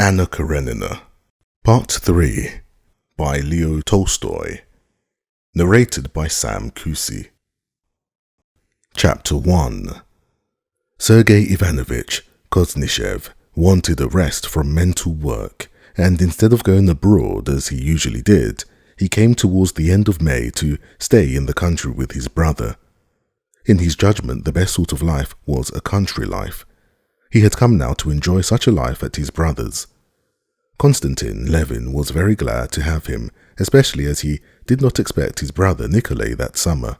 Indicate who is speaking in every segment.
Speaker 1: Anna Karenina, Part 3, by Leo Tolstoy, narrated by Kusi. Chapter 1. Sergei Ivanovich Koznishev wanted a rest from mental work, and instead of going abroad as he usually did, he came towards the end of May to stay in the country with his brother. In his judgment, the best sort of life was a country life. He had come now to enjoy such a life at his brother's. Konstantin Levin was very glad to have him, especially as he did not expect his brother Nikolay that summer.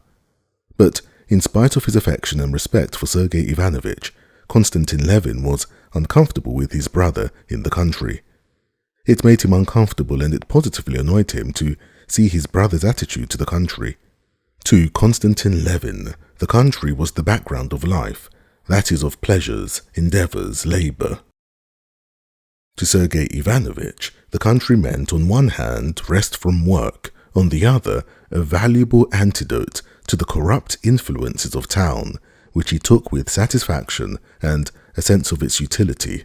Speaker 1: But in spite of his affection and respect for Sergei Ivanovich, Konstantin Levin was uncomfortable with his brother in the country. It made him uncomfortable, and it positively annoyed him to see his brother's attitude to the country. To Konstantin Levin, the country was the background of life, that is, of pleasures, endeavours, labour. To Sergei Ivanovich, the country meant on one hand rest from work, on the other a valuable antidote to the corrupt influences of town, which he took with satisfaction and a sense of its utility.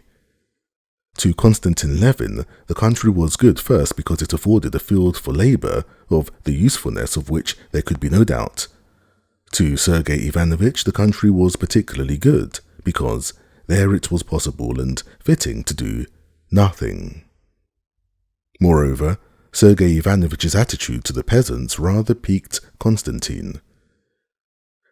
Speaker 1: To Konstantin Levin, the country was good first because it afforded a field for labour, of the usefulness of which there could be no doubt. To Sergei Ivanovich, the country was particularly good because there it was possible and fitting to do nothing. Moreover, Sergei Ivanovich's attitude to the peasants rather piqued Konstantin.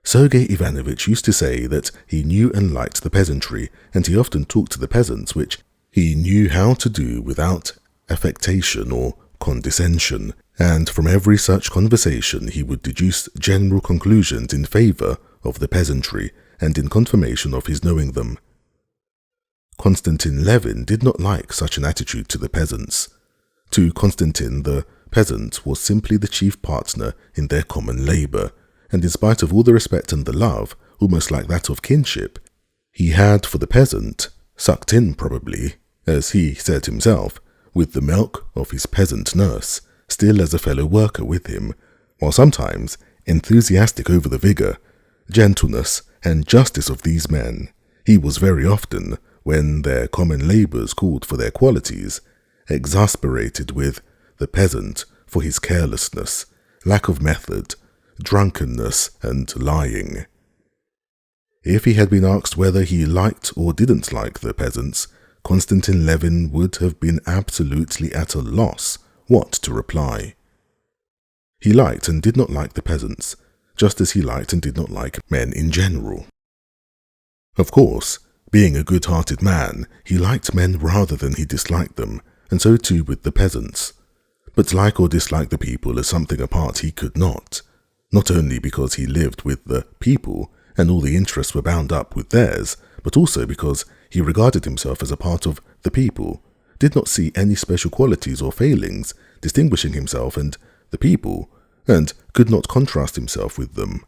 Speaker 1: Sergei Ivanovich used to say that he knew and liked the peasantry, and he often talked to the peasants, which he knew how to do without affectation or condescension, and from every such conversation he would deduce general conclusions in favour of the peasantry and in confirmation of his knowing them. Konstantin Levin did not like such an attitude to the peasants. To Konstantin, the peasant was simply the chief partner in their common labour, and in spite of all the respect and the love, almost like that of kinship, he had for the peasant, sucked in probably, as he said himself, with the milk of his peasant nurse, still as a fellow worker with him, while sometimes enthusiastic over the vigour, gentleness, and justice of these men, he was very often, when their common labours called for their qualities, exasperated with the peasant for his carelessness, lack of method, drunkenness, and lying. If he had been asked whether he liked or didn't like the peasants, Konstantin Levin would have been absolutely at a loss what to reply. He liked and did not like the peasants, just as he liked and did not like men in general. Of course, being a good-hearted man, he liked men rather than he disliked them, and so too with the peasants. But like or dislike the people as something apart he could not only because he lived with the people and all the interests were bound up with theirs, but also because he regarded himself as a part of the people, did not see any special qualities or failings distinguishing himself and the people, and could not contrast himself with them.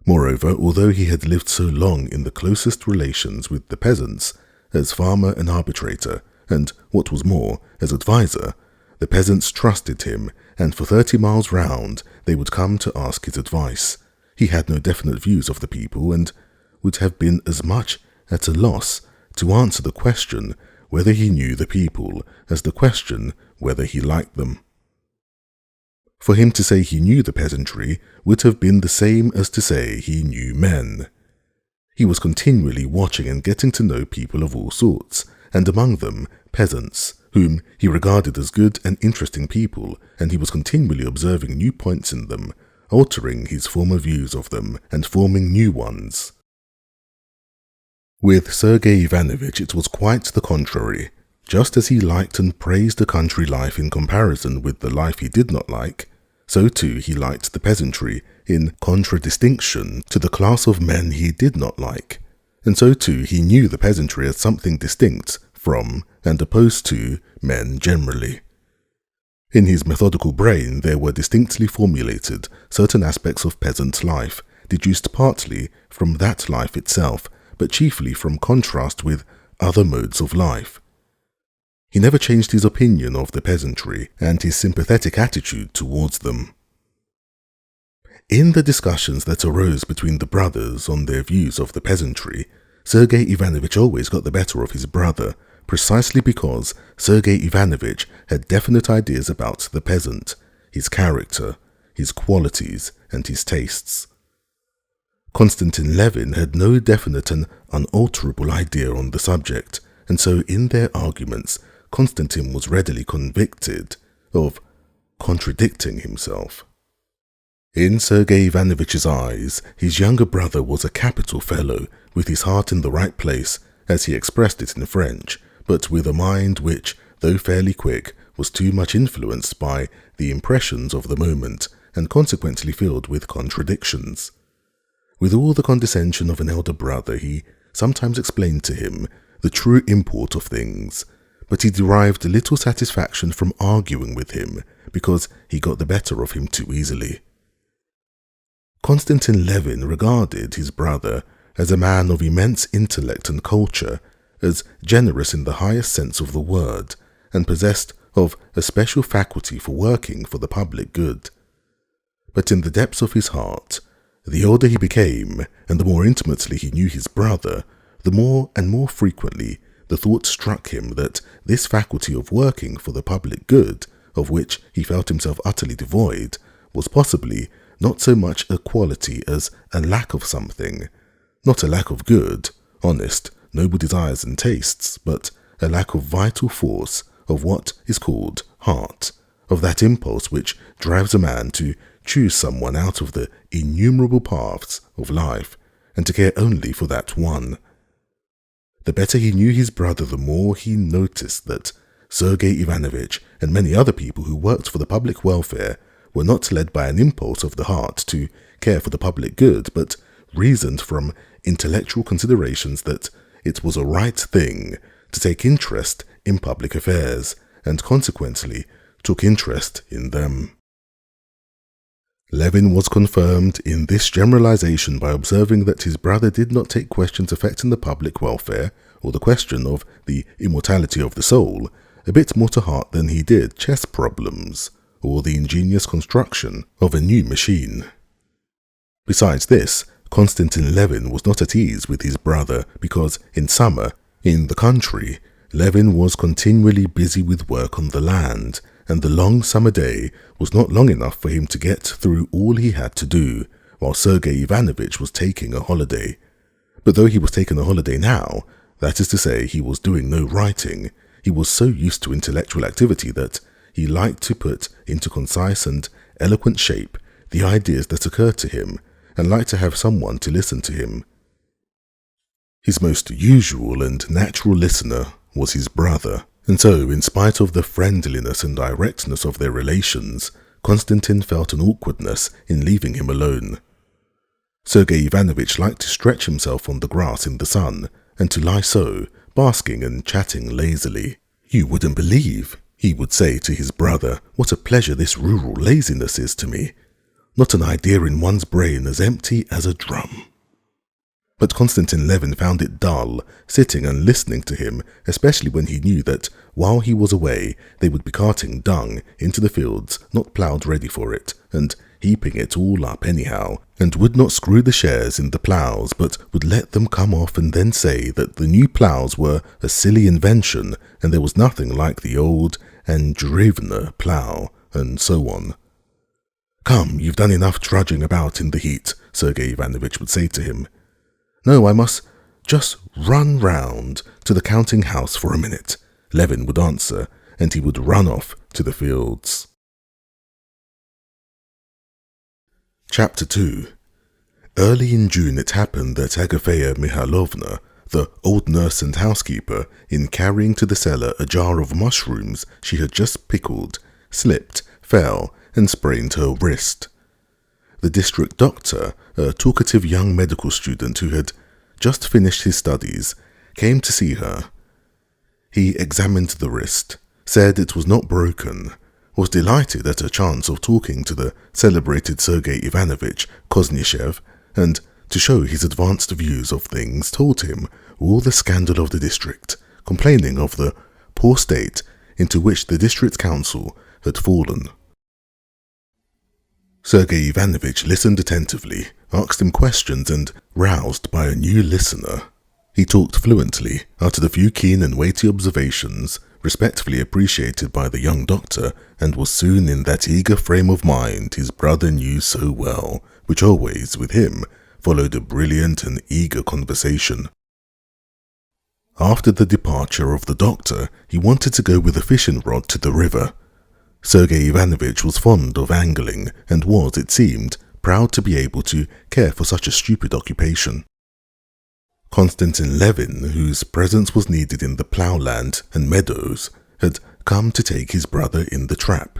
Speaker 1: Moreover, although he had lived so long in the closest relations with the peasants, as farmer and arbitrator, and, what was more, as adviser, the peasants trusted him, and for 30 miles round they would come to ask his advice. He had no definite views of the people, and would have been as much at a loss to answer the question whether he knew the people as the question whether he liked them. For him to say he knew the peasantry would have been the same as to say he knew men. He was continually watching and getting to know people of all sorts, and among them peasants, whom he regarded as good and interesting people, and he was continually observing new points in them, altering his former views of them and forming new ones. With Sergei Ivanovich it was quite the contrary. Just as he liked and praised the country life in comparison with the life he did not like, so too he liked the peasantry in contradistinction to the class of men he did not like, and so too he knew the peasantry as something distinct from and opposed to men generally. In his methodical brain there were distinctly formulated certain aspects of peasant life, deduced partly from that life itself, but chiefly from contrast with other modes of life. He never changed his opinion of the peasantry and his sympathetic attitude towards them. In the discussions that arose between the brothers on their views of the peasantry, Sergei Ivanovich always got the better of his brother, precisely because Sergei Ivanovich had definite ideas about the peasant, his character, his qualities, and his tastes. Konstantin Levin had no definite and unalterable idea on the subject, and so in their arguments, Konstantin was readily convicted of contradicting himself. In Sergei Ivanovich's eyes, his younger brother was a capital fellow, with his heart in the right place, as he expressed it in French, but with a mind which, though fairly quick, was too much influenced by the impressions of the moment, and consequently filled with contradictions. With all the condescension of an elder brother, he sometimes explained to him the true import of things, but he derived little satisfaction from arguing with him, because he got the better of him too easily. Konstantin Levin regarded his brother as a man of immense intellect and culture, as generous in the highest sense of the word, and possessed of a special faculty for working for the public good. But in the depths of his heart, the older he became, and the more intimately he knew his brother, the more and more frequently the thought struck him that this faculty of working for the public good, of which he felt himself utterly devoid, was possibly not so much a quality as a lack of something, not a lack of good, honest, noble desires and tastes, but a lack of vital force, of what is called heart, of that impulse which drives a man to choose someone out of the innumerable paths of life, and to care only for that one. The better he knew his brother, the more he noticed that Sergei Ivanovich and many other people who worked for the public welfare were not led by an impulse of the heart to care for the public good, but reasoned from intellectual considerations that it was a right thing to take interest in public affairs, and consequently took interest in them. Levin was confirmed in this generalization by observing that his brother did not take questions affecting the public welfare or the question of the immortality of the soul a bit more to heart than he did chess problems or the ingenious construction of a new machine. Besides this, Konstantin Levin was not at ease with his brother because in summer, in the country, Levin was continually busy with work on the land, and the long summer day was not long enough for him to get through all he had to do, while Sergei Ivanovich was taking a holiday. But though he was taking a holiday now, that is to say, he was doing no writing, he was so used to intellectual activity that he liked to put into concise and eloquent shape the ideas that occurred to him, and liked to have someone to listen to him. His most usual and natural listener was his brother, and so, in spite of the friendliness and directness of their relations, Konstantin felt an awkwardness in leaving him alone. Sergei Ivanovich liked to stretch himself on the grass in the sun, and to lie so, basking and chatting lazily. "You wouldn't believe," he would say to his brother, "what a pleasure this rural laziness is to me. Not an idea in one's brain as empty as a drum." But Konstantin Levin found it dull, sitting and listening to him, especially when he knew that while he was away they would be carting dung into the fields not ploughed ready for it, and heaping it all up anyhow, and would not screw the shares in the ploughs, but would let them come off and then say that the new ploughs were a silly invention, and there was nothing like the old Andreevna plough, and so on. "Come, you've done enough trudging about in the heat," Sergei Ivanovich would say to him. "No, I must just run round to the counting house for a minute," Levin would answer, and he would run off to the fields. Chapter 2. Early in June it happened that Agafea Mihailovna, the old nurse and housekeeper, in carrying to the cellar a jar of mushrooms she had just pickled, slipped, fell, and sprained her wrist. The district doctor, a talkative young medical student who had just finished his studies, came to see her. He examined the wrist, said it was not broken, was delighted at a chance of talking to the celebrated Sergei Ivanovich Koznishev, and, to show his advanced views of things, told him all the scandal of the district, complaining of the poor state into which the district council had fallen. Sergei Ivanovich listened attentively, asked him questions, and, roused by a new listener, He talked fluently, uttered a few keen and weighty observations, respectfully appreciated by the young doctor, and was soon in that eager frame of mind his brother knew so well, which always, with him, followed a brilliant and eager conversation. After the departure of the doctor, he wanted to go with a fishing rod to the river. Sergei Ivanovich was fond of angling, and was, it seemed, proud to be able to care for such a stupid occupation. Konstantin Levin, whose presence was needed in the ploughland and meadows, had come to take his brother in the trap.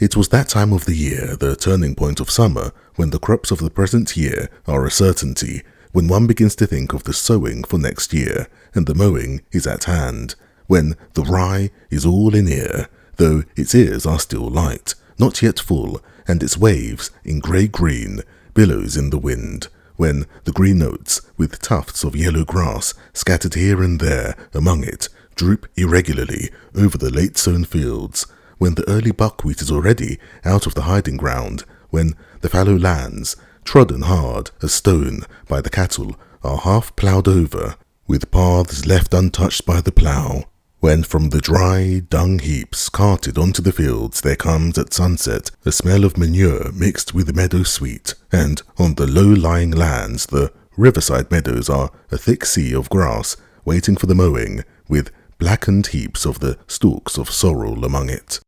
Speaker 1: It was that time of the year, the turning point of summer, when the crops of the present year are a certainty, when one begins to think of the sowing for next year, and the mowing is at hand, when the rye is all in ear, though its ears are still light, not yet full, and its waves, in grey-green, billows in the wind, when the green oats, with tufts of yellow grass scattered here and there among it, droop irregularly over the late-sown fields, when the early buckwheat is already out of the hiding ground, when the fallow lands, trodden hard as stone by the cattle, are half ploughed over, with paths left untouched by the plough, when from the dry dung heaps carted onto the fields there comes at sunset a smell of manure mixed with meadow sweet, and on the low-lying lands the riverside meadows are a thick sea of grass waiting for the mowing, with blackened heaps of the stalks of sorrel among it.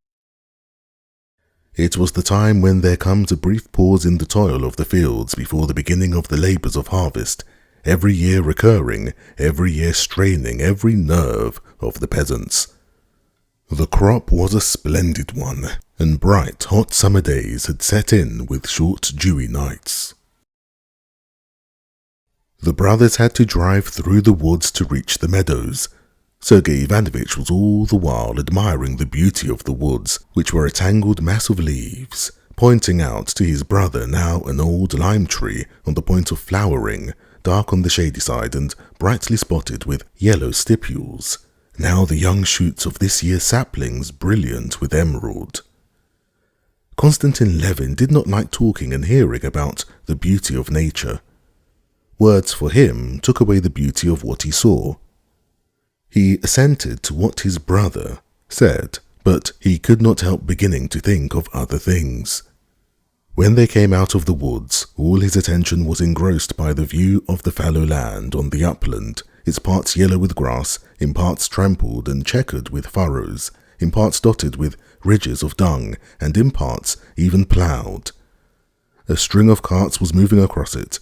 Speaker 1: It was the time when there comes a brief pause in the toil of the fields before the beginning of the labours of harvest, every year recurring, every year straining every nerve of the peasants. The crop was a splendid one, and bright, hot summer days had set in with short, dewy nights. The brothers had to drive through the woods to reach the meadows. Sergei Ivanovich was all the while admiring the beauty of the woods, which were a tangled mass of leaves, pointing out to his brother now an old lime tree on the point of flowering, dark on the shady side and brightly spotted with yellow stipules, now the young shoots of this year's saplings brilliant with emerald. Konstantin Levin did not like talking and hearing about the beauty of nature. Words for him took away the beauty of what he saw. He assented to what his brother said, but he could not help beginning to think of other things. When they came out of the woods, all his attention was engrossed by the view of the fallow land on the upland, its parts yellow with grass, in parts trampled and checkered with furrows, in parts dotted with ridges of dung, and in parts even ploughed. A string of carts was moving across it.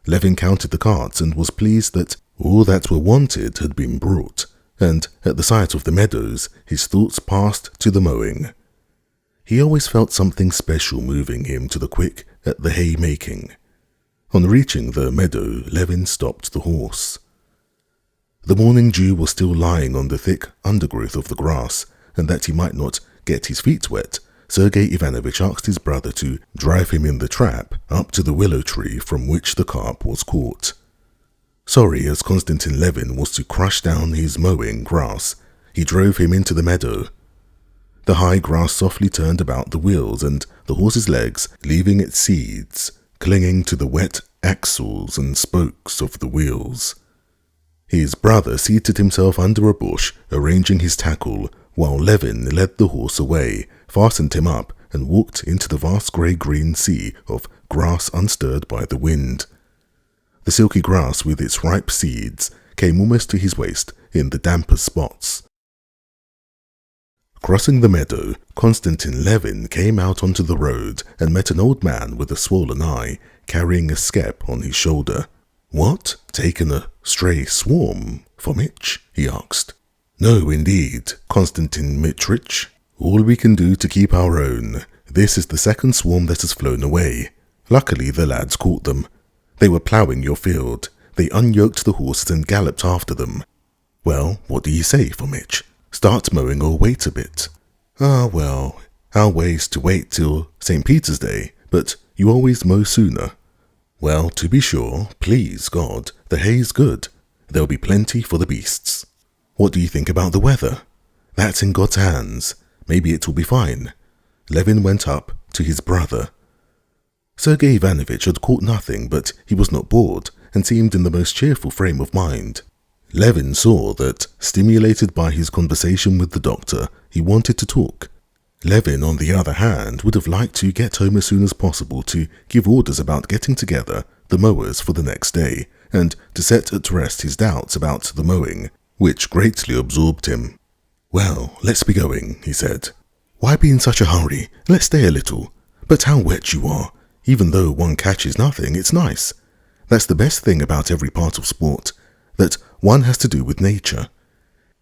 Speaker 1: Levin counted the carts and was pleased that all that were wanted had been brought, and at the sight of the meadows his thoughts passed to the mowing. He always felt something special moving him to the quick at the hay-making. On reaching the meadow, Levin stopped the horse. The morning dew was still lying on the thick undergrowth of the grass, and that he might not get his feet wet, Sergei Ivanovich asked his brother to drive him in the trap up to the willow tree from which the carp was caught. Sorry as Konstantin Levin was to crush down his mowing grass, he drove him into the meadow. The high grass softly turned about the wheels and the horse's legs, leaving its seeds clinging to the wet axles and spokes of the wheels. His brother seated himself under a bush, arranging his tackle, while Levin led the horse away, fastened him up, and walked into the vast grey-green sea of grass unstirred by the wind. The silky grass with its ripe seeds came almost to his waist in the damper spots. Crossing the meadow, Konstantin Levin came out onto the road and met an old man with a swollen eye, carrying a skep on his shoulder. "What, taken a stray swarm, Fomich?" he asked. "No, indeed, Konstantin Mitrich. All we can do to keep our own. This is the second swarm that has flown away. Luckily the lads caught them. They were ploughing your field. They unyoked the horses and galloped after them. Well, what do you say, Fomich? Start mowing or wait a bit?" "Ah, well, our way's to wait till St. Peter's Day, but you always mow sooner." "Well, to be sure, please God, the hay's good. There'll be plenty for the beasts." "What do you think about the weather?" "That's in God's hands. Maybe it will be fine." Levin went up to his brother. Sergei Ivanovich had caught nothing, but he was not bored, and seemed in the most cheerful frame of mind. Levin saw that, stimulated by his conversation with the doctor, he wanted to talk. Levin, on the other hand, would have liked to get home as soon as possible to give orders about getting together the mowers for the next day, and to set at rest his doubts about the mowing, which greatly absorbed him. "Well, let's be going," he said. "Why be in such a hurry? Let's stay a little. But how wet you are. Even though one catches nothing, it's nice. That's the best thing about every part of sport, that one has to do with nature."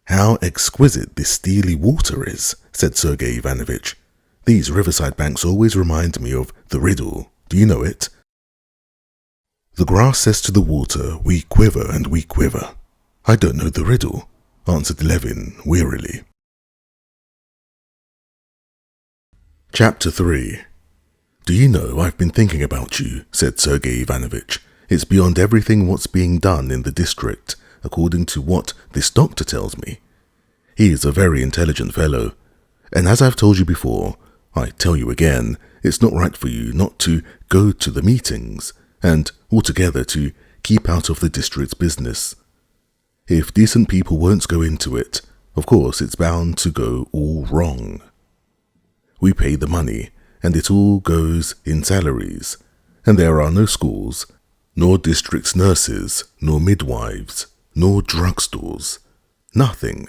Speaker 1: "How exquisite this steely water is," said Sergei Ivanovich. "These riverside banks always remind me of the riddle. Do you know it? The grass says to the water, 'We quiver and we quiver.'" "I don't know the riddle," answered Levin wearily. Chapter 3. "Do you know, I've been thinking about you," said Sergei Ivanovich. "It's beyond everything what's being done in the district, according to what this doctor tells me. He is a very intelligent fellow, and as I've told you before, I tell you again, it's not right for you not to go to the meetings, and altogether to keep out of the district's business. If decent people won't go into it, of course it's bound to go all wrong. We pay the money, and it all goes in salaries, and there are no schools, nor district nurses, nor midwives, nor drugstores. Nothing."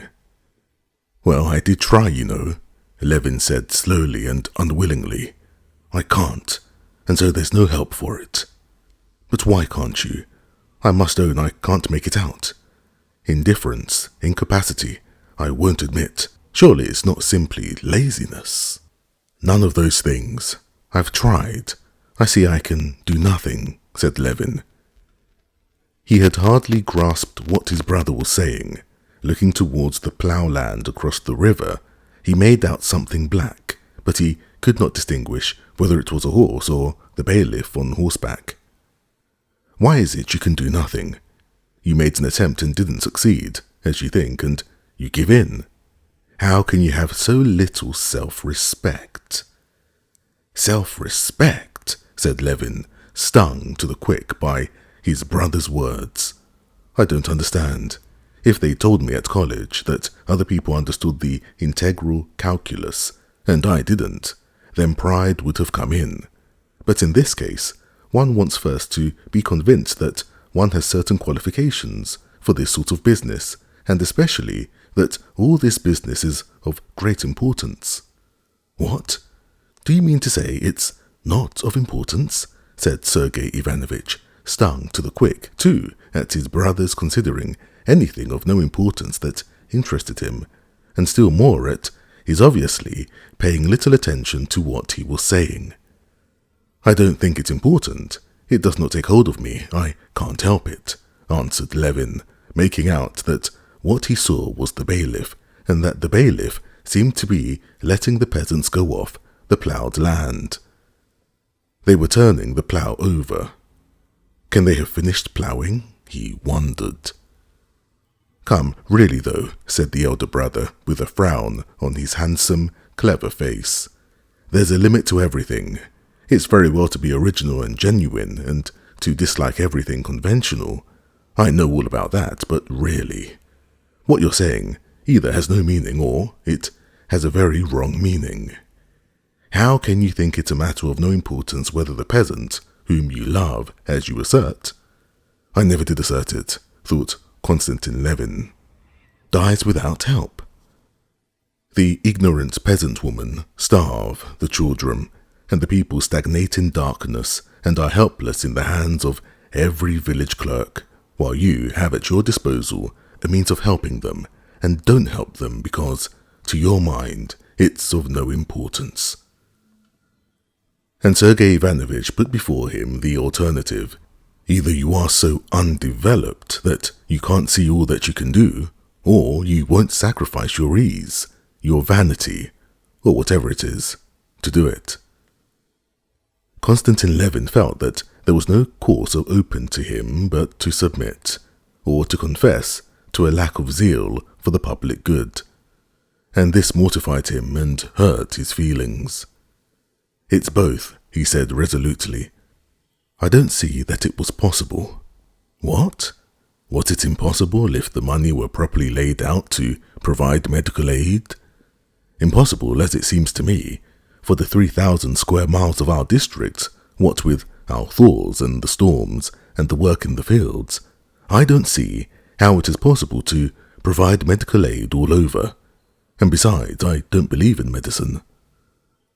Speaker 1: "Well, I did try, you know," Levin said slowly and unwillingly. "I can't, and so there's no help for it." "But why can't you? I must own I can't make it out. Indifference, incapacity, I won't admit. Surely it's not simply laziness." "None of those things. I've tried. I see I can do nothing," said Levin. He had hardly grasped what his brother was saying. Looking towards the ploughland across the river, he made out something black, but he could not distinguish whether it was a horse or the bailiff on horseback. "Why is it you can do nothing? You made an attempt and didn't succeed, as you think, and you give in. How can you have so little self-respect?" "Self-respect," said Levin, stung to the quick by his brother's words. "I don't understand. If they told me at college that other people understood the integral calculus, and I didn't, then pride would have come in. But in this case, one wants first to be convinced that one has certain qualifications for this sort of business, and especially that all this business is of great importance." "What? Do you mean to say it's not of importance?" said Sergei Ivanovich, stung to the quick, too, at his brother's considering anything of no importance that interested him, and still more at his obviously paying little attention to what he was saying. "I don't think it important. It does not take hold of me. I can't help it," answered Levin, making out that what he saw was the bailiff, and that the bailiff seemed to be letting the peasants go off the ploughed land. They were turning the plough over. Can they have finished ploughing? He wondered. "Come, really though," said the elder brother, with a frown on his handsome, clever face. "There's a limit to everything. It's very well to be original and genuine, and to dislike everything conventional. I know all about that, but really, what you're saying either has no meaning or it has a very wrong meaning. How can you think it's a matter of no importance whether the peasant, whom you love, as you assert—" "I never did assert it," thought Konstantin Levin, "dies without help? The ignorant peasant woman starve, the children, and the people stagnate in darkness and are helpless in the hands of every village clerk, while you have at your disposal a means of helping them, and don't help them because, to your mind, it's of no importance." And Sergei Ivanovich put before him the alternative. Either you are so undeveloped that you can't see all that you can do, or you won't sacrifice your ease, your vanity, or whatever it is, to do it. Konstantin Levin felt that there was no course open to him but to submit, or to confess to a lack of zeal for the public good, and this mortified him and hurt his feelings. "It's both," he said resolutely. "I don't see that it was possible. What? Was it impossible if the money were properly laid out to provide medical aid? Impossible as it seems to me, for the 3,000 square miles of our district, what with our thaws and the storms and the work in the fields, I don't see how it is possible to provide medical aid all over. And besides, I don't believe in medicine.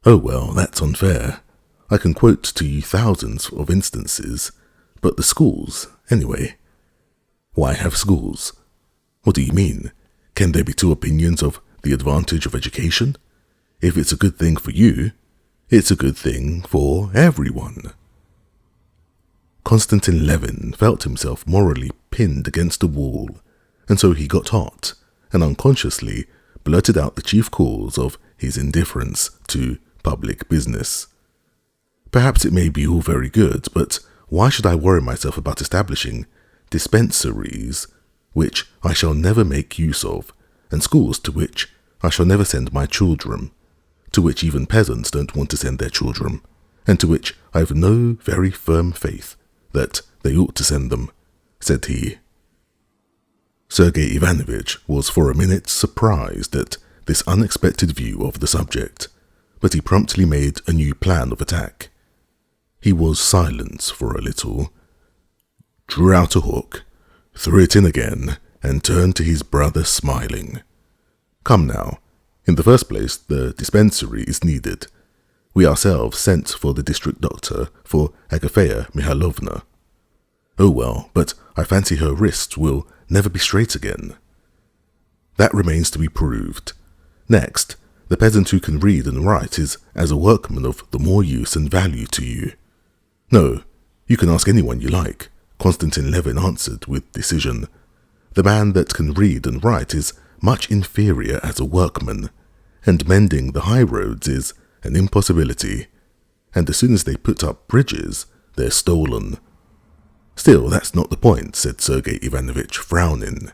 Speaker 1: Oh well, that's unfair. I can quote to you thousands of instances, but the schools, anyway. Why have schools? What do you mean? Can there be two opinions of the advantage of education? If it's a good thing for you, it's a good thing for everyone. Konstantin Levin felt himself morally pinned against a wall, and so he got hot, and unconsciously blurted out the chief cause of his indifference to public business. Perhaps it may be all very good, but why should I worry myself about establishing dispensaries which I shall never make use of, and schools to which I shall never send my children, to which even peasants don't want to send their children, and to which I have no very firm faith that they ought to send them, said he. Sergei Ivanovich was for a minute surprised at this unexpected view of the subject, but he promptly made a new plan of attack. He was silent for a little, drew out a hook, threw it in again, and turned to his brother smiling. Come now, in the first place, the dispensary is needed. We ourselves sent for the district doctor, for Agafea Mihailovna. Oh well, but I fancy her wrist will never be straight again. That remains to be proved. Next, the peasant who can read and write is as a workman of the more use and value to you. No, you can ask anyone you like, Konstantin Levin answered with decision. The man that can read and write is much inferior as a workman, and mending the high roads is an impossibility, and as soon as they put up bridges, they're stolen. Still, that's not the point, said Sergei Ivanovich, frowning.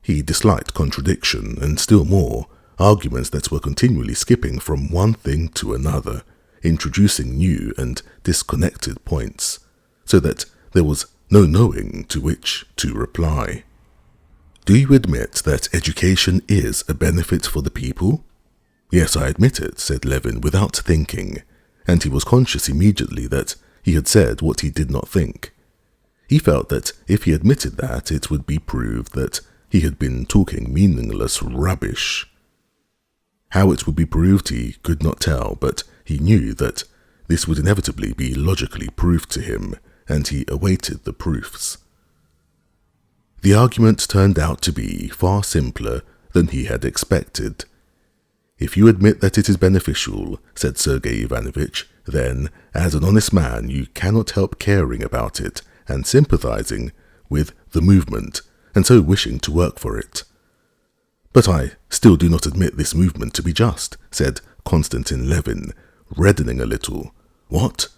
Speaker 1: He disliked contradiction, and still more, arguments that were continually skipping from one thing to another, introducing new and disconnected points, so that there was no knowing to which to reply. Do you admit that education is a benefit for the people? Yes, I admit it, said Levin without thinking, and he was conscious immediately that he had said what he did not think. He felt that if he admitted that, it would be proved that he had been talking meaningless rubbish. How it would be proved he could not tell, but he knew that this would inevitably be logically proved to him, and he awaited the proofs. The argument turned out to be far simpler than he had expected. If you admit that it is beneficial, said Sergei Ivanovich, then, as an honest man, you cannot help caring about it and sympathizing with the movement, and so wishing to work for it. But I still do not admit this movement to be just, said Konstantin Levin, reddening a little. What?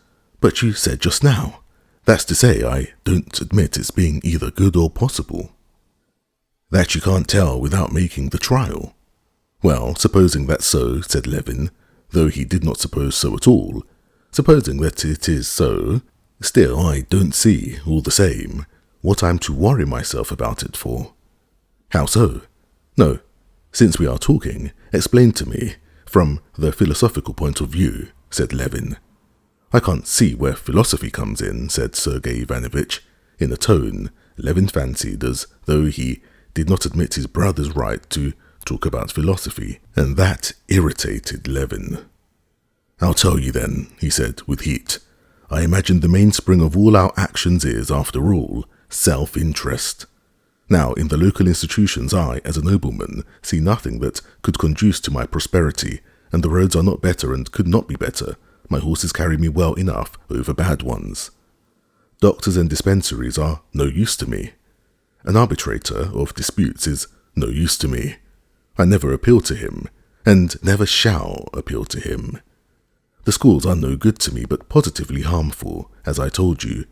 Speaker 1: But you said just now. That's to say, I don't admit its being either good or possible. That you can't tell without making the trial. Well, supposing that's so, said Levin, though he did not suppose so at all, supposing that it is so, still I don't see, all the same, what I'm to worry myself about it for. How so? No, since we are talking, explain to me, from the philosophical point of view, said Levin. I can't see where philosophy comes in, said Sergei Ivanovich, in a tone Levin fancied as though he did not admit his brother's right to talk about philosophy, and that irritated Levin. I'll tell you then, he said with heat. I imagine the mainspring of all our actions is, after all, self-interest. Now, in the local institutions, I, as a nobleman, see nothing that could conduce to my prosperity, and the roads are not better and could not be better. My horses carry me well enough over bad ones. Doctors and dispensaries are no use to me. An arbitrator of disputes is no use to me. I never appeal to him, and never shall appeal to him. The schools are no good to me, but positively harmful, as I told you.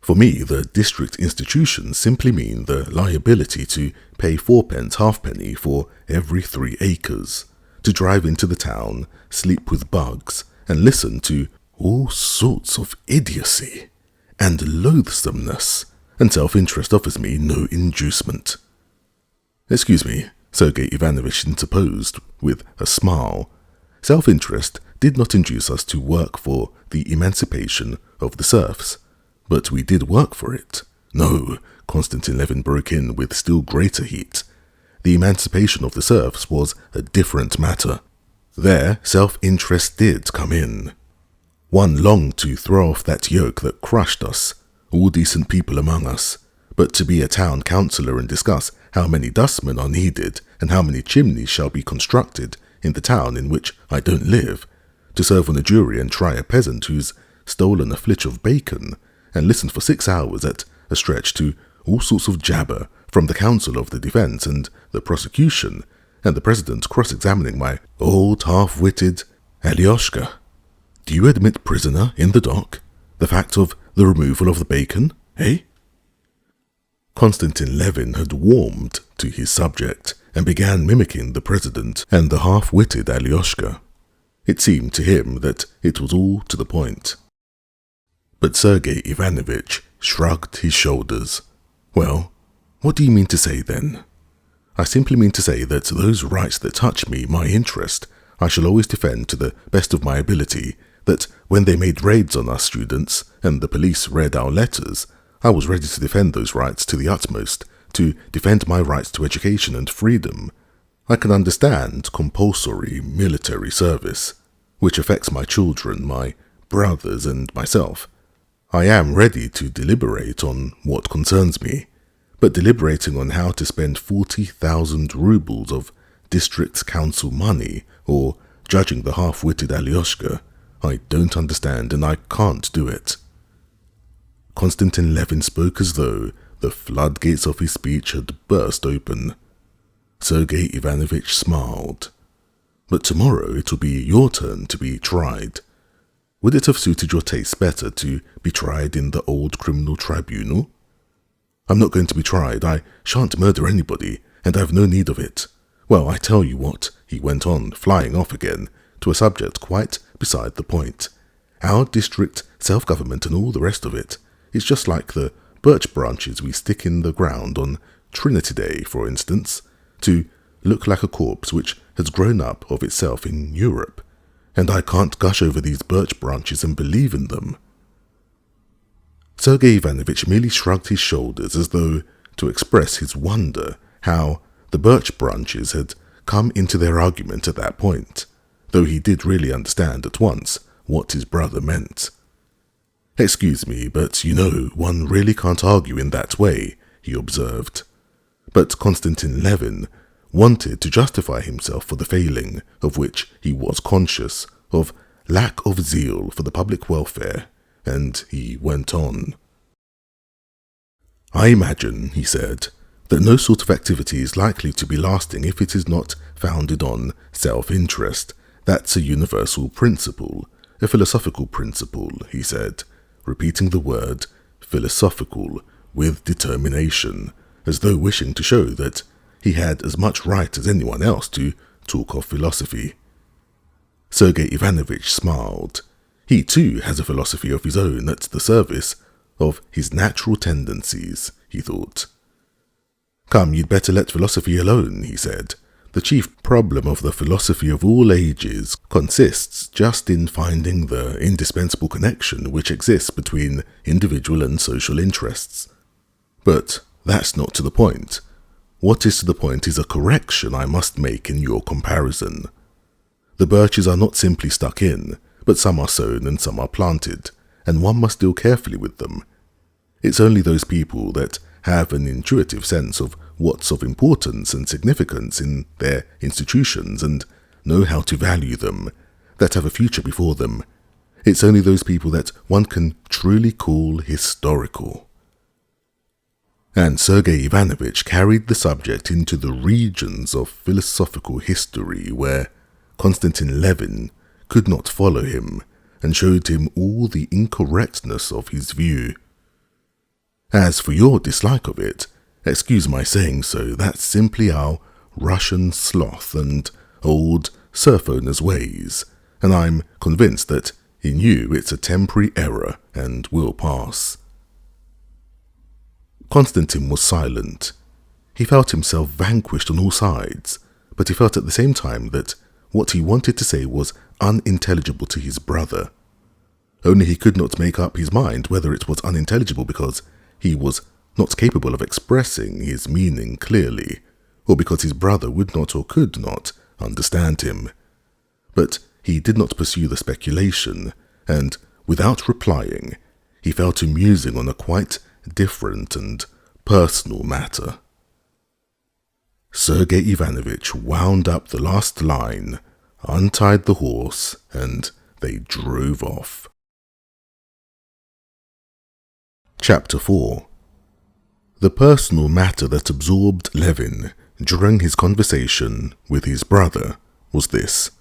Speaker 1: For me, the district institutions simply mean the liability to pay 4 halfpenny for every 3 acres, to drive into the town, sleep with bugs, and listen to all sorts of idiocy and loathsomeness and self-interest offers me no inducement." "Excuse me," Sergei Ivanovich interposed with a smile. "Self-interest did not induce us to work for the emancipation of the serfs, but we did work for it." "No," Konstantin Levin broke in with still greater heat. "The emancipation of the serfs was a different matter. There, self-interest did come in. One longed to throw off that yoke that crushed us, all decent people among us, but to be a town councillor and discuss how many dustmen are needed and how many chimneys shall be constructed in the town in which I don't live, to serve on a jury and try a peasant who's stolen a flitch of bacon, and listen for 6 hours at a stretch to all sorts of jabber from the counsel of the defence and the prosecution, and the president cross-examining my old half-witted Alyoshka. Do you admit, prisoner, in the dock, the fact of the removal of the bacon, eh?" Konstantin Levin had warmed to his subject and began mimicking the president and the half-witted Alyoshka. It seemed to him that it was all to the point. But Sergei Ivanovich shrugged his shoulders. "Well, what do you mean to say then?" "I simply mean to say that those rights that touch me, my interest, I shall always defend to the best of my ability, that when they made raids on us students and the police read our letters, I was ready to defend those rights to the utmost, to defend my rights to education and freedom. I can understand compulsory military service, which affects my children, my brothers and myself. I am ready to deliberate on what concerns me, but deliberating on how to spend 40,000 rubles of district council money, or judging the half-witted Alyoshka, I don't understand and I can't do it." Konstantin Levin spoke as though the floodgates of his speech had burst open. Sergei Ivanovich smiled. "But tomorrow it will be your turn to be tried. Would it have suited your taste better to be tried in the old criminal tribunal?" "I'm not going to be tried. I shan't murder anybody, and I've no need of it. Well, I tell you what," he went on, flying off again, to a subject quite beside the point. "Our district self-government and all the rest of it is just like the birch branches we stick in the ground on Trinity Day, for instance, to look like a corpse which has grown up of itself in Europe, and I can't gush over these birch branches and believe in them." Sergei Ivanovich merely shrugged his shoulders as though to express his wonder how the birch branches had come into their argument at that point, though he did really understand at once what his brother meant. "Excuse me, but you know, one really can't argue in that way," he observed. But Konstantin Levin wanted to justify himself for the failing, of which he was conscious, of lack of zeal for the public welfare, and he went on. "I imagine," he said, "that no sort of activity is likely to be lasting if it is not founded on self-interest. That's a universal principle, a philosophical principle," he said, repeating the word philosophical with determination, as though wishing to show that he had as much right as anyone else to talk of philosophy. Sergei Ivanovich smiled. He too has a philosophy of his own at the service of his natural tendencies, he thought. "Come, you'd better let philosophy alone," he said. "The chief problem of the philosophy of all ages consists just in finding the indispensable connection which exists between individual and social interests. But that's not to the point. What is to the point is a correction I must make in your comparison. The birches are not simply stuck in, but some are sown and some are planted, and one must deal carefully with them. It's only those people that have an intuitive sense of what's of importance and significance in their institutions and know how to value them, that have a future before them. It's only those people that one can truly call historical." And Sergei Ivanovich carried the subject into the regions of philosophical history where Konstantin Levin could not follow him and showed him all the incorrectness of his view. "As for your dislike of it, excuse my saying so, that's simply our Russian sloth and old serf owner's ways, and I'm convinced that in you it's a temporary error and will pass." Konstantin was silent. He felt himself vanquished on all sides, but he felt at the same time that what he wanted to say was unintelligible to his brother. Only he could not make up his mind whether it was unintelligible because he was not capable of expressing his meaning clearly, or because his brother would not or could not understand him. But he did not pursue the speculation, and without replying, he fell to musing on a quite different and personal matter. Sergei Ivanovich wound up the last line, untied the horse, and they drove off. Chapter 4. The personal matter that absorbed Levin during his conversation with his brother was this.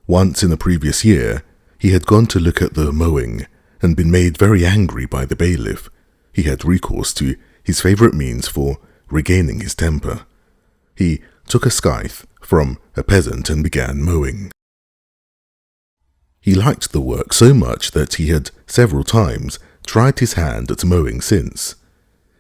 Speaker 1: Once in a previous year, he had gone to look at the mowing and been made very angry by the bailiff. He had recourse to his favourite means for regaining his temper. He took a scythe from a peasant and began mowing. He liked the work so much that he had several times tried his hand at mowing since.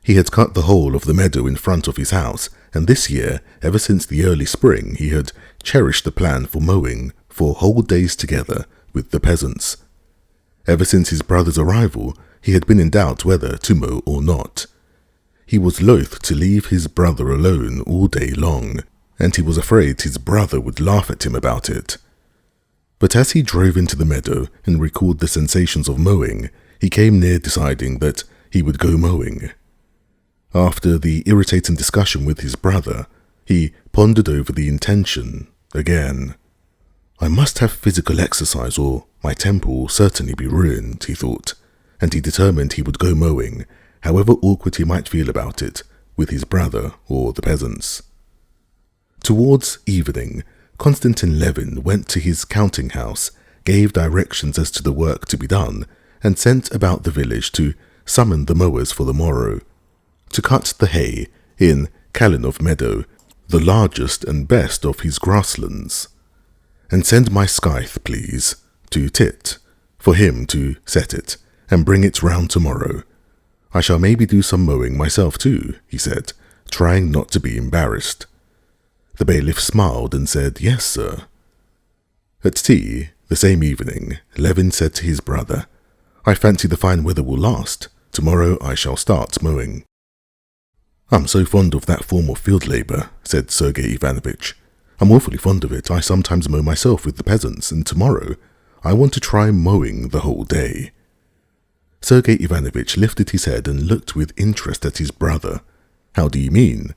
Speaker 1: He had cut the whole of the meadow in front of his house, and this year, ever since the early spring, he had cherished the plan for mowing for whole days together with the peasants. Ever since his brother's arrival, he had been in doubt whether to mow or not. He was loath to leave his brother alone all day long, and he was afraid his brother would laugh at him about it. But as he drove into the meadow and recalled the sensations of mowing, he came near deciding that he would go mowing. After the irritating discussion with his brother, he pondered over the intention again. I must have physical exercise or my temper will certainly be ruined, he thought, and he determined he would go mowing, however awkward he might feel about it, with his brother or the peasants. Towards evening, Konstantin Levin went to his counting house, gave directions as to the work to be done, and sent about the village to summon the mowers for the morrow, to cut the hay in Kalinov meadow, the largest and best of his grasslands. And send my scythe, please, to Tit, for him to set it, and bring it round tomorrow. I shall maybe do some mowing myself too, he said, trying not to be embarrassed. The bailiff smiled and said, yes, sir. At tea, the same evening, Levin said to his brother, I fancy the fine weather will last. Tomorrow I shall start mowing. I'm so fond of that form of field labour, said Sergei Ivanovich. I'm awfully fond of it. I sometimes mow myself with the peasants, and tomorrow I want to try mowing the whole day. Sergei Ivanovich lifted his head and looked with interest at his brother. How do you mean?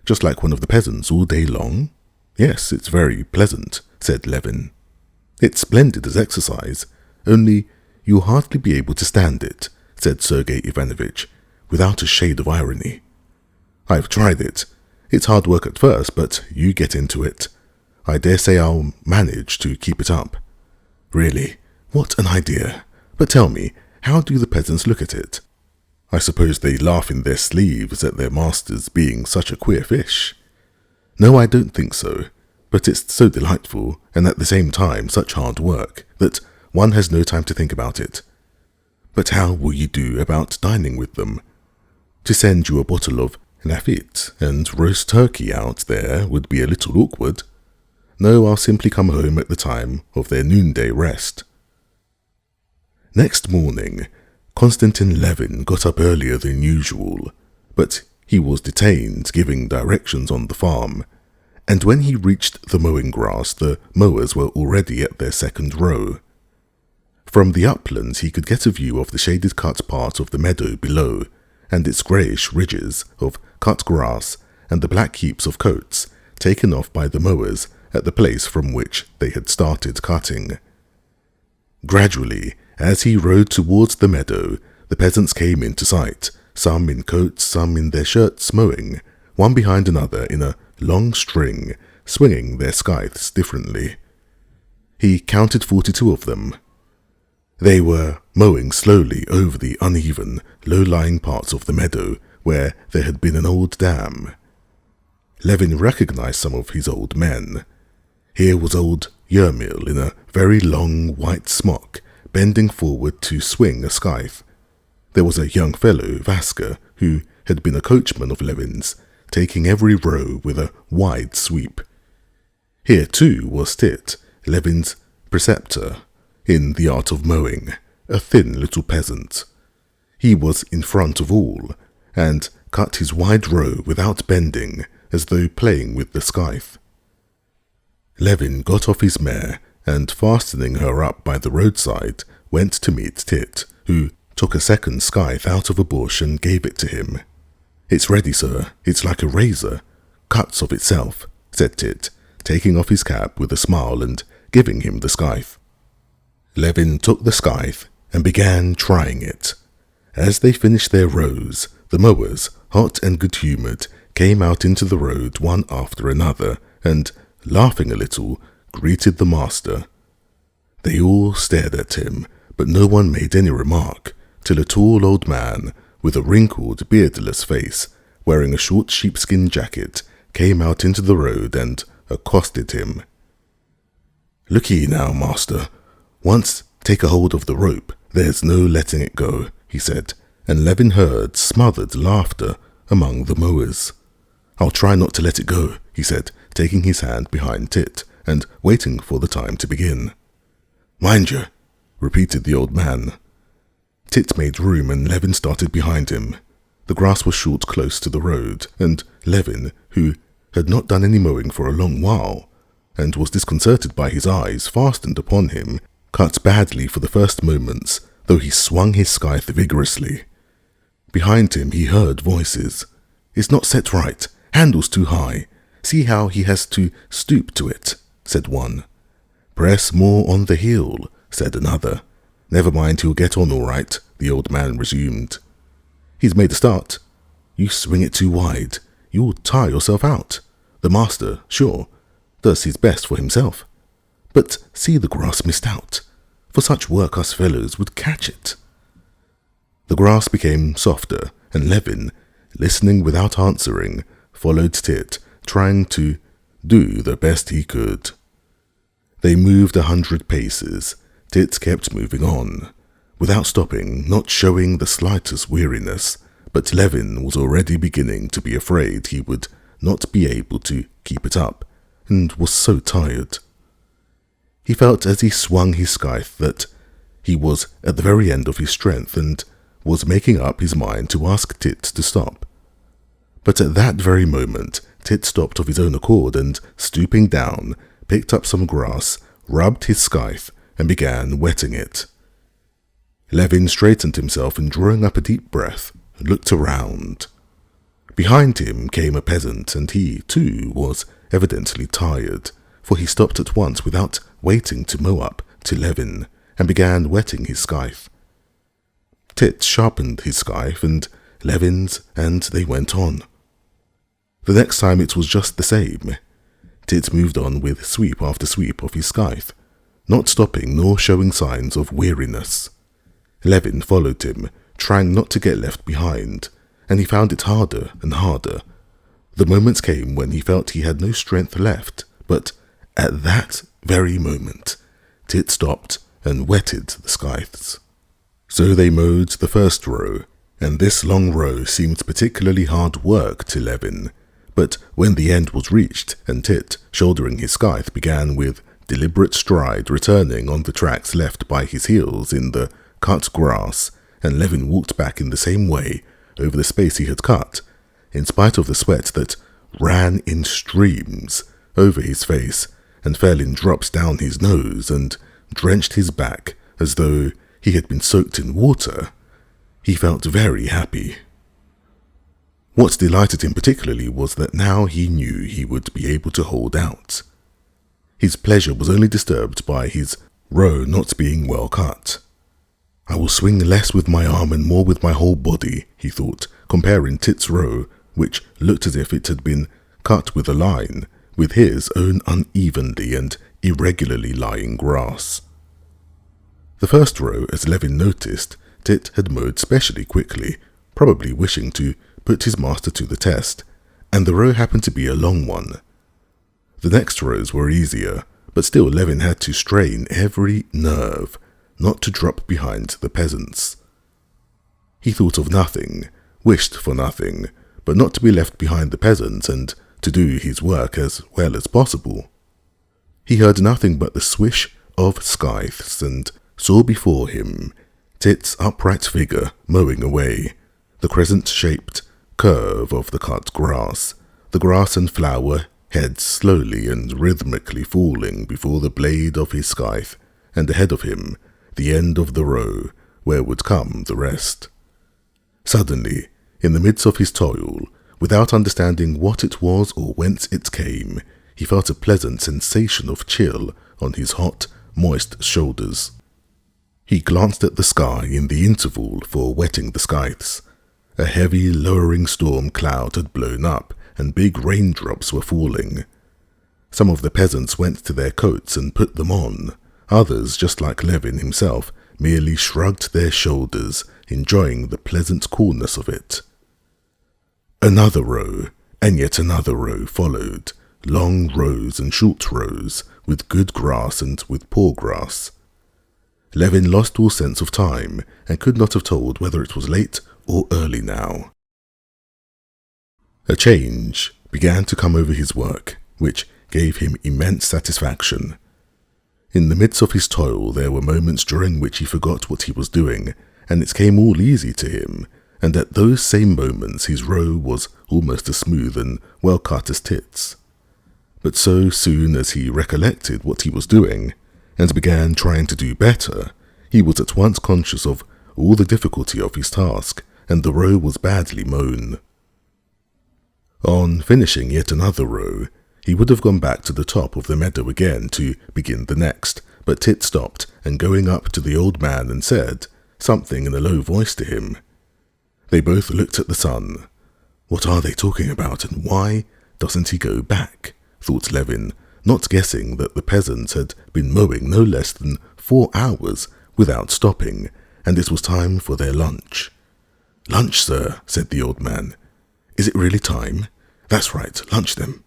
Speaker 1: Just like one of the peasants all day long? Yes, it's very pleasant, said Levin. It's splendid as exercise, only you'll hardly be able to stand it, said Sergei Ivanovich, without a shade of irony. I've tried it. It's hard work at first, but you get into it. I dare say I'll manage to keep it up. Really, what an idea. But tell me, how do the peasants look at it? I suppose they laugh in their sleeves at their masters being such a queer fish. No, I don't think so, but it's so delightful, and at the same time such hard work, that one has no time to think about it. But how will you do about dining with them? To send you a bottle of Lafitte and roast turkey out there would be a little awkward. No, I'll simply come home at the time of their noonday rest. Next morning, Konstantin Levin got up earlier than usual, but he was detained giving directions on the farm, and when he reached the mowing grass, the mowers were already at their second row. From the uplands he could get a view of the shaded cut part of the meadow below, and its greyish ridges of cut grass and the black heaps of coats taken off by the mowers at the place from which they had started cutting. Gradually, as he rode towards the meadow, the peasants came into sight, some in coats, some in their shirts mowing, one behind another in a long string, swinging their scythes differently. He counted 42 of them. They were mowing slowly over the uneven, low-lying parts of the meadow where there had been an old dam. Levin recognized some of his old men. Here was old Yermil in a very long white smock, bending forward to swing a scythe. There was a young fellow, Vaska, who had been a coachman of Levin's, taking every row with a wide sweep. Here too was Tit, Levin's preceptor, in the art of mowing, a thin little peasant. He was in front of all, and cut his wide row without bending, as though playing with the scythe. Levin got off his mare, and fastening her up by the roadside, went to meet Tit, who took a second scythe out of a bush and gave it to him. "It's ready, sir. It's like a razor. Cuts of itself," said Tit, taking off his cap with a smile and giving him the scythe. Levin took the scythe and began trying it. As they finished their rows, the mowers, hot and good-humoured, came out into the road one after another, and, laughing a little, greeted the master. They all stared at him, but no one made any remark, till a tall old man, with a wrinkled, beardless face, wearing a short sheepskin jacket, came out into the road and accosted him. "Look ye now, master. Once take a hold of the rope, there's no letting it go," he said, and Levin heard smothered laughter among the mowers. "I'll try not to let it go," he said, taking his hand behind Tit and waiting for the time to begin. "Mind you," repeated the old man. Tit made room and Levin started behind him. The grass was short close to the road, and Levin, who had not done any mowing for a long while, and was disconcerted by his eyes fastened upon him, cut badly for the first moments, though he swung his scythe vigorously. Behind him he heard voices. "It's not set right. Handle's too high. See how he has to stoop to it," said one. "Press more on the heel," said another. "Never mind, he'll get on all right," the old man resumed. "He's made a start. You swing it too wide. You'll tire yourself out. The master, sure, does his best for himself. But see the grass missed out. For such work us fellows would catch it." The grass became softer, and Levin, listening without answering, followed Tit, trying to do the best he could. They moved 100 paces. Tit kept moving on, without stopping, not showing the slightest weariness, but Levin was already beginning to be afraid he would not be able to keep it up, and was so tired. He felt as he swung his scythe that he was at the very end of his strength and was making up his mind to ask Tit to stop. But at that very moment, Tit stopped of his own accord and, stooping down, picked up some grass, rubbed his scythe, and began wetting it. Levin straightened himself and, drawing up a deep breath, looked around. Behind him came a peasant, and he, too, was evidently tired, for he stopped at once without waiting to mow up to Levin, and began wetting his scythe. Tit sharpened his scythe and Levin's, and they went on. The next time it was just the same. Tit moved on with sweep after sweep of his scythe, not stopping nor showing signs of weariness. Levin followed him, trying not to get left behind, and he found it harder and harder. The moments came when he felt he had no strength left, but at that very moment, Tit stopped and wetted the scythes. So they mowed the first row, and this long row seemed particularly hard work to Levin. But when the end was reached, and Tit, shouldering his scythe, began with deliberate stride returning on the tracks left by his heels in the cut grass, and Levin walked back in the same way over the space he had cut, in spite of the sweat that ran in streams over his face and fell in drops down his nose and drenched his back as though he had been soaked in water, he felt very happy. What delighted him particularly was that now he knew he would be able to hold out. His pleasure was only disturbed by his row not being well cut. "I will swing less with my arm and more with my whole body," he thought, comparing Tit's row, which looked as if it had been cut with a line, with his own unevenly and irregularly lying grass. The first row, as Levin noticed, Tit had mowed specially quickly, probably wishing to put his master to the test, and the row happened to be a long one. The next rows were easier, but still Levin had to strain every nerve not to drop behind the peasants. He thought of nothing, wished for nothing, but not to be left behind the peasants and to do his work as well as possible. He heard nothing but the swish of scythes and saw before him Tit's upright figure mowing away, the crescent-shaped curve of the cut grass, the grass and flower heads slowly and rhythmically falling before the blade of his scythe, and ahead of him, the end of the row, where would come the rest. Suddenly, in the midst of his toil, without understanding what it was or whence it came, he felt a pleasant sensation of chill on his hot, moist shoulders. He glanced at the sky in the interval for wetting the scythes. A heavy, lowering storm cloud had blown up, and big raindrops were falling. Some of the peasants went to their coats and put them on. Others, just like Levin himself, merely shrugged their shoulders, enjoying the pleasant coolness of it. Another row, and yet another row followed, long rows and short rows, with good grass and with poor grass. Levin lost all sense of time, and could not have told whether it was late or early now. A change began to come over his work, which gave him immense satisfaction. In the midst of his toil there were moments during which he forgot what he was doing, and it came all easy to him, and at those same moments his row was almost as smooth and well cut as Tit's. But so soon as he recollected what he was doing, and began trying to do better, he was at once conscious of all the difficulty of his task, and the row was badly mown. On finishing yet another row, he would have gone back to the top of the meadow again to begin the next, but Tit stopped, and going up to the old man and said something in a low voice to him. They both looked at the sun. What are they talking about, and why doesn't he go back? Thought Levin, not guessing that the peasants had been mowing no less than 4 hours without stopping, and it was time for their lunch. Lunch, sir, said the old man. Is it really time? That's right, lunch them.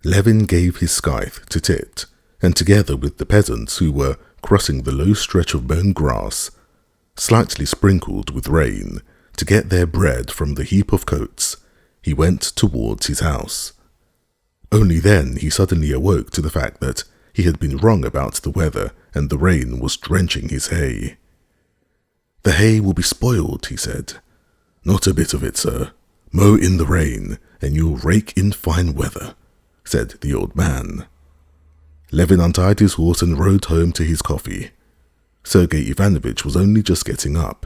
Speaker 1: Levin gave his scythe to Tit, and together with the peasants who were crossing the low stretch of mown grass, slightly sprinkled with rain, to get their bread from the heap of coats, he went towards his house. Only then he suddenly awoke to the fact that he had been wrong about the weather, and the rain was drenching his hay. The hay will be spoiled, he said. Not a bit of it, sir. Mow in the rain, and you'll rake in fine weather, said the old man. Levin untied his horse and rode home to his coffee. Sergei Ivanovitch was only just getting up.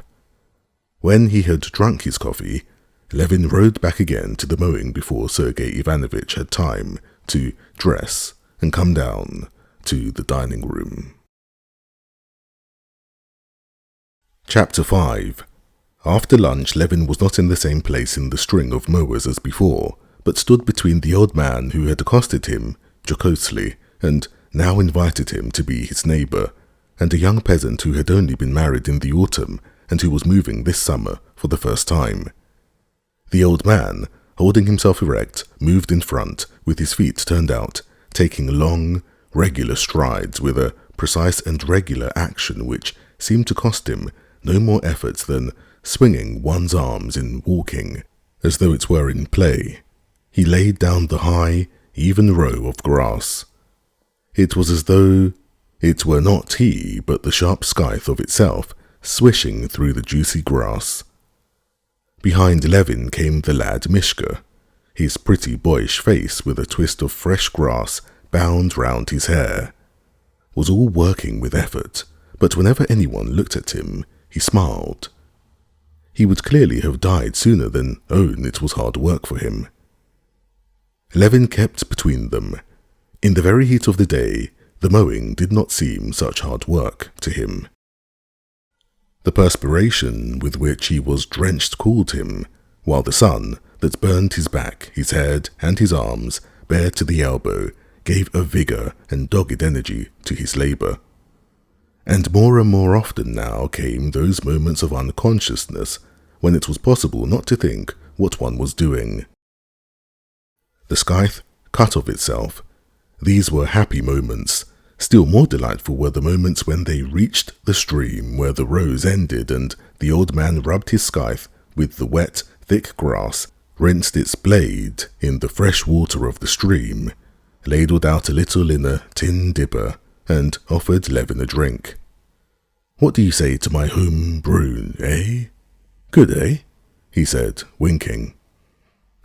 Speaker 1: When he had drunk his coffee, Levin rode back again to the mowing before Sergei Ivanovitch had time to dress and come down to the dining room. Chapter 5. After lunch, Levin was not in the same place in the string of mowers as before, but stood between the old man who had accosted him jocosely and now invited him to be his neighbour, and a young peasant who had only been married in the autumn and who was moving this summer for the first time. The old man, holding himself erect, moved in front, with his feet turned out, taking long, regular strides with a precise and regular action which seemed to cost him no more effort than swinging one's arms in walking, as though it were in play. He laid down the high, even row of grass. It was as though it were not he, but the sharp scythe of itself, swishing through the juicy grass. Behind Levin came the lad Mishka, his pretty boyish face with a twist of fresh grass bound round his hair, was all working with effort, but whenever anyone looked at him, he smiled. He would clearly have died sooner than own it was hard work for him. Levin kept between them. In the very heat of the day, the mowing did not seem such hard work to him. The perspiration with which he was drenched cooled him, while the sun that burned his back, his head, and his arms, bare to the elbow, gave a vigour and dogged energy to his labour. And more often now came those moments of unconsciousness when it was possible not to think what one was doing. The scythe cut of itself. These were happy moments. Still more delightful were the moments when they reached the stream where the rows ended and the old man rubbed his scythe with the wet, thick grass, rinsed its blade in the fresh water of the stream, ladled out a little in a tin dipper, and offered Levin a drink. "What do you say to my home brew, eh? Good, eh?" he said, winking.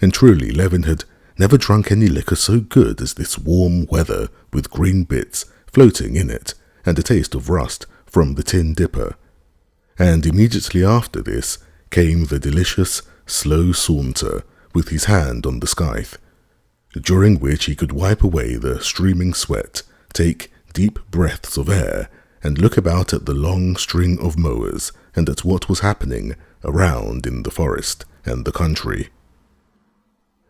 Speaker 1: And truly, Levin had never drunk any liquor so good as this warm weather with green bits floating in it and a taste of rust from the tin dipper. And immediately after this came the delicious, slow saunter with his hand on the scythe, during which he could wipe away the streaming sweat, take deep breaths of air, and look about at the long string of mowers and at what was happening around in the forest and the country.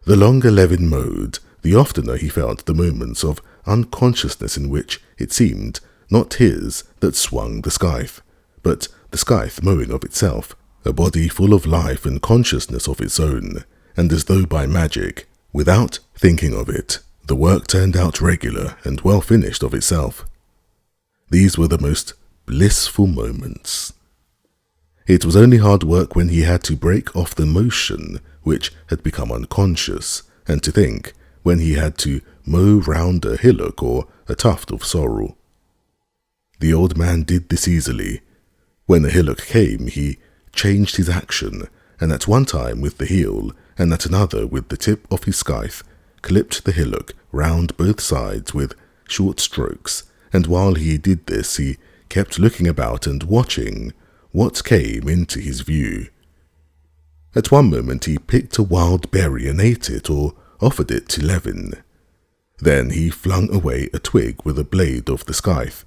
Speaker 1: The longer Levin mowed, the oftener he felt the moments of unconsciousness in which it seemed not his that swung the scythe, but the scythe mowing of itself, a body full of life and consciousness of its own, and as though by magic, without thinking of it, the work turned out regular and well finished of itself. These were the most blissful moments. It was only hard work when he had to break off the motion which had become unconscious, and to think when he had to mow round a hillock or a tuft of sorrel. The old man did this easily. When the hillock came, he changed his action, and at one time with the heel, and at another with the tip of his scythe, clipped the hillock round both sides with short strokes, and while he did this he kept looking about and watching what came into his view. At one moment he picked a wild berry and ate it, or offered it to Levin. Then he flung away a twig with a blade of the scythe.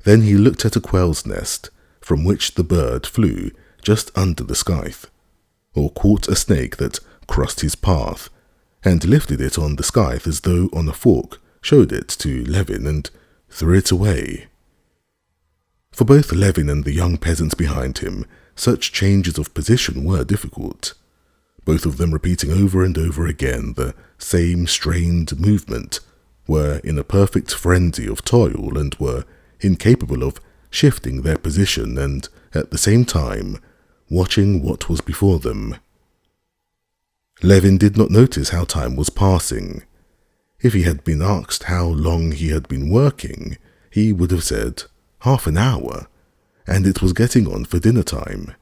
Speaker 1: Then he looked at a quail's nest, from which the bird flew just under the scythe, or caught a snake that crossed his path, and lifted it on the scythe as though on a fork, showed it to Levin, and threw it away. For both Levin and the young peasants behind him, such changes of position were difficult, both of them repeating over and over again the same strained movement, were in a perfect frenzy of toil and were incapable of shifting their position and, at the same time, watching what was before them. Levin did not notice how time was passing. If he had been asked how long he had been working, he would have said half an hour, and it was getting on for dinner time.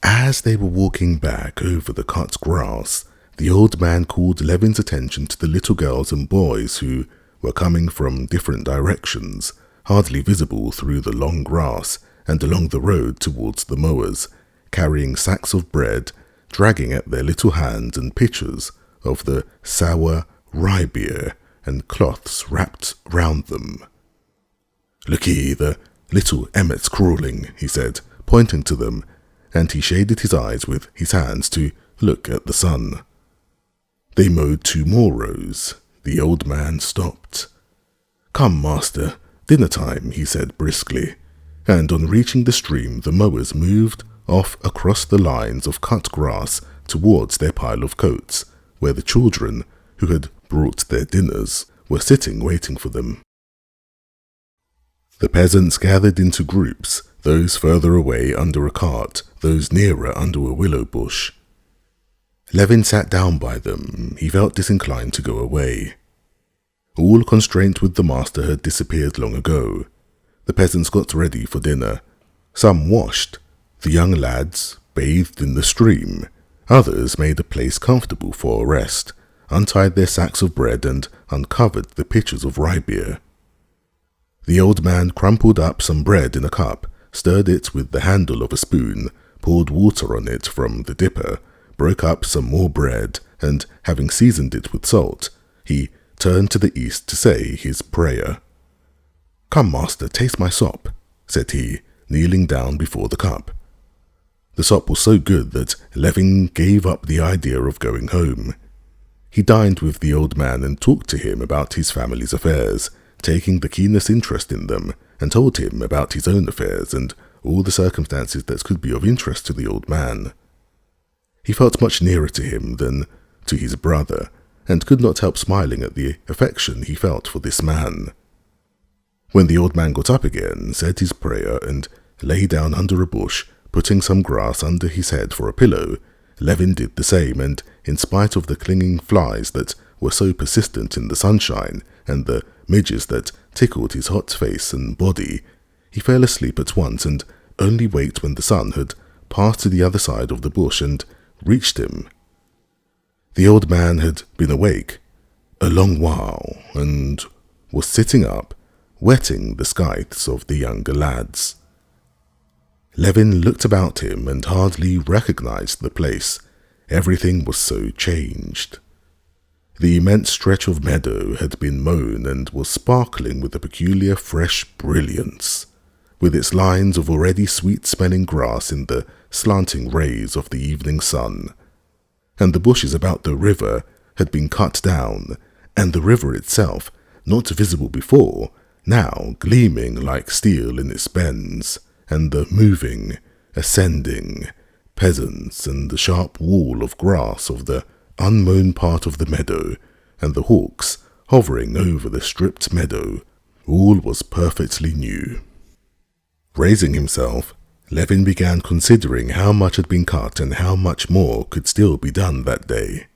Speaker 1: As they were walking back over the cut grass, the old man called Levin's attention to the little girls and boys who were coming from different directions, hardly visible through the long grass and along the road towards the mowers, carrying sacks of bread, dragging at their little hands and pitchers of the sour rye beer and cloths wrapped round them. "Lookee, the little emmets crawling," he said, pointing to them, and he shaded his eyes with his hands to look at the sun. They mowed 2 more rows. The old man stopped. "Come, master, dinner time," he said briskly, and on reaching the stream the mowers moved off across the lines of cut grass towards their pile of coats, where the children, who had brought their dinners, were sitting waiting for them. The peasants gathered into groups, those further away under a cart, those nearer under a willow bush. Levin sat down by them. He felt disinclined to go away. All constraint with the master had disappeared long ago. The peasants got ready for dinner. Some washed. The young lads bathed in the stream. Others made a place comfortable for a rest, untied their sacks of bread and uncovered the pitchers of rye beer. The old man crumpled up some bread in a cup, stirred it with the handle of a spoon, poured water on it from the dipper, broke up some more bread, and, having seasoned it with salt, he turned to the east to say his prayer. "Come, master, taste my sop," said he, kneeling down before the cup. The sop was so good that Levin gave up the idea of going home. He dined with the old man and talked to him about his family's affairs, taking the keenest interest in them, and told him about his own affairs and all the circumstances that could be of interest to the old man. He felt much nearer to him than to his brother, and could not help smiling at the affection he felt for this man. When the old man got up again, said his prayer, and lay down under a bush, putting some grass under his head for a pillow, Levin did the same, and in spite of the clinging flies that were so persistent in the sunshine and the midges that tickled his hot face and body, he fell asleep at once and only waked when the sun had passed to the other side of the bush and reached him. The old man had been awake a long while and was sitting up, whetting the scythes of the younger lads. Levin looked about him and hardly recognized the place. Everything was so changed. The immense stretch of meadow had been mown and was sparkling with a peculiar fresh brilliance, with its lines of already sweet-smelling grass in the slanting rays of the evening sun. And the bushes about the river had been cut down, and the river itself, not visible before, now gleaming like steel in its bends, and the moving, ascending peasants, and the sharp wall of grass of the unmown part of the meadow, and the hawks hovering over the stripped meadow, all was perfectly new. Raising himself, Levin began considering how much had been cut and how much more could still be done that day.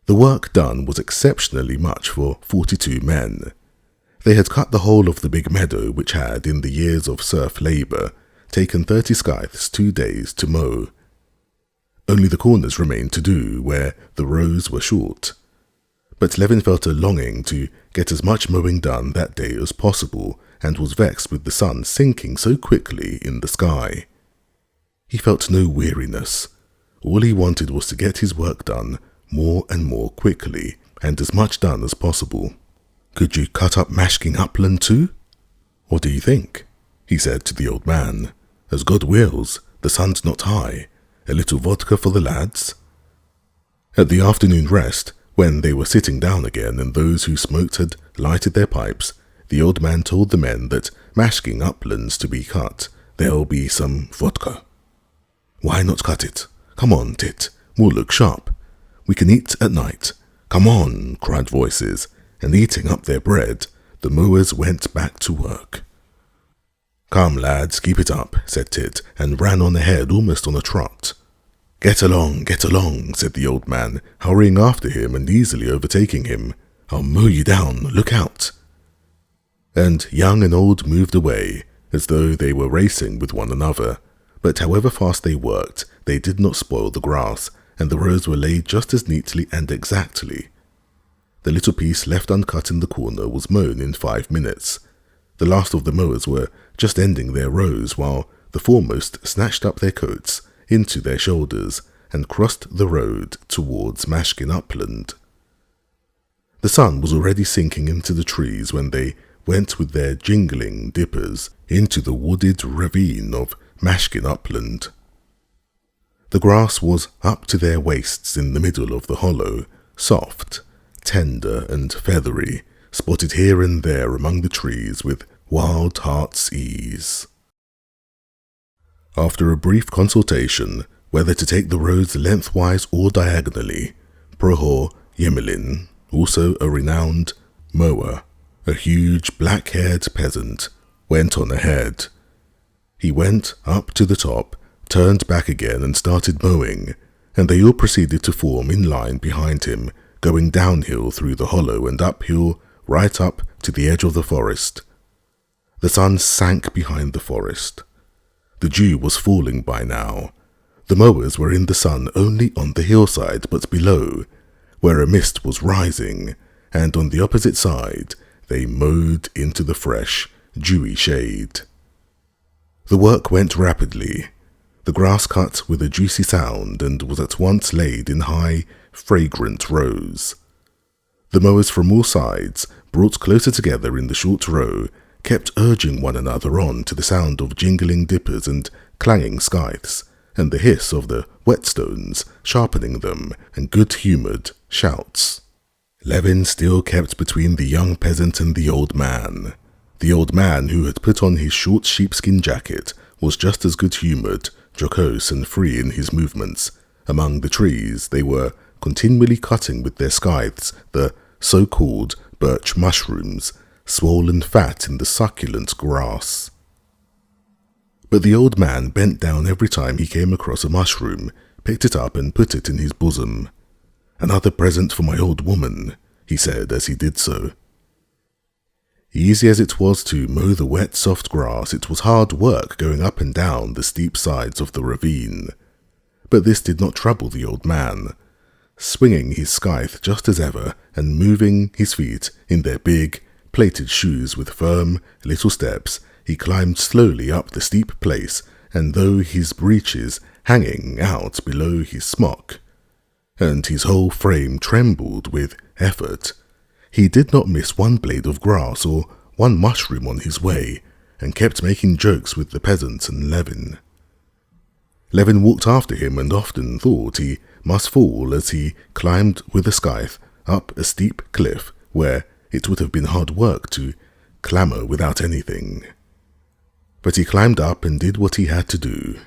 Speaker 1: The work done was exceptionally much for 42 men. They had cut the whole of the big meadow, which had, in the years of serf labour, taken 30 scythes 2 days to mow. Only the corners remained to do, where the rows were short. But Levin felt a longing to get as much mowing done that day as possible, and was vexed with the sun sinking so quickly in the sky. He felt no weariness. All he wanted was to get his work done more and more quickly, and as much done as possible. "Could you cut up Mashkin upland too? What do you think?" he said to the old man. "As God wills, the sun's not high. A little vodka for the lads?" At the afternoon rest, when they were sitting down again and those who smoked had lighted their pipes, the old man told the men that Mashkin uplands to be cut, there'll be some vodka. "Why not cut it? Come on, Tit, we'll look sharp. We can eat at night. Come on," cried voices, and eating up their bread, the mowers went back to work. "Come, lads, keep it up," said Tit, and ran on ahead almost on a trot. Get along," said the old man, hurrying after him and easily overtaking him. "I'll mow you down, look out." And young and old moved away, as though they were racing with one another. But however fast they worked, they did not spoil the grass, and the rows were laid just as neatly and exactly. The little piece left uncut in the corner was mown in 5 minutes. The last of the mowers were just ending their rows, while the foremost snatched up their coats into their shoulders and crossed the road towards Mashkin upland. The sun was already sinking into the trees when they went with their jingling dippers into the wooded ravine of Mashkin upland. The grass was up to their waists in the middle of the hollow, soft, tender and feathery, spotted here and there among the trees with wild heart's ease. After a brief consultation whether to take the roads lengthwise or diagonally, Prohor Yemelin, also a renowned mower, a huge black-haired peasant, went on ahead. He went up to the top, turned back again and started mowing, and they all proceeded to form in line behind him, going downhill through the hollow and uphill right up to the edge of the forest. The sun sank behind the forest. The dew was falling by now. The mowers were in the sun only on the hillside, but below, where a mist was rising, and on the opposite side, they mowed into the fresh, dewy shade. The work went rapidly. The grass cut with a juicy sound and was at once laid in high, fragrant rows. The mowers from all sides, brought closer together in the short row, kept urging one another on to the sound of jingling dippers and clanging scythes, and the hiss of the whetstones sharpening them, and good-humoured shouts. Levin still kept between the young peasant and the old man. The old man, who had put on his short sheepskin jacket, was just as good-humoured, jocose and free in his movements. Among the trees they were continually cutting with their scythes the so-called birch mushrooms, swollen fat in the succulent grass. But the old man bent down every time he came across a mushroom, picked it up and put it in his bosom. "Another present for my old woman," he said as he did so. Easy as it was to mow the wet, soft grass, it was hard work going up and down the steep sides of the ravine. But this did not trouble the old man. Swinging his scythe just as ever and moving his feet in their big, plated shoes with firm, little steps, he climbed slowly up the steep place, and though his breeches hanging out below his smock, and his whole frame trembled with effort, he did not miss one blade of grass or one mushroom on his way, and kept making jokes with the peasants and Levin. Levin walked after him and often thought he must fall as he climbed with a scythe up a steep cliff where it would have been hard work to clamber without anything. But he climbed up and did what he had to do.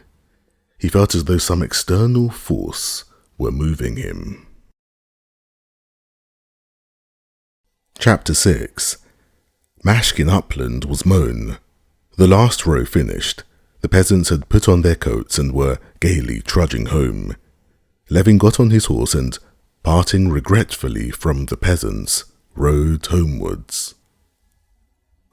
Speaker 1: He felt as though some external force were moving him. Chapter 6. Mashkin Upland was mown. The last row finished. The peasants had put on their coats and were gaily trudging home. Levin got on his horse and, parting regretfully from the peasants, rode homewards.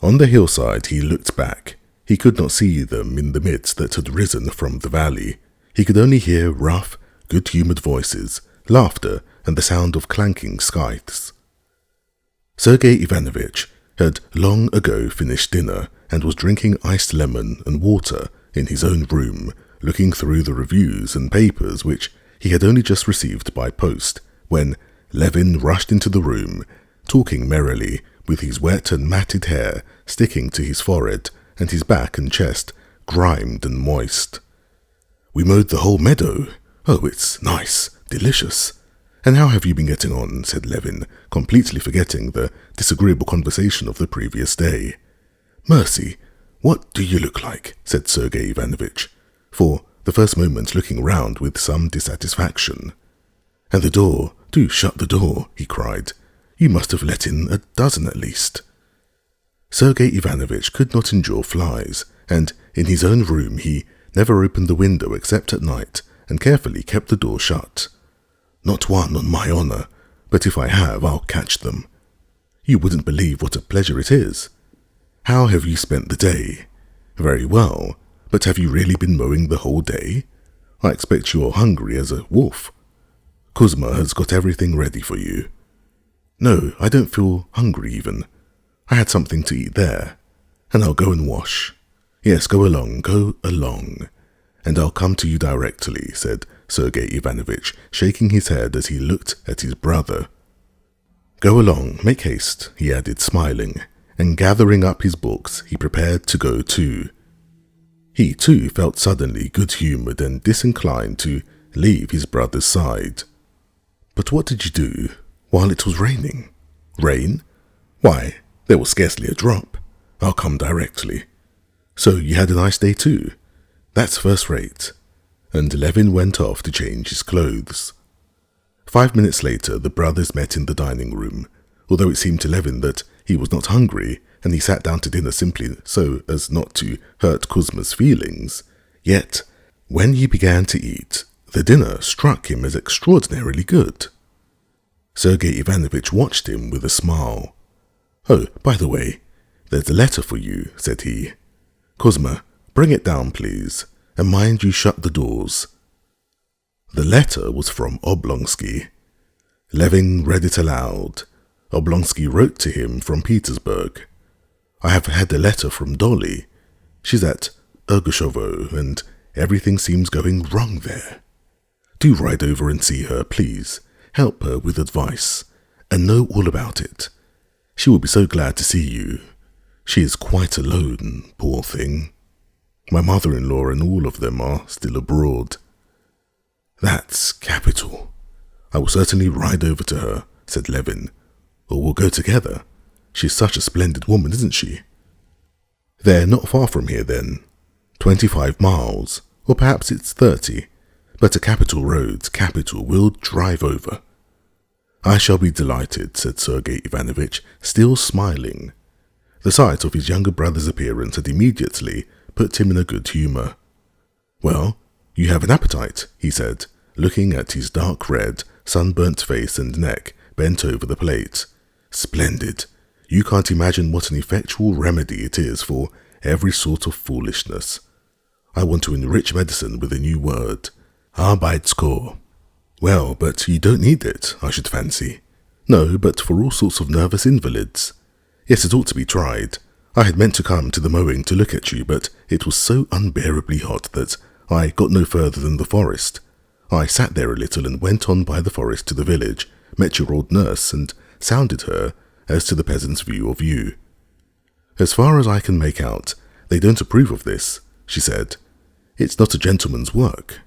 Speaker 1: On the hillside he looked back. He could not see them in the mist that had risen from the valley. He could only hear rough, good-humoured voices, laughter, and the sound of clanking scythes. Sergei Ivanovich had long ago finished dinner and was drinking iced lemon and water in his own room, looking through the reviews and papers which he had only just received by post, when Levin rushed into the room, talking merrily, with his wet and matted hair sticking to his forehead and his back and chest grimed and moist. "We mowed the whole meadow. Oh, it's nice, delicious. And how have you been getting on?" said Levin, completely forgetting the disagreeable conversation of the previous day. "Mercy, what do you look like?" said Sergei Ivanovich, for the first moment looking round with some dissatisfaction. "And the door, do shut the door," he cried. "You must have let in a dozen at least." Sergei Ivanovich could not endure flies, and in his own room he never opened the window except at night, and carefully kept the door shut. "Not one on my honour, but if I have, I'll catch them. You wouldn't believe what a pleasure it is. How have you spent the day?" "Very well, but have you really been mowing the whole day? I expect you're hungry as a wolf. Kuzma has got everything ready for you." "No, I don't feel hungry even. I had something to eat there, and I'll go and wash." "Yes, go along, and I'll come to you directly," said Sergei Ivanovich, shaking his head as he looked at his brother. "Go along, make haste," he added, smiling, and gathering up his books, he prepared to go too. He too felt suddenly good-humoured and disinclined to leave his brother's side. "But what did you do while it was raining?" "Rain? Why, there was scarcely a drop. I'll come directly." "So you had a nice day too? That's first rate." And Levin went off to change his clothes. 5 minutes later the brothers met in the dining room. Although it seemed to Levin that he was not hungry, and he sat down to dinner simply so as not to hurt Kuzma's feelings, yet when he began to eat, the dinner struck him as extraordinarily good. Sergei Ivanovich watched him with a smile. "Oh, by the way, there's a letter for you," said he. "Kuzma, bring it down, please, and mind you shut the doors." The letter was from Oblonsky. Levin read it aloud. Oblonsky wrote to him from Petersburg. "I have had a letter from Dolly. She's at Ergushovo, and everything seems going wrong there. Do ride over and see her, please. Help her with advice, and know all about it. She will be so glad to see you. She is quite alone, poor thing. My mother-in-law and all of them are still abroad." "That's capital. I will certainly ride over to her," said Levin. "Or we'll go together. She's such a splendid woman, isn't she?" "They're not far from here, then. 25 miles, or perhaps it's 30. But a capital road, capital, we'll drive over." "I shall be delighted," said Sergei Ivanovich, still smiling. The sight of his younger brother's appearance had immediately put him in a good humour. "Well, you have an appetite," he said. looking at his dark red, sunburnt face and neck bent over the plate. Splendid. You can't imagine what an effectual remedy it is for every sort of foolishness. I want to enrich medicine with a new word. Arbeitskur. Well, but you don't need it, I should fancy. No, but for all sorts of nervous invalids. Yes, it ought to be tried. I had meant to come to the mowing to look at you, but it was so unbearably hot that I got no further than the forest. I sat there a little and went on by the forest to the village, met your old nurse, and sounded her as to the peasant's view of you. As far as I can make out, they don't approve of this, she said. It's not a gentleman's work.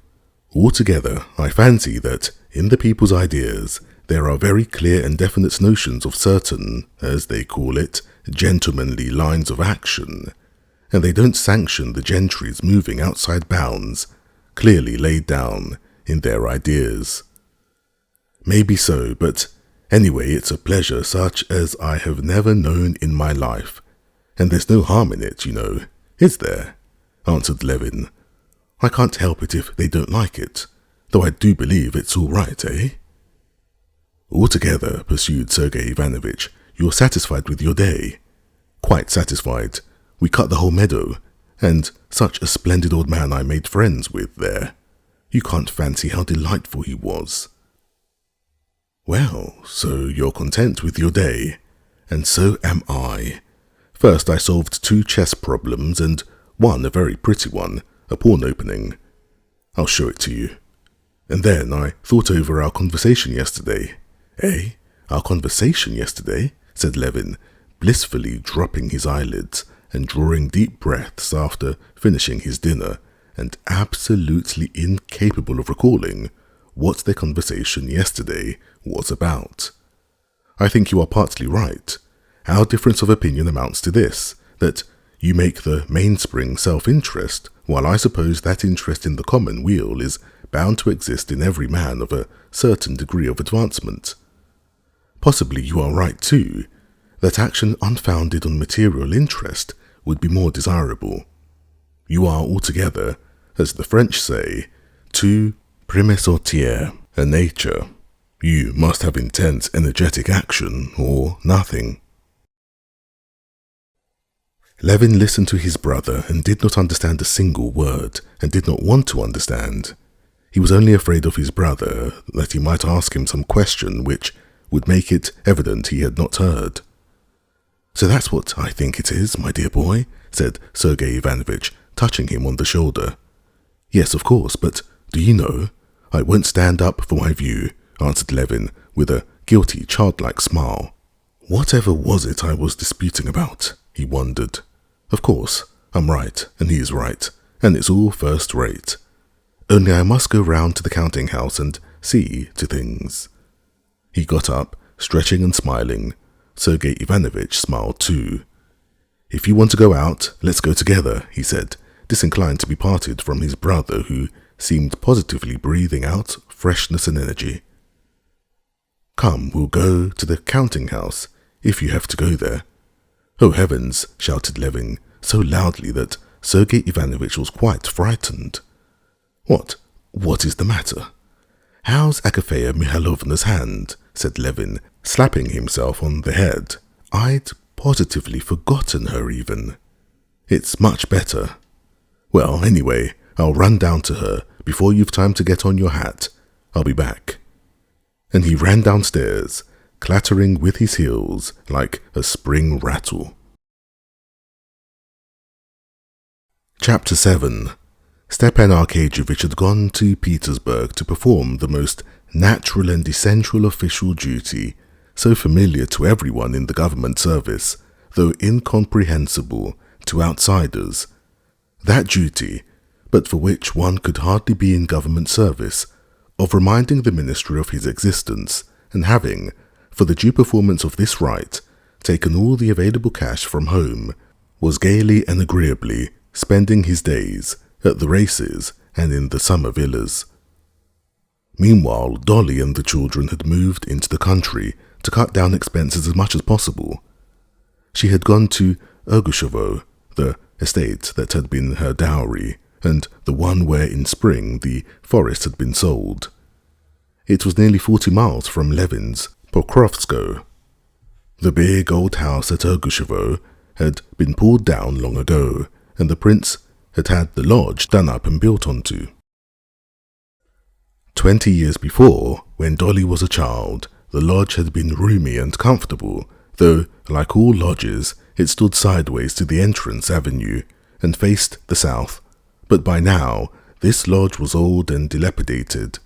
Speaker 1: Altogether, I fancy that, in the people's ideas, there are very clear and definite notions of certain, as they call it, gentlemanly lines of action, and they don't sanction the gentry's moving outside bounds, clearly laid down in their ideas. Maybe so, but anyway it's a pleasure such as I have never known in my life, and there's no harm in it, you know, is there? Answered Levin. I can't help it if they don't like it, though I do believe it's all right, eh? Altogether, pursued Sergei Ivanovitch, you're satisfied with your day? Quite satisfied. We cut the whole meadow, and such a splendid old man I made friends with there. You can't fancy how delightful he was. Well, so you're content with your day, and so am I. First I solved 2 chess problems, and one, a very pretty one, a pawn opening. I'll show it to you. And then I thought over our conversation yesterday. Eh? Our conversation yesterday? Said Levin, blissfully dropping his eyelids and drawing deep breaths after finishing his dinner, and absolutely incapable of recalling what their conversation yesterday was about. I think you are partly right. Our difference of opinion amounts to this, that you make the mainspring self-interest, while I suppose that interest in the common weal is bound to exist in every man of a certain degree of advancement. Possibly you are right too, that action unfounded on material interest would be more desirable. You are altogether, as the French say, too prime sortir, a nature. You must have intense energetic action or nothing. Levin listened to his brother and did not understand a single word, and did not want to understand. He was only afraid of his brother, that he might ask him some question which would make it evident he had not heard. So that's what I think it is, my dear boy, said Sergei Ivanovitch, touching him on the shoulder. Yes, of course, but do you know, I won't stand up for my view, answered Levin, with a guilty, childlike smile. Whatever was it I was disputing about? He wondered. Of course, I'm right, and he is right, and it's all first rate. Only I must go round to the counting house and see to things. He got up, stretching and smiling. Sergei Ivanovitch smiled too. If you want to go out, let's go together, he said, disinclined to be parted from his brother, who seemed positively breathing out freshness and energy. Come, we'll go to the counting house, if you have to go there. Oh heavens, shouted Levin, so loudly that Sergei Ivanovitch was quite frightened. What is the matter? How's Agafea Mihailovna's hand? Said Levin, slapping himself on the head. I'd positively forgotten her even. It's much better. Well, anyway, I'll run down to her before you've time to get on your hat. I'll be back. And he ran downstairs, clattering with his heels like a spring rattle. Chapter 7. Stepan Arkadyevitch had gone to Petersburg to perform the most natural and essential official duty, so familiar to everyone in the government service, though incomprehensible to outsiders. That duty, but for which one could hardly be in government service, of reminding the ministry of his existence, and having, for the due performance of this rite, taken all the available cash from home, was gaily and agreeably spending his days at the races and in the summer villas. Meanwhile, Dolly and the children had moved into the country to cut down expenses as much as possible. She had gone to Ergushovo, the estate that had been her dowry, and the one where in spring the forest had been sold, It was nearly 40 miles from Levin's Pokrovskoe. The big old house at Ergushevo had been pulled down long ago, and the prince had had the lodge done up and built onto. 20 years before, when Dolly was a child, the lodge had been roomy and comfortable, though, like all lodges, it stood sideways to the entrance avenue and faced the south, but by now this lodge was old and dilapidated.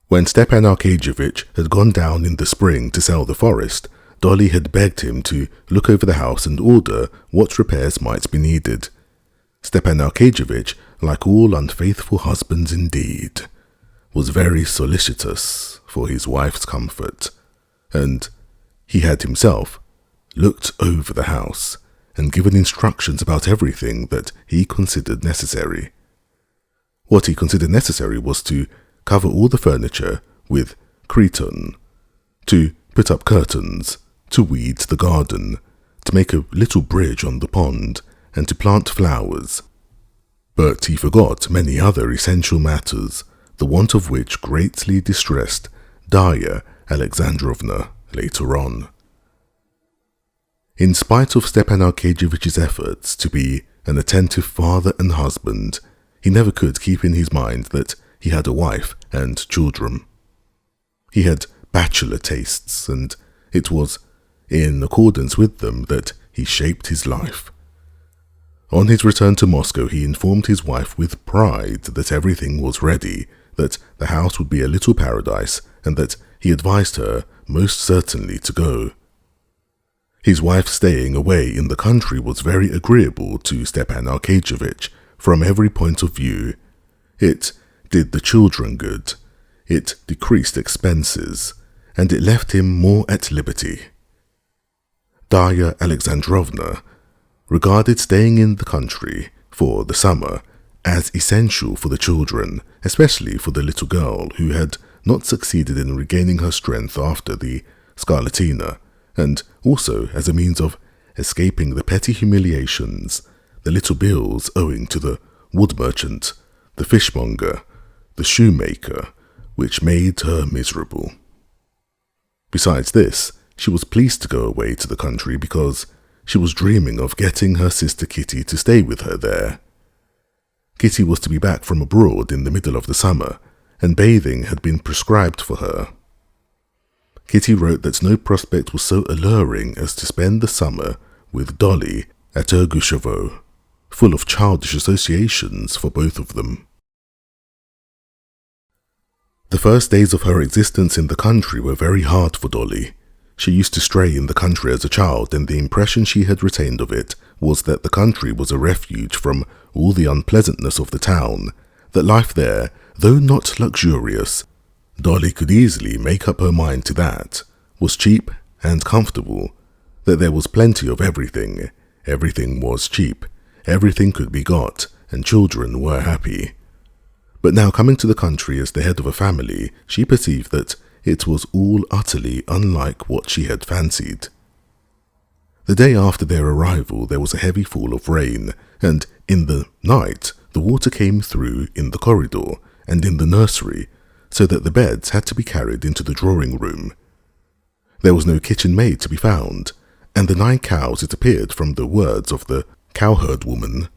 Speaker 1: When Stepan Arkadyevitch had gone down in the spring to sell the forest, Dolly had begged him to look over the house and order what repairs might be needed. Stepan Arkadyevitch, like all unfaithful husbands indeed, was very solicitous for his wife's comfort, and he had himself looked over the house and given instructions about everything that he considered necessary. What he considered necessary was to cover all the furniture with cretonne, to put up curtains, to weed the garden, to make a little bridge on the pond, and to plant flowers. But he forgot many other essential matters, the want of which greatly distressed Darya Alexandrovna later on. In spite of Stepan Arkadyevitch's efforts to be an attentive father and husband, he never could keep in his mind that he had a wife and children. He had bachelor tastes, and it was in accordance with them that he shaped his life. On his return to Moscow, he informed his wife with pride that everything was ready, that the house would be a little paradise, and that he advised her most certainly to go. His wife staying away in the country was very agreeable to Stepan Arkadyevitch from every point of view. It did the children good, it decreased expenses, and it left him more at liberty. Darya Alexandrovna regarded staying in the country for the summer as essential for the children, especially for the little girl who had not succeeded in regaining her strength after the scarlatina, and also as a means of escaping the petty humiliations, the little bills owing to the wood merchant, the fishmonger, the shoemaker, which made her miserable. Besides this, she was pleased to go away to the country because she was dreaming of getting her sister Kitty to stay with her there. Kitty was to be back from abroad in the middle of the summer, and bathing had been prescribed for her. Kitty wrote that no prospect was so alluring as to spend the summer with Dolly at Ergushevo, full of childish associations for both of them. The first days of her existence in the country were very hard for Dolly. She used to stray in the country as a child, and the impression she had retained of it was that the country was a refuge from all the unpleasantness of the town, that life there, though not luxurious, Dolly could easily make up her mind to that, was cheap and comfortable, that there was plenty of everything, everything was cheap, everything could be got, and children were happy. But now coming to the country as the head of a family, she perceived that it was all utterly unlike what she had fancied. The day after their arrival there was a heavy fall of rain, and in the night the water came through in the corridor and in the nursery, so that the beds had to be carried into the drawing room. There was no kitchen maid to be found, and the 9 cows, it appeared from the words of the cowherd woman,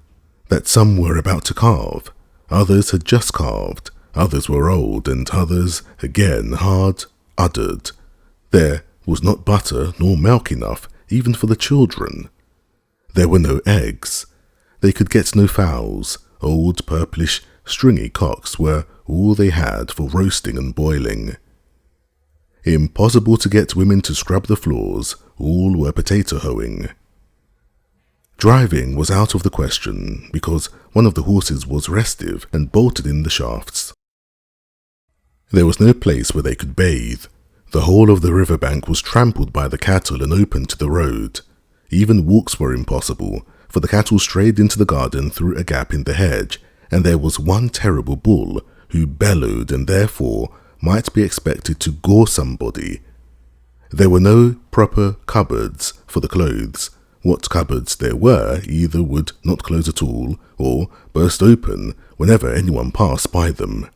Speaker 1: that some were about to calve, others had just calved, others were old, and others, again, hard uddered. There was not butter nor milk enough, even for the children. There were no eggs. They could get no fowls. Old, purplish, stringy cocks were all they had for roasting and boiling. Impossible to get women to scrub the floors, all were potato hoeing. Driving was out of the question, because one of the horses was restive and bolted in the shafts. There was no place where they could bathe. The whole of the riverbank was trampled by the cattle and open to the road. Even walks were impossible, for the cattle strayed into the garden through a gap in the hedge, and there was one terrible bull who bellowed and therefore might be expected to gore somebody. There were no proper cupboards for the clothes. What cupboards there were either would not close at all or burst open whenever anyone passed by them.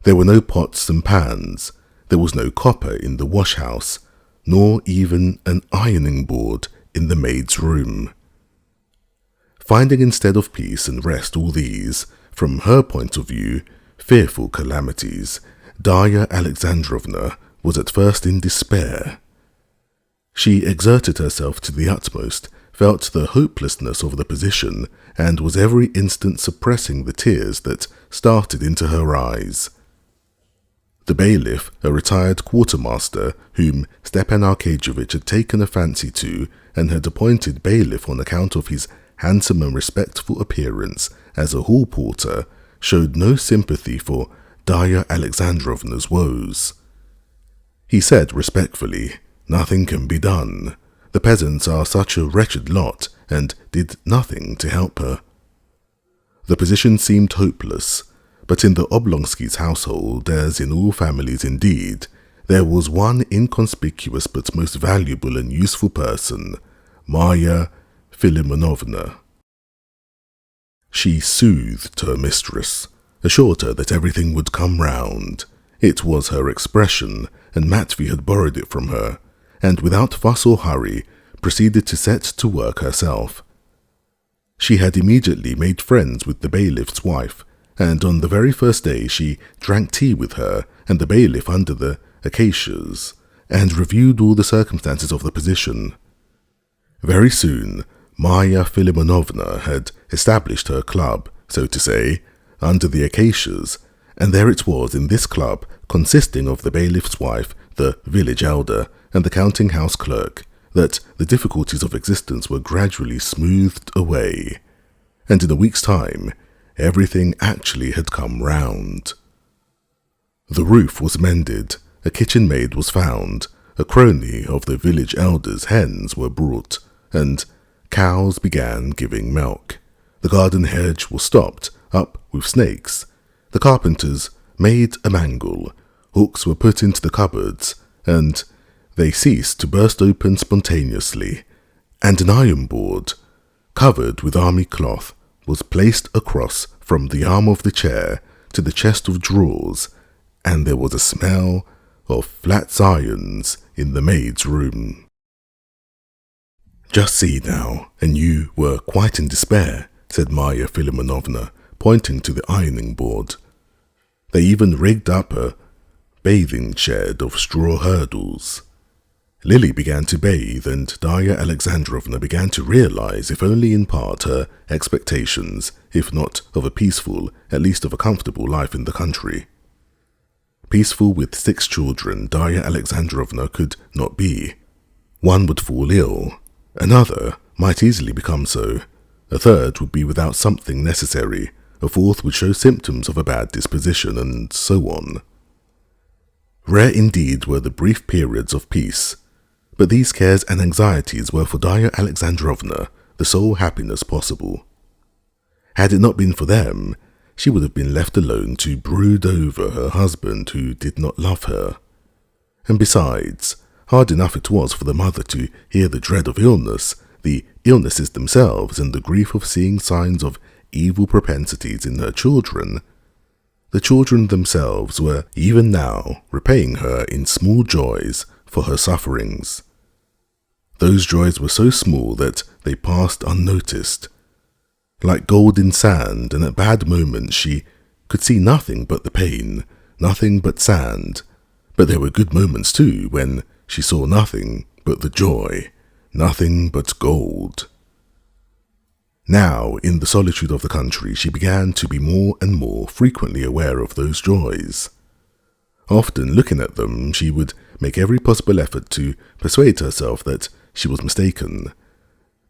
Speaker 1: There were no pots and pans, there was no copper in the wash-house, nor even an ironing board in the maid's room. Finding instead of peace and rest all these, from her point of view, fearful calamities, Darya Alexandrovna was at first in despair. She exerted herself to the utmost, felt the hopelessness of the position, and was every instant suppressing the tears that started into her eyes. The bailiff, a retired quartermaster, whom Stepan Arkadyevitch had taken a fancy to and had appointed bailiff on account of his handsome and respectful appearance as a hall porter, showed no sympathy for Darya Alexandrovna's woes. He said respectfully, "Nothing can be done. The peasants are such a wretched lot, and did nothing to help her." The position seemed hopeless, but in the Oblonsky's household, as in all families indeed, there was one inconspicuous but most valuable and useful person, Marya Philimonovna. She soothed her mistress, assured her that everything would come round. It was her expression, and Matvey had borrowed it from her, and without fuss or hurry, proceeded to set to work herself. She had immediately made friends with the bailiff's wife, and on the very first day she drank tea with her and the bailiff under the acacias, and reviewed all the circumstances of the position. Very soon, Marya Philimonovna had established her club, so to say, under the acacias, and there it was in this club, consisting of the bailiff's wife, the village elder, and the counting-house clerk, that the difficulties of existence were gradually smoothed away, and in a week's time everything actually had come round. The roof was mended, a kitchen maid was found, a crony of the village elder's hens were brought, and cows began giving milk. The garden hedge was stopped up with snakes. The carpenters made a mangle, hooks were put into the cupboards, and they ceased to burst open spontaneously, and an iron board, covered with army cloth, was placed across from the arm of the chair to the chest of drawers, and there was a smell of flat irons in the maid's room. "Just see now, and you were quite in despair," said Marya Philimonovna, pointing to the ironing board. They even rigged up a bathing shed of straw hurdles. Lily began to bathe, and Darya Alexandrovna began to realize, if only in part, her expectations, if not of a peaceful, at least of a comfortable life in the country. Peaceful with 6 children, Darya Alexandrovna could not be. One would fall ill, another might easily become so, a third would be without something necessary, a fourth would show symptoms of a bad disposition, and so on. Rare indeed were the brief periods of peace, but these cares and anxieties were for Darya Alexandrovna the sole happiness possible. Had it not been for them, she would have been left alone to brood over her husband who did not love her. And besides, hard enough it was for the mother to hear the dread of illness, the illnesses themselves, and the grief of seeing signs of evil propensities in her children. The children themselves were even now repaying her in small joys for her sufferings. Those joys were so small that they passed unnoticed. Like gold in sand, and at bad moments she could see nothing but the pain, nothing but sand, but there were good moments too when she saw nothing but the joy, nothing but gold. Now, in the solitude of the country, she began to be more and more frequently aware of those joys. Often, looking at them, she would make every possible effort to persuade herself that she was mistaken,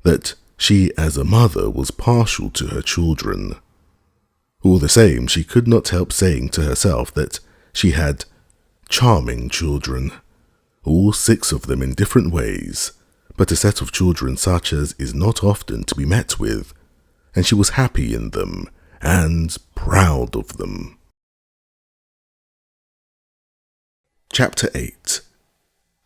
Speaker 1: that she as a mother was partial to her children. All the same, she could not help saying to herself that she had charming children, all 6 of them in different ways, but a set of children such as is not often to be met with, and she was happy in them and proud of them. Chapter 8.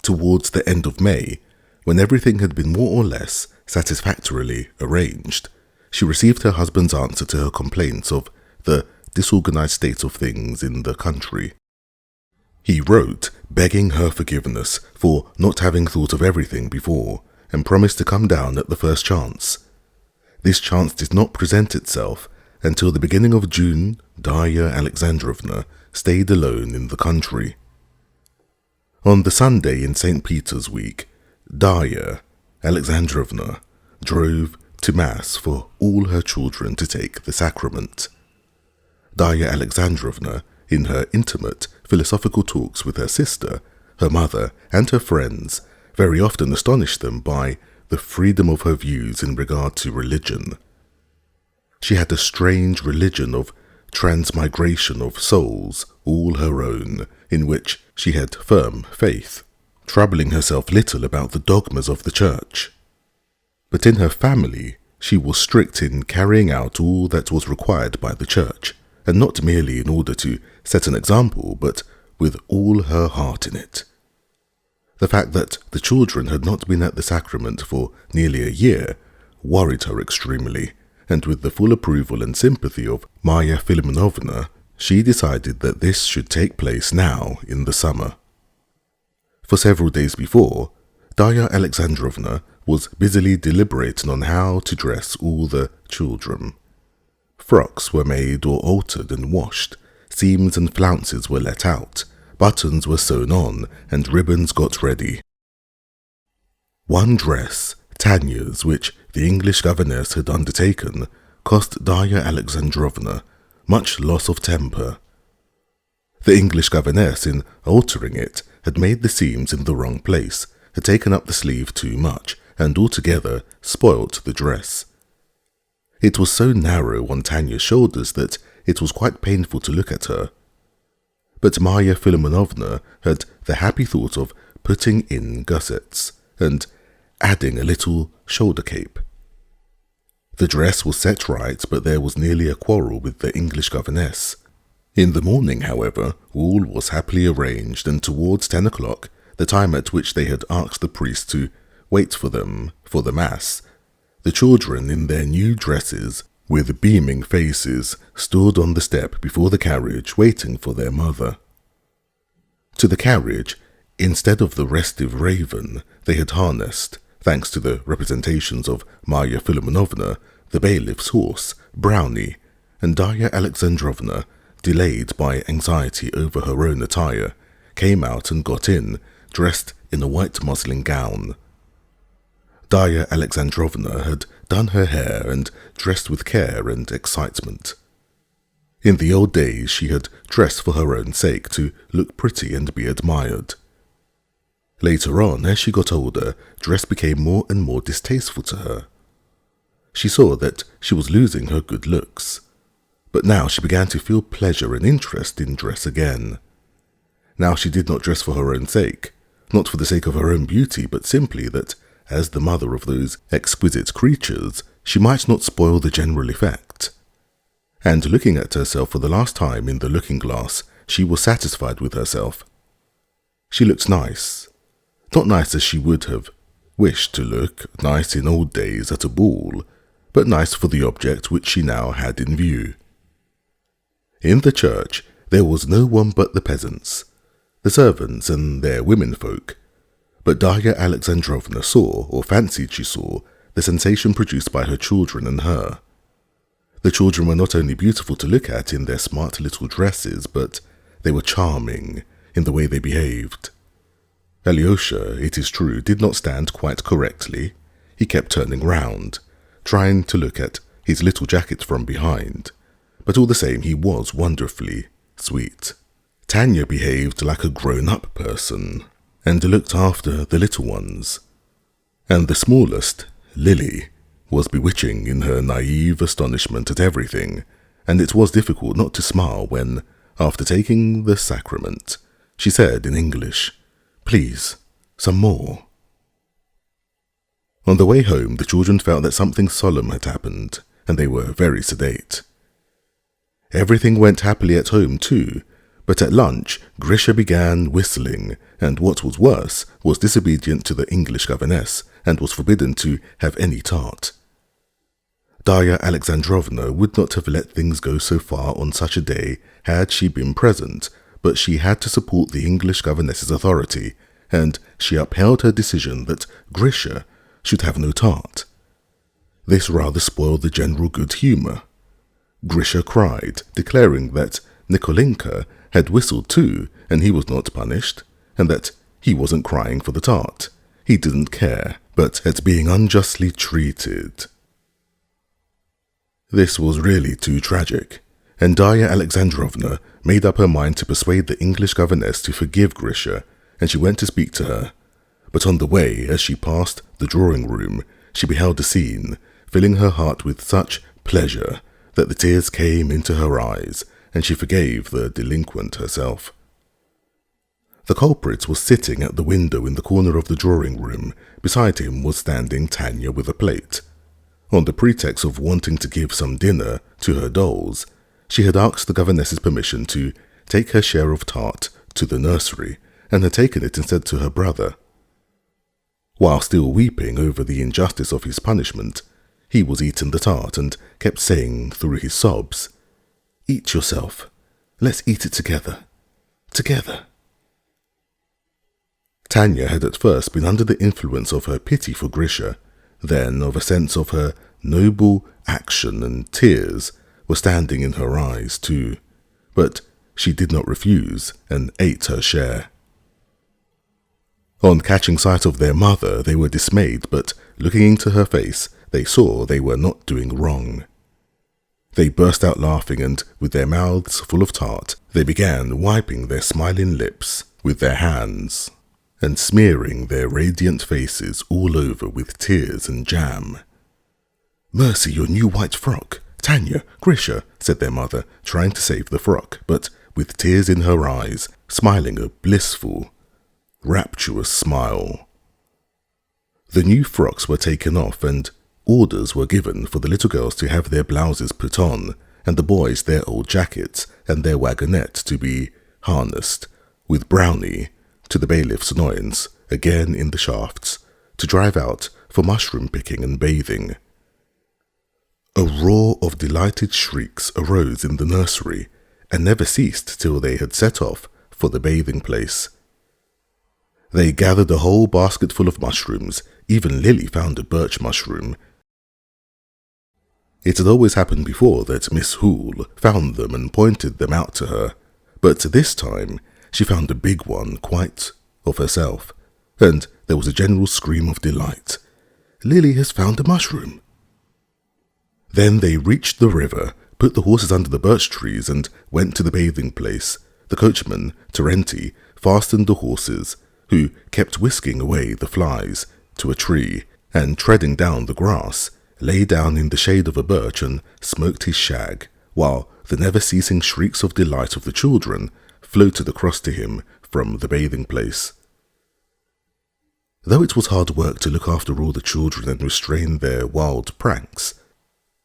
Speaker 1: Towards the end of May, when everything had been more or less satisfactorily arranged, she received her husband's answer to her complaints of the disorganized state of things in the country. He wrote begging her forgiveness for not having thought of everything before and promised to come down at the first chance. This chance did not present itself until the beginning of June. Darya Alexandrovna stayed alone in the country. On the Sunday in St. Peter's week, Darya Alexandrovna drove to Mass for all her children to take the sacrament. Darya Alexandrovna, in her intimate philosophical talks with her sister, her mother, and her friends, very often astonished them by the freedom of her views in regard to religion. She had a strange religion of transmigration of souls, all her own, in which she had firm faith, troubling herself little about the dogmas of the Church. But in her family, she was strict in carrying out all that was required by the Church, and not merely in order to set an example, but with all her heart in it. The fact that the children had not been at the sacrament for nearly a year worried her extremely, and with the full approval and sympathy of Marya Filimonovna, she decided that this should take place now in the summer. For several days before, Darya Alexandrovna was busily deliberating on how to dress all the children. Frocks were made or altered and washed, seams and flounces were let out, buttons were sewn on, and ribbons got ready. One dress, Tanya's, which the English governess had undertaken, cost Darya Alexandrovna much loss of temper. The English governess, in altering it, had made the seams in the wrong place, had taken up the sleeve too much, and altogether spoilt the dress. It was so narrow on Tanya's shoulders that it was quite painful to look at her. But Marya Filimonovna had the happy thought of putting in gussets and adding a little shoulder cape. The dress was set right, but there was nearly a quarrel with the English governess. In the morning, however, all was happily arranged, and towards 10 o'clock, the time at which they had asked the priest to wait for them for the Mass, the children in their new dresses, with beaming faces, stood on the step before the carriage waiting for their mother. To the carriage, instead of the restive raven, they had harnessed, thanks to the representations of Marya Filimonovna, the bailiff's horse, Brownie, and Darya Alexandrovna, delayed by anxiety over her own attire, came out and got in, dressed in a white muslin gown. Darya Alexandrovna had done her hair and dressed with care and excitement. In the old days she had dressed for her own sake, to look pretty and be admired. Later on, as she got older, dress became more and more distasteful to her. She saw that she was losing her good looks, but now she began to feel pleasure and interest in dress again. Now she did not dress for her own sake, not for the sake of her own beauty, but simply that, as the mother of those exquisite creatures, she might not spoil the general effect. And looking at herself for the last time in the looking-glass, she was satisfied with herself. She looked nice. Not nice as she would have wished to look, nice in old days at a ball, but nice for the object which she now had in view. In the church there was no one but the peasants, the servants and their womenfolk, but Darya Alexandrovna saw, or fancied she saw, the sensation produced by her children and her. The children were not only beautiful to look at in their smart little dresses, but they were charming in the way they behaved. Alyosha, it is true, did not stand quite correctly. He kept turning round, trying to look at his little jacket from behind, but all the same he was wonderfully sweet. Tanya behaved like a grown-up person, and looked after the little ones, and the smallest, Lily, was bewitching in her naive astonishment at everything, and it was difficult not to smile when, after taking the sacrament, she said in English, "Please, some more." On the way home, the children felt that something solemn had happened, and they were very sedate. Everything went happily at home too, but at lunch, Grisha began whistling, and what was worse, was disobedient to the English governess, and was forbidden to have any tart. Darya Alexandrovna would not have let things go so far on such a day had she been present, but she had to support the English governess's authority, and she upheld her decision that Grisha should have no tart. This rather spoiled the general good humour. Grisha cried, declaring that Nikolinka had whistled too, and he was not punished, and that he wasn't crying for the tart. He didn't care, but at being unjustly treated. This was really too tragic, and Darya Alexandrovna made up her mind to persuade the English governess to forgive Grisha, and she went to speak to her. But on the way, as she passed the drawing room, she beheld a scene, filling her heart with such pleasure that the tears came into her eyes, and she forgave the delinquent herself. The culprit was sitting at the window in the corner of the drawing room. Beside him was standing Tanya with a plate. On the pretext of wanting to give some dinner to her dolls, she had asked the governess's permission to take her share of tart to the nursery, and had taken it instead to her brother. While still weeping over the injustice of his punishment, he was eating the tart and kept saying through his sobs, "Eat yourself. Let's eat it together. Together." Tanya had at first been under the influence of her pity for Grisha, then of a sense of her noble action, and tears were standing in her eyes too, but she did not refuse and ate her share. On catching sight of their mother, they were dismayed, but looking into her face, they saw they were not doing wrong. They burst out laughing, and with their mouths full of tart, they began wiping their smiling lips with their hands and smearing their radiant faces all over with tears and jam. "Mercy, your new white frock! Tanya, Grisha," said their mother, trying to save the frock, but with tears in her eyes, smiling a blissful, rapturous smile. The new frocks were taken off, and orders were given for the little girls to have their blouses put on, and the boys their old jackets and their wagonette to be harnessed, with Brownie, to the bailiff's annoyance, again in the shafts, to drive out for mushroom picking and bathing. A roar of delighted shrieks arose in the nursery, and never ceased till they had set off for the bathing place. They gathered a whole basketful of mushrooms. Even Lily found a birch mushroom. It had always happened before that Miss Hoole found them and pointed them out to her, but this time she found a big one quite of herself, and there was a general scream of delight. "Lily has found a mushroom!" Then they reached the river, put the horses under the birch trees, and went to the bathing place. The coachman, Terenti, fastened the horses, who kept whisking away the flies, to a tree, and treading down the grass, lay down in the shade of a birch and smoked his shag, while the never-ceasing shrieks of delight of the children floated across to him from the bathing place. Though it was hard work to look after all the children and restrain their wild pranks,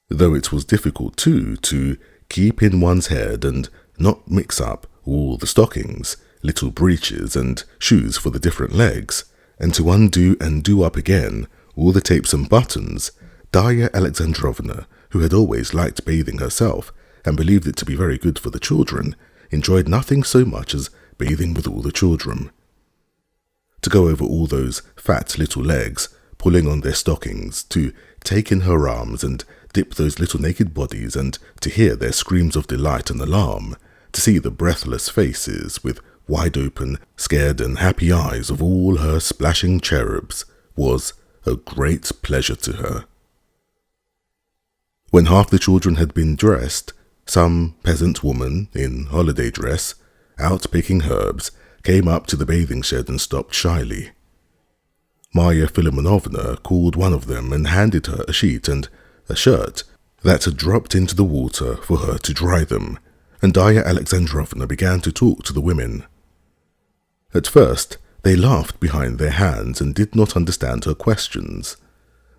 Speaker 1: though it was difficult too to keep in one's head and not mix up all the stockings, little breeches and shoes for the different legs, and to undo and do up again all the tapes and buttons, Darya Alexandrovna, who had always liked bathing herself and believed it to be very good for the children, enjoyed nothing so much as bathing with all the children. To go over all those fat little legs, pulling on their stockings, to take in her arms and dip those little naked bodies, and to hear their screams of delight and alarm, to see the breathless faces with wide-open, scared and happy eyes of all her splashing cherubs, was a great pleasure to her. When half the children had been dressed, some peasant woman in holiday dress, out picking herbs, came up to the bathing shed and stopped shyly. Marya Philimonovna called one of them and handed her a sheet and a shirt that had dropped into the water for her to dry them, and Darya Alexandrovna began to talk to the women. At first, they laughed behind their hands and did not understand her questions,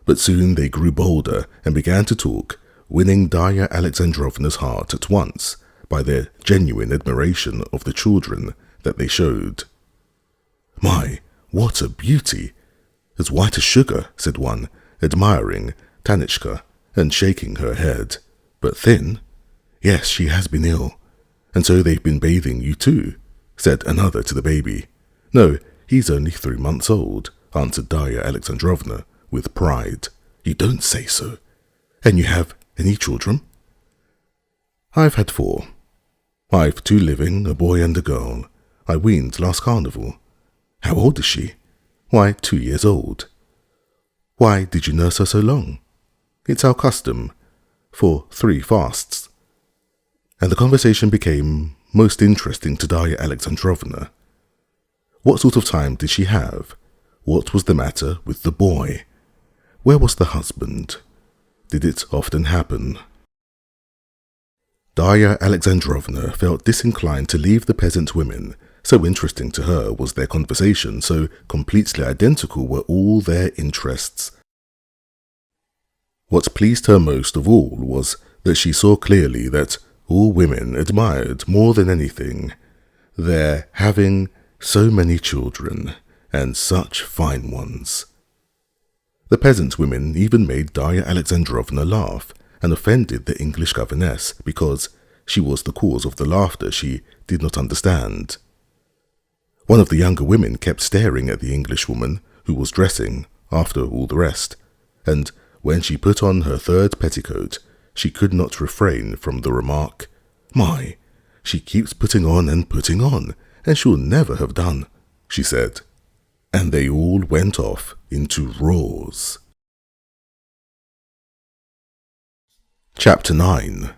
Speaker 1: but soon they grew bolder and began to talk, winning Darya Alexandrovna's heart at once by their genuine admiration of the children that they showed. "My, what a beauty! As white as sugar," said one, admiring Tanishka, and shaking her head. But thin? Yes, she has been ill. And so they've been bathing you too, said another to the baby. No, he's only 3 months old, answered Darya Alexandrovna with pride. You don't say so. And you have any children? I've had 4. I've 2 living, a boy and a girl. I weaned last carnival. How old is she? Why, 2 years old. Why did you nurse her so long? It's our custom, for 3 fasts. And the conversation became most interesting to Darya Alexandrovna. What sort of time did she have? What was the matter with the boy? Where was the husband? Did it often happen? Darya Alexandrovna felt disinclined to leave the peasant women. So interesting to her was their conversation, so completely identical were all their interests. What pleased her most of all was that she saw clearly that all women admired more than anything their having so many children, and such fine ones. The peasant women even made Darya Alexandrovna laugh, and offended the English governess because she was the cause of the laughter she did not understand. One of the younger women kept staring at the Englishwoman, who was dressing, after all the rest, and when she put on her 3rd petticoat, she could not refrain from the remark, My, she keeps putting on, and she'll never have done, she said. And they all went off into roars. Chapter 9.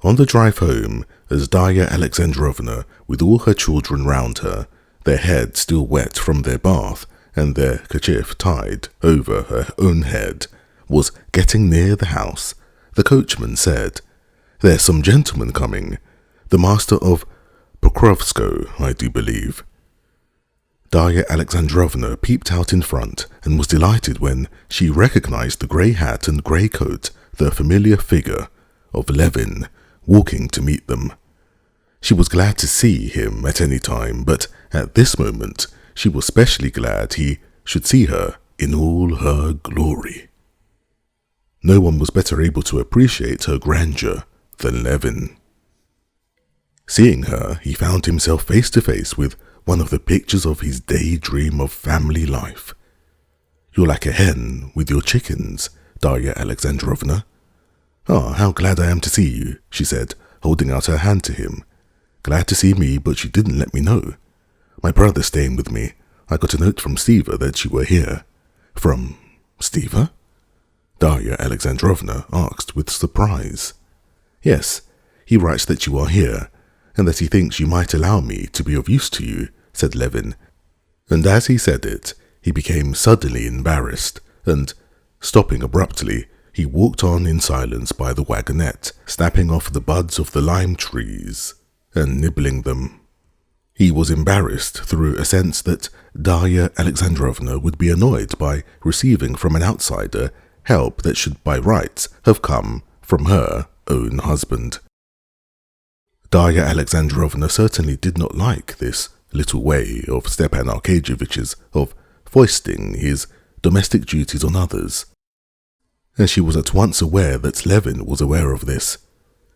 Speaker 1: On the drive home, as Darya Alexandrovna, with all her children round her, their heads still wet from their bath, and their kerchief tied over her own head, was getting near the house, the coachman said, There's some gentleman coming, the master of Pokrovskoe, I do believe. Darya Alexandrovna peeped out in front, and was delighted when she recognized the grey hat and grey coat, the familiar figure of Levin, walking to meet them. She was glad to see him at any time, but at this moment she was specially glad he should see her in all her glory. No one was better able to appreciate her grandeur than Levin. Seeing her, he found himself face to face with one of the pictures of his daydream of family life. You're like a hen with your chickens, Darya Alexandrovna. Ah, how glad I am to see you, she said, holding out her hand to him. Glad to see me, but you didn't let me know. My brother's staying with me. I got a note from Stiva that you were here. From Stiva? Darya Alexandrovna asked with surprise. Yes, he writes that you are here, and that he thinks you might allow me to be of use to you, said Levin. And as he said it, he became suddenly embarrassed, and, stopping abruptly, he walked on in silence by the wagonette, snapping off the buds of the lime trees and nibbling them. He was embarrassed through a sense that Darya Alexandrovna would be annoyed by receiving from an outsider help that should by rights have come from her own husband. Darya Alexandrovna certainly did not like this little way of Stepan Arkadyevitch's of foisting his domestic duties on others, and she was at once aware that Levin was aware of this.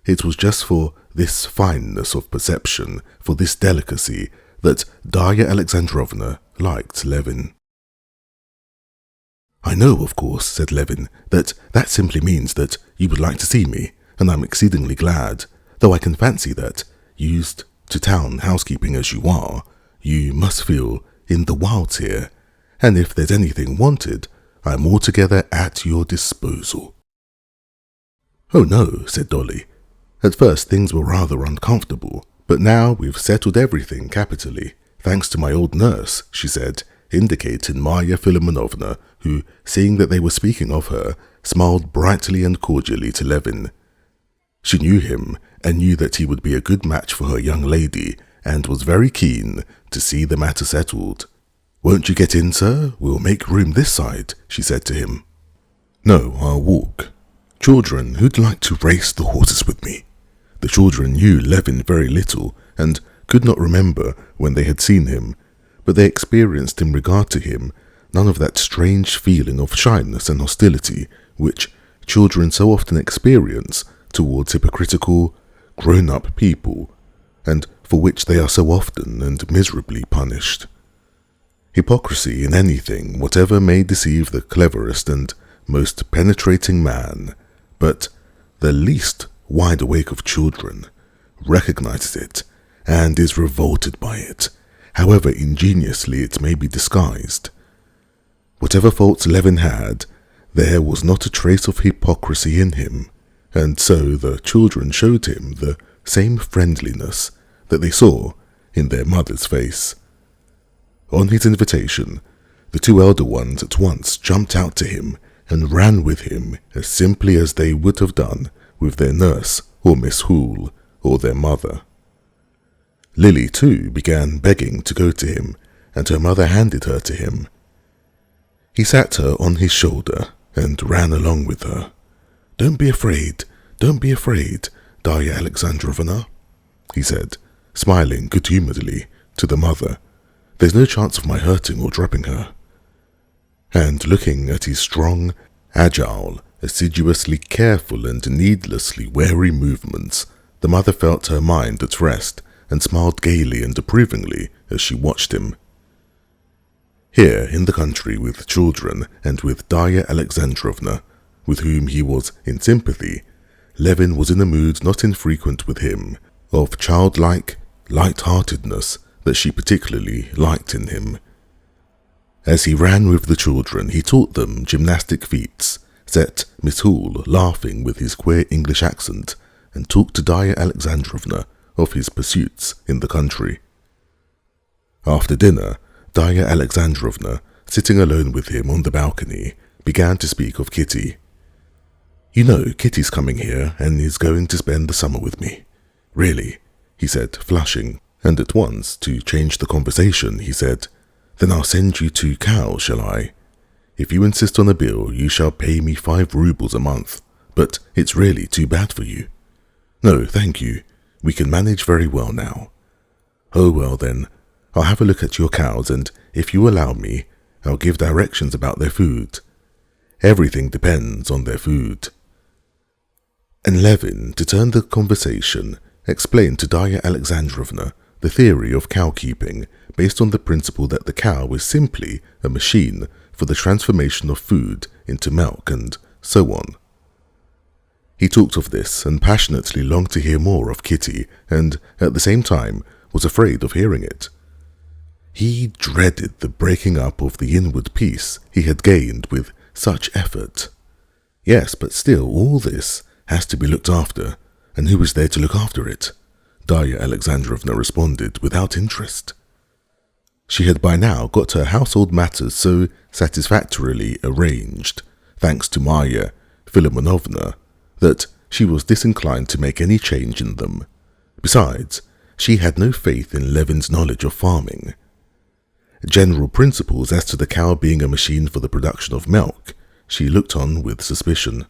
Speaker 1: It was just for this fineness of perception, for this delicacy, that Darya Alexandrovna liked Levin. I know, of course, said Levin, that simply means that you would like to see me, and I'm exceedingly glad, though I can fancy that, used to town housekeeping as you are, you must feel in the wilds here, and if there's anything wanted, I'm altogether at your disposal. Oh no, said Dolly. At first things were rather uncomfortable, but now we've settled everything capitally, thanks to my old nurse, she said, indicating Marya Philimonovna, who, seeing that they were speaking of her, smiled brightly and cordially to Levin. She knew him, and knew that he would be a good match for her young lady, and was very keen to see the matter settled. Won't you get in, sir? We'll make room this side, she said to him. No, I'll walk. Children, who'd like to race the horses with me? The children knew Levin very little, and could not remember when they had seen him, but they experienced in regard to him none of that strange feeling of shyness and hostility which children so often experience towards hypocritical, grown-up people, and for which they are so often and miserably punished. Hypocrisy in anything, whatever, may deceive the cleverest and most penetrating man, but the least wide awake of children recognizes it and is revolted by it, however ingeniously it may be disguised. Whatever faults Levin had, there was not a trace of hypocrisy in him, and so the children showed him the same friendliness that they saw in their mother's face. On his invitation, the two elder ones at once jumped out to him and ran with him as simply as they would have done with their nurse or Miss Hoole or their mother. Lily, too, began begging to go to him, and her mother handed her to him. He sat her on his shoulder and ran along with her. Don't be afraid, Darya Alexandrovna," he said, smiling good-humouredly to the mother. "There's no chance of my hurting or dropping her." And looking at his strong, agile, assiduously careful and needlessly wary movements, the mother felt her mind at rest and smiled gaily and approvingly as she watched him. Here in the country with children and with Darya Alexandrovna, with whom he was in sympathy, Levin was in a mood not infrequent with him, of childlike light-heartedness that she particularly liked in him. As he ran with the children, he taught them gymnastic feats, set Miss Hoole laughing with his queer English accent, and talked to Darya Alexandrovna of his pursuits in the country. After dinner, Darya Alexandrovna, sitting alone with him on the balcony, began to speak of Kitty. "You know, Kitty's coming here and is going to spend the summer with me. Really," he said, flushing, and at once, to change the conversation, he said, "Then I'll send you 2 cows, shall I? If you insist on a bill, you shall pay me 5 rubles a month, but it's really too bad for you." "No, thank you. We can manage very well now." "Oh well then, I'll have a look at your cows, and if you allow me, I'll give directions about their food. Everything depends on their food." And Levin, to turn the conversation, explained to Darya Alexandrovna the theory of cow-keeping based on the principle that the cow is simply a machine for the transformation of food into milk and so on. He talked of this and passionately longed to hear more of Kitty, and at the same time was afraid of hearing it. He dreaded the breaking up of the inward peace he had gained with such effort. Yes, but still all this has to be looked after, and who is there to look after it? Darya Alexandrovna responded without interest. She had by now got her household matters so satisfactorily arranged, thanks to Marya Philimonovna, that she was disinclined to make any change in them. Besides, she had no faith in Levin's knowledge of farming. General principles as to the cow being a machine for the production of milk she looked on with suspicion.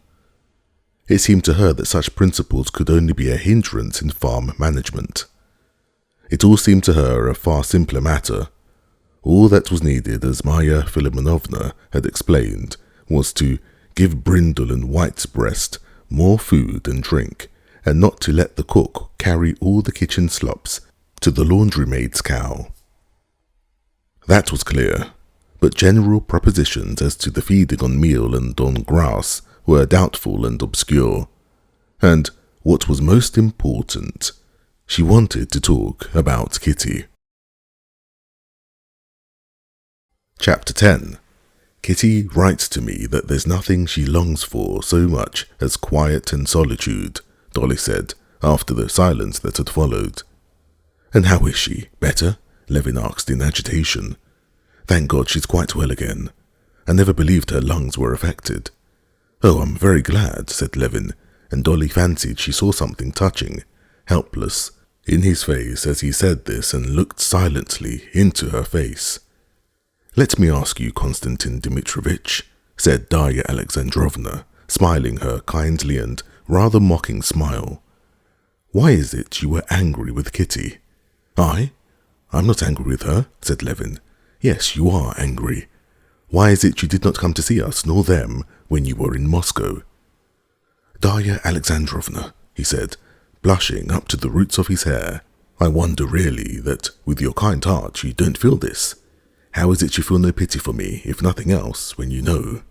Speaker 1: It seemed to her that such principles could only be a hindrance in farm management. It all seemed to her a far simpler matter. All that was needed, as Marya Philimonovna had explained, was to give Brindle and White's breast more food and drink, and not to let the cook carry all the kitchen slops to the laundry-maid's cow. That was clear, but general propositions as to the feeding on meal and on grass were doubtful and obscure, and, what was most important, she wanted to talk about Kitty. Chapter 10. Kitty writes to me that there's nothing she longs for so much as quiet and solitude, Dolly said, after the silence that had followed. "And how is she? Better?" Levin asked in agitation. "Thank God she's quite well again. I never believed her lungs were affected." "Oh, I'm very glad," said Levin, and Dolly fancied she saw something touching, helpless, in his face as he said this and looked silently into her face. "Let me ask you, Konstantin Dmitrovitch," said Darya Alexandrovna, smiling her kindly and rather mocking smile. "Why is it you were angry with Kitty?" "I? I'm not angry with her," said Levin. "Yes, you are angry. Why is it you did not come to see us, nor them, when you were in Moscow?" Darya Alexandrovna, he said, blushing up to the roots of his hair, I wonder really that with your kind heart you don't feel this. How is it you feel no pity for me, if nothing else, when you know?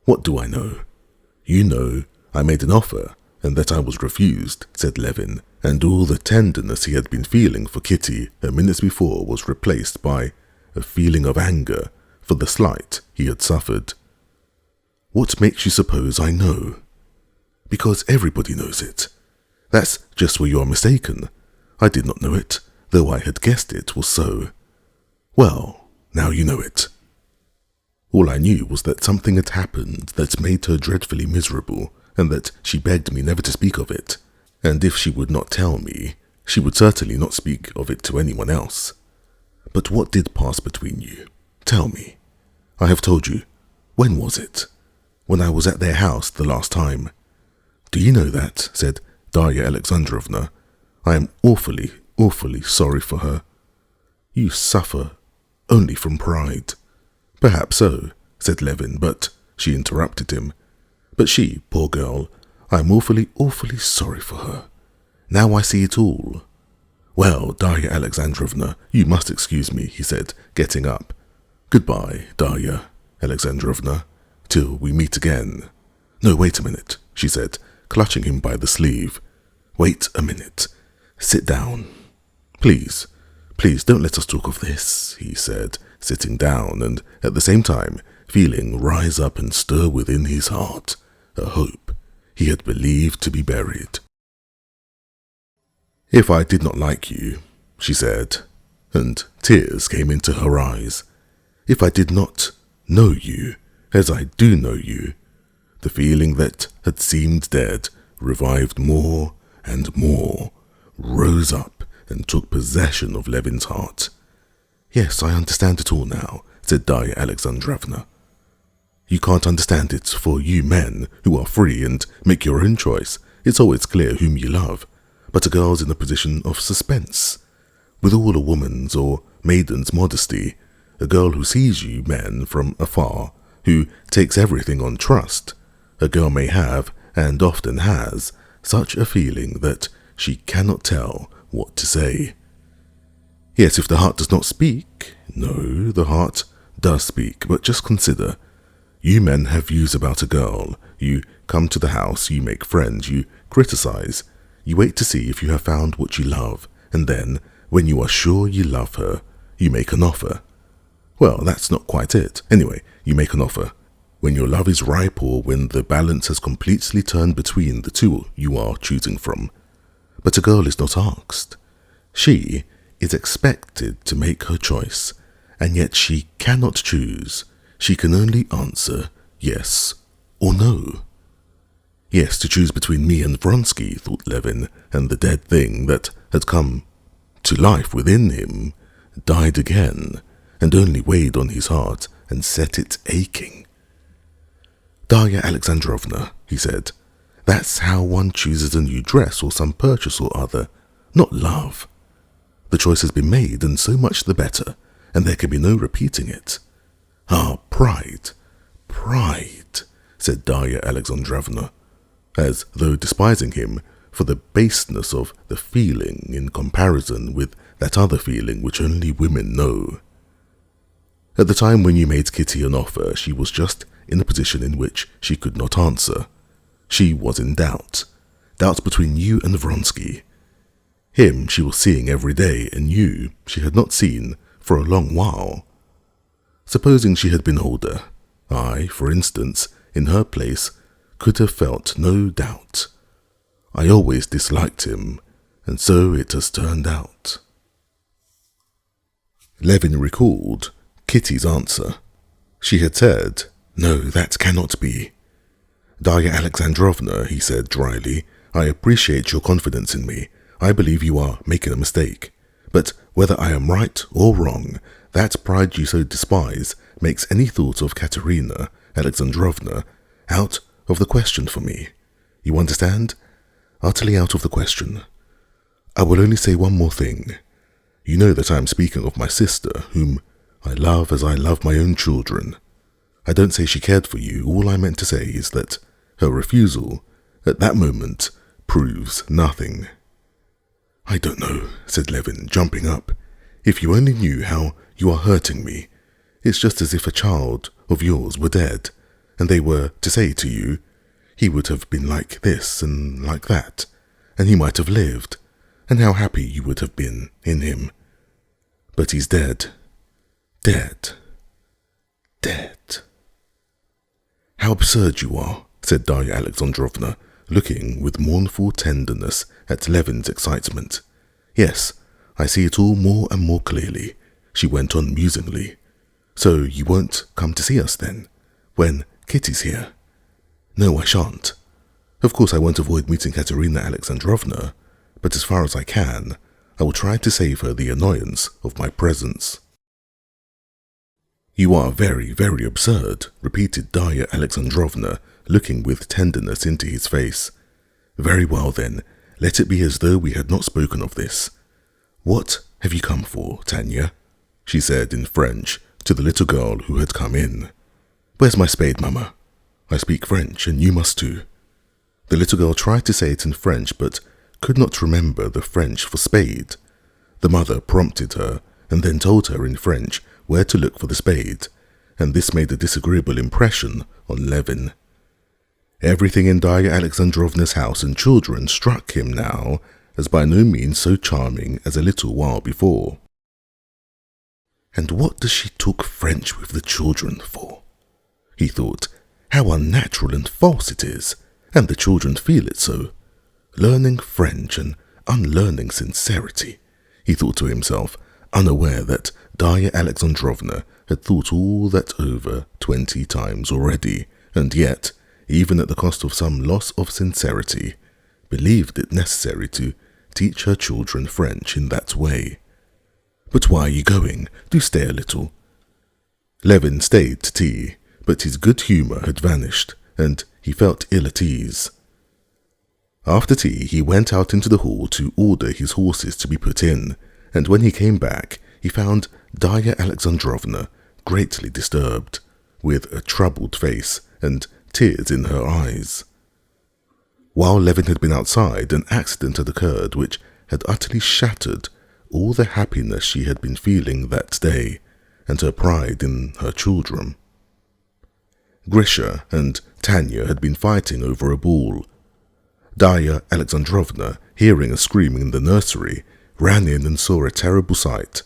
Speaker 1: What do I know? You know I made an offer, and that I was refused, said Levin, and all the tenderness he had been feeling for Kitty a minute before was replaced by a feeling of anger for the slight he had suffered. What makes you suppose I know? Because everybody knows it. That's just where you are mistaken. I did not know it, though I had guessed it was so. Well, now you know it. All I knew was that something had happened that made her dreadfully miserable, and that she begged me never to speak of it, and if she would not tell me, she would certainly not speak of it to anyone else. But what did pass between you? Tell me. I have told you. When was it? When I was at their house the last time. Do you know that? Said Darya Alexandrovna. I am awfully, awfully sorry for her. You suffer only from pride. Perhaps so, said Levin, but she interrupted him. But she, poor girl, I am awfully, awfully sorry for her. Now I see it all. Well, Darya Alexandrovna, you must excuse me, he said, getting up. Goodbye, Darya Alexandrovna, till we meet again. No, wait a minute, she said, clutching him by the sleeve. Wait a minute. Sit down. Please, please don't let us talk of this, he said, sitting down and at the same time feeling rise up and stir within his heart a hope he had believed to be buried. If I did not like you, she said, and tears came into her eyes, if I did not know you as I do know you, the feeling that had seemed dead revived more and more, rose up and took possession of Levin's heart. Yes, I understand it all now, said Darya Alexandrovna. You can't understand it for you men who are free and make your own choice. It's always clear whom you love, but a girl's in a position of suspense. With all a woman's or maiden's modesty, a girl who sees you men from afar, who takes everything on trust, a girl may have, and often has, such a feeling that she cannot tell what to say. Yes, if the heart does not speak, no, the heart does speak, but just consider. You men have views about a girl. You come to the house, you make friends, you criticize, you wait to see if you have found what you love, and then, when you are sure you love her, you make an offer. Well, that's not quite it. Anyway, you make an offer. When your love is ripe or when the balance has completely turned between the two you are choosing from. But a girl is not asked. She is expected to make her choice, and yet she cannot choose. She can only answer yes or no. Yes, to choose between me and Vronsky, thought Levin, and the dead thing that had come to life within him died again, and only weighed on his heart and set it aching. Darya Alexandrovna, he said, that's how one chooses a new dress or some purchase or other, not love. The choice has been made, and so much the better, and there can be no repeating it. Ah, pride, pride, said Darya Alexandrovna, as though despising him for the baseness of the feeling in comparison with that other feeling which only women know. At the time when you made Kitty an offer, she was just in a position in which she could not answer. She was in doubt between you and Vronsky. Him she was seeing every day, and you she had not seen for a long while. Supposing she had been older, I, for instance, in her place, could have felt no doubt. I always disliked him, and so it has turned out. Levin recalled Kitty's answer. She had said, "No, that cannot be." "Darya Alexandrovna," he said dryly, "I appreciate your confidence in me. I believe you are making a mistake. But whether I am right or wrong, that pride you so despise makes any thought of Katerina Alexandrovna out of the question for me. You understand? Utterly out of the question. I will only say one more thing. You know that I am speaking of my sister, whom I love as I love my own children. I don't say she cared for you. All I meant to say is that her refusal, at that moment proves nothing. "I don't know," said Levin, jumping up. "If you only knew how you are hurting me. It's just as if a child of yours were dead, and they were to say to you, he would have been like this and like that, and he might have lived, and how happy you would have been in him. But he's dead. Dead. Dead." "How absurd you are," said Darya Alexandrovna, looking with mournful tenderness at Levin's excitement. "Yes, I see it all more and more clearly," she went on musingly. "So you won't come to see us then, when Kitty's here?" "No, I shan't. Of course I won't avoid meeting Katerina Alexandrovna, but as far as I can, I will try to save her the annoyance of my presence." "You are very, very absurd," repeated Darya Alexandrovna, looking with tenderness into his face. "Very well then, let it be as though we had not spoken of this. What have you come for, Tanya?" she said in French to the little girl who had come in. "Where's my spade, Mama? I speak French, and you must too." The little girl tried to say it in French, but could not remember the French for spade. The mother prompted her, and then told her in French where to look for the spade, and this made a disagreeable impression on Levin. Everything in Darya Alexandrovna's house and children struck him now as by no means so charming as a little while before. "And what does she talk French with the children for?" he thought. "How unnatural and false it is, and the children feel it so. Learning French and unlearning sincerity," he thought to himself, unaware that Darya Alexandrovna had thought all that over 20 times already, and yet, even at the cost of some loss of sincerity, believed it necessary to teach her children French in that way. "But why are you going? Do stay a little." Levin stayed to tea, but his good humour had vanished, and he felt ill at ease. After tea, he went out into the hall to order his horses to be put in, and when he came back, he found Darya Alexandrovna greatly disturbed, with a troubled face and tears in her eyes. While Levin had been outside, an accident had occurred which had utterly shattered all the happiness she had been feeling that day, and her pride in her children. Grisha and Tanya had been fighting over a ball. Darya Alexandrovna, hearing a screaming in the nursery, ran in and saw a terrible sight.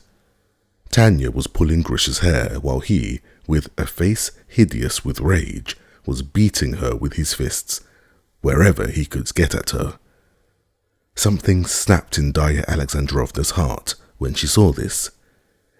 Speaker 1: Tanya was pulling Grisha's hair, while he, with a face hideous with rage, was beating her with his fists, wherever he could get at her. Something snapped in Darya Alexandrovna's heart when she saw this.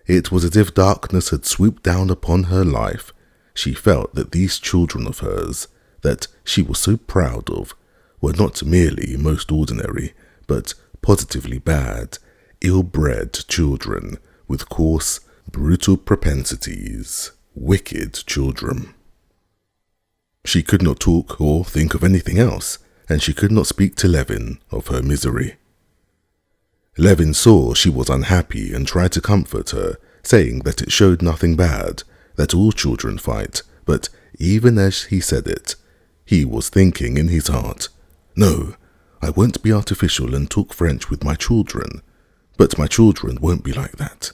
Speaker 1: It was as if darkness had swooped down upon her life. She felt that these children of hers, that she was so proud of, were not merely most ordinary, but positively bad, ill-bred children with coarse, brutal propensities, wicked children. She could not talk or think of anything else, and she could not speak to Levin of her misery. Levin saw she was unhappy and tried to comfort her, saying that it showed nothing bad, that all children fight, but even as he said it, he was thinking in his heart, "No, I won't be artificial and talk French with my children, but my children won't be like that.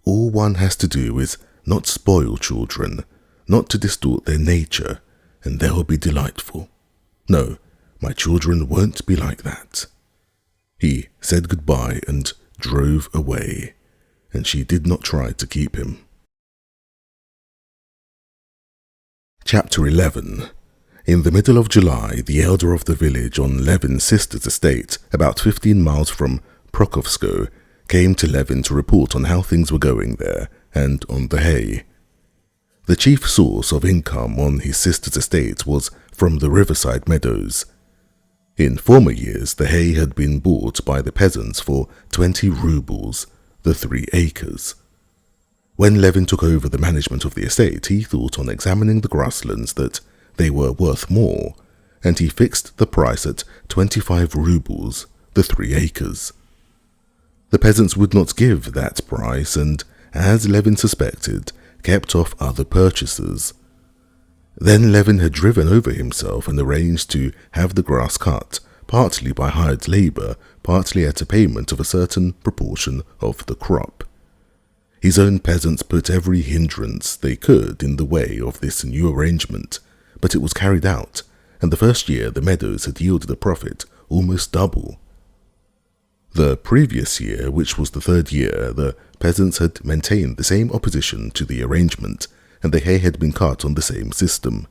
Speaker 1: All one has to do is not spoil children, not to distort their nature, and they'll be delightful. No, my children won't be like that." He said goodbye and drove away, and she did not try to keep him. Chapter 11. In the middle of July, the elder of the village on Levin's sister's estate, about 15 miles from Prokofsko, came to Levin to report on how things were going there and on the hay. The chief source of income on his sister's estate was from the riverside meadows. In former years, the hay had been bought by the peasants for 20 rubles, the 3 acres. When Levin took over the management of the estate, he thought on examining the grasslands that they were worth more, and he fixed the price at 25 rubles, the 3 acres. The peasants would not give that price, and, as Levin suspected, kept off other purchasers. Then Levin had driven over himself and arranged to have the grass cut, partly by hired labour, partly at a payment of a certain proportion of the crop. His own peasants put every hindrance they could in the way of this new arrangement, but it was carried out, and the first year the meadows had yielded a profit almost double. The previous year, which was the third year, the peasants had maintained the same opposition to the arrangement, and the hay had been cut on the same system.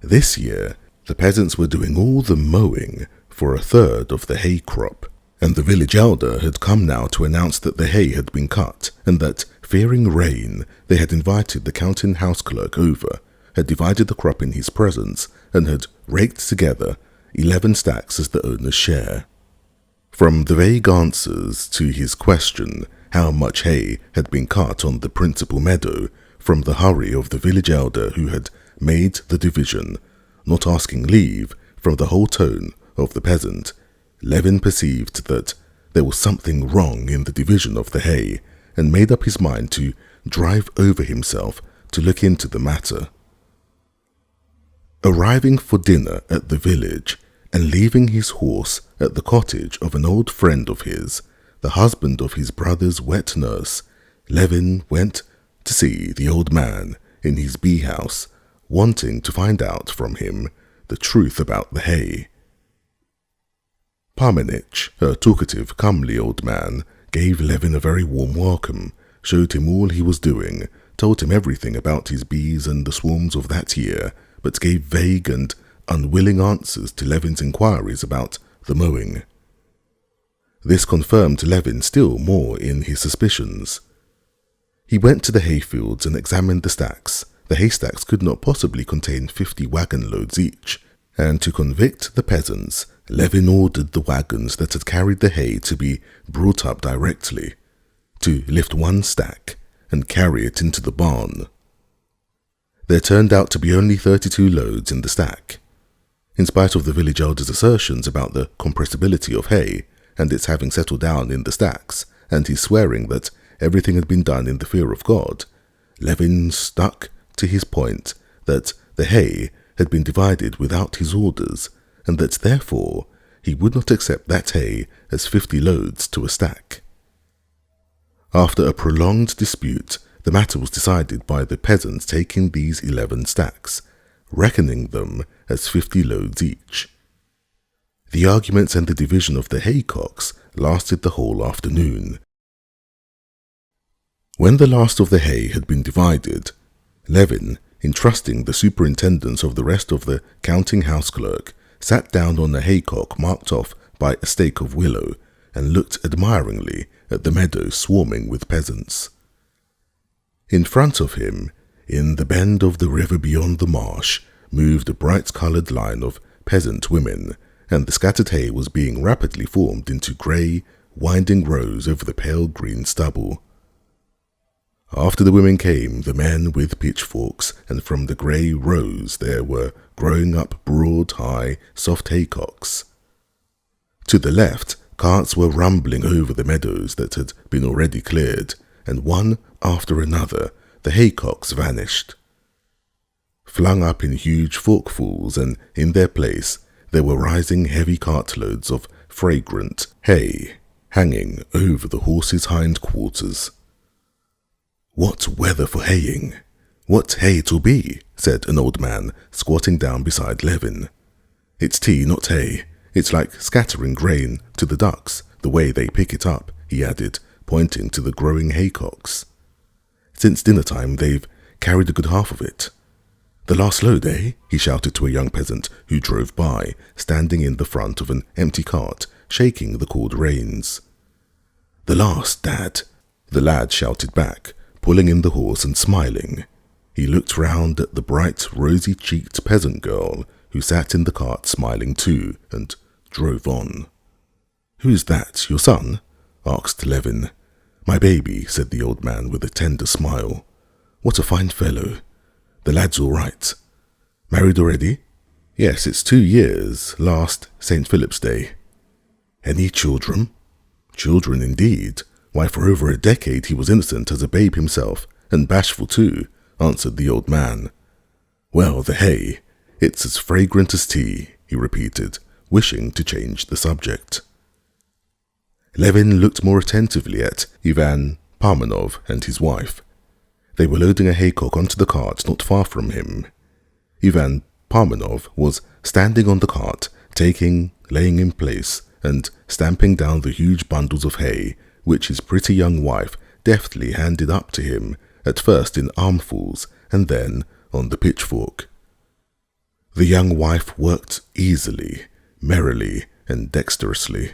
Speaker 1: This year, the peasants were doing all the mowing for a third of the hay crop, and the village elder had come now to announce that the hay had been cut, and that, fearing rain, they had invited the counting house clerk over, had divided the crop in his presence, and had raked together 11 stacks as the owner's share. From the vague answers to his question how much hay had been cut on the principal meadow, from the hurry of the village elder who had made the division, not asking leave, from the whole tone of the peasant, Levin perceived that there was something wrong in the division of the hay, and made up his mind to drive over himself to look into the matter. Arriving for dinner at the village, and leaving his horse at the cottage of an old friend of his, the husband of his brother's wet nurse, Levin went to see the old man in his bee house, wanting to find out from him the truth about the hay. Parmenich, a talkative, comely old man, gave Levin a very warm welcome, showed him all he was doing, told him everything about his bees and the swarms of that year, but gave vague and unwilling answers to Levin's inquiries about the mowing. This confirmed Levin still more in his suspicions. He went to the hayfields and examined the stacks. The haystacks could not possibly contain 50 wagon loads each, and to convict the peasants, Levin ordered the wagons that had carried the hay to be brought up directly, to lift one stack and carry it into the barn. There turned out to be only 32 loads in the stack. In spite of the village elder's assertions about the compressibility of hay and its having settled down in the stacks, and his swearing that everything had been done in the fear of God, Levin stuck to his point that the hay had been divided without his orders, and that therefore he would not accept that hay as 50 loads to a stack. After a prolonged dispute, the matter was decided by the peasants taking these 11 stacks, reckoning them as 50 loads each. The arguments and the division of the haycocks lasted the whole afternoon. When the last of the hay had been divided, Levin, entrusting the superintendence of the rest of the counting house clerk, sat down on a haycock marked off by a stake of willow, and looked admiringly at the meadow swarming with peasants. In front of him, in the bend of the river beyond the marsh, moved a bright-coloured line of peasant women, and the scattered hay was being rapidly formed into grey, winding rows over the pale green stubble. After the women came the men with pitchforks, and from the grey rows there were growing up broad, high, soft haycocks. To the left, carts were rumbling over the meadows that had been already cleared, and one after another the haycocks vanished. Flung up in huge forkfuls, and in their place there were rising heavy cartloads of fragrant hay, hanging over the horses' hind quarters. "What weather for haying! What hay it'll be," said an old man, squatting down beside Levin. "It's tea, not hay. It's like scattering grain to the ducks, the way they pick it up," he added, pointing to the growing haycocks. "Since dinner-time they've carried a good half of it. The last load, eh?" he shouted to a young peasant who drove by, standing in the front of an empty cart, shaking the cord reins. "The last, Dad," the lad shouted back, pulling in the horse and smiling. He looked round at the bright, rosy-cheeked peasant girl who sat in the cart smiling too, and drove on. "Who's that, your son?" asked Levin. "My baby," said the old man with a tender smile. "What a fine fellow. The lad's all right. Married already?" "Yes, it's 2 years, last St. Philip's Day." "Any children?" "Children indeed. Why, for over a decade he was innocent as a babe himself, and bashful too," answered the old man. Well, the hay. It's as fragrant as tea, he repeated, wishing to change the subject. Levin looked more attentively at Ivan Parmenov and his wife. They were loading a haycock onto the cart not far from him. Ivan Parmenov was standing on the cart, laying in place, and stamping down the huge bundles of hay, which his pretty young wife deftly handed up to him, at first in armfuls and then on the pitchfork. The young wife worked easily, merrily, and dexterously.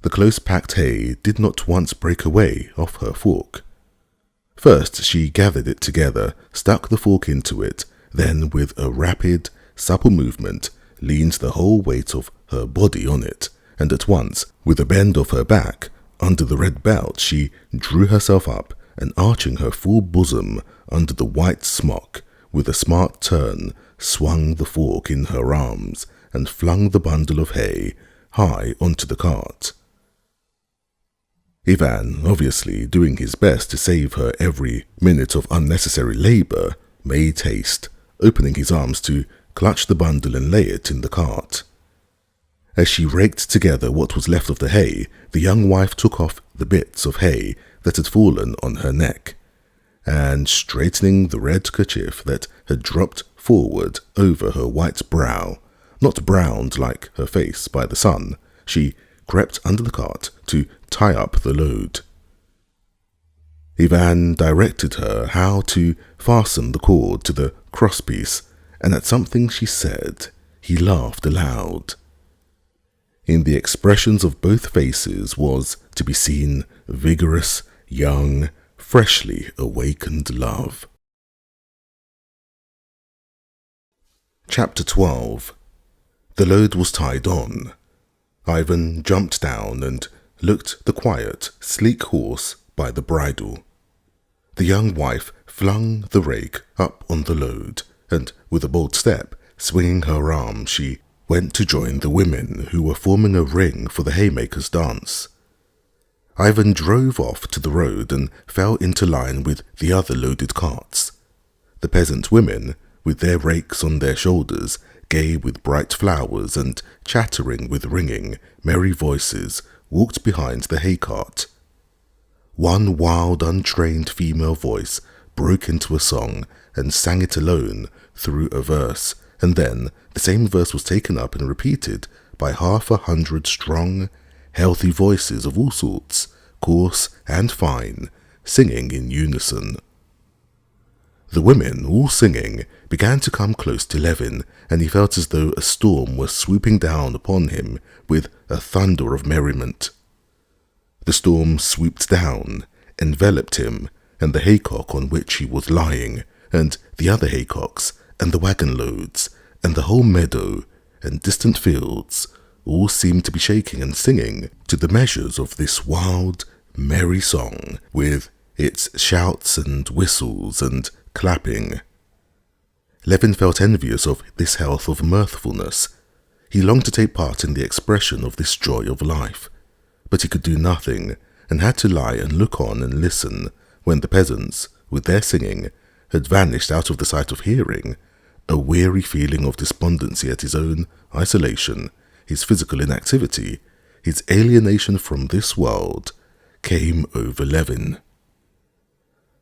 Speaker 1: The close-packed hay did not once break away off her fork. First she gathered it together, stuck the fork into it, then with a rapid, supple movement leaned the whole weight of her body on it, and at once, with a bend of her back, under the red belt she drew herself up, and arching her full bosom under the white smock, with a smart turn, swung the fork in her arms, and flung the bundle of hay high onto the cart. Ivan, obviously doing his best to save her every minute of unnecessary labour, made haste, opening his arms to clutch the bundle and lay it in the cart. As she raked together what was left of the hay, the young wife took off the bits of hay that had fallen on her neck, and straightening the red kerchief that had dropped forward over her white brow, not browned like her face by the sun, she crept under the cart to tie up the load. Ivan directed her how to fasten the cord to the crosspiece, and at something she said, he laughed aloud. In the expressions of both faces was to be seen vigorous, young, freshly awakened love. Chapter 12. The load was tied on. Ivan jumped down and looked the quiet, sleek horse by the bridle. The young wife flung the rake up on the load, and with a bold step, swinging her arm, she went to join the women who were forming a ring for the haymakers' dance. Ivan drove off to the road and fell into line with the other loaded carts. The peasant women, with their rakes on their shoulders, gay with bright flowers and chattering with ringing, merry voices, walked behind the hay cart. One wild, untrained female voice broke into a song and sang it alone through a verse, and then the same verse was taken up and repeated by 100 strong, healthy voices of all sorts, coarse and fine, singing in unison. The women, all singing, began to come close to Levin, and he felt as though a storm was swooping down upon him with a thunder of merriment. The storm swooped down, enveloped him, and the haycock on which he was lying, and the other haycocks, and the wagon loads, and the whole meadow, and distant fields, all seemed to be shaking and singing to the measures of this wild, merry song, with its shouts and whistles and clapping. Levin felt envious of this health of mirthfulness. He longed to take part in the expression of this joy of life, but he could do nothing, and had to lie and look on and listen when the peasants, with their singing, had vanished out of the sight of hearing. A weary feeling of despondency at his own isolation, his physical inactivity, his alienation from this world, came over Levin.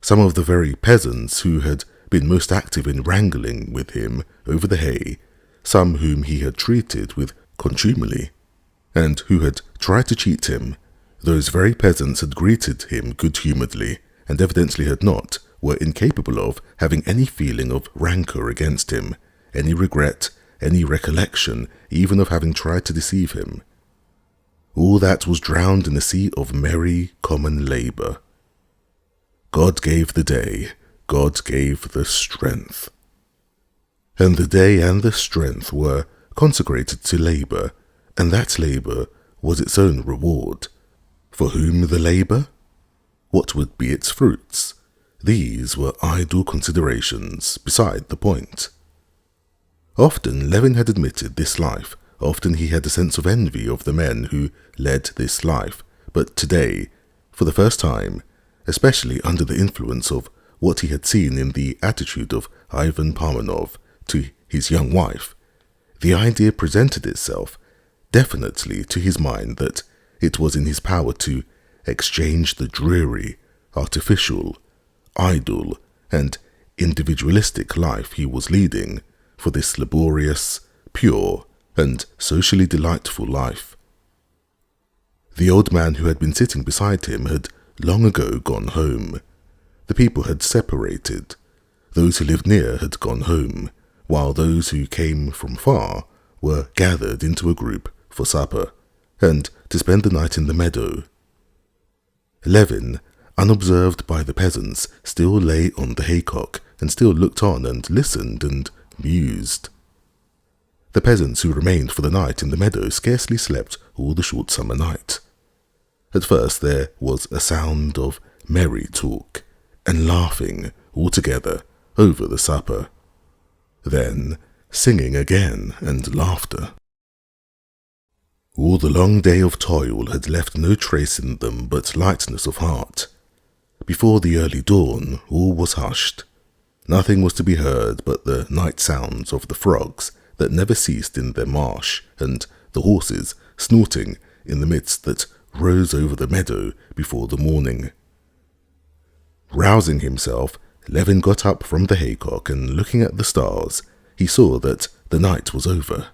Speaker 1: Some of the very peasants who had been most active in wrangling with him over the hay, some whom he had treated with contumely, and who had tried to cheat him, those very peasants had greeted him good-humouredly, and evidently had not, were incapable of having any feeling of rancour against him, any regret, any recollection even of having tried to deceive him. All that was drowned in a sea of merry common labour. God gave the day, God gave the strength. And the day and the strength were consecrated to labour, and that labour was its own reward. For whom the labour? What would be its fruits? These were idle considerations beside the point. Often Levin had admitted this life, often he had a sense of envy of the men who led this life, but today, for the first time, especially under the influence of what he had seen in the attitude of Ivan Parmenov to his young wife, the idea presented itself definitely to his mind that it was in his power to exchange the dreary, artificial, idle, and individualistic life he was leading for this laborious, pure, and socially delightful life. The old man who had been sitting beside him had long ago gone home. The people had separated. Those who lived near had gone home, while those who came from far were gathered into a group for supper, and to spend the night in the meadow. Levin, unobserved by the peasants, still lay on the haycock, and still looked on and listened and mused. The peasants who remained for the night in the meadow scarcely slept all the short summer night. At first there was a sound of merry talk and laughing all together over the supper. Then singing again and laughter. All the long day of toil had left no trace in them but lightness of heart. Before the early dawn, all was hushed. Nothing was to be heard but the night sounds of the frogs that never ceased in their marsh, and the horses snorting in the mist that rose over the meadow before the morning. Rousing himself, Levin got up from the haycock, and looking at the stars, he saw that the night was over.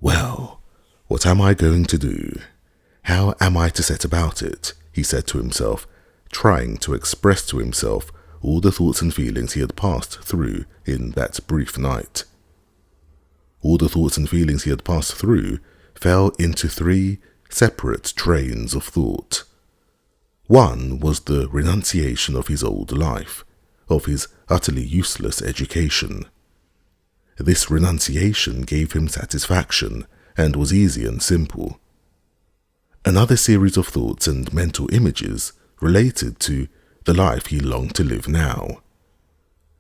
Speaker 1: "Well, what am I going to do? How am I to set about it?" he said to himself, trying to express to himself all the thoughts and feelings he had passed through in that brief night. All the thoughts and feelings he had passed through fell into three separate trains of thought. One was the renunciation of his old life, of his utterly useless education. This renunciation gave him satisfaction, and was easy and simple. Another series of thoughts and mental images related to the life he longed to live now.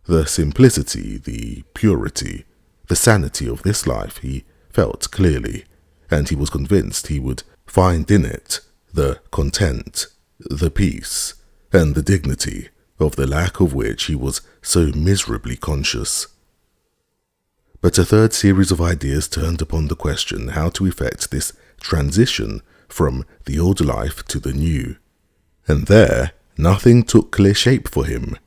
Speaker 1: The simplicity, the purity, the sanity of this life he felt clearly, and he was convinced he would find in it the content, the peace, and the dignity of the lack of which he was so miserably conscious. But a third series of ideas turned upon the question how to effect this transition from the old life to the new. And there, nothing took clear shape for him.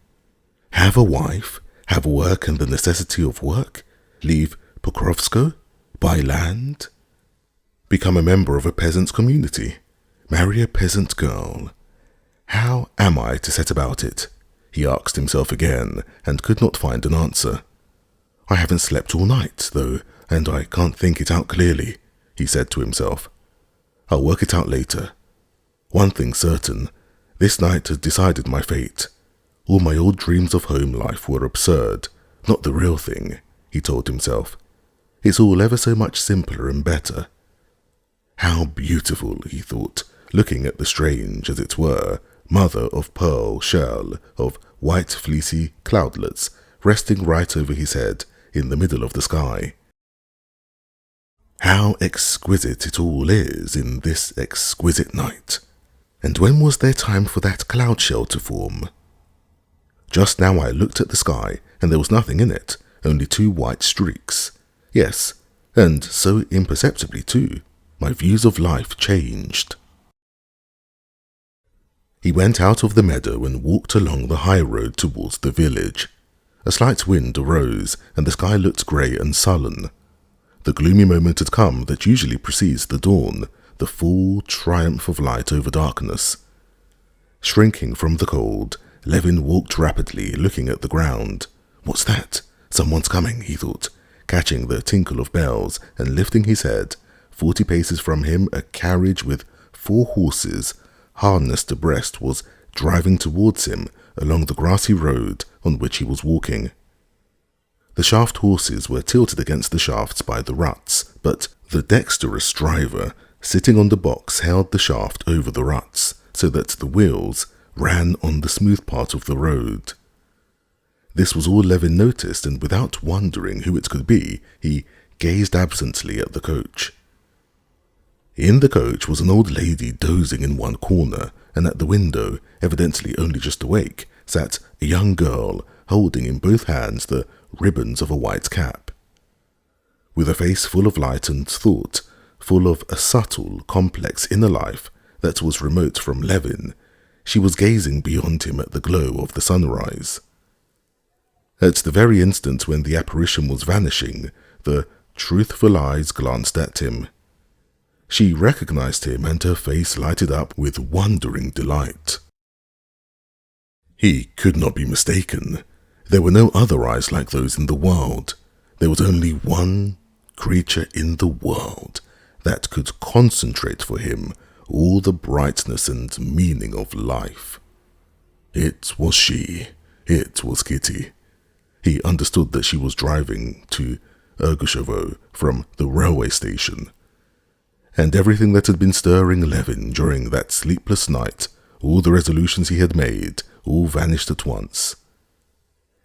Speaker 1: Have a wife, have work and the necessity of work, leave Pokrovskoe, buy land, become a member of a peasant community, marry a peasant girl. How am I to set about it? He asked himself again, and could not find an answer. I haven't slept all night, though, and I can't think it out clearly, he said to himself. I'll work it out later. One thing certain, this night has decided my fate. All my old dreams of home life were absurd, not the real thing, he told himself. It's all ever so much simpler and better. How beautiful, he thought, looking at the strange, as it were, mother of pearl shell, of white fleecy cloudlets, resting right over his head in the middle of the sky. How exquisite it all is in this exquisite night. And when was there time for that cloud shell to form? Just now I looked at the sky, and there was nothing in it, only 2 white streaks. Yes, and so imperceptibly too, my views of life changed. He went out of the meadow and walked along the high road towards the village. A slight wind arose, and the sky looked grey and sullen. The gloomy moment had come that usually precedes the dawn, the full triumph of light over darkness. Shrinking from the cold, Levin walked rapidly, looking at the ground. What's that? Someone's coming, he thought, catching the tinkle of bells and lifting his head. 40 paces from him, a carriage with 4 horses, harnessed abreast, was driving towards him along the grassy road on which he was walking. The shaft horses were tilted against the shafts by the ruts, but the dexterous driver, sitting on the box, held the shaft over the ruts, so that the wheels ran on the smooth part of the road. This was all Levin noticed, and without wondering who it could be, he gazed absently at the coach. In the coach was an old lady dozing in one corner, and at the window, evidently only just awake, sat a young girl holding in both hands the ribbons of a white cap. With a face full of light and thought, full of a subtle, complex inner life that was remote from Levin, she was gazing beyond him at the glow of the sunrise. At the very instant when the apparition was vanishing, the truthful eyes glanced at him. She recognized him, and her face lighted up with wondering delight. He could not be mistaken. There were no other eyes like those in the world. There was only one creature in the world that could concentrate for him all the brightness and meaning of life. It was she. It was Kitty. He understood that she was driving to Ergushovo from the railway station. And everything that had been stirring Levin during that sleepless night, all the resolutions he had made, all vanished at once.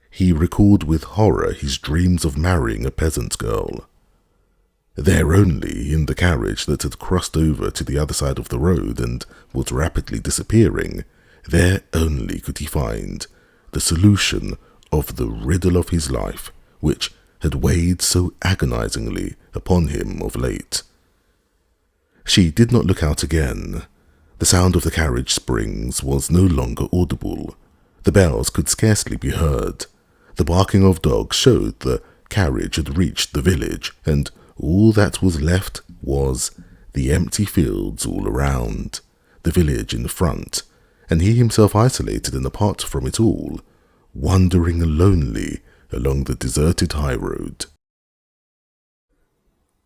Speaker 1: He recalled with horror his dreams of marrying a peasant girl. There only, in the carriage that had crossed over to the other side of the road and was rapidly disappearing, there only could he find the solution of the riddle of his life, which had weighed so agonizingly upon him of late. She did not look out again. The sound of the carriage springs was no longer audible. The bells could scarcely be heard. The barking of dogs showed the carriage had reached the village, and all that was left was the empty fields all around, the village in front, and he himself isolated and apart from it all, wandering lonely along the deserted high road.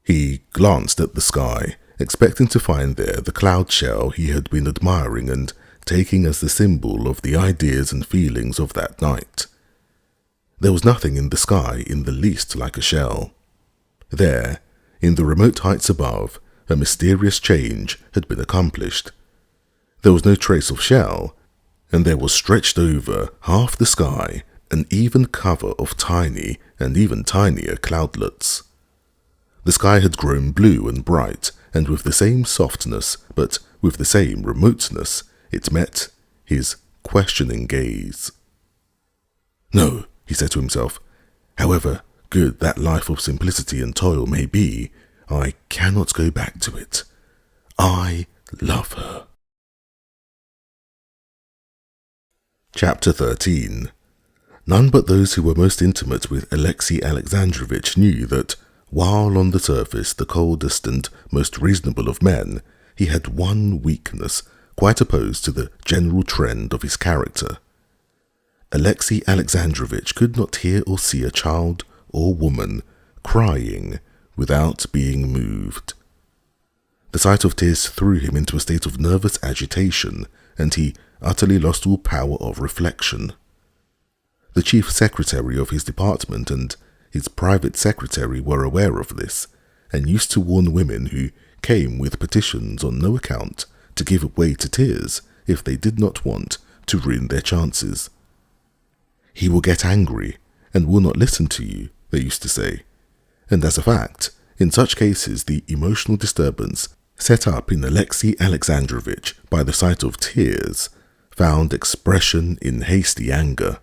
Speaker 1: He glanced at the sky, expecting to find there the cloud shell he had been admiring and taking as the symbol of the ideas and feelings of that night. There was nothing in the sky in the least like a shell. There, in the remote heights above, a mysterious change had been accomplished. There was no trace of shell, and there was stretched over half the sky an even cover of tiny and even tinier cloudlets. The sky had grown blue and bright, and with the same softness, but with the same remoteness, it met his questioning gaze. No, he said to himself, however good that life of simplicity and toil may be, I cannot go back to it. I love her. Chapter 13. None but those who were most intimate with Alexei Alexandrovich knew that, while on the surface the coldest and most reasonable of men, he had one weakness quite opposed to the general trend of his character. Alexei Alexandrovich could not hear or see a child or woman crying without being moved. The sight of tears threw him into a state of nervous agitation, and he utterly lost all power of reflection. The chief secretary of his department and his private secretary were aware of this, and used to warn women who came with petitions on no account to give way to tears if they did not want to ruin their chances. He will get angry and will not listen to you, they used to say, and as a fact, in such cases the emotional disturbance set up in Alexei Alexandrovich by the sight of tears found expression in hasty anger.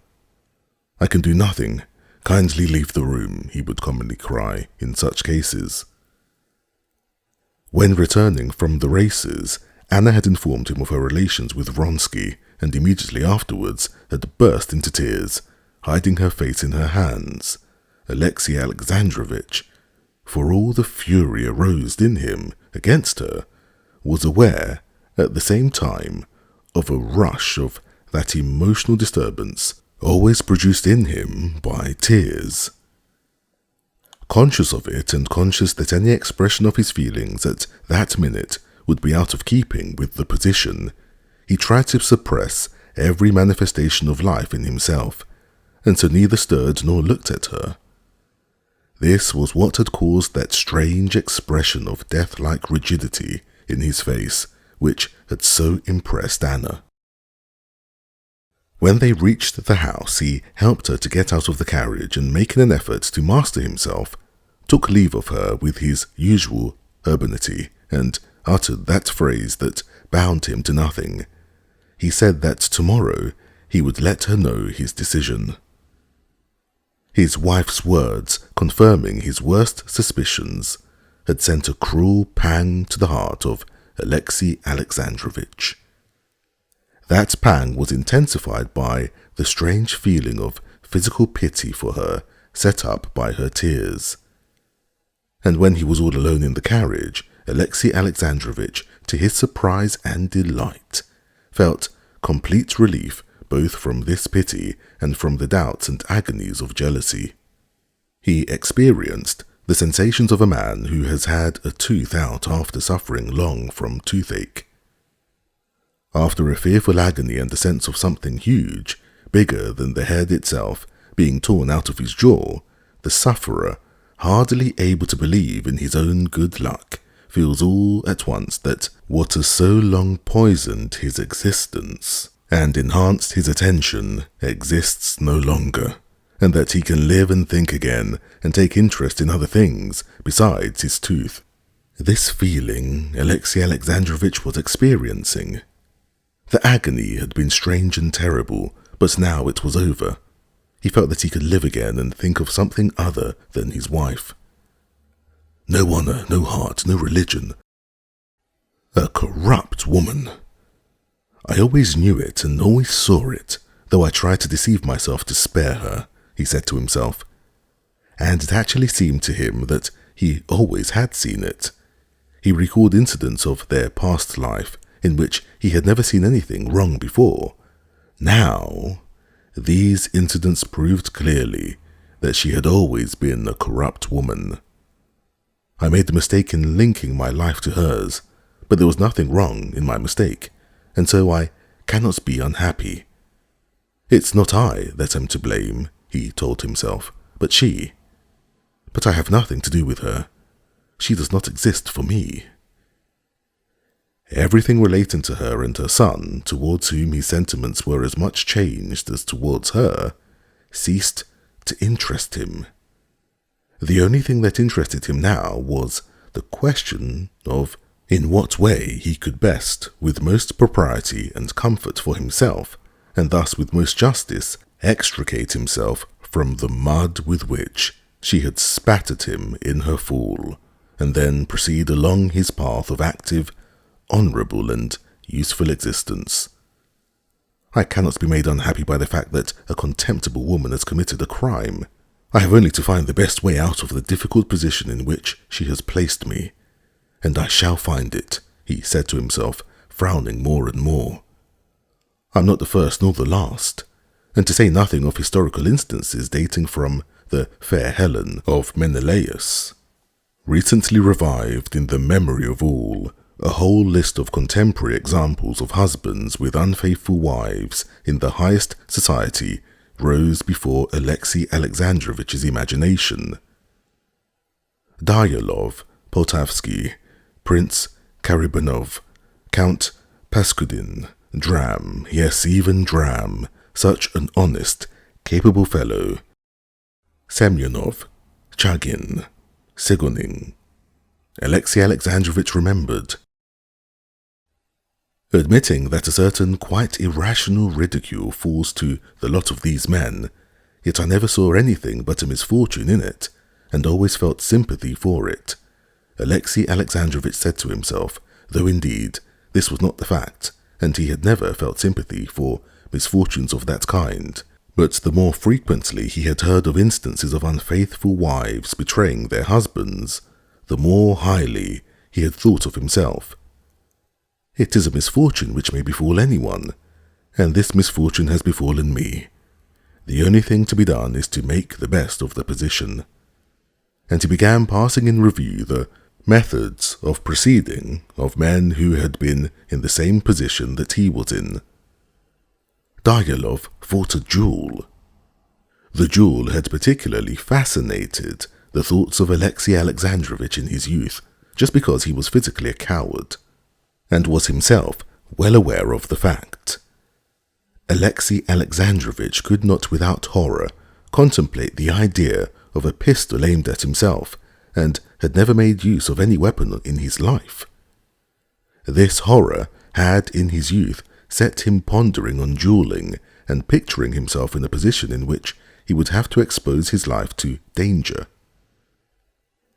Speaker 1: I can do nothing. Kindly leave the room, he would commonly cry in such cases. When returning from the races, Anna had informed him of her relations with Vronsky, and immediately afterwards had burst into tears, hiding her face in her hands. Alexei Alexandrovich, for all the fury aroused in him against her, was aware, at the same time, of a rush of that emotional disturbance always produced in him by tears. Conscious of it, and conscious that any expression of his feelings at that minute would be out of keeping with the position, he tried to suppress every manifestation of life in himself, and so neither stirred nor looked at her. This was what had caused that strange expression of death-like rigidity in his face, which had so impressed Anna. When they reached the house, he helped her to get out of the carriage, and making an effort to master himself, took leave of her with his usual urbanity, and uttered that phrase that bound him to nothing. He said that tomorrow he would let her know his decision. His wife's words, confirming his worst suspicions, had sent a cruel pang to the heart of Alexei Alexandrovich. That pang was intensified by the strange feeling of physical pity for her set up by her tears. And when he was all alone in the carriage, Alexei Alexandrovich, to his surprise and delight, felt complete relief both from this pity and from the doubts and agonies of jealousy. He experienced the sensations of a man who has had a tooth out after suffering long from toothache. After a fearful agony and the sense of something huge, bigger than the head itself, being torn out of his jaw, the sufferer, hardly able to believe in his own good luck, feels all at once that what has so long poisoned his existence and enhanced his attention exists no longer, and that he can live and think again and take interest in other things besides his tooth. This feeling Alexei Alexandrovich was experiencing. The agony had been strange and terrible, but now it was over. He felt that he could live again and think of something other than his wife. No honor, no heart, no religion. A corrupt woman. I always knew it and always saw it, though I tried to deceive myself to spare her, he said to himself. And it actually seemed to him that he always had seen it. He recalled incidents of their past life in which he had never seen anything wrong before. Now, these incidents proved clearly that she had always been a corrupt woman. I made the mistake in linking my life to hers, but there was nothing wrong in my mistake, and so I cannot be unhappy. It's not I that am to blame, he told himself, but she. But I have nothing to do with her. She does not exist for me. Everything relating to her and her son, towards whom his sentiments were as much changed as towards her, ceased to interest him. The only thing that interested him now was the question of in what way he could best, with most propriety and comfort for himself, and thus with most justice, extricate himself from the mud with which she had spattered him in her fall, and then proceed along his path of active, honourable and useful existence. I cannot be made unhappy by the fact that a contemptible woman has committed a crime. I have only to find the best way out of the difficult position in which she has placed me, and I shall find it, he said to himself, frowning more and more. I'm not the first nor the last, and to say nothing of historical instances dating from the fair Helen of Menelaus, recently revived in the memory of all, a whole list of contemporary examples of husbands with unfaithful wives in the highest society rose before Alexei Alexandrovich's imagination. Dyalov, Poltavsky, Prince Karibanov, Count Paskudin, Dram, yes, even Dram, such an honest, capable fellow. Semyonov, Chagin, Sigonin. Alexei Alexandrovich remembered. Admitting that a certain quite irrational ridicule falls to the lot of these men, yet I never saw anything but a misfortune in it, and always felt sympathy for it, Alexei Alexandrovich said to himself, though indeed this was not the fact, and he had never felt sympathy for misfortunes of that kind, but the more frequently he had heard of instances of unfaithful wives betraying their husbands, the more highly he had thought of himself. It is a misfortune which may befall anyone, and this misfortune has befallen me. The only thing to be done is to make the best of the position. And he began passing in review the methods of proceeding of men who had been in the same position that he was in. Dyalov fought a duel. The duel had particularly fascinated the thoughts of Alexei Alexandrovich in his youth, just because he was physically a coward, and was himself well aware of the fact. Alexei Alexandrovich could not without horror contemplate the idea of a pistol aimed at himself, and had never made use of any weapon in his life. This horror had in his youth set him pondering on duelling, and picturing himself in a position in which he would have to expose his life to danger.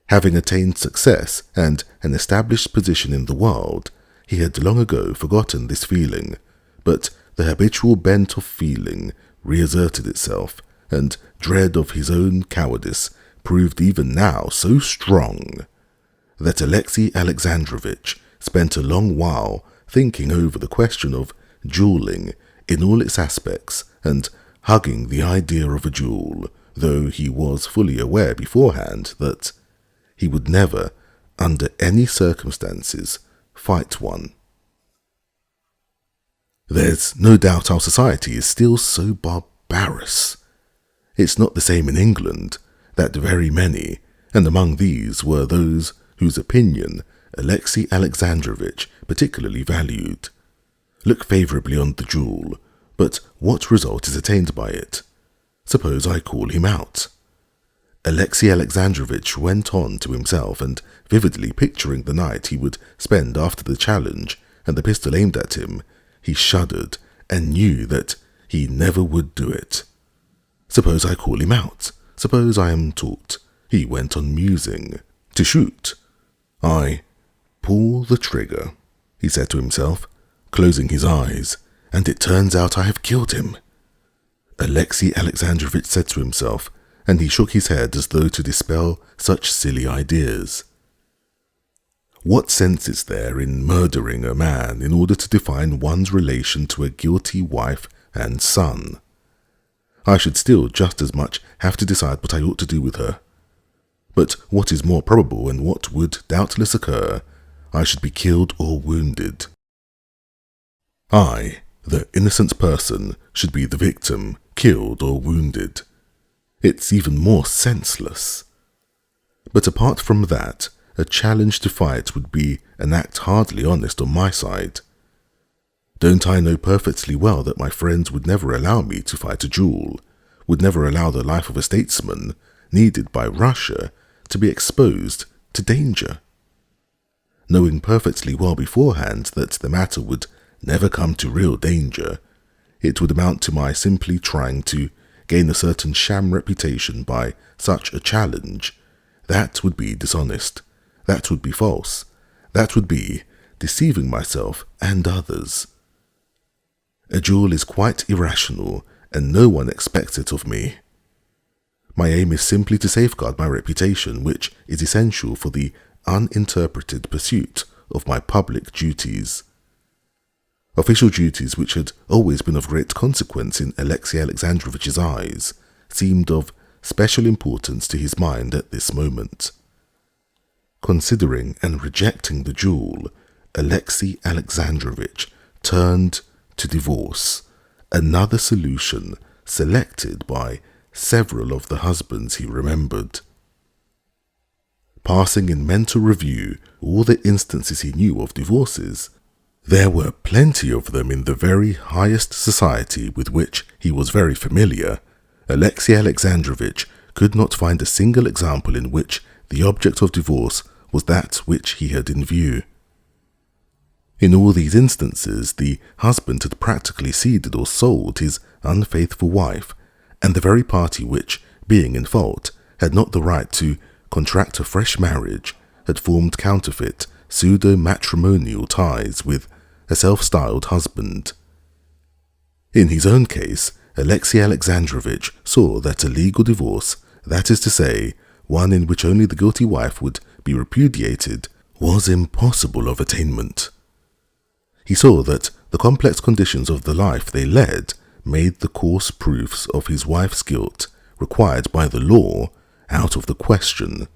Speaker 1: Having attained success and an established position in the world, he had long ago forgotten this feeling, but the habitual bent of feeling reasserted itself, and dread of his own cowardice proved even now so strong that Alexei Alexandrovich spent a long while thinking over the question of dueling in all its aspects and hugging the idea of a duel, though he was fully aware beforehand that he would never, under any circumstances, fight one. There's no doubt our society is still so barbarous. It's not the same in England, that very many, and among these were those whose opinion Alexei Alexandrovich particularly valued, look favourably on the duel, but what result is attained by it? Suppose I call him out. Alexei Alexandrovich went on to himself, and vividly picturing the night he would spend after the challenge and the pistol aimed at him, he shuddered and knew that he never would do it. Suppose I call him out. Suppose I am taught, he went on musing, to shoot. I pull the trigger, he said to himself, closing his eyes, and it turns out I have killed him. Alexei Alexandrovich said to himself, and he shook his head as though to dispel such silly ideas. What sense is there in murdering a man in order to define one's relation to a guilty wife and son? I should still just as much have to decide what I ought to do with her. But what is more probable, and what would doubtless occur, I should be killed or wounded. I, the innocent person, should be the victim, killed or wounded. It's even more senseless. But apart from that, a challenge to fight would be an act hardly honest on my side. Don't I know perfectly well that my friends would never allow me to fight a duel, would never allow the life of a statesman, needed by Russia, to be exposed to danger? Knowing perfectly well beforehand that the matter would never come to real danger, it would amount to my simply trying to gain a certain sham reputation by such a challenge. That would be dishonest. That would be false. That would be deceiving myself and others. A duel is quite irrational, and no one expects it of me. My aim is simply to safeguard my reputation, which is essential for the uninterpreted pursuit of my public duties. Official duties, which had always been of great consequence in Alexei Alexandrovich's eyes, seemed of special importance to his mind at this moment. Considering and rejecting the duel, Alexei Alexandrovich turned to divorce, another solution selected by several of the husbands he remembered. Passing in mental review all the instances he knew of divorces, there were plenty of them in the very highest society with which he was very familiar. Alexei Alexandrovich could not find a single example in which the object of divorce was that which he had in view. In all these instances, the husband had practically ceded or sold his unfaithful wife, and the very party which, being in fault, had not the right to contract a fresh marriage, had formed counterfeit, pseudo-matrimonial ties with a self-styled husband. In his own case, Alexei Alexandrovich saw that a legal divorce, that is to say, one in which only the guilty wife would be repudiated, was impossible of attainment. He saw that the complex conditions of the life they led made the coarse proofs of his wife's guilt, required by the law, out of the question.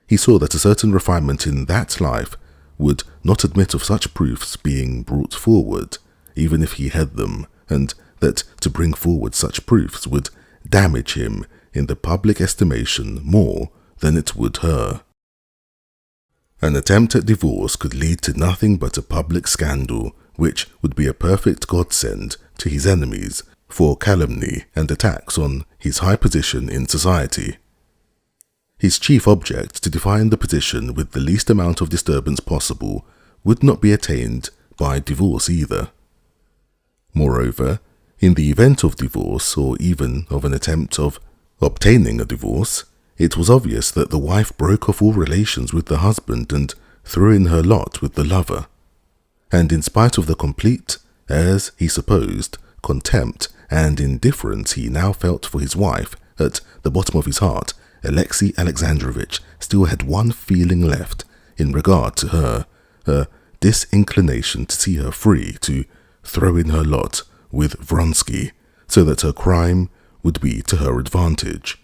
Speaker 1: He saw that a certain refinement in that life would not admit of such proofs being brought forward, even if he had them, and that to bring forward such proofs would damage him in the public estimation more than it would her. An attempt at divorce could lead to nothing but a public scandal, which would be a perfect godsend to his enemies for calumny and attacks on his high position in society. His chief object, to define the position with the least amount of disturbance possible, would not be attained by divorce either. Moreover, In the event of divorce, or even of an attempt of obtaining a divorce, it was obvious that the wife broke off all relations with the husband and threw in her lot with the lover. And in spite of the complete, as he supposed, contempt and indifference he now felt for his wife, at the bottom of his heart, Alexei Alexandrovich still had one feeling left in regard to her, a disinclination to see her free to throw in her lot with Vronsky, so that her crime would be to her advantage.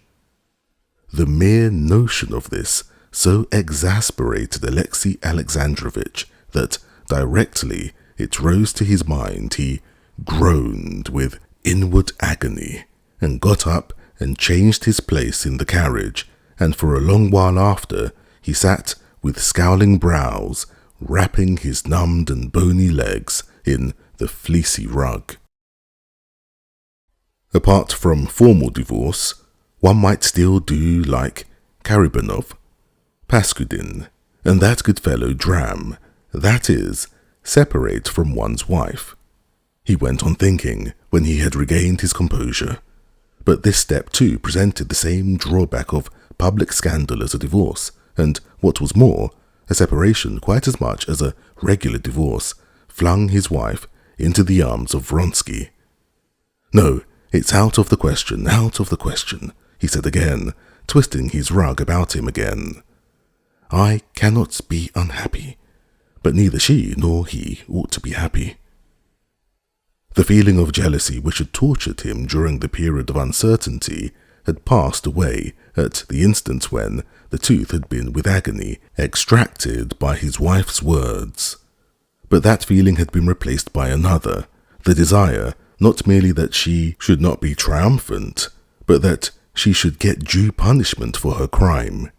Speaker 1: The mere notion of this so exasperated Alexei Alexandrovich that directly it rose to his mind, he groaned with inward agony, and got up and changed his place in the carriage, and for a long while after he sat with scowling brows, wrapping his numbed and bony legs in the fleecy rug. Apart from formal divorce, one might still do like Karibanov, Paskudin, and that good fellow Dram, that is, separate from one's wife. He went on thinking when he had regained his composure. But this step too presented the same drawback of public scandal as a divorce, and what was more, a separation quite as much as a regular divorce flung his wife into the arms of Vronsky. "No, it's out of the question, he said again, twisting his rug about him again. "I cannot be unhappy, but neither she nor he ought to be happy." The feeling of jealousy which had tortured him during the period of uncertainty had passed away at the instant when the tooth had been with agony extracted by his wife's words. But that feeling had been replaced by another, the desire not merely that she should not be triumphant, but that she should get due punishment for her crime.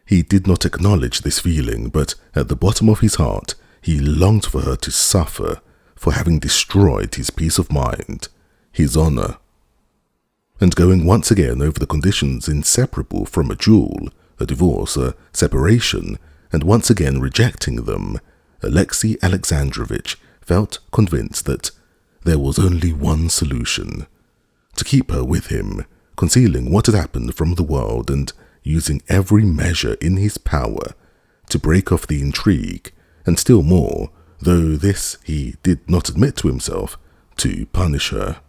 Speaker 1: He did not acknowledge this feeling, but at the bottom of his heart he longed for her to suffer for having destroyed his peace of mind, his honor. And going once again over the conditions inseparable from a duel, a divorce, a separation, and once again rejecting them, Alexei Alexandrovich felt convinced that there was only one solution: to keep her with him, concealing what had happened from the world and using every measure in his power to break off the intrigue, and still more, though this he did not admit to himself, to punish her.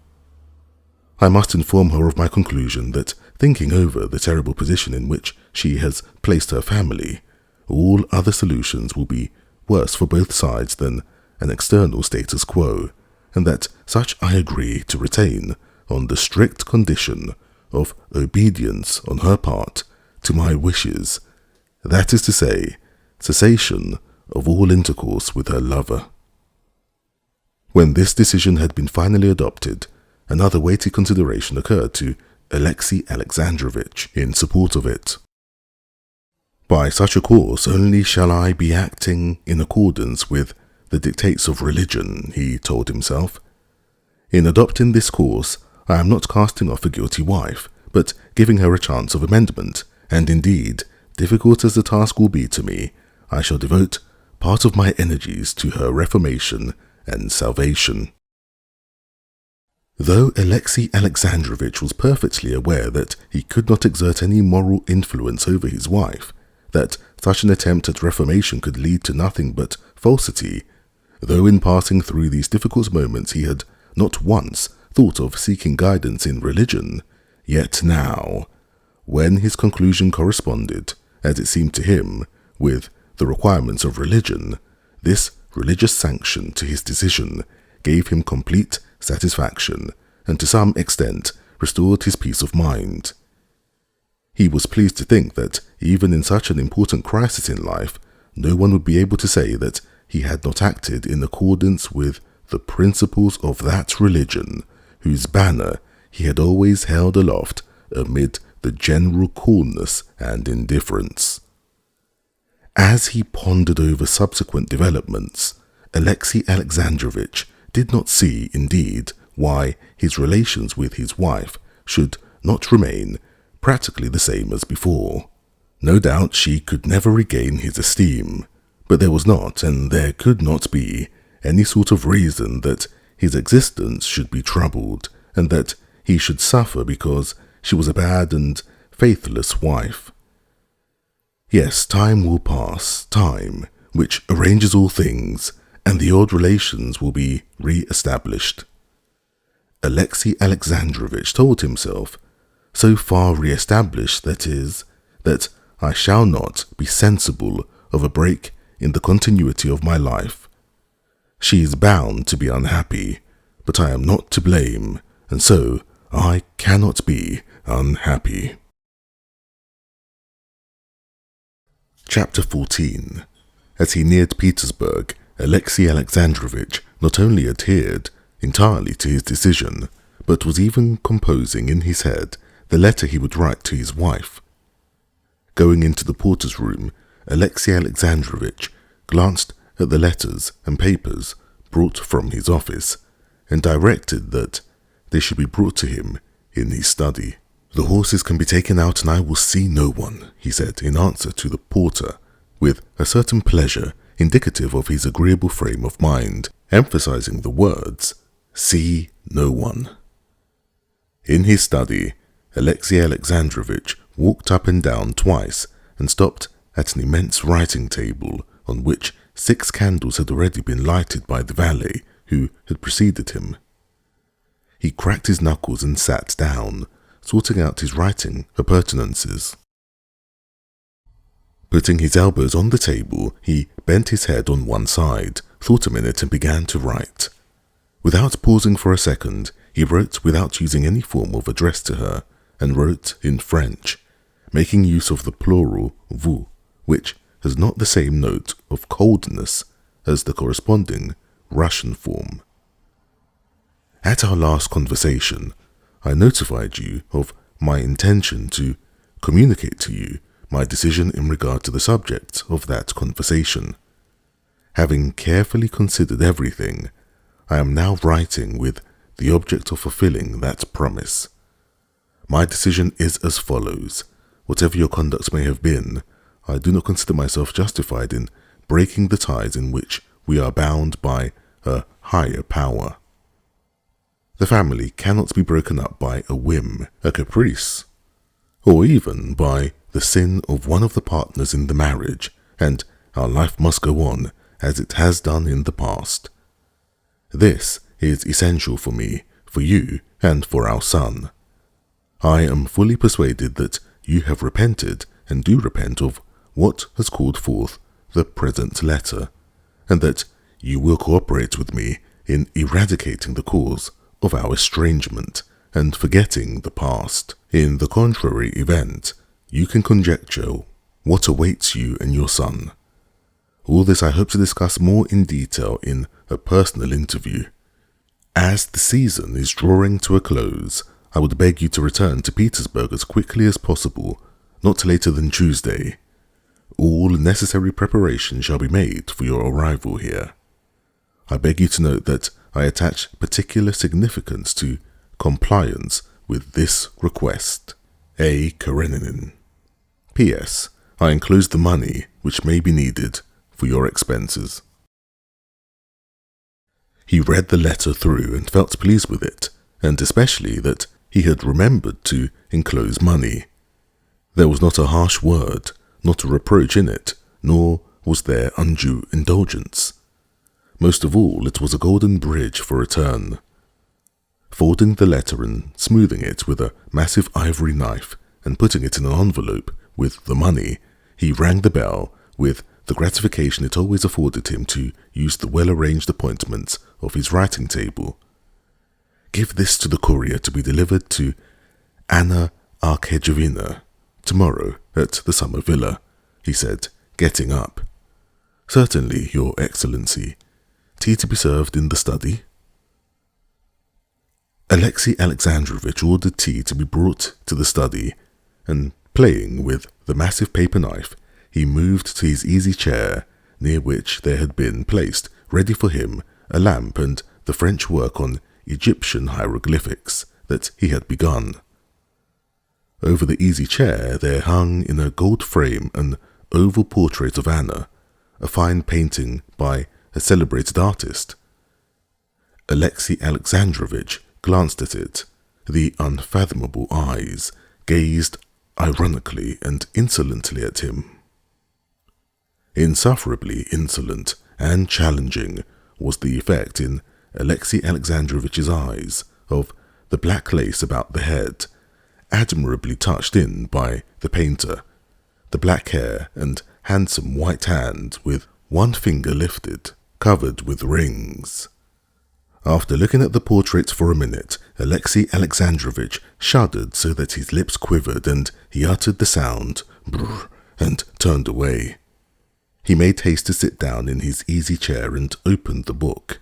Speaker 1: I must inform her of my conclusion that, thinking over the terrible position in which she has placed her family, all other solutions will be worse for both sides than an external status quo, and that such I agree to retain on the strict condition of obedience on her part to my wishes, that is to say, cessation of all intercourse with her lover. When this decision had been finally adopted, another weighty consideration occurred to Alexei Alexandrovich in support of it. By such a course only shall I be acting in accordance with the dictates of religion, he told himself. In adopting this course, I am not casting off a guilty wife, but giving her a chance of amendment, and indeed, difficult as the task will be to me, I shall devote part of my energies to her reformation and salvation. Though Alexei Alexandrovich was perfectly aware that he could not exert any moral influence over his wife, that such an attempt at reformation could lead to nothing but falsity, though in passing through these difficult moments he had not once thought of seeking guidance in religion, yet now, when his conclusion corresponded, as it seemed to him, with the requirements of religion, this religious sanction to his decision gave him complete satisfaction, and to some extent restored his peace of mind. He was pleased to think that even in such an important crisis in life, no one would be able to say that he had not acted in accordance with the principles of that religion, whose banner he had always held aloft amid the general coolness and indifference. As he pondered over subsequent developments, Alexei Alexandrovich did not see, indeed, why his relations with his wife should not remain practically the same as before. No doubt she could never regain his esteem, but there was not, and there could not be, any sort of reason that his existence should be troubled, and that he should suffer because she was a bad and faithless wife. Yes, time will pass, time, which arranges all things, and the old relations will be re-established. Alexei Alexandrovich told himself, so far re-established, that is, that I shall not be sensible of a break in the continuity of my life. She is bound to be unhappy, but I am not to blame, and so I cannot be unhappy. Chapter 14. As he neared Petersburg, Alexei Alexandrovich not only adhered entirely to his decision, but was even composing in his head the letter he would write to his wife. Going into the porter's room, Alexei Alexandrovich glanced at the letters and papers brought from his office, and directed that they should be brought to him in his study. The horses can be taken out and I will see no one, he said in answer to the porter, with a certain pleasure indicative of his agreeable frame of mind, emphasizing the words, see no one. In his study, Alexei Alexandrovich walked up and down twice and stopped at an immense writing table on which 6 candles had already been lighted by the valet who had preceded him. He cracked his knuckles and sat down, sorting out his writing appurtenances. Putting his elbows on the table, he bent his head on one side, thought a minute and began to write. Without pausing for a second, he wrote without using any form of address to her, and wrote in French, making use of the plural vous, which has not the same note of coldness as the corresponding Russian form. At our last conversation, I notified you of my intention to communicate to you my decision in regard to the subject of that conversation. Having carefully considered everything, I am now writing with the object of fulfilling that promise. My decision is as follows. Whatever your conduct may have been, I do not consider myself justified in breaking the ties in which we are bound by a higher power. The family cannot be broken up by a whim, a caprice, or even by the sin of one of the partners in the marriage, and our life must go on as it has done in the past. This is essential for me, for you, and for our son. I am fully persuaded that you have repented and do repent of what has called forth the present letter, and that you will cooperate with me in eradicating the cause of our estrangement and forgetting the past. In the contrary event, you can conjecture what awaits you and your son. All this I hope to discuss more in detail in a personal interview. As the season is drawing to a close, I would beg you to return to Petersburg as quickly as possible, not later than Tuesday. All necessary preparations shall be made for your arrival here. I beg you to note that I attach particular significance to compliance with this request. A. Karenina. P.S. I enclose the money which may be needed for your expenses. He read the letter through and felt pleased with it, and especially that he had remembered to enclose money. There was not a harsh word, not a reproach in it, nor was there undue indulgence. Most of all, it was a golden bridge for return. Folding the letter and smoothing it with a massive ivory knife and putting it in an envelope with the money, he rang the bell with the gratification it always afforded him to use the well-arranged appointments of his writing table. Give this to the courier to be delivered to Anna Karenina tomorrow at the summer villa, he said, getting up. Certainly, Your Excellency. Tea to be served in the study? Alexei Alexandrovich ordered tea to be brought to the study, and playing with the massive paper knife, he moved to his easy chair, near which there had been placed, ready for him, a lamp and the French work on Egyptian hieroglyphics that he had begun. Over the easy chair there hung in a gold frame an oval portrait of Anna, a fine painting by a celebrated artist. Alexei Alexandrovich glanced at it. The unfathomable eyes gazed ironically and insolently at him. Insufferably insolent and challenging was the effect in Alexei Alexandrovich's eyes of the black lace about the head, admirably touched in by the painter, the black hair and handsome white hand with one finger lifted, covered with rings. After looking at the portrait for a minute, Alexei Alexandrovich shuddered so that his lips quivered and he uttered the sound brr and turned away. He made haste to sit down in his easy chair and opened the book.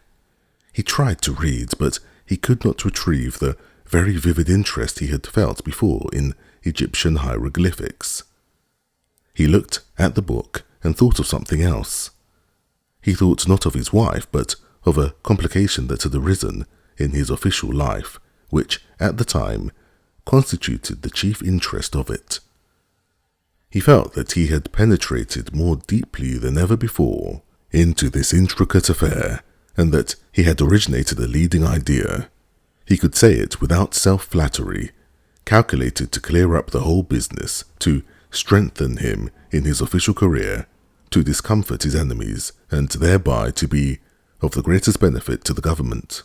Speaker 1: He tried to read, but he could not retrieve the very vivid interest he had felt before in Egyptian hieroglyphics. He looked at the book and thought of something else. He thought not of his wife, but of a complication that had arisen in his official life, which, at the time, constituted the chief interest of it. He felt that he had penetrated more deeply than ever before into this intricate affair, and that he had originated a leading idea. He could say it without self-flattery, calculated to clear up the whole business, to strengthen him in his official career, to discomfort his enemies, and thereby to be of the greatest benefit to the government.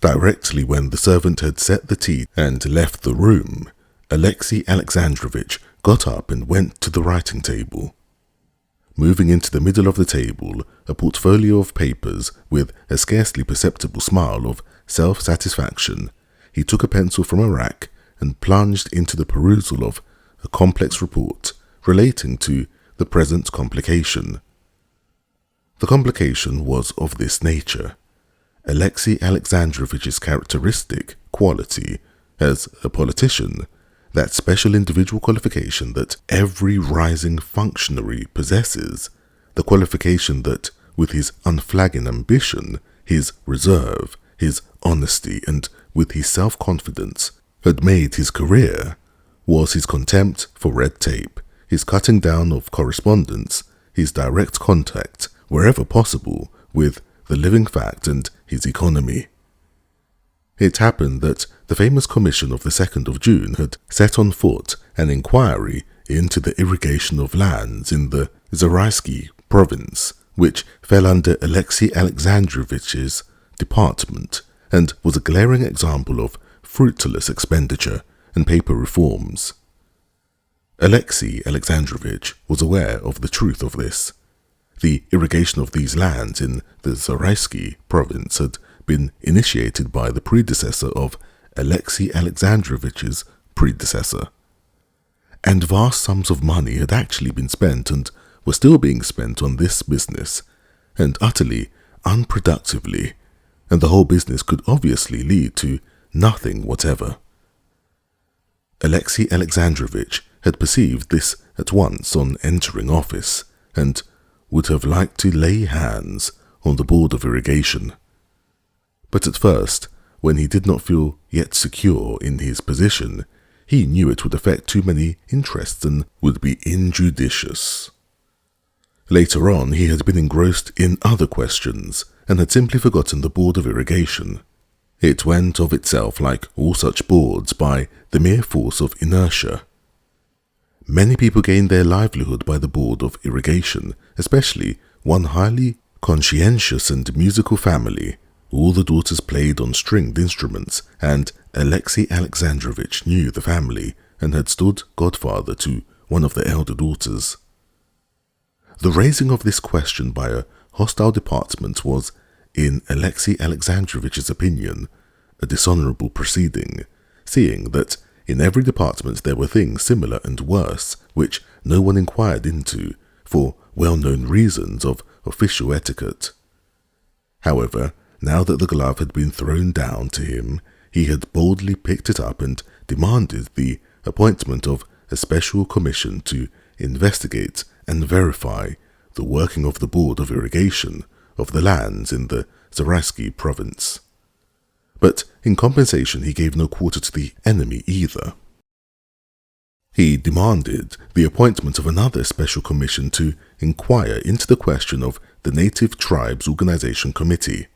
Speaker 1: Directly when the servant had set the tea and left the room, Alexei Alexandrovich got up and went to the writing table. Moving into the middle of the table a portfolio of papers with a scarcely perceptible smile of self-satisfaction, he took a pencil from a rack and plunged into the perusal of a complex report relating to the present complication. The complication was of this nature. Alexei Alexandrovich's characteristic quality as a politician, that special individual qualification that every rising functionary possesses, the qualification that, with his unflagging ambition, his reserve, his honesty, and with his self-confidence, had made his career, was his contempt for red tape, his cutting down of correspondence, his direct contact, wherever possible, with the living fact and his economy. It happened that the famous commission of the 2nd of June had set on foot an inquiry into the irrigation of lands in the Zaraysky province, which fell under Alexei Alexandrovich's department and was a glaring example of fruitless expenditure and paper reforms. Alexei Alexandrovich was aware of the truth of this. The irrigation of these lands in the Zaraysky province had been initiated by the predecessor of Alexei Alexandrovich's predecessor, and vast sums of money had actually been spent and were still being spent on this business, and utterly unproductively, and the whole business could obviously lead to nothing whatever. Alexei Alexandrovich had perceived this at once on entering office, and would have liked to lay hands on the Board of Irrigation. But at first, when he did not feel yet secure in his position, he knew it would affect too many interests and would be injudicious. Later on, he had been engrossed in other questions and had simply forgotten the Board of Irrigation. It went of itself, like all such boards, by the mere force of inertia. Many people gained their livelihood by the Board of Irrigation, especially one highly conscientious and musical family. All the daughters played on stringed instruments, and Alexei Alexandrovich knew the family and had stood godfather to one of the elder daughters. The raising of this question by a hostile department was, in Alexei Alexandrovich's opinion, a dishonorable proceeding, seeing that in every department there were things similar and worse, which no one inquired into, for well-known reasons of official etiquette. However, now that the glove had been thrown down to him, he had boldly picked it up and demanded the appointment of a special commission to investigate and verify the working of the Board of Irrigation of the lands in the Zaraysky province. But in compensation he gave no quarter to the enemy either. He demanded the appointment of another special commission to inquire into the question of the Native Tribes Organization Committee,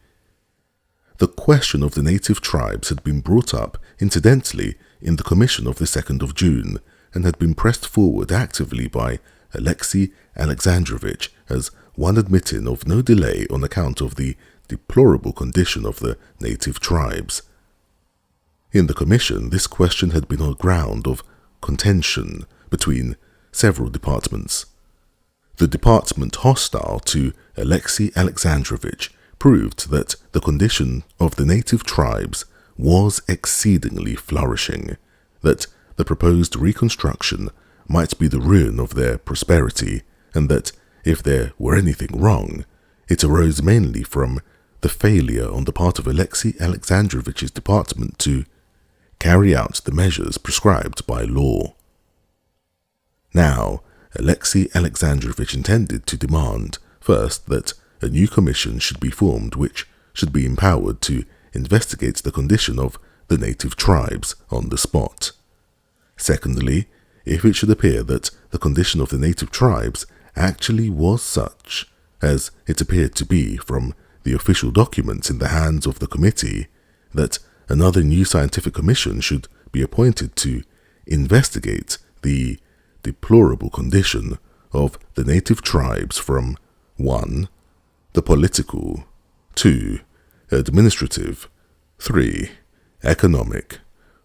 Speaker 1: the question of the native tribes had been brought up incidentally in the commission of the 2nd of June and had been pressed forward actively by Alexei Alexandrovich as one admitting of no delay on account of the deplorable condition of the native tribes. In the commission, this question had been on ground of contention between several departments. The department hostile to Alexei Alexandrovich proved that the condition of the native tribes was exceedingly flourishing, that the proposed reconstruction might be the ruin of their prosperity, and that if there were anything wrong, it arose mainly from the failure on the part of Alexei Alexandrovich's department to carry out the measures prescribed by law. Now, Alexei Alexandrovich intended to demand, first, that a new commission should be formed which should be empowered to investigate the condition of the native tribes on the spot. Secondly, if it should appear that the condition of the native tribes actually was such, as it appeared to be from the official documents in the hands of the committee, that another new scientific commission should be appointed to investigate the deplorable condition of the native tribes from 1. The political, 2. Administrative, 3. Economic,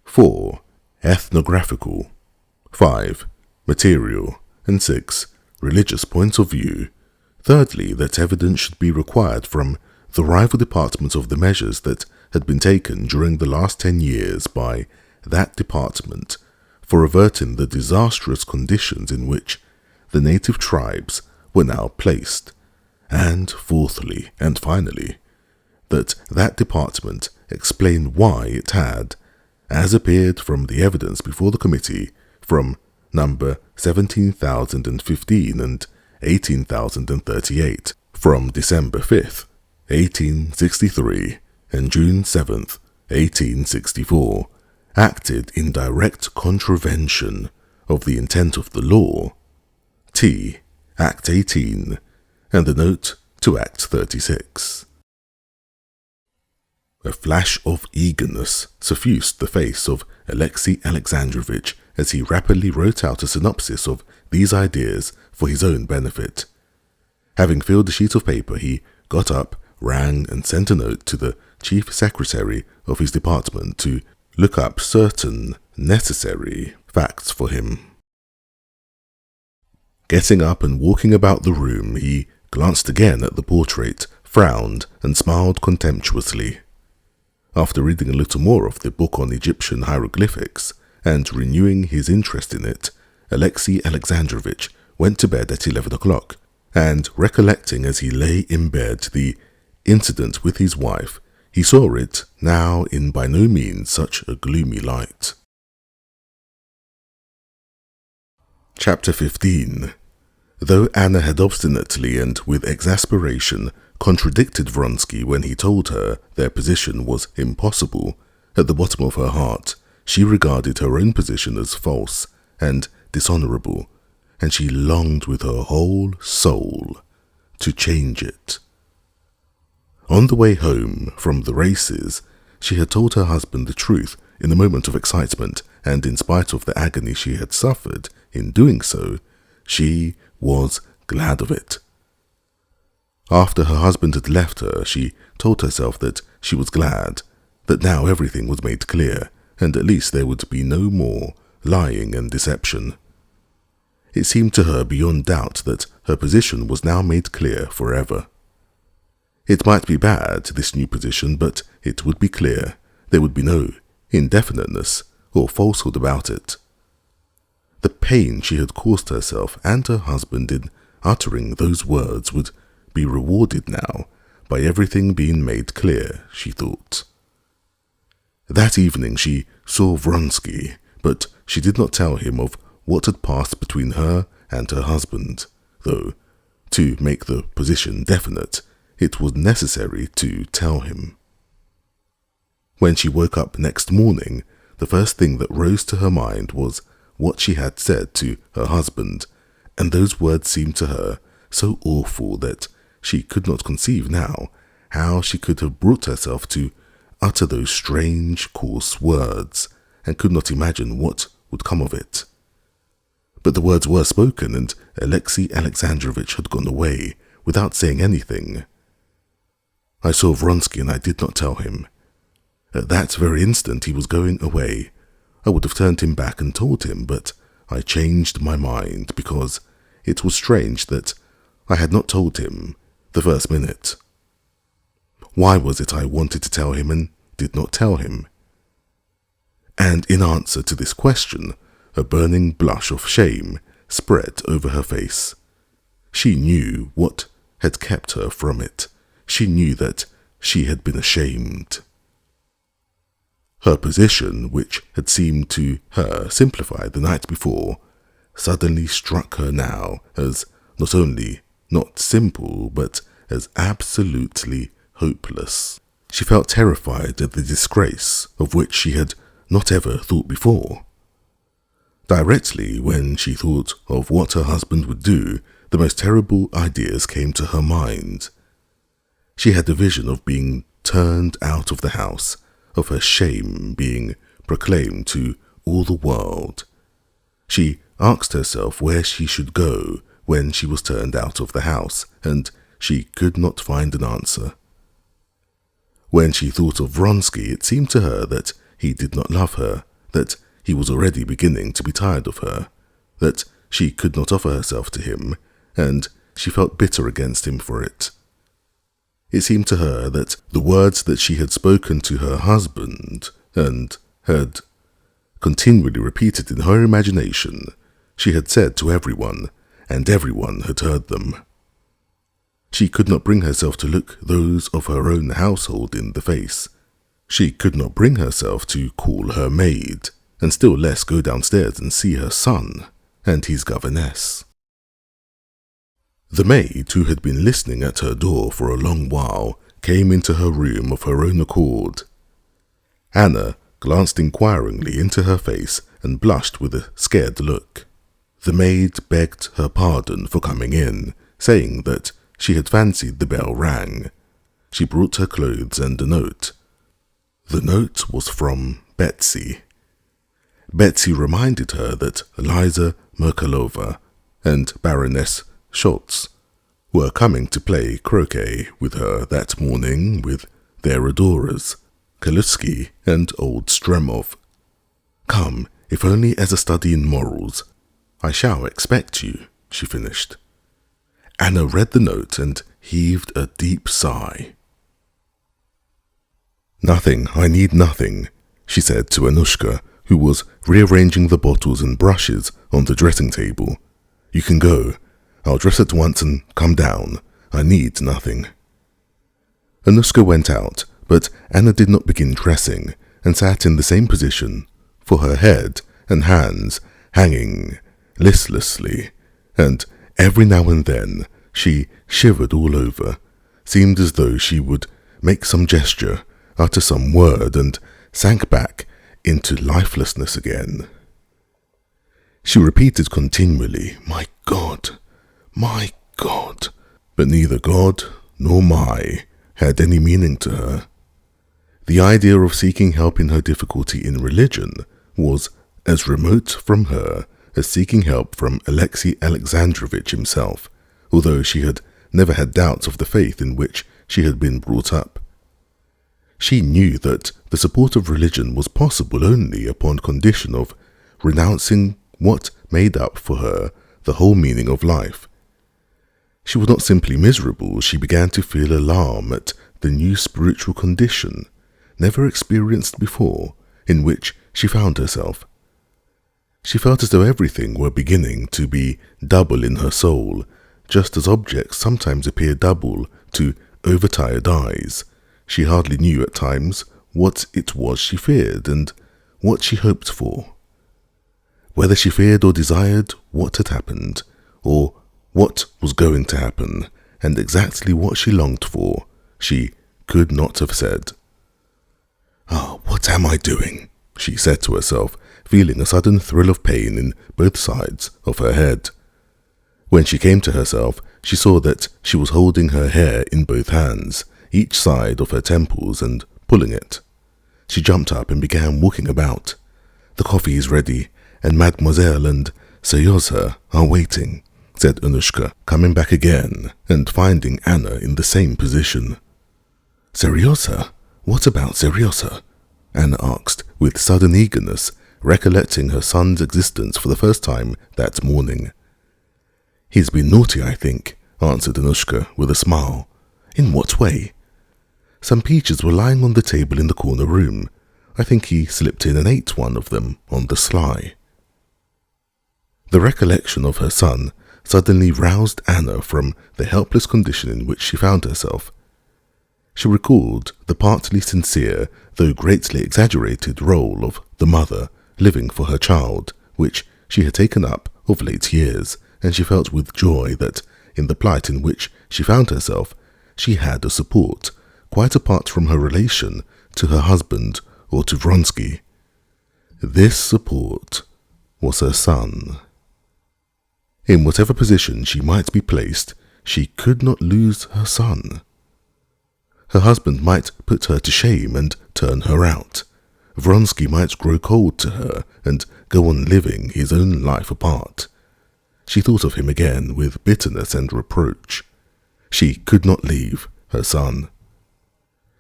Speaker 1: 4. Ethnographical, 5. Material, and 6. Religious points of view. Thirdly, that evidence should be required from the rival department of the measures that had been taken during the last 10 years by that department for averting the disastrous conditions in which the native tribes were now placed, and fourthly and finally, that that department explain why it had, as appeared from the evidence before the committee, from number 17,015 and 18,038, from December 5th, 1863, and June 7th, 1864, acted in direct contravention of the intent of the law, T. Act 18, and the note to Act 36. A flash of eagerness suffused the face of Alexei Alexandrovich as he rapidly wrote out a synopsis of these ideas for his own benefit. Having filled the sheet of paper, he got up, rang, and sent a note to the chief secretary of his department to look up certain necessary facts for him. Getting up and walking about the room, he glanced again at the portrait, frowned, and smiled contemptuously. After reading a little more of the book on Egyptian hieroglyphics and renewing his interest in it, Alexei Alexandrovich went to bed at 11 o'clock, and recollecting as he lay in bed the incident with his wife, he saw it now in by no means such a gloomy light. Chapter 15. Though Anna had obstinately and with exasperation contradicted Vronsky when he told her their position was impossible, at the bottom of her heart she regarded her own position as false and dishonorable, and she longed with her whole soul to change it. On the way home from the races, she had told her husband the truth in a moment of excitement, and in spite of the agony she had suffered in doing so, she was glad of it. After her husband had left her, she told herself that she was glad, that now everything was made clear, and at least there would be no more lying and deception. It seemed to her beyond doubt that her position was now made clear forever. It might be bad, this new position, but it would be clear. There would be no indefiniteness or falsehood about it. The pain she had caused herself and her husband in uttering those words would be rewarded now by everything being made clear, she thought. That evening she saw Vronsky, but she did not tell him of what had passed between her and her husband, though, to make the position definite, it was necessary to tell him. When she woke up next morning, the first thing that rose to her mind was what she had said to her husband, and those words seemed to her so awful that she could not conceive now how she could have brought herself to utter those strange, coarse words, and could not imagine what would come of it. But the words were spoken, and Alexei Alexandrovich had gone away without saying anything. I saw Vronsky and I did not tell him. At that very instant he was going away. I would have turned him back and told him, but I changed my mind because it was strange that I had not told him the first minute. Why was it I wanted to tell him and did not tell him? And in answer to this question, a burning blush of shame spread over her face. She knew what had kept her from it. She knew that she had been ashamed. Her position, which had seemed to her simplified the night before, suddenly struck her now as not only not simple, but as absolutely hopeless. She felt terrified at the disgrace of which she had not ever thought before. Directly, when she thought of what her husband would do, the most terrible ideas came to her mind. She had a vision of being turned out of the house, of her shame being proclaimed to all the world. She asked herself where she should go when she was turned out of the house, and she could not find an answer. When she thought of Vronsky, it seemed to her that he did not love her, that he was already beginning to be tired of her, that she could not offer herself to him, and she felt bitter against him for it. It seemed to her that the words that she had spoken to her husband and had continually repeated in her imagination, she had said to everyone, and everyone had heard them. She could not bring herself to look those of her own household in the face. She could not bring herself to call her maid, and still less go downstairs and see her son and his governess. The maid, who had been listening at her door for a long while, came into her room of her own accord. Anna glanced inquiringly into her face and blushed with a scared look. The maid begged her pardon for coming in, saying that she had fancied the bell rang. She brought her clothes and a note. The note was from Betsy. Betsy reminded her that Eliza Merkalova and Baroness Schultz were coming to play croquet with her that morning with their adorers, Kaluski and old Stremov. "Come, if only as a study in morals. I shall expect you," she finished. Anna read the note and heaved a deep sigh. "Nothing, I need nothing," she said to Anushka, who was rearranging the bottles and brushes on the dressing table. "You can go. I'll dress at once and come down. I need nothing." Anushka went out, but Anna did not begin dressing and sat in the same position, for her head and hands hanging listlessly, and every now and then she shivered all over, seemed as though she would make some gesture, utter some word, and sank back into lifelessness again. She repeated continually, "My God, my God," but neither God nor my had any meaning to her. The idea of seeking help in her difficulty in religion was as remote from her as seeking help from Alexei Alexandrovich himself, although she had never had doubts of the faith in which she had been brought up. She knew that the support of religion was possible only upon condition of renouncing what made up for her the whole meaning of life. She was not simply miserable, she began to feel alarm at the new spiritual condition, never experienced before, in which she found herself. She felt as though everything were beginning to be double in her soul, just as objects sometimes appear double to overtired eyes. She hardly knew at times what it was she feared and what she hoped for. Whether she feared or desired what had happened, or what was going to happen, and exactly what she longed for, she could not have said. "Ah, what am I doing?" she said to herself, feeling a sudden thrill of pain in both sides of her head. When she came to herself, she saw that she was holding her hair in both hands, each side of her temples, and pulling it. She jumped up and began walking about. "The coffee is ready, and Mademoiselle and Seryosa are waiting," said Anushka, coming back again and finding Anna in the same position. "Seryosa? What about Seryosa?" Anna asked with sudden eagerness, recollecting her son's existence for the first time that morning. "He's been naughty, I think," answered Anushka with a smile. "In what way?" "Some peaches were lying on the table in the corner room. I think he slipped in and ate one of them on the sly." The recollection of her son suddenly roused Anna from the helpless condition in which she found herself. She recalled the partly sincere, though greatly exaggerated role of the mother living for her child, which she had taken up of late years, and she felt with joy that, in the plight in which she found herself, she had a support, quite apart from her relation to her husband or to Vronsky. This support was her son. In whatever position she might be placed, she could not lose her son. Her husband might put her to shame and turn her out. Vronsky might grow cold to her and go on living his own life apart. She thought of him again with bitterness and reproach. She could not leave her son.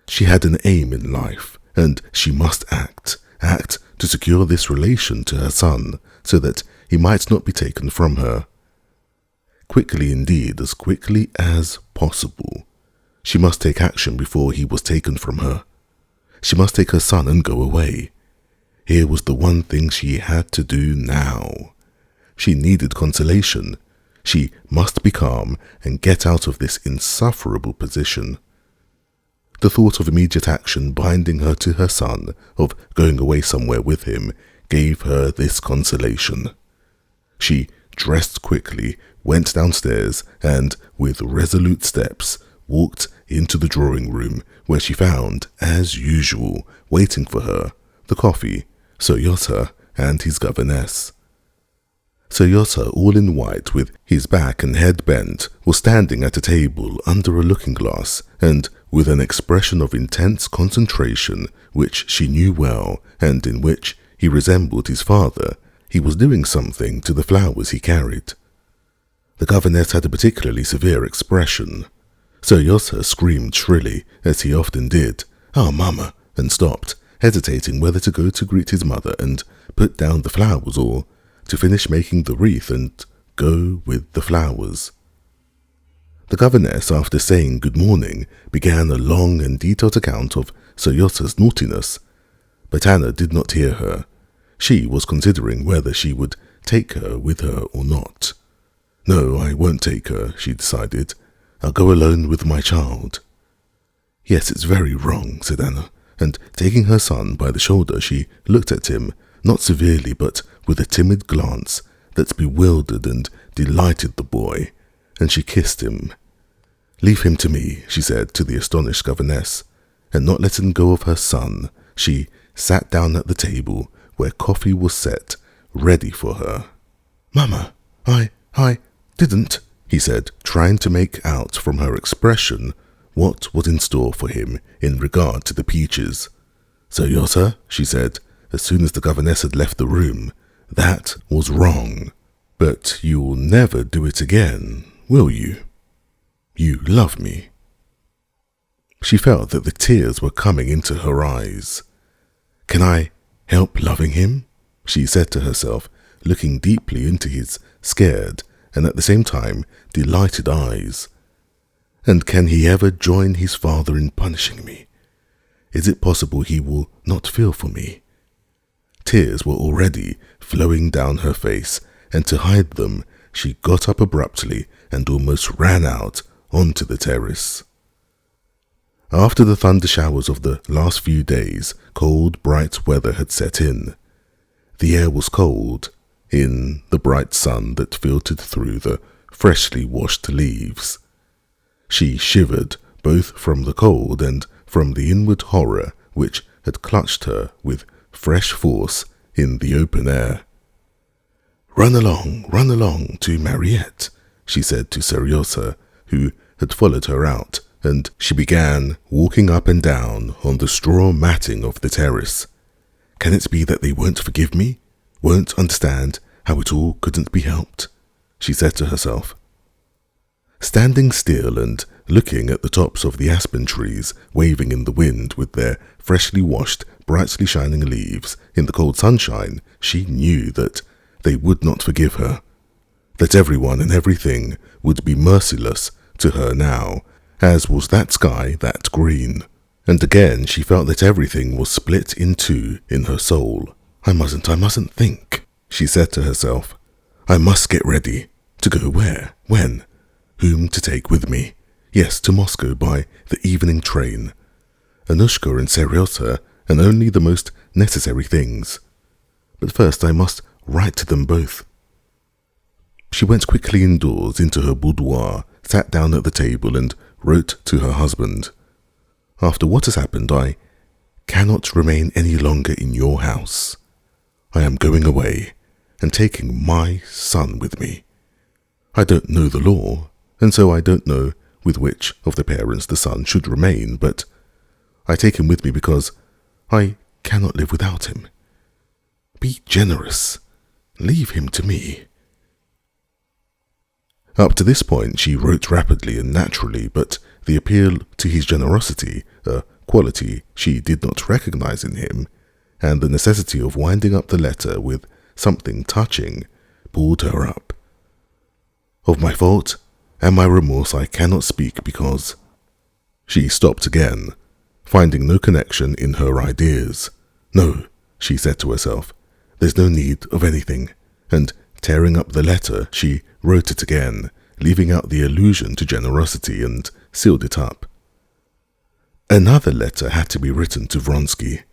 Speaker 1: She had an aim in life, and she must act to secure this relation to her son, so that he might not be taken from her. Quickly indeed, as quickly as possible. She must take action before he was taken from her. She must take her son and go away. Here was the one thing she had to do now. She needed consolation. She must be calm and get out of this insufferable position. The thought of immediate action binding her to her son, of going away somewhere with him, gave her this consolation. She dressed quickly, went downstairs, and, with resolute steps, walked into the drawing room, where she found, as usual, waiting for her, the coffee, Seryosa, and his governess. Seryosa, all in white, with his back and head bent, was standing at a table under a looking-glass, and with an expression of intense concentration, which she knew well, and in which he resembled his father, he was doing something to the flowers he carried. The governess had a particularly severe expression. Seryosa screamed shrilly, as he often did, "Ah, Mama," and stopped, hesitating whether to go to greet his mother and put down the flowers, or to finish making the wreath and go with the flowers. The governess, after saying good morning, began a long and detailed account of Seryosa's naughtiness, but Anna did not hear her. She was considering whether she would take her with her or not. "No, I won't take her," she decided. "I'll go alone with my child." "Yes, it's very wrong," said Anna, and taking her son by the shoulder, she looked at him, not severely but with a timid glance that bewildered and delighted the boy, and she kissed him. "Leave him to me," she said to the astonished governess, and not letting go of her son, she sat down at the table where coffee was set, ready for her. "Mama, I didn't," he said, trying to make out from her expression what was in store for him in regard to the peaches. "Seryosa," she said, as soon as the governess had left the room, "that was wrong. But you'll never do it again, will you? You love me." She felt that the tears were coming into her eyes. "Can I help loving him?" she said to herself, looking deeply into his scared and at the same time delighted eyes. "And can he ever join his father in punishing me? Is it possible he will not feel for me?" Tears were already flowing down her face, and to hide them, she got up abruptly and almost ran out onto the terrace. After the thunder showers of the last few days, cold, bright weather had set in. The air was cold, in the bright sun that filtered through the freshly washed leaves. She shivered both from the cold and from the inward horror which had clutched her with fresh force in the open air. Run along to Mariette," she said to Seryosa, who had followed her out and she began walking up and down on the straw matting of the terrace. Can it be that they won't forgive me? Won't understand how it all couldn't be helped? She said to herself. Standing still and looking at the tops of the aspen trees waving in the wind with their freshly washed, brightly shining leaves in the cold sunshine, she knew that they would not forgive her, that everyone and everything would be merciless to her now, as was that sky that green. And again she felt that everything was split in two in her soul. I mustn't think, she said to herself. I must get ready. To go where? When? Whom to take with me? Yes, to Moscow by the evening train. Anushka and Seryozha, and only the most necessary things. But first I must write to them both. She went quickly indoors into her boudoir, sat down at the table and wrote to her husband. After what has happened, I cannot remain any longer in your house. I am going away and taking my son with me. I don't know the law, and so I don't know with which of the parents the son should remain, but I take him with me because I cannot live without him. Be generous. Leave him to me. Up to this point she wrote rapidly and naturally, but the appeal to his generosity, a quality she did not recognize in him, and the necessity of winding up the letter with something touching, pulled her up. Of my fault and my remorse I cannot speak because... She stopped again, finding no connection in her ideas. No, she said to herself, there's no need of anything, and tearing up the letter, she wrote it again, leaving out the allusion to generosity, and sealed it up. Another letter had to be written to Vronsky.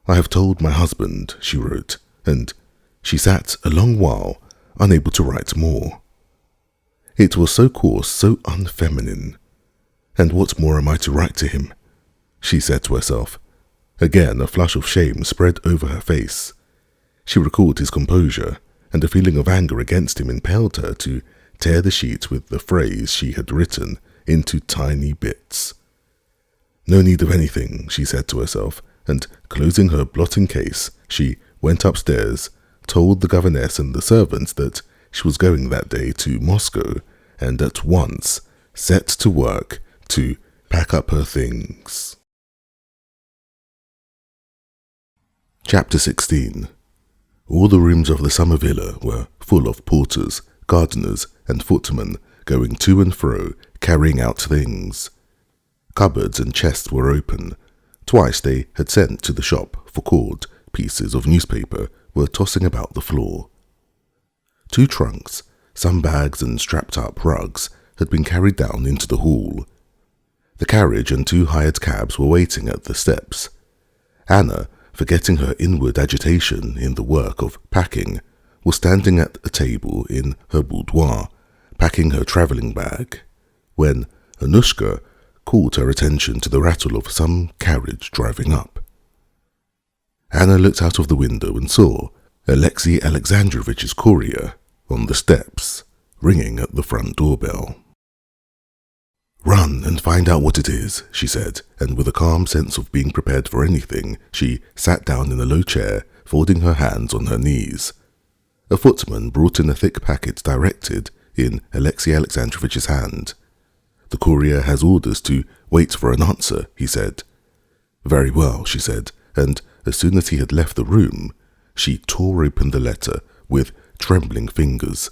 Speaker 1: I have told my husband, she wrote, and she sat a long while, unable to write more. It was so coarse, so unfeminine. And what more am I to write to him? She said to herself. Again a flush of shame spread over her face. She recalled his composure, and a feeling of anger against him impelled her to tear the sheet with the phrase she had written into tiny bits. No need of anything, she said to herself, and closing her blotting case, she went upstairs, told the governess and the servants that she was going that day to Moscow, and at once set to work to pack up her things. Chapter 16. All the rooms of the summer villa were full of porters, gardeners, and footmen going to and fro, carrying out things. Cupboards and chests were open. Twice they had sent to the shop for cord. Pieces of newspaper were tossing about the floor. 2 trunks, some bags and strapped-up rugs had been carried down into the hall. The carriage and 2 hired cabs were waiting at the steps. Anna, forgetting her inward agitation in the work of packing, was standing at a table in her boudoir, packing her travelling bag, when Anushka called her attention to the rattle of some carriage driving up. Anna looked out of the window and saw Alexei Alexandrovich's courier on the steps, ringing at the front doorbell. Run and find out what it is, she said, and with a calm sense of being prepared for anything, she sat down in a low chair, folding her hands on her knees. A footman brought in a thick packet directed in Alexei Alexandrovich's hand. The courier has orders to wait for an answer, he said. Very well, she said, and as soon as he had left the room, she tore open the letter with trembling fingers.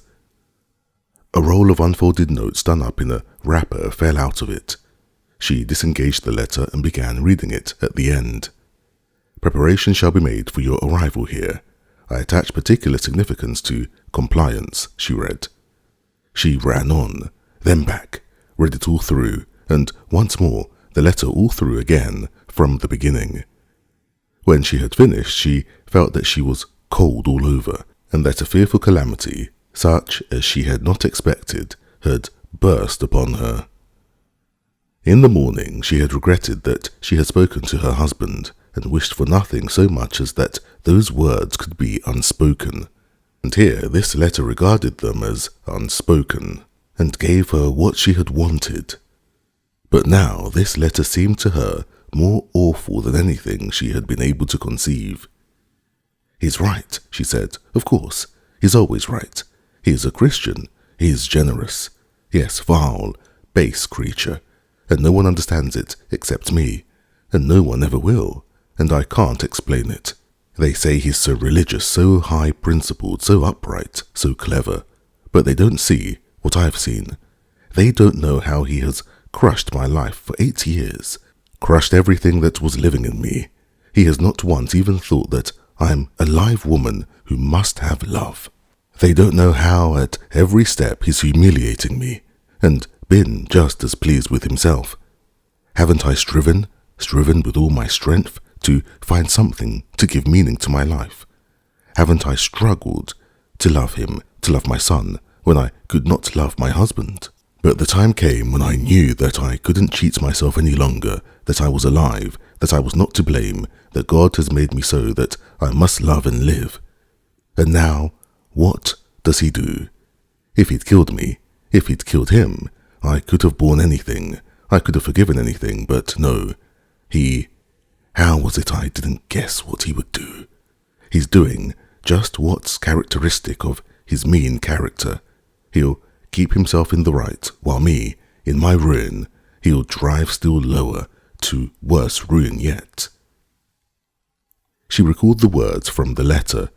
Speaker 1: A roll of unfolded notes done up in a wrapper fell out of it. She disengaged the letter and began reading it at the end. Preparation shall be made for your arrival here. I attach particular significance to compliance, she read. She ran on, then back, read it all through, and once more the letter all through again from the beginning. When she had finished, she felt that she was cold all over, and that a fearful calamity, such as she had not expected, had burst upon her. In the morning she had regretted that she had spoken to her husband, and wished for nothing so much as that those words could be unspoken. And here this letter regarded them as unspoken, and gave her what she had wanted. But now this letter seemed to her more awful than anything she had been able to conceive. "He's right," she said. "Of course. He's always right. He is a Christian. He is generous. Yes, vile, base creature. And no one understands it except me. And no one ever will. And I can't explain it. They say he's so religious, so high-principled, so upright, so clever. But they don't see what I've seen. They don't know how he has crushed my life for 8 years, crushed everything that was living in me. He has not once even thought that I'm a live woman who must have love. They don't know how at every step he's humiliating me, and been just as pleased with himself. Haven't I striven with all my strength to find something to give meaning to my life? Haven't I struggled to love him, to love my son, when I could not love my husband? But the time came when I knew that I couldn't cheat myself any longer, that I was alive, that I was not to blame, that God has made me so that I must love and live. And now, what does he do? If he'd killed me, if he'd killed him, I could have borne anything, I could have forgiven anything, but no. How was it I didn't guess what he would do? He's doing just what's characteristic of his mean character. He'll keep himself in the right, while me, in my ruin, he'll drive still lower to worse ruin yet. She recalled the words from the letter.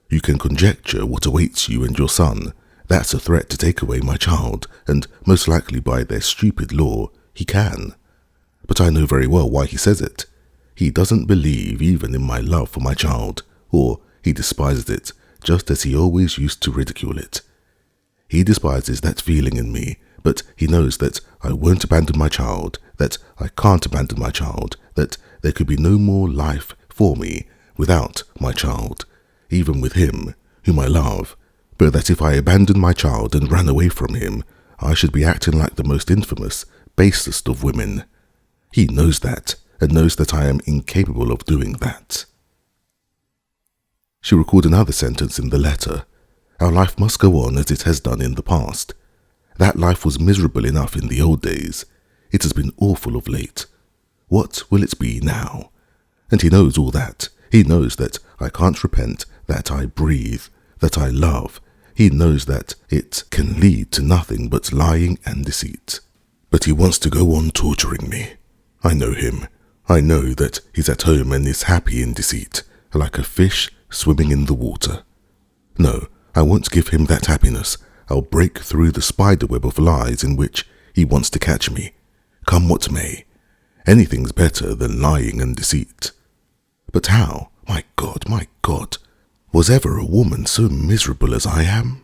Speaker 1: "You can conjecture what awaits you and your son. That's a threat to take away my child, and most likely by their stupid law, he can. But I know very well why he says it. He doesn't believe even in my love for my child, or he despises it, just as he always used to ridicule it. He despises that feeling in me, but he knows that I won't abandon my child, that I can't abandon my child, that there could be no more life for me without my child, even with him, whom I love, but that if I abandoned my child and ran away from him, I should be acting like the most infamous, basest of women. He knows that, and knows that I am incapable of doing that." She recalled another sentence in the letter. "Our life must go on as it has done in the past. That life was miserable enough in the old days. It has been awful of late. What will it be now? And he knows all that. He knows that I can't repent, that I breathe, that I love. He knows that it can lead to nothing but lying and deceit. But he wants to go on torturing me. I know him. I know that he's at home and is happy in deceit, like a fish swimming in the water. No, I won't give him that happiness. I'll break through the spiderweb of lies in which he wants to catch me. Come what may. Anything's better than lying and deceit. But how? My God, was ever a woman so miserable as I am?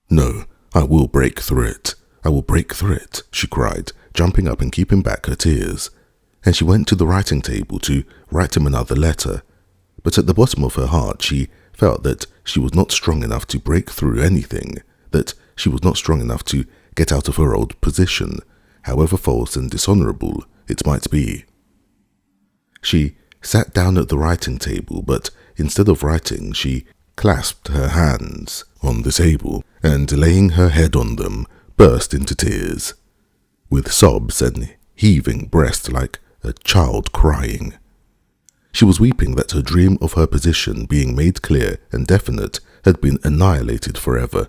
Speaker 1: No, I will break through it. I will break through it, she cried, jumping up and keeping back her tears. And she went to the writing table to write him another letter. But at the bottom of her heart she felt that she was not strong enough to break through anything, that she was not strong enough to get out of her old position, however false and dishonourable it might be. She sat down at the writing table, but instead of writing, she clasped her hands on the table and, laying her head on them, burst into tears, with sobs and heaving breast like a child crying. She was weeping that her dream of her position being made clear and definite had been annihilated forever.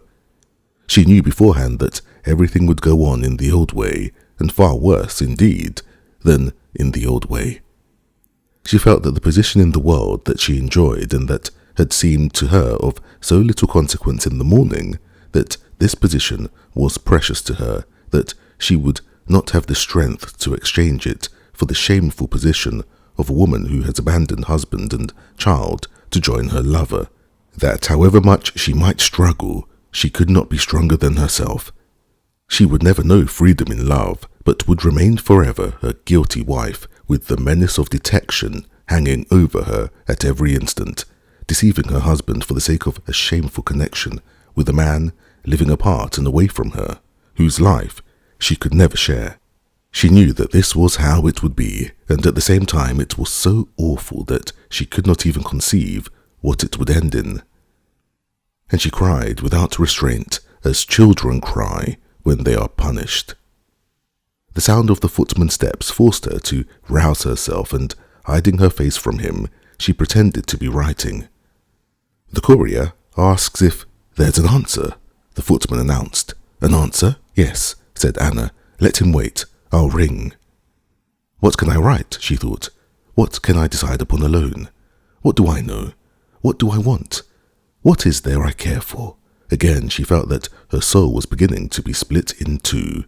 Speaker 1: She knew beforehand that everything would go on in the old way, and far worse, indeed, than in the old way. She felt that the position in the world that she enjoyed and that had seemed to her of so little consequence in the morning, that this position was precious to her, that she would not have the strength to exchange it for the shameful position of a woman who has abandoned husband and child to join her lover, that however much she might struggle, she could not be stronger than herself. She would never know freedom in love, but would remain forever a guilty wife, with the menace of detection hanging over her at every instant, deceiving her husband for the sake of a shameful connection with a man living apart and away from her, whose life she could never share. She knew that this was how it would be, and at the same time it was so awful that she could not even conceive what it would end in. And she cried without restraint, as children cry when they are punished. The sound of the footman's steps forced her to rouse herself, and hiding her face from him, she pretended to be writing. "The courier asks if there's an answer," the footman announced. "An answer? Yes," said Anna. "Let him wait. I'll ring." "What can I write?" she thought. "What can I decide upon alone? What do I know? What do I want? What is there I care for?" Again, she felt that her soul was beginning to be split in two.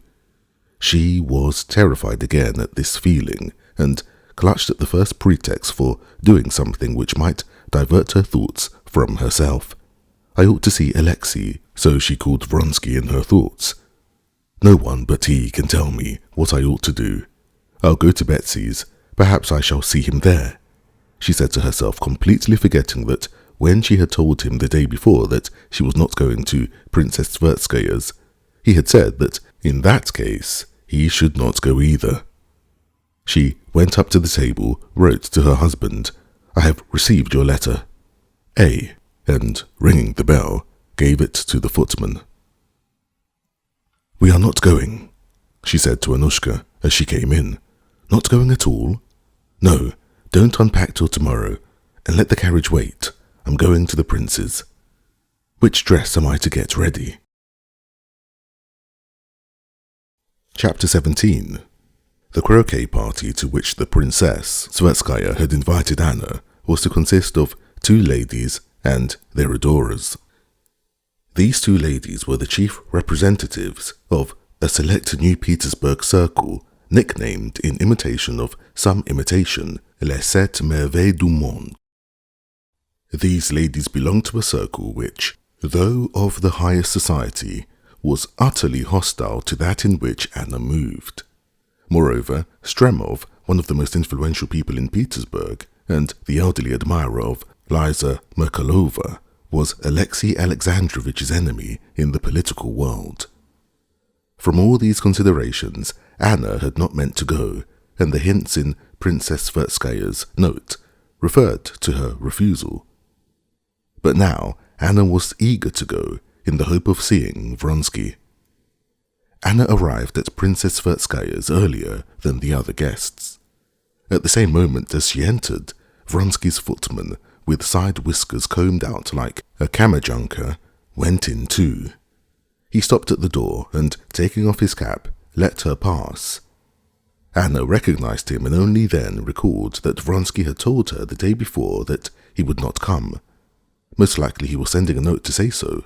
Speaker 1: She was terrified again at this feeling, and clutched at the first pretext for doing something which might divert her thoughts from herself. I ought to see Alexei, so she called Vronsky in her thoughts. No one but he can tell me what I ought to do. I'll go to Betsy's. Perhaps I shall see him there, she said to herself, completely forgetting that when she had told him the day before that she was not going to Princess Tverskaya's, he had said that in that case he should not go either. She went up to the table, wrote to her husband, "I have received your letter. A," and, ringing the bell, gave it to the footman. "We are not going," she said to Anushka as she came in. "Not going at all? No, don't unpack till tomorrow, and let the carriage wait. I'm going to the prince's. Which dress am I to get ready?" Chapter 17. The croquet party to which the Princess Tverskaya had invited Anna was to consist of 2 ladies and their adorers. These 2 ladies were the chief representatives of a select New Petersburg circle nicknamed in imitation of some imitation Les 7 Merveilles du Monde. These ladies belonged to a circle which, though of the highest society, was utterly hostile to that in which Anna moved. Moreover, Stremov, one of the most influential people in Petersburg, and the elderly admirer of Liza Merkalova, was Alexei Alexandrovich's enemy in the political world. From all these considerations, Anna had not meant to go, and the hints in Princess Tverskaya's note referred to her refusal. But now Anna was eager to go, in the hope of seeing Vronsky. Anna arrived at Princess Tverskaya's earlier than the other guests. At the same moment as she entered, Vronsky's footman, with side whiskers combed out like a kammerjunker, went in too. He stopped at the door and, taking off his cap, let her pass. Anna recognized him and only then recalled that Vronsky had told her the day before that he would not come. Most likely he was sending a note to say so.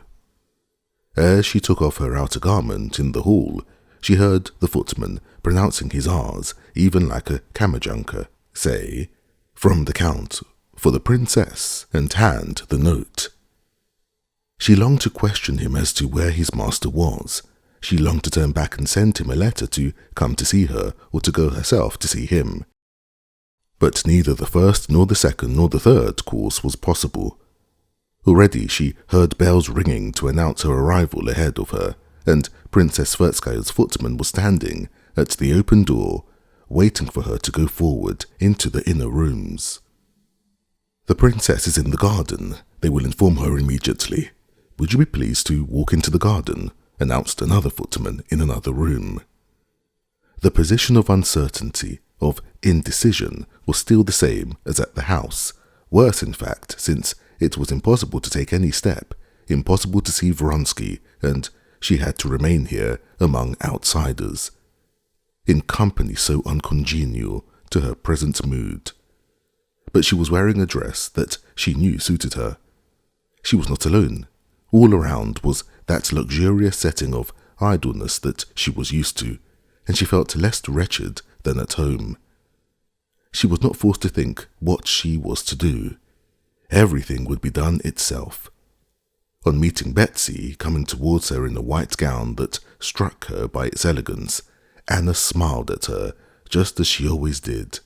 Speaker 1: As she took off her outer garment in the hall, she heard the footman pronouncing his R's, even like a kammerjunker, say, "From the Count, for the Princess," and hand the note. She longed to question him as to where his master was. She longed to turn back and send him a letter to come to see her, or to go herself to see him. But neither the first, nor the second, nor the third course was possible. Already she heard bells ringing to announce her arrival ahead of her, and Princess Tverskaya's footman was standing at the open door, waiting for her to go forward into the inner rooms. "The princess is in the garden. They will inform her immediately. Would you be pleased to walk into the garden?" announced another footman in another room. The position of uncertainty, of indecision, was still the same as at the house, worse in fact, since it was impossible to take any step, impossible to see Vronsky, and she had to remain here among outsiders, in company so uncongenial to her present mood. But she was wearing a dress that she knew suited her. She was not alone. All around was that luxurious setting of idleness that she was used to, and she felt less wretched than at home. She was not forced to think what she was to do. Everything would be done itself. On meeting Betsy, coming towards her in a white gown that struck her by its elegance, Anna smiled at her, just as she always did.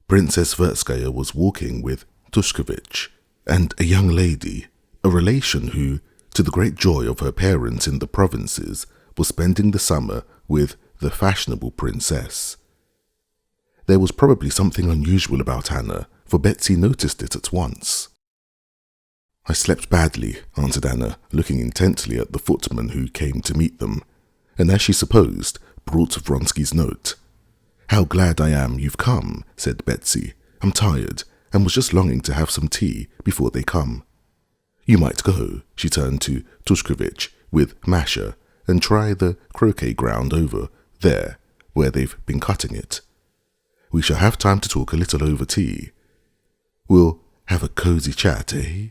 Speaker 1: Princess Tverskaya was walking with Tushkevich and a young lady, a relation who, to the great joy of her parents in the provinces, was spending the summer with the fashionable princess. There was probably something unusual about Anna, for Betsy noticed it at once. "I slept badly," answered Anna, looking intently at the footman who came to meet them, and as she supposed, brought Vronsky's note. "How glad I am you've come," said Betsy. "I'm tired and was just longing to have some tea before they come." "You might go," she turned to Tushkovich, "with Masha, and try the croquet ground over there where they've been cutting it. We shall have time to talk a little over tea. We'll have a cozy chat, eh?"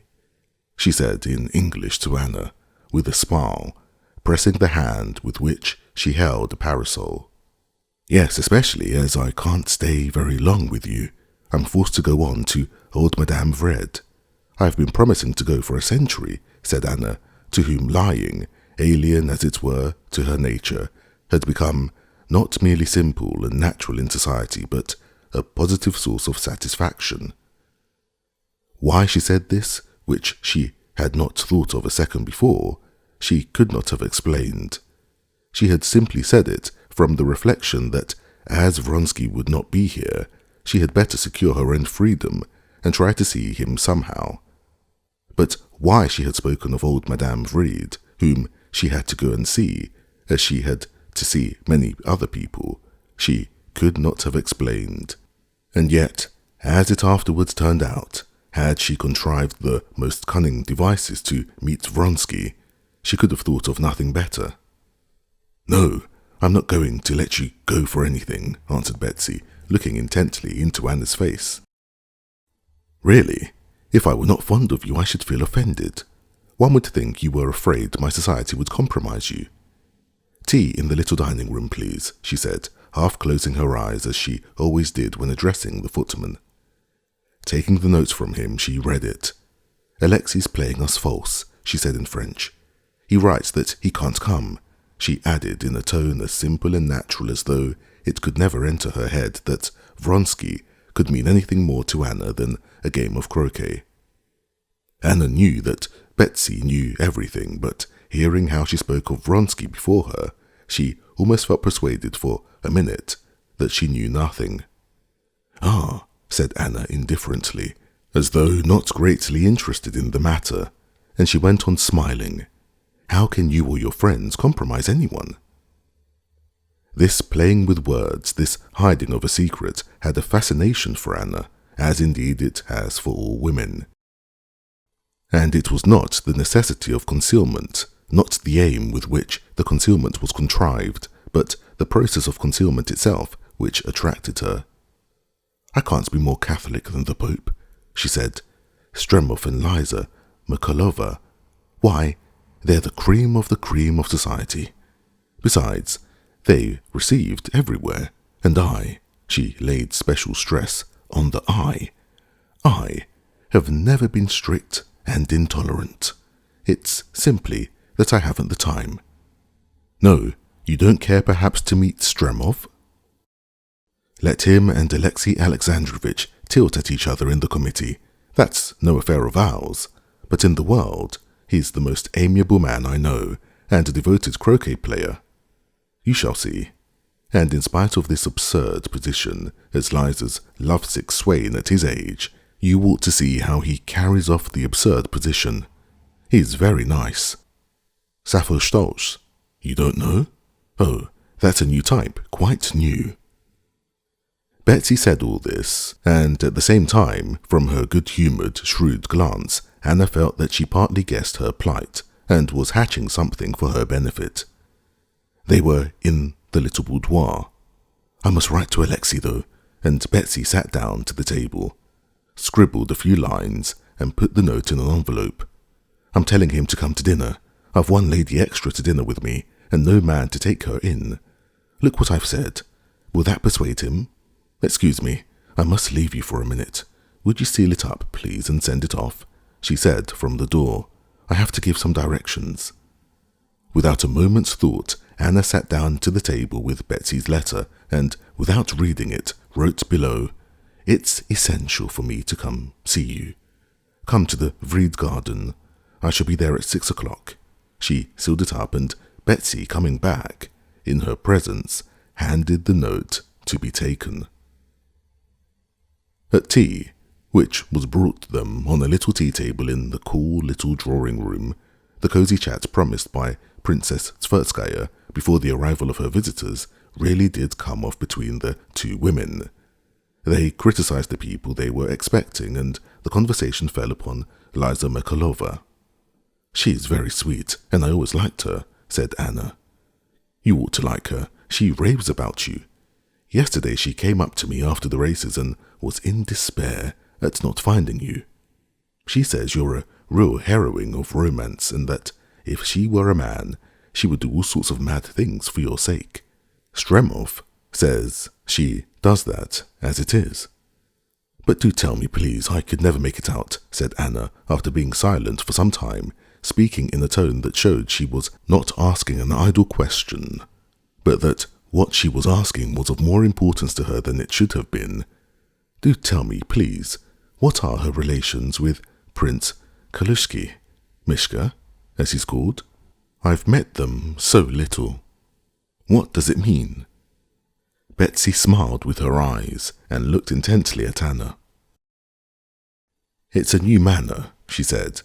Speaker 1: she said in English to Anna, with a smile, pressing the hand with which she held a parasol. "Yes, especially as I can't stay very long with you. I'm forced to go on to old Madame Vred. I've been promising to go for a century," said Anna, to whom lying, alien as it were to her nature, had become not merely simple and natural in society, but a positive source of satisfaction. Why she said this, which she had not thought of a second before, she could not have explained. She had simply said it from the reflection that, as Vronsky would not be here, she had better secure her own freedom and try to see him somehow. But why she had spoken of old Madame Vred, whom she had to go and see, as she had to see many other people, she could not have explained. And yet, as it afterwards turned out, had she contrived the most cunning devices to meet Vronsky, she could have thought of nothing better. "No, I'm not going to let you go for anything," answered Betsy, looking intently into Anna's face. "Really? If I were not fond of you, I should feel offended. One would think you were afraid my society would compromise you." "Tea in the little dining room, please," she said, half closing her eyes as she always did when addressing the footman. Taking the note from him, she read it. "Alexei's playing us false," she said in French. "He writes that he can't come," she added in a tone as simple and natural as though it could never enter her head that Vronsky could mean anything more to Anna than a game of croquet. Anna knew that Betsy knew everything, but hearing how she spoke of Vronsky before her, she almost felt persuaded for a minute that she knew nothing. "Ah," said Anna indifferently, as though not greatly interested in the matter, and she went on smiling. "How can you or your friends compromise anyone?" This playing with words, this hiding of a secret, had a fascination for Anna, as indeed it has for all women. And it was not the necessity of concealment, not the aim with which the concealment was contrived, but the process of concealment itself which attracted her. "I can't be more Catholic than the Pope," she said. "Stremov and Liza, Mikolova, why, they're the cream of society. Besides, they received everywhere, and I," she laid special stress on the I have never been strict and intolerant. It's simply that I haven't the time. No, you don't care perhaps to meet Stremov? Let him and Alexei Alexandrovich tilt at each other in the committee. That's no affair of ours, but in the world, he's the most amiable man I know, and a devoted croquet player. You shall see. And in spite of this absurd position, as Liza's lovesick swain at his age, you ought to see how he carries off the absurd position. He's very nice. Sappho Stolz. You don't know? Oh, that's a new type, quite new." Betsy said all this, and at the same time, from her good-humoured, shrewd glance, Anna felt that she partly guessed her plight, and was hatching something for her benefit. They were in the little boudoir. "I must write to Alexei, though," and Betsy sat down to the table, scribbled a few lines, and put the note in an envelope. "I'm telling him to come to dinner. I've one lady extra to dinner with me, and no man to take her in. Look what I've said. Will that persuade him? Excuse me, I must leave you for a minute. Would you seal it up, please, and send it off?" she said from the door. "I have to give some directions." Without a moment's thought, Anna sat down to the table with Betsy's letter, and, without reading it, wrote below, "It's essential for me to come see you. Come to the Vred garden. I shall be there at 6 o'clock. She sealed it up, and Betsy, coming back, in her presence, handed the note to be taken. At tea, which was brought them on a little tea table in the cool little drawing room, the cosy chat promised by Princess Tverskaya before the arrival of her visitors really did come off between the two women. They criticized the people they were expecting, and the conversation fell upon Liza Merkalova. "She is very sweet, and I always liked her," said Anna. "You ought to like her. She raves about you. Yesterday she came up to me after the races and was in despair at not finding you. She says you're a real heroine of romance and that if she were a man, she would do all sorts of mad things for your sake. Stremov says she does that as it is." "But do tell me, please, I could never make it out," said Anna, after being silent for some time, speaking in a tone that showed she was not asking an idle question, but that what she was asking was of more importance to her than it should have been. "Do tell me, please, what are her relations with Prince Kalushki, Mishka, as he's called? I've met them so little. What does it mean?" Betsy smiled with her eyes and looked intently at Anna. "It's a new manner," she said.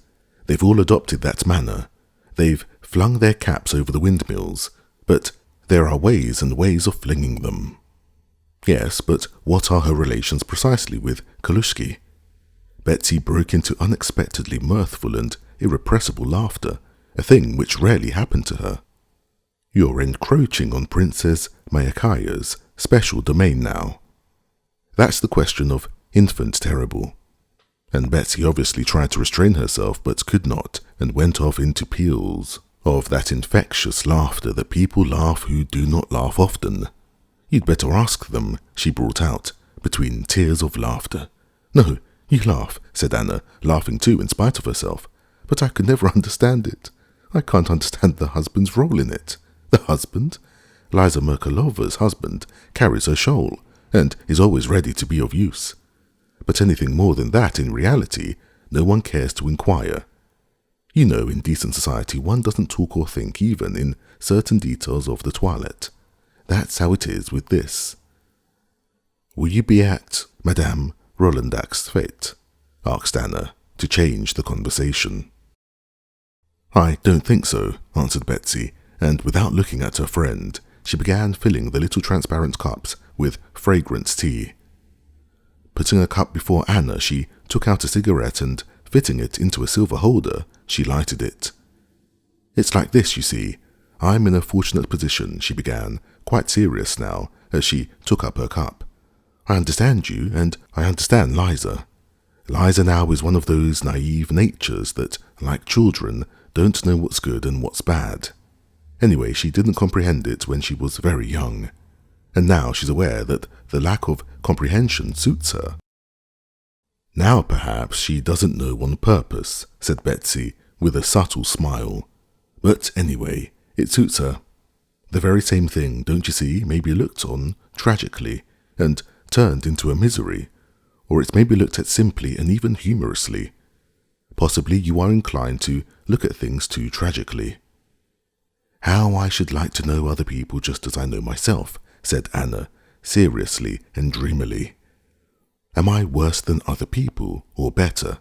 Speaker 1: "They've all adopted that manner. They've flung their caps over the windmills, but there are ways and ways of flinging them." "Yes, but what are her relations precisely with Kalushki?" Betsy broke into unexpectedly mirthful and irrepressible laughter, a thing which rarely happened to her. "You're encroaching on Princess Mayakaya's special domain now. That's the question of infant terrible." And Betsy obviously tried to restrain herself but could not, and went off into peals of that infectious laughter that people laugh who do not laugh often. "You'd better ask them," she brought out, between tears of laughter. "No, you laugh," said Anna, laughing too in spite of herself. "But I could never understand it. I can't understand the husband's role in it." "The husband?" "Liza Merkalova's husband carries her shawl, and is always ready to be of use. But anything more than that in reality, no one cares to inquire. You know, in decent society one doesn't talk or think even in certain details of the toilette. That's how it is with this." "Will you be at Madame Rolandak's fete?" asked Anna, to change the conversation. "I don't think so," answered Betsy, and without looking at her friend, she began filling the little transparent cups with fragrant tea. Putting a cup before Anna, she took out a cigarette and, fitting it into a silver holder, she lighted it. "It's like this, you see. I'm in a fortunate position," she began, quite serious now, as she took up her cup. "I understand you, and I understand Liza. Liza now is one of those naive natures that, like children, don't know what's good and what's bad. Anyway, she didn't comprehend it when she was very young. And now she's aware that the lack of comprehension suits her." "Now perhaps she doesn't know on purpose," said Betsy, with a subtle smile. "But anyway, it suits her. The very same thing, don't you see, may be looked on tragically, and turned into a misery, or it's maybe looked at simply and even humorously. Possibly you are inclined to look at things too tragically." "How I should like to know other people just as I know myself," said Anna, seriously and dreamily. "Am I worse than other people, or better?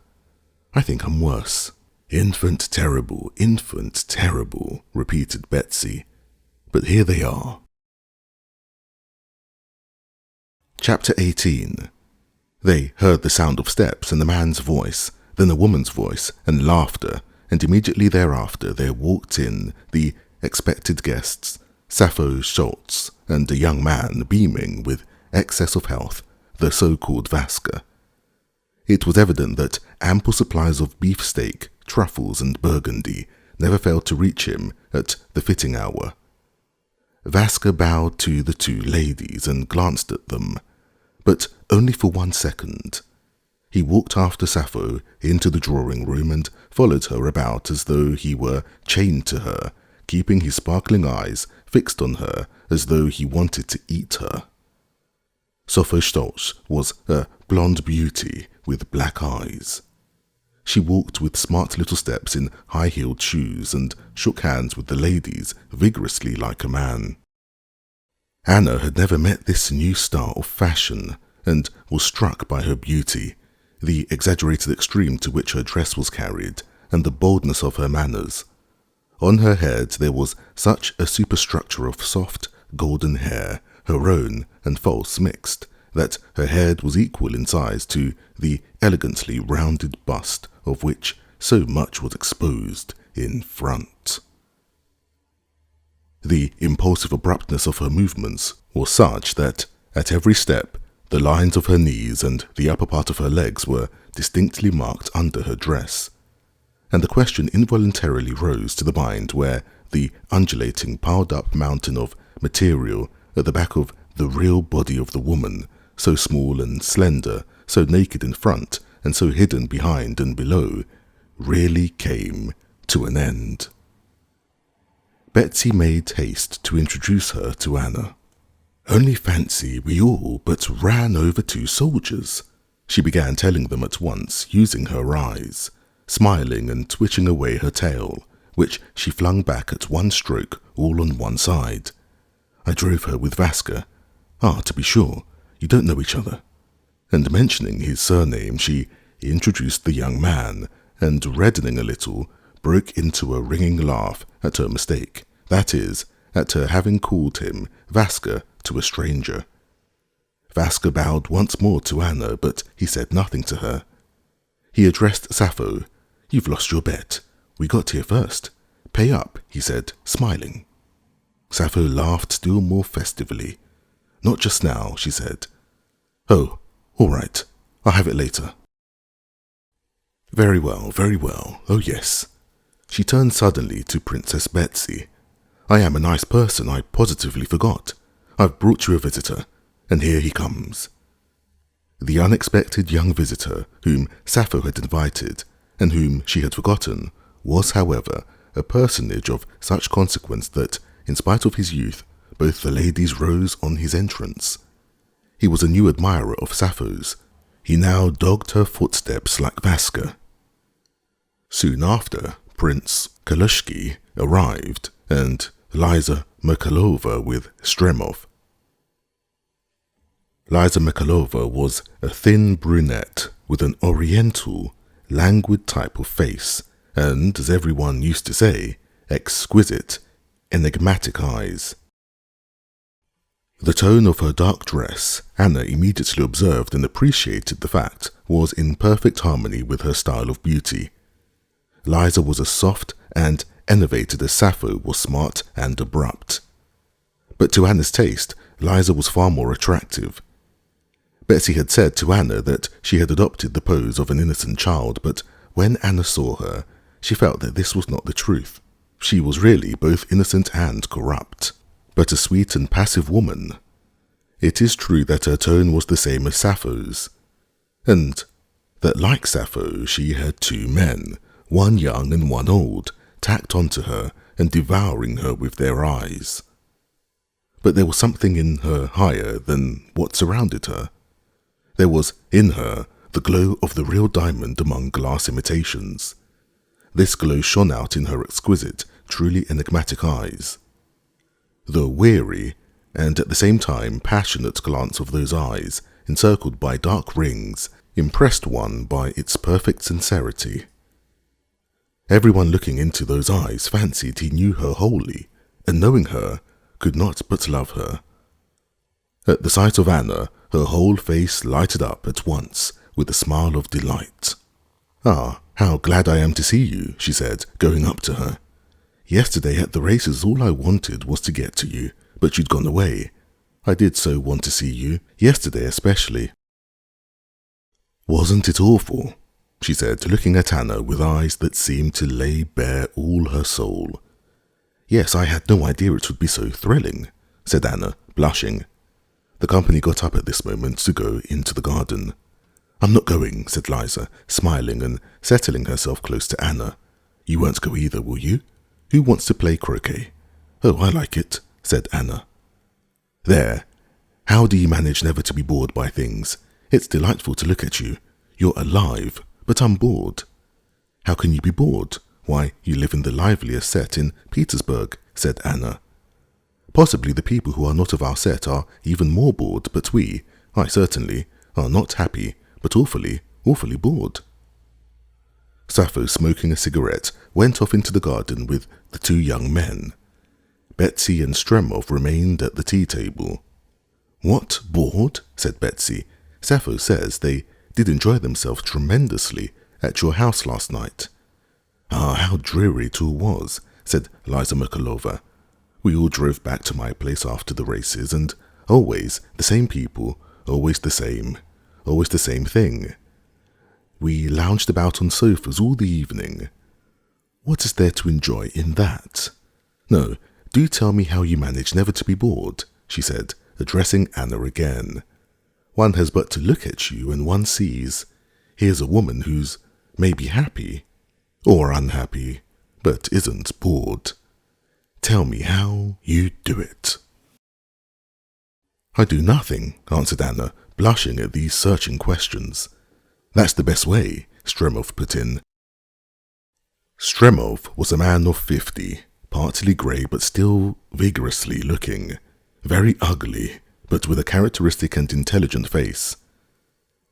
Speaker 1: I think I'm worse." Infant terrible," repeated Betsy. "But here they are." Chapter 18. They heard the sound of steps and the man's voice, then a woman's voice and laughter, and immediately thereafter there walked in the expected guests, Sappho Schultz, and a young man beaming with excess of health, the so-called Vaska. It was evident that ample supplies of beefsteak, truffles, and burgundy never failed to reach him at the fitting hour. Vaska bowed to the two ladies and glanced at them, but only for 1 second. He walked after Sappho into the drawing room and followed her about as though he were chained to her, keeping his sparkling eyes fixed on her as though he wanted to eat her. Sappho Stolz was a blonde beauty with black eyes. She walked with smart little steps in high-heeled shoes and shook hands with the ladies vigorously like a man. Anna had never met this new star of fashion and was struck by her beauty, the exaggerated extreme to which her dress was carried, and the boldness of her manners. On her head there was such a superstructure of soft, golden hair, her own and false mixed, that her head was equal in size to the elegantly rounded bust of which so much was exposed in front. The impulsive abruptness of her movements was such that, at every step, the lines of her knees and the upper part of her legs were distinctly marked under her dress, and the question involuntarily rose to the mind where the undulating piled-up mountain of material at the back of the real body of the woman, so small and slender, so naked in front and so hidden behind and below, really came to an end. Betsy made haste to introduce her to Anna. "Only fancy we all but ran over 2 soldiers," she began telling them at once, using her eyes, smiling and twitching away her tail, which she flung back at one stroke all on one side. "I drove her with Vaska. Ah, to be sure, you don't know each other." And mentioning his surname, she introduced the young man, and reddening a little, broke into a ringing laugh at her mistake, that is, at her having called him Vaska to a stranger. Vaska bowed once more to Anna, but he said nothing to her. He addressed Sappho. "You've lost your bet. We got here first. Pay up," he said, smiling. Sappho laughed still more festively. "Not just now," she said. "Oh, all right. I'll have it later." Very well, very well. Oh yes." She turned suddenly to Princess Betsy. "I am a nice person, I positively forgot. I've brought you a visitor, and here he comes." The unexpected young visitor, whom Sappho had invited, and whom she had forgotten, was, however, a personage of such consequence that, in spite of his youth, both the ladies rose on his entrance. He was a new admirer of Sappho's. He now dogged her footsteps like Vaska. Soon after, Prince Kalushki arrived, and Liza Merkalova with Stremov. Liza Merkalova was a thin brunette with an oriental, languid type of face, and, as everyone used to say, exquisite, enigmatic eyes. The tone of her dark dress, Anna immediately observed and appreciated the fact, was in perfect harmony with her style of beauty. Liza was as soft and enervated as Sappho was smart and abrupt. But to Anna's taste, Liza was far more attractive. Betsy had said to Anna that she had adopted the pose of an innocent child, but when Anna saw her, she felt that this was not the truth. She was really both innocent and corrupt, but a sweet and passive woman. It is true that her tone was the same as Sappho's, and that, like Sappho, she had 2 men, one young and one old, tacked onto her and devouring her with their eyes. But there was something in her higher than what surrounded her. There was, in her, the glow of the real diamond among glass imitations. This glow shone out in her exquisite, truly enigmatic eyes. The weary, and at the same time passionate glance of those eyes, encircled by dark rings, impressed one by its perfect sincerity. Everyone looking into those eyes fancied he knew her wholly, and knowing her, could not but love her. At the sight of Anna, her whole face lighted up at once with a smile of delight. "Ah, how glad I am to see you," she said, going up to her. "Yesterday at the races all I wanted was to get to you, but you'd gone away. I did so want to see you, yesterday especially." "Wasn't it awful?" she said, looking at Anna with eyes that seemed to lay bare all her soul. "Yes, I had no idea it would be so thrilling," said Anna, blushing. The company got up at this moment to go into the garden. "I'm not going," said Liza, smiling and settling herself close to Anna. "You won't go either, will you? Who wants to play croquet?" "Oh, I like it," said Anna. "There. How do you manage never to be bored by things? It's delightful to look at you. You're alive, but I'm bored." "How can you be bored? Why, you live in the liveliest set in Petersburg," said Anna. "Possibly the people who are not of our set are even more bored, but I certainly, are not happy, but awfully, awfully bored." Sappho, smoking a cigarette, went off into the garden with the two young men. Betsy and Stremov remained at the tea table. "What, bored?" said Betsy. "Sappho says they did enjoy themselves tremendously at your house last night." "Ah, how dreary it all was," said Liza Merkalova. "We all drove back to my place after the races, and always the same people, always the same thing. We lounged about on sofas all the evening. What is there to enjoy in that? No, do tell me how you manage never to be bored," she said, addressing Anna again. "One has but to look at you and one sees, here's a woman who's maybe happy, or unhappy, but isn't bored. Tell me how you do it." "I do nothing," answered Anna, blushing at these searching questions. "That's the best way," Stremov put in. Stremov was a man of 50, partly grey but still vigorously looking, very ugly, but with a characteristic and intelligent face.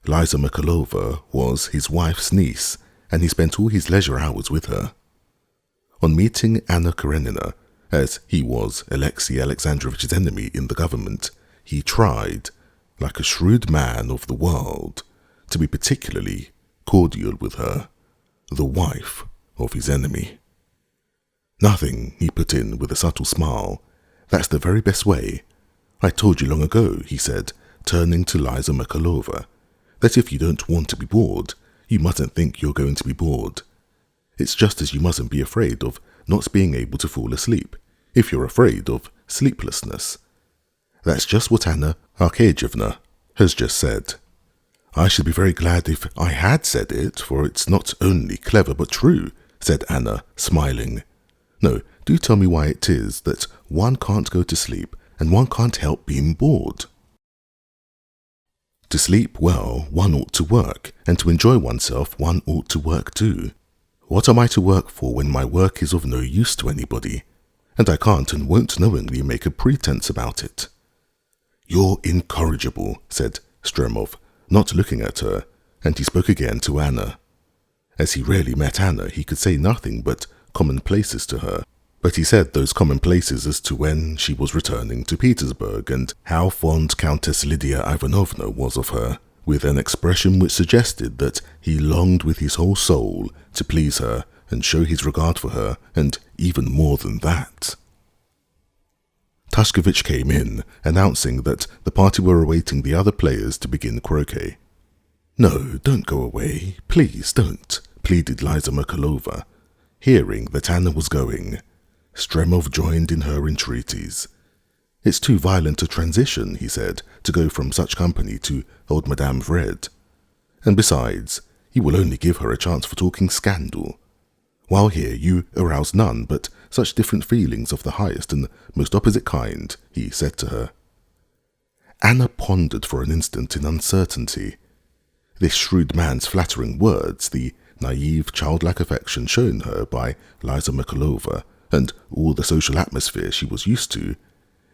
Speaker 1: Liza Merkalova was his wife's niece, and he spent all his leisure hours with her. On meeting Anna Karenina, as he was Alexei Alexandrovich's enemy in the government, he tried, like a shrewd man of the world, to be particularly cordial with her, the wife of his enemy. "Nothing," he put in with a subtle smile. "That's the very best way. I told you long ago," he said, turning to Liza Merkalova, "that if you don't want to be bored, you mustn't think you're going to be bored. It's just as you mustn't be afraid of not being able to fall asleep, if you're afraid of sleeplessness. That's just what Anna Arkadyevna has just said." "I should be very glad if I had said it, for it's not only clever but true," said Anna, smiling. "No, do tell me why it is that one can't go to sleep and one can't help being bored." "To sleep well, one ought to work, and to enjoy oneself, one ought to work too. What am I to work for when my work is of no use to anybody, and I can't and won't knowingly make a pretense about it?" "You're incorrigible," said Stremov, not looking at her, and he spoke again to Anna. As he rarely met Anna, he could say nothing but commonplaces to her, but he said those commonplaces as to when she was returning to Petersburg and how fond Countess Lydia Ivanovna was of her, with an expression which suggested that he longed with his whole soul to please her and show his regard for her, and even more than that. Tashkevich came in, announcing that the party were awaiting the other players to begin croquet. "No, don't go away, please don't," pleaded Liza Merkalova. Hearing that Anna was going, Stremov joined in her entreaties. "It's too violent a transition," he said, "to go from such company to old Madame Vred. And besides, you will only give her a chance for talking scandal. While here you arouse none but such different feelings of the highest and most opposite kind," he said to her. Anna pondered for an instant in uncertainty. This shrewd man's flattering words, the naive, childlike affection shown her by Liza Merkalova, and all the social atmosphere she was used to,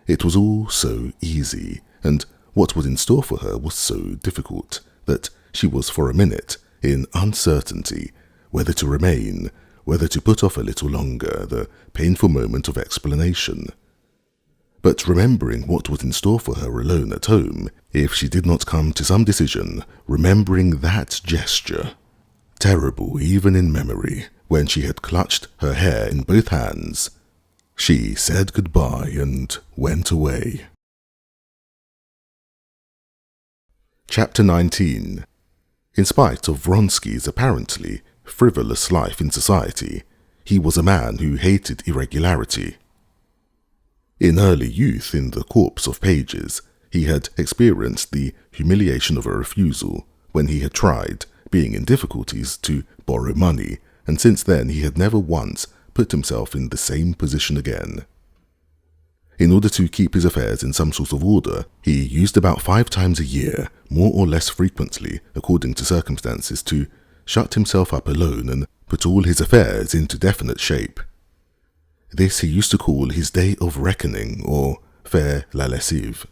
Speaker 1: it was all so easy, and what was in store for her was so difficult, that she was for a minute in uncertainty whether to remain, whether to put off a little longer the painful moment of explanation. But remembering what was in store for her alone at home, if she did not come to some decision, remembering that gesture, terrible even in memory, when she had clutched her hair in both hands, she said goodbye and went away. Chapter 19. In spite of Vronsky's apparently frivolous life in society, he was a man who hated irregularity. In early youth, in the corps of pages, he had experienced the humiliation of a refusal when he had tried, being in difficulties, to borrow money, and since then he had never once put himself in the same position again. In order to keep his affairs in some sort of order, he used about 5 times a year, more or less frequently according to circumstances, to shut himself up alone and put all his affairs into definite shape. This he used to call his day of reckoning, or faire la lessive.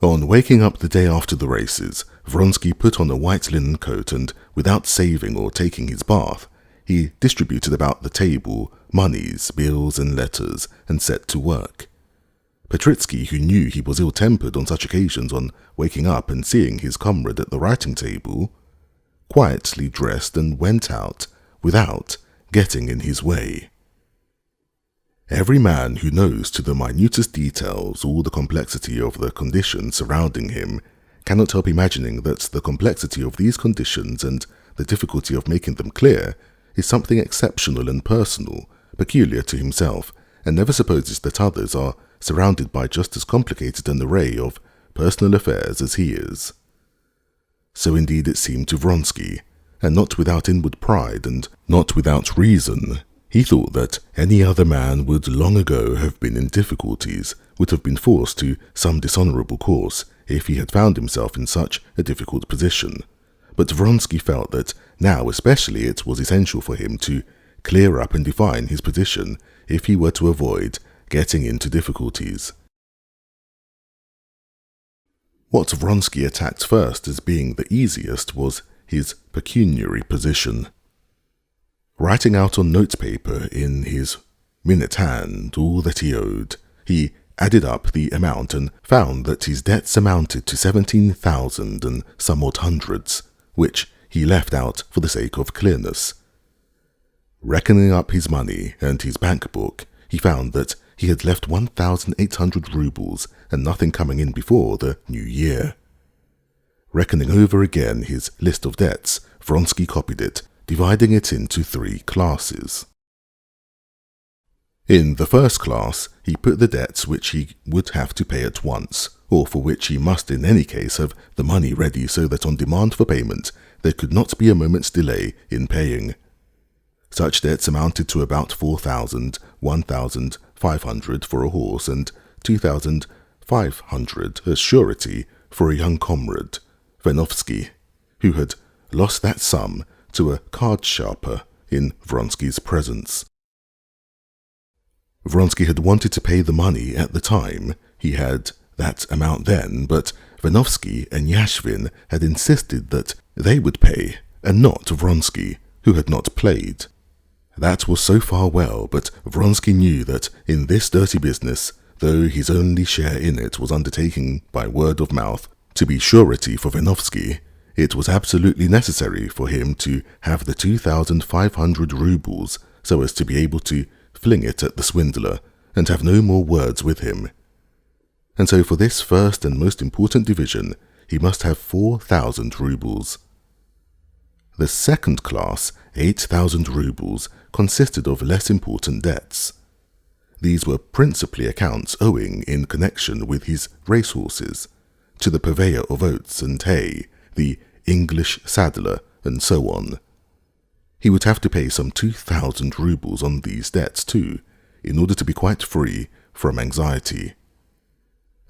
Speaker 1: On waking up the day after the races, Vronsky put on a white linen coat and, without saving or taking his bath, he distributed about the table monies, bills and letters and set to work. Petritsky, who knew he was ill-tempered on such occasions on waking up and seeing his comrade at the writing table, quietly dressed and went out without getting in his way. Every man who knows to the minutest details all the complexity of the conditions surrounding him cannot help imagining that the complexity of these conditions and the difficulty of making them clear is something exceptional and personal, peculiar to himself, and never supposes that others are surrounded by just as complicated an array of personal affairs as he is. So indeed it seemed to Vronsky, and not without inward pride and not without reason. He thought that any other man would long ago have been in difficulties, would have been forced to some dishonourable course if he had found himself in such a difficult position. But Vronsky felt that now especially it was essential for him to clear up and define his position if he were to avoid getting into difficulties. What Vronsky attacked first as being the easiest was his pecuniary position. Writing out on notepaper in his minute hand all that he owed, he added up the amount and found that his debts amounted to 17,000 and some odd hundreds, which he left out for the sake of clearness. Reckoning up his money and his bank book, he found that he had left 1,800 rubles and nothing coming in before the new year. Reckoning over again his list of debts, Vronsky copied it, dividing it into 3 classes. In the first class, he put the debts which he would have to pay at once, or for which he must in any case have the money ready so that on demand for payment there could not be a moment's delay in paying. Such debts amounted to about 4,000, 1,500 for a horse, and 2,500 as surety for a young comrade, Venovsky, who had lost that sum to a card sharper in Vronsky's presence. Vronsky had wanted to pay the money at the time. He had that amount then, but Venovsky and Yashvin had insisted that they would pay, and not Vronsky, who had not played. That was so far well, but Vronsky knew that in this dirty business, though his only share in it was undertaken by word of mouth to be surety for Venovsky, it was absolutely necessary for him to have the 2,500 rubles so as to be able to fling it at the swindler and have no more words with him. And so for this first and most important division, he must have 4,000 rubles. The second class, 8,000 rubles, consisted of less important debts. These were principally accounts owing in connection with his racehorses, to the purveyor of oats and hay, the English saddler, and so on. He would have to pay some 2,000 rubles on these debts too, in order to be quite free from anxiety.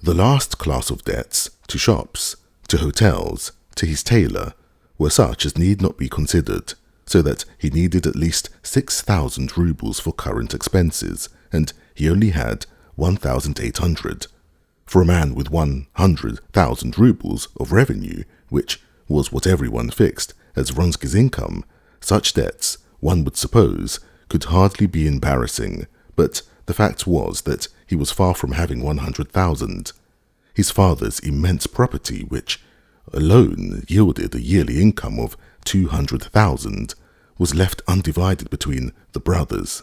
Speaker 1: The last class of debts, to shops, to hotels, to his tailor, were such as need not be considered, so that he needed at least 6,000 rubles for current expenses, and he only had 1,800. For a man with 100,000 rubles of revenue, which was what everyone fixed as Vronsky's income, such debts, one would suppose, could hardly be embarrassing, but the fact was that he was far from having 100,000. His father's immense property, which alone yielded a yearly income of 200,000, was left undivided between the brothers.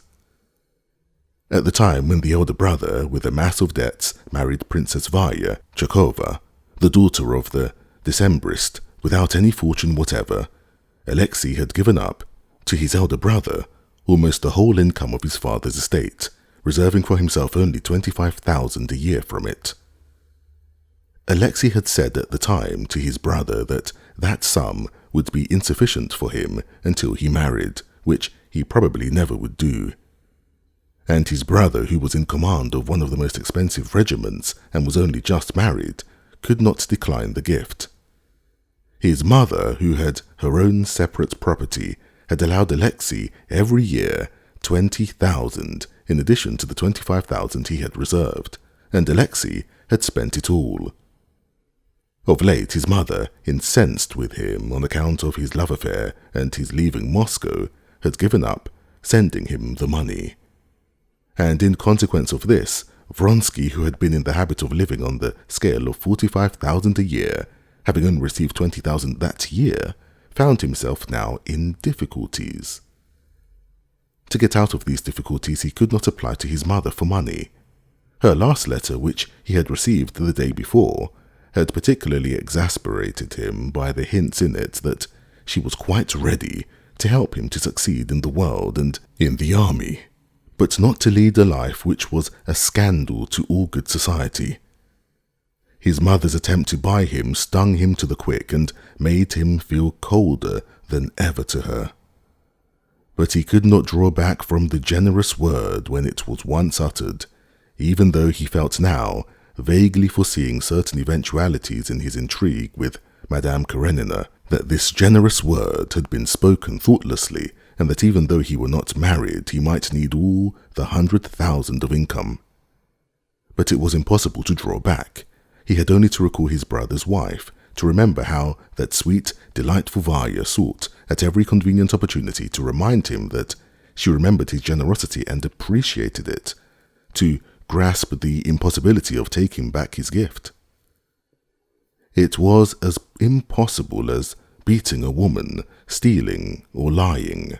Speaker 1: At the time when the elder brother, with a mass of debts, married Princess Varya Chekova, the daughter of the Decembrist, without any fortune whatever, Alexei had given up, to his elder brother, almost the whole income of his father's estate, reserving for himself only 25,000 a year from it. Alexei had said at the time to his brother that that sum would be insufficient for him until he married, which he probably never would do. And his brother, who was in command of one of the most expensive regiments and was only just married, could not decline the gift. His mother, who had her own separate property, had allowed Alexei every year 20,000 in addition to the 25,000 he had reserved, and Alexei had spent it all. Of late, his mother, incensed with him on account of his love affair and his leaving Moscow, had given up sending him the money. And in consequence of this, Vronsky, who had been in the habit of living on the scale of 45,000 a year, having only received 20,000 that year, found himself now in difficulties. To get out of these difficulties, he could not apply to his mother for money. Her last letter, which he had received the day before, had particularly exasperated him by the hints in it that she was quite ready to help him to succeed in the world and in the army, but not to lead a life which was a scandal to all good society. His mother's attempt to buy him stung him to the quick and made him feel colder than ever to her. But he could not draw back from the generous word when it was once uttered, even though he felt now, vaguely foreseeing certain eventualities in his intrigue with Anna Karenina, that this generous word had been spoken thoughtlessly, and that even though he were not married, he might need all the 100,000 of income. But it was impossible to draw back. He had only to recall his brother's wife, to remember how that sweet, delightful Varya sought at every convenient opportunity to remind him that she remembered his generosity and appreciated it, to grasp the impossibility of taking back his gift. It was as impossible as beating a woman, stealing, or lying.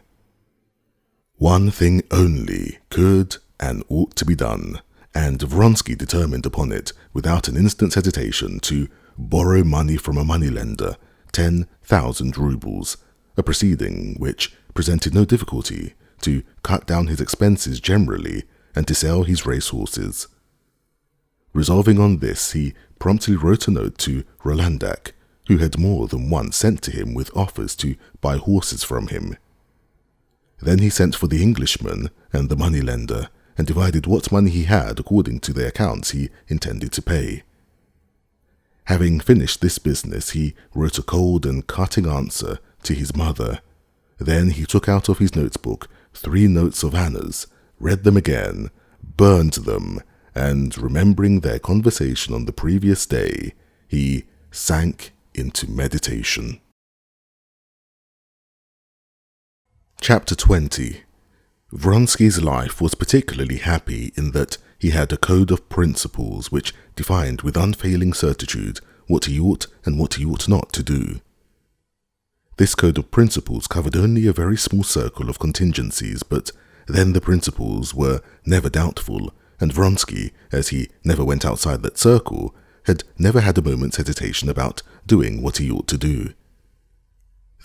Speaker 1: One thing only could and ought to be done, and Vronsky determined upon it without an instant's hesitation to borrow money from a moneylender, 10,000 rubles, a proceeding which presented no difficulty, to cut down his expenses generally, and to sell his racehorses. Resolving on this, he promptly wrote a note to Rolandak, who had more than once sent to him with offers to buy horses from him. Then he sent for the Englishman and the moneylender, and divided what money he had according to the accounts he intended to pay. Having finished this business, he wrote a cold and cutting answer to his mother. Then he took out of his notebook 3 notes of Anna's, read them again, burned them, and remembering their conversation on the previous day, he sank into meditation. Chapter 20. Vronsky's life was particularly happy in that he had a code of principles which defined with unfailing certitude what he ought and what he ought not to do. This code of principles covered only a very small circle of contingencies, but then the principles were never doubtful, and Vronsky, as he never went outside that circle, had never had a moment's hesitation about doing what he ought to do.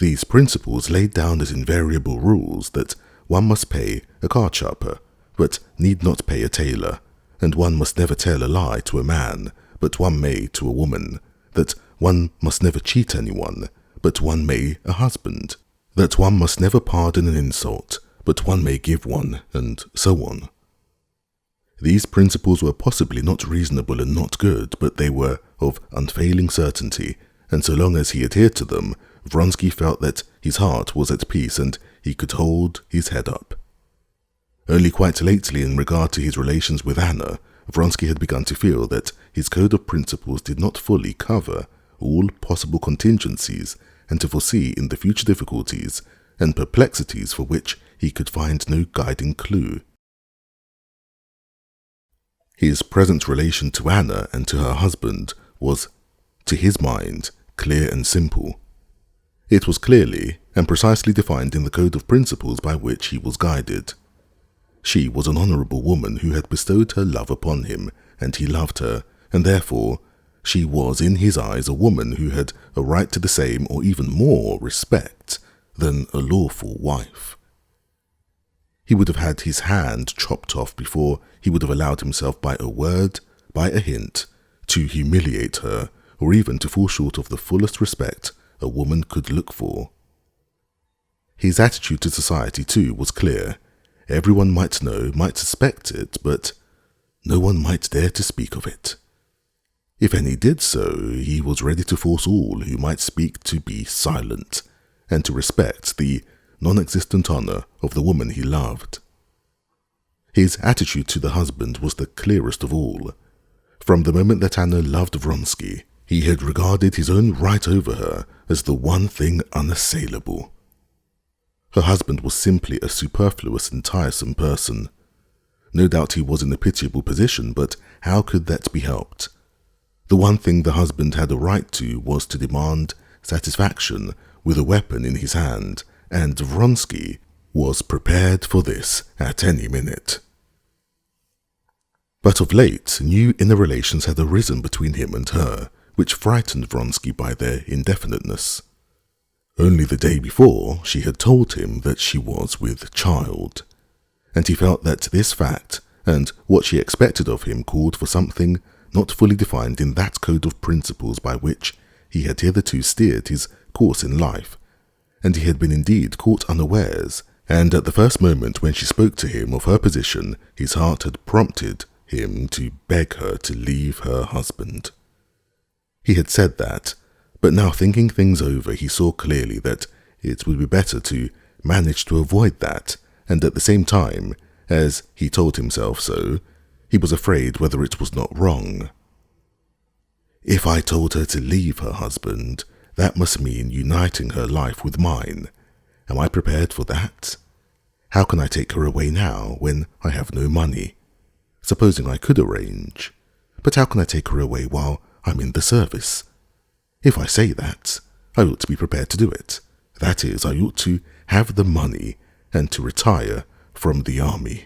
Speaker 1: These principles laid down as invariable rules that one must pay a card sharper, but need not pay a tailor, and one must never tell a lie to a man, but one may to a woman, that one must never cheat anyone, but one may a husband, that one must never pardon an insult, but one may give one, and so on. These principles were possibly not reasonable and not good, but they were of unfailing certainty, and so long as he adhered to them, Vronsky felt that his heart was at peace and he could hold his head up. Only quite lately, in regard to his relations with Anna, Vronsky had begun to feel that his code of principles did not fully cover all possible contingencies, and to foresee in the future difficulties and perplexities for which he could find no guiding clue. His present relation to Anna and to her husband was, to his mind, clear and simple. It was clearly and precisely defined in the code of principles by which he was guided. She was an honourable woman who had bestowed her love upon him, and he loved her, and therefore she was in his eyes a woman who had a right to the same or even more respect than a lawful wife. He would have had his hand chopped off before he would have allowed himself by a word, by a hint, to humiliate her, or even to fall short of the fullest respect a woman could look for. His attitude to society, too, was clear. Everyone might know, might suspect it, but no one might dare to speak of it. If any did so, he was ready to force all who might speak to be silent, and to respect the non-existent honour of the woman he loved. His attitude to the husband was the clearest of all. From the moment that Anna loved Vronsky, He had regarded his own right over her as the one thing unassailable. Her husband was simply a superfluous and tiresome person. No doubt he was in a pitiable position, but how could that be helped? The one thing the husband had a right to was to demand satisfaction with a weapon in his hand, and Vronsky was prepared for this at any minute. But of late, new inner relations had arisen between him and her, which frightened Vronsky by their indefiniteness. Only the day before, she had told him that she was with child, and he felt that this fact and what she expected of him called for something not fully defined in that code of principles by which he had hitherto steered his course in life, and he had been indeed caught unawares, and at the first moment when she spoke to him of her position, his heart had prompted him to beg her to leave her husband. He had said that, but now thinking things over, he saw clearly that it would be better to manage to avoid that, and at the same time, as he told himself so, he was afraid whether it was not wrong. If I told her to leave her husband, that must mean uniting her life with mine. Am I prepared for that? How can I take her away now when I have no money? Supposing I could arrange. But how can I take her away while I'm in the service? If I say that, I ought to be prepared to do it. That is, I ought to have the money and to retire from the army.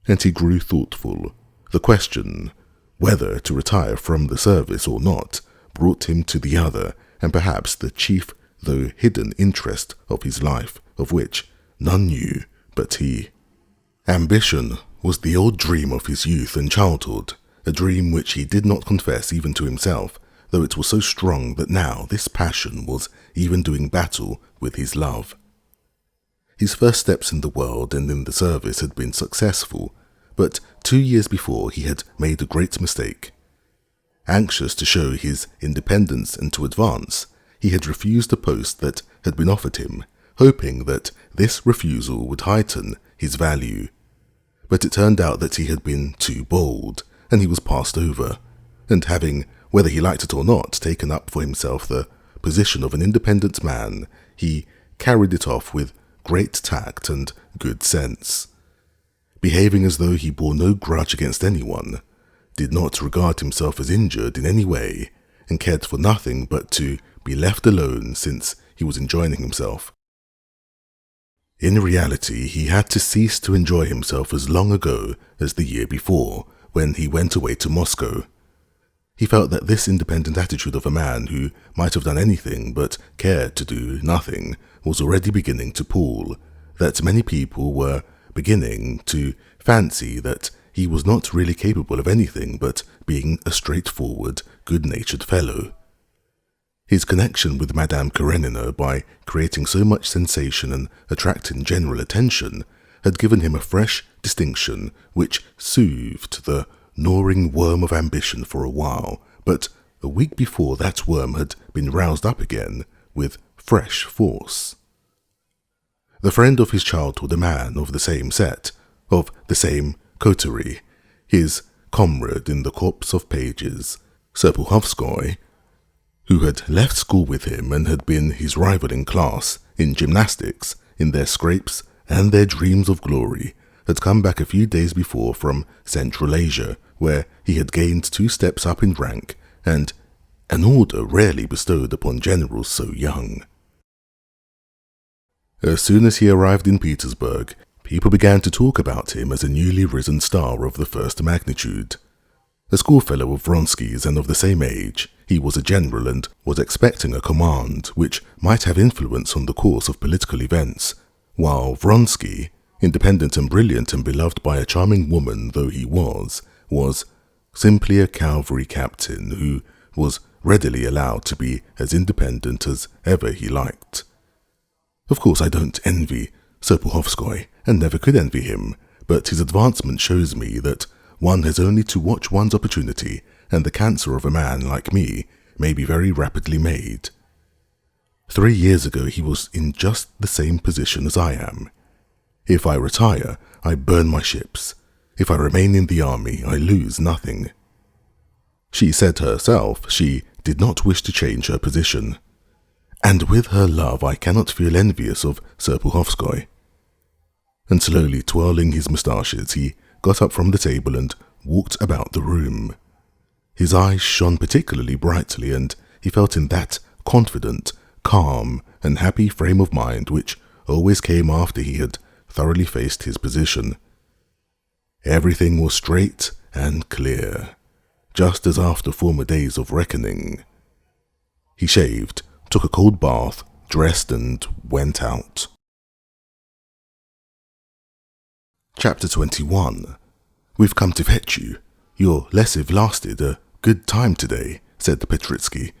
Speaker 1: And he grew thoughtful. The question, whether to retire from the service or not, brought him to the other and perhaps the chief, though hidden, interest of his life, of which none knew but he. Ambition was the old dream of his youth and childhood, a dream which he did not confess even to himself, though it was so strong that now this passion was even doing battle with his love. His first steps in the world and in the service had been successful, but 2 years before he had made a great mistake. Anxious to show his independence and to advance, he had refused a post that had been offered him, hoping that this refusal would heighten his value. But it turned out that he had been too bold, and he was passed over, and having, whether he liked it or not, taken up for himself the position of an independent man, he carried it off with great tact and good sense, behaving as though he bore no grudge against anyone, did not regard himself as injured in any way, and cared for nothing but to be left alone since he was enjoying himself. In reality, he had to cease to enjoy himself as long ago as the year before, when he went away to Moscow. He felt that this independent attitude of a man who might have done anything but cared to do nothing was already beginning to pall, that many people were beginning to fancy that he was not really capable of anything but being a straightforward, good-natured fellow. His connection with Madame Karenina, by creating so much sensation and attracting general attention, had given him a fresh distinction which soothed the gnawing worm of ambition for a while, but a week before that worm had been roused up again with fresh force. The friend of his childhood, a man of the same set, of the same coterie, his comrade in the corps of pages, Serpuhovskoy, who had left school with him and had been his rival in class, in gymnastics, in their scrapes and their dreams of glory, had come back a few days before from Central Asia, where he had gained 2 steps up in rank, and an order rarely bestowed upon generals so young. As soon as he arrived in Petersburg, people began to talk about him as a newly risen star of the first magnitude. A schoolfellow of Vronsky's and of the same age, he was a general and was expecting a command which might have influence on the course of political events, while Vronsky, independent and brilliant and beloved by a charming woman though he was simply a cavalry captain who was readily allowed to be as independent as ever he liked. Of course, I don't envy Serpuhovskoy, and never could envy him, but his advancement shows me that one has only to watch one's opportunity, and the cancer of a man like me may be very rapidly made. 3 years ago he was in just the same position as I am. If I retire, I burn my ships. If I remain in the army, I lose nothing. She said herself she did not wish to change her position. And with her love I cannot feel envious of Serpuhovskoy. And slowly twirling his moustaches, he got up from the table and walked about the room. His eyes shone particularly brightly, and he felt in that confident, calm, and happy frame of mind which always came after he had thoroughly faced his position. Everything was straight and clear, just as after former days of reckoning. He shaved, took a cold bath, dressed, and went out. Chapter 21. We've come to fetch you. Your lessive lasted a good time today, said Petritsky.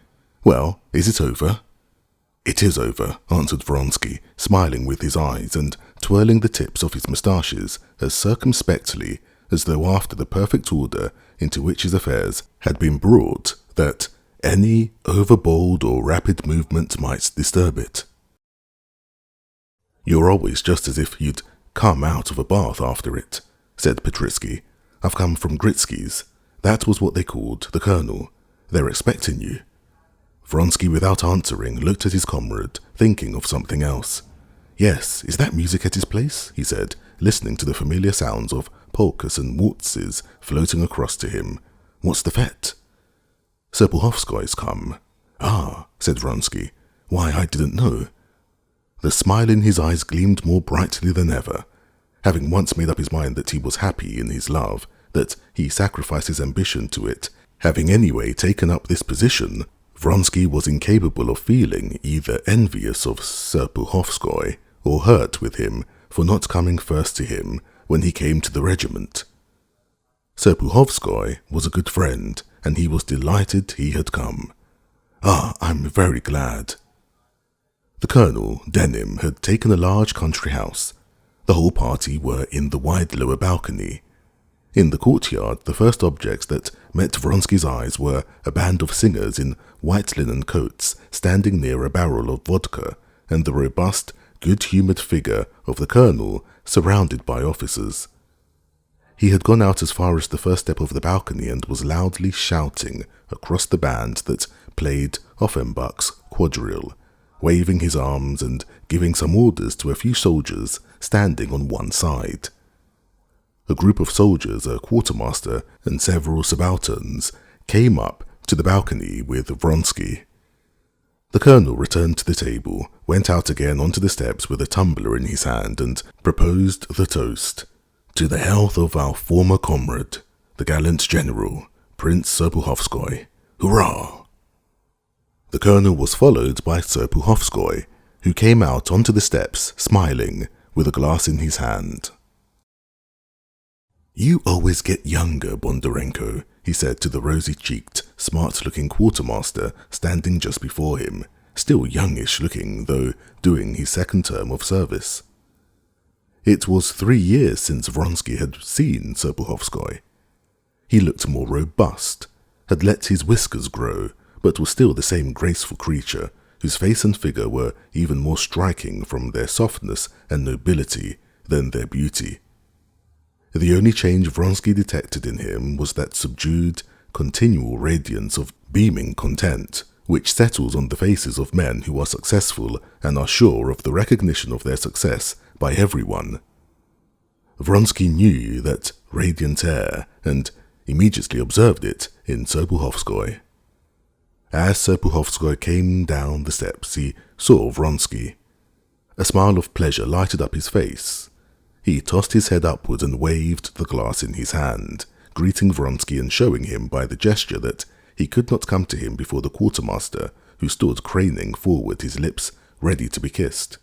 Speaker 1: Well, is it over? It is over, answered Vronsky, smiling with his eyes and twirling the tips of his moustaches as circumspectly as though after the perfect order into which his affairs had been brought, that any overbold or rapid movement might disturb it. You're always just as if you'd come out of a bath after it, said Petritsky. I've come from Gritsky's. That was what they called the colonel. They're expecting you. Vronsky, without answering, looked at his comrade, thinking of something else. Yes, is that music at his place? He said, listening to the familiar sounds of polkas and waltzes floating across to him. What's the fete? Serpuhovskoy's come. Ah, said Vronsky. Why, I didn't know. The smile in his eyes gleamed more brightly than ever. Having once made up his mind that he was happy in his love, that he sacrificed his ambition to it, having anyway taken up this position, Vronsky was incapable of feeling either envious of Serpuhovskoy or hurt with him for not coming first to him when he came to the regiment. Serpuhovskoy was a good friend, and he was delighted he had come. Ah, I'm very glad. The colonel, Denim, had taken a large country house. The whole party were in the wide lower balcony. In the courtyard, the first objects that met Vronsky's eyes were a band of singers in white linen coats standing near a barrel of vodka, and the robust, good-humoured figure of the colonel surrounded by officers. He had gone out as far as the first step of the balcony and was loudly shouting across the band that played Offenbach's quadrille, waving his arms and giving some orders to a few soldiers standing on one side. A group of soldiers, a quartermaster, and several subalterns came up to the balcony with Vronsky. The colonel returned to the table, went out again onto the steps with a tumbler in his hand, and proposed the toast. To the health of our former comrade, the gallant general, Prince Serpuhovskoy. Hurrah! The colonel was followed by Serpuhovskoy, who came out onto the steps, smiling, with a glass in his hand. You always get younger, Bondarenko, he said to the rosy-cheeked, smart-looking quartermaster standing just before him, still youngish-looking, though doing his second term of service. It was 3 years since Vronsky had seen Serpuhovskoy. He looked more robust, had let his whiskers grow, but was still the same graceful creature, whose face and figure were even more striking from their softness and nobility than their beauty. The only change Vronsky detected in him was that subdued, continual radiance of beaming content, which settles on the faces of men who are successful and are sure of the recognition of their success by everyone. Vronsky knew that radiant air and immediately observed it in Serpuhovskoy. As Serpuhovskoy came down the steps, he saw Vronsky. A smile of pleasure lighted up his face. He tossed his head upwards and waved the glass in his hand, greeting Vronsky and showing him by the gesture that he could not come to him before the quartermaster, who stood craning forward, his lips ready to be kissed.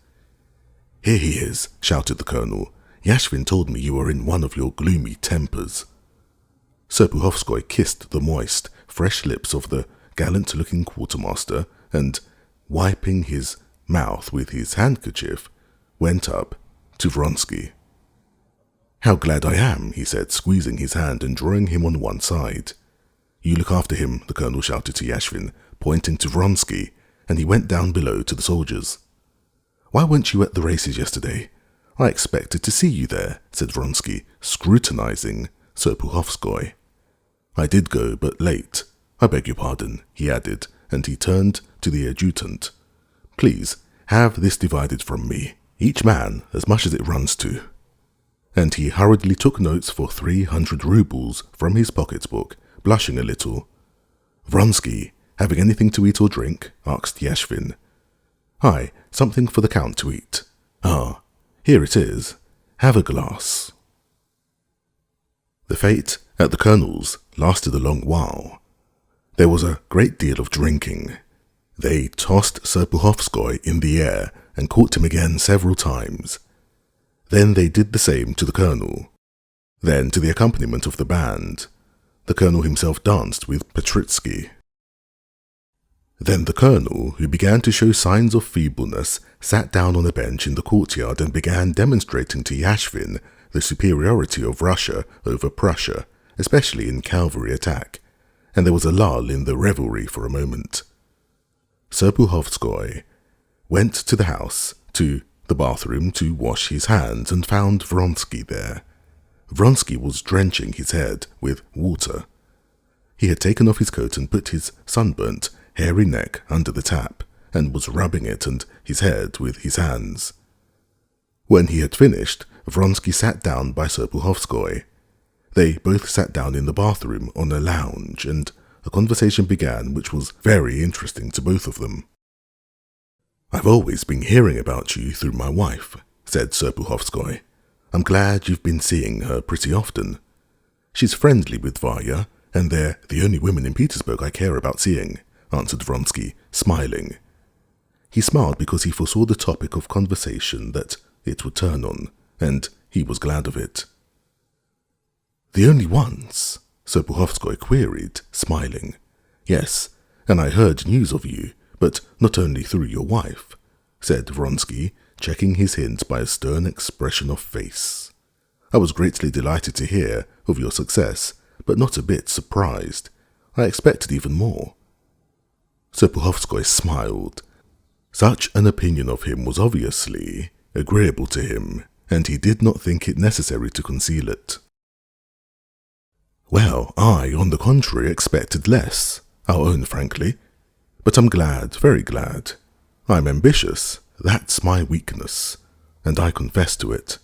Speaker 1: Here he is, shouted the colonel. Yashvin told me you were in one of your gloomy tempers. Serpuhovskoy kissed the moist, fresh lips of the gallant-looking quartermaster, and, wiping his mouth with his handkerchief, went up to Vronsky. How glad I am, he said, squeezing his hand and drawing him on one side. You look after him, the colonel shouted to Yashvin, pointing to Vronsky, and he went down below to the soldiers. Why weren't you at the races yesterday? I expected to see you there, said Vronsky, scrutinizing Serpuhovskoy. I did go, but late. I beg your pardon, he added, and he turned to the adjutant. Please, have this divided from me, each man as much as it runs to. And he hurriedly took notes for 300 rubles from his pocketbook, blushing a little. Vronsky, having anything to eat or drink? Asked Yashvin. Aye, something for the Count to eat. Ah, here it is. Have a glass. The fete at the Colonel's lasted a long while. There was a great deal of drinking. They tossed Serpuhovskoy in the air and caught him again several times. Then they did the same to the Colonel. Then, to the accompaniment of the band, the Colonel himself danced with Petritsky. Then the Colonel, who began to show signs of feebleness, sat down on a bench in the courtyard and began demonstrating to Yashvin the superiority of Russia over Prussia, especially in cavalry attack, and there was a lull in the revelry for a moment. Serpuhovskoy went to the house, to the bathroom to wash his hands, and found Vronsky there. Vronsky was drenching his head with water. He had taken off his coat and put his sunburnt, hairy neck under the tap, and was rubbing it and his head with his hands. When he had finished, Vronsky sat down by Serpuhovskoy. They both sat down in the bathroom on a lounge, and a conversation began which was very interesting to both of them. I've always been hearing about you through my wife, said Serpuhovskoy. I'm glad you've been seeing her pretty often. She's friendly with Varya, and they're the only women in Petersburg I care about seeing, answered Vronsky, smiling. He smiled because he foresaw the topic of conversation that it would turn on, and he was glad of it. The only ones? Serpuhovskoy queried, smiling. Yes, and I heard news of you, but not only through your wife, said Vronsky, checking his hint by a stern expression of face. I was greatly delighted to hear of your success, but not a bit surprised. I expected even more. Serpuhovskoy smiled. Such an opinion of him was obviously agreeable to him, and he did not think it necessary to conceal it. Well, I, on the contrary, expected less, I'll own frankly. But I'm glad, very glad. I'm ambitious, that's my weakness, and I confess to it.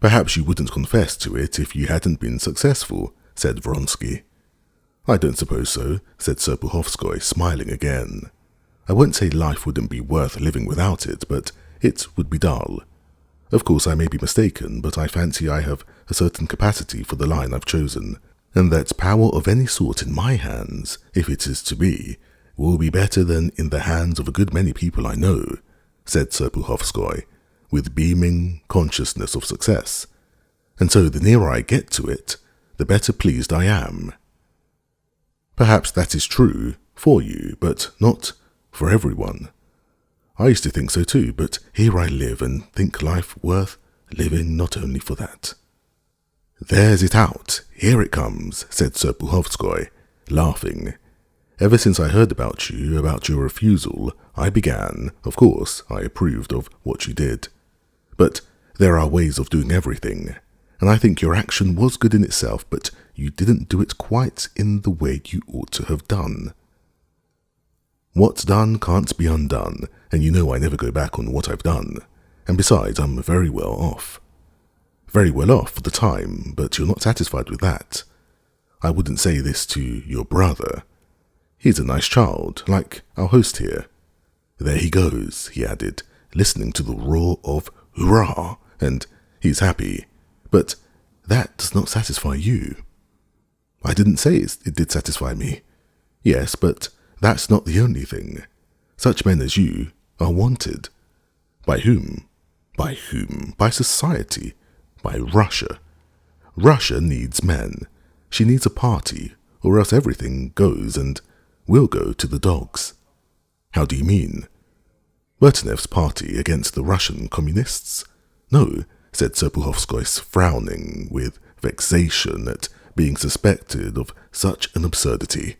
Speaker 1: Perhaps you wouldn't confess to it if you hadn't been successful, said Vronsky. I don't suppose so, said Serpuhovskoy, smiling again. I won't say life wouldn't be worth living without it, but it would be dull. Of course I may be mistaken, but I fancy I have a certain capacity for the line I've chosen, and that power of any sort in my hands, if it is to be, will be better than in the hands of a good many people I know, said Serpuhovskoy, with beaming consciousness of success. And so the nearer I get to it, the better pleased I am. Perhaps that is true for you, but not for everyone. I used to think so too, but here I live and think life worth living not only for that. There's it out, here it comes, said Serpuhovskoy, laughing. Ever since I heard about your refusal, I began, of course, I approved of what you did. But there are ways of doing everything, and I think your action was good in itself, but you didn't do it quite in the way you ought to have done. What's done can't be undone, and you know I never go back on what I've done, and besides, I'm very well off. Very well off for the time, but you're not satisfied with that. I wouldn't say this to your brother. He's a nice child, like our host here. There he goes, he added, listening to the roar of hurrah, and he's happy. But that does not satisfy you. I didn't say it did satisfy me. Yes, but that's not the only thing. Such men as you are wanted. By whom? By whom? By society. By Russia. Russia needs men. She needs a party, or else everything goes and will go to the dogs. How do you mean? Bertenev's party against the Russian communists? No, said Serpuhovskoy, frowning with vexation at being suspected of such an absurdity.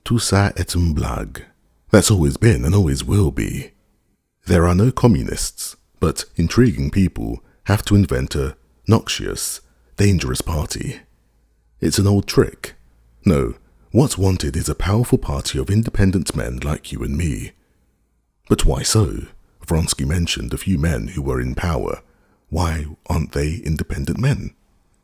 Speaker 1: Tout ça est une blague. That's always been and always will be. There are no communists, but intriguing people have to invent a noxious, dangerous party. It's an old trick. No, What's wanted is a powerful party of independent men like you and me. But why so? Vronsky mentioned a few men who were in power. Why aren't they independent men?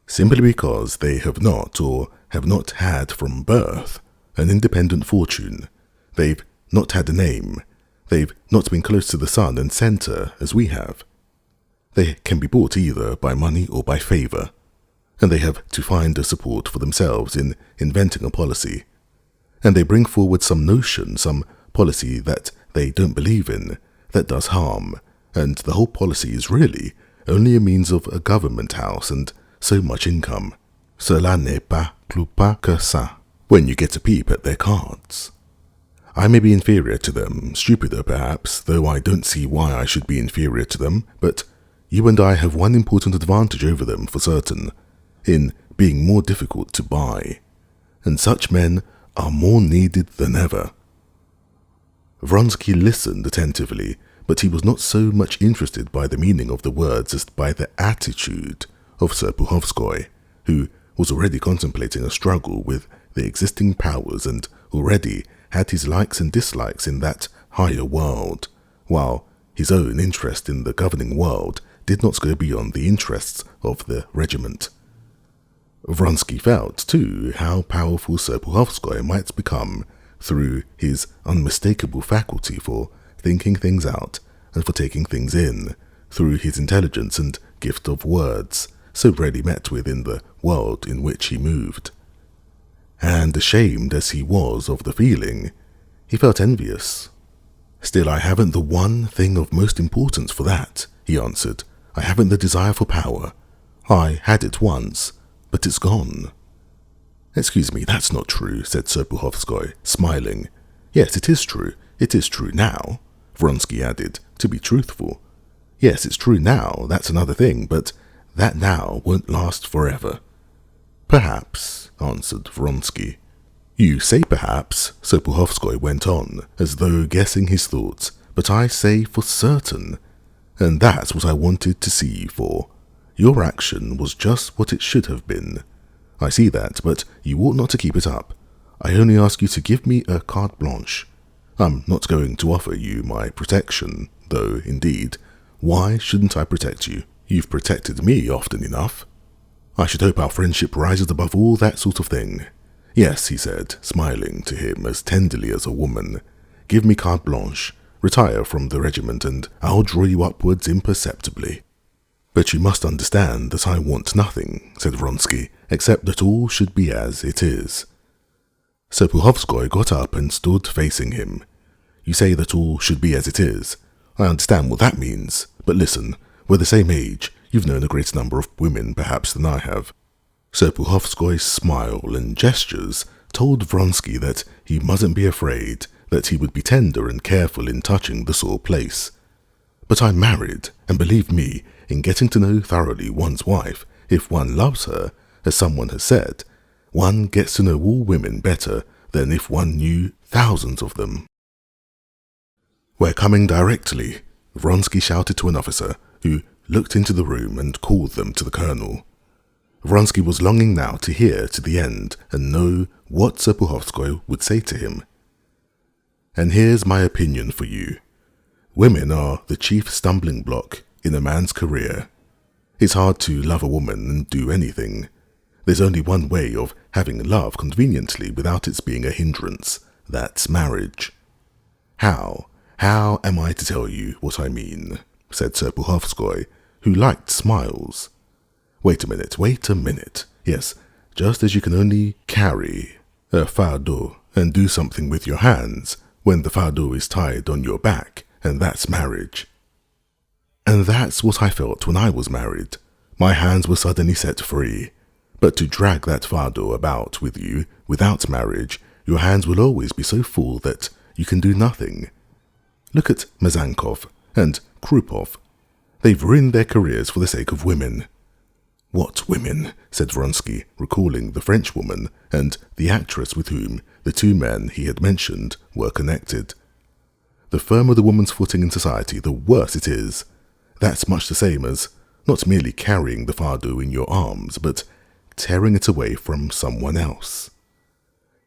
Speaker 1: Simply because they have not, or have not had from birth, an independent fortune. They've not had a name. They've not been close to the sun and center as we have. They can be bought either by money or by favor, and they have to find a support for themselves in inventing a policy. And they bring forward some notion, some policy that they don't believe in, that does harm, and the whole policy is really only a means of a government house and so much income. Cela n'est pas plus pas que ça, when you get a peep at their cards. I may be inferior to them, stupider perhaps, though I don't see why I should be inferior to them, but you and I have one important advantage over them for certain, in being more difficult to buy, and such men are more needed than ever. Vronsky listened attentively, but he was not so much interested by the meaning of the words as by the attitude of Serpuhovskoy, who was already contemplating a struggle with the existing powers and already had his likes and dislikes in that higher world, while his own interest in the governing world did not go beyond the interests of the regiment. Vronsky felt, too, how powerful Serpuhovskoy might become through his unmistakable faculty for thinking things out and for taking things in, through his intelligence and gift of words, so rarely met with in the world in which he moved. And ashamed as he was of the feeling, he felt envious. "Still, I haven't the one thing of most importance for that," he answered. "I haven't the desire for power. I had it once, but it's gone." "Excuse me, that's not true," said Serpuhovskoy, smiling. "Yes, it is true. It is true now," Vronsky added, to be truthful. "Yes, it's true now, that's another thing, but that now won't last forever." "Perhaps," answered Vronsky. "You say perhaps," Serpuhovskoy went on, as though guessing his thoughts, "but I say for certain, and that's what I wanted to see you for. Your action was just what it should have been. I see that, but you ought not to keep it up. I only ask you to give me a carte blanche. I'm not going to offer you my protection, though, indeed, why shouldn't I protect you? You've protected me often enough. I should hope our friendship rises above all that sort of thing. Yes," he said, smiling to him as tenderly as a woman. "Give me carte blanche, retire from the regiment, and I'll draw you upwards imperceptibly." "But you must understand that I want nothing," said Vronsky, "except that all should be as it is." Serpuhovskoy got up and stood facing him. "You say that all should be as it is. I understand what that means, but listen, we're the same age. You've known a greater number of women, perhaps, than I have." Serpuhovskoy's smile and gestures told Vronsky that he mustn't be afraid, that he would be tender and careful in touching the sore place. "But I'm married, and believe me, in getting to know thoroughly one's wife, if one loves her, as someone has said, one gets to know all women better than if one knew thousands of them." "We're coming directly," Vronsky shouted to an officer, who looked into the room and called them to the colonel. Vronsky was longing now to hear to the end and know what Serpuhovskoy would say to him. "And here's my opinion for you. Women are the chief stumbling block in a man's career. It's hard to love a woman and do anything. There's only one way of having love conveniently without its being a hindrance. That's marriage." How am I to tell you what I mean?" said Serpuhovskoy, who liked smiles. Wait a minute. Yes, just as you can only carry a fardeau and do something with your hands when the fardeau is tied on your back, and that's marriage. And that's what I felt when I was married. My hands were suddenly set free. But to drag that fardeau about with you without marriage, your hands will always be so full that you can do nothing. Look at Mazankov and Krupov. They've ruined their careers for the sake of women. "What women?" said Vronsky, recalling the Frenchwoman and the actress with whom the two men he had mentioned were connected. "The firmer the woman's footing in society, the worse it is. That's much the same as not merely carrying the fardeau in your arms, but tearing it away from someone else.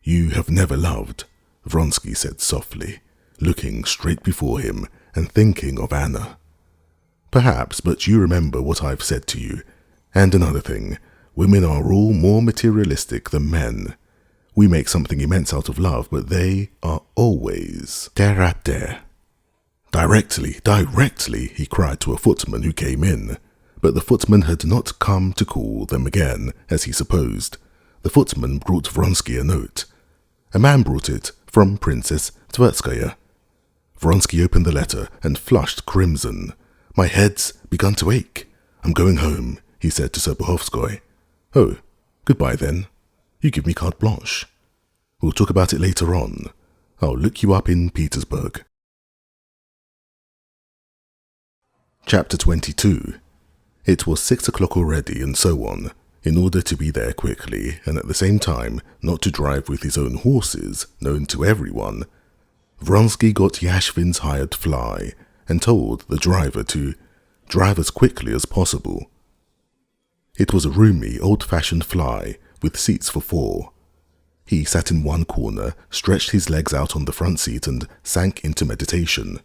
Speaker 1: You have never loved, Vronsky said softly, looking straight before him and thinking of Anna. Perhaps, but you remember what I've said to you. And another thing, women are all more materialistic than men. We make something immense out of love, but they are always terre à terre. Directly, he cried to a footman who came in. But the footman had not come to call them again, as he supposed. The footman brought Vronsky a note. A man brought it from Princess Tverskaya. Vronsky opened the letter and flushed crimson. My head's begun to ache. I'm going home, he said to Serpuhovskoy. Oh, goodbye then. You give me carte blanche. We'll talk about it later on. I'll look you up in Petersburg. Chapter 22. It was 6 o'clock already, and so on. In order to be there quickly, and at the same time not to drive with his own horses, known to everyone, Vronsky got Yashvin's hired fly and told the driver to drive as quickly as possible. It was a roomy, old-fashioned fly with seats for 4. He sat in one corner, stretched his legs out on the front seat and sank into meditation.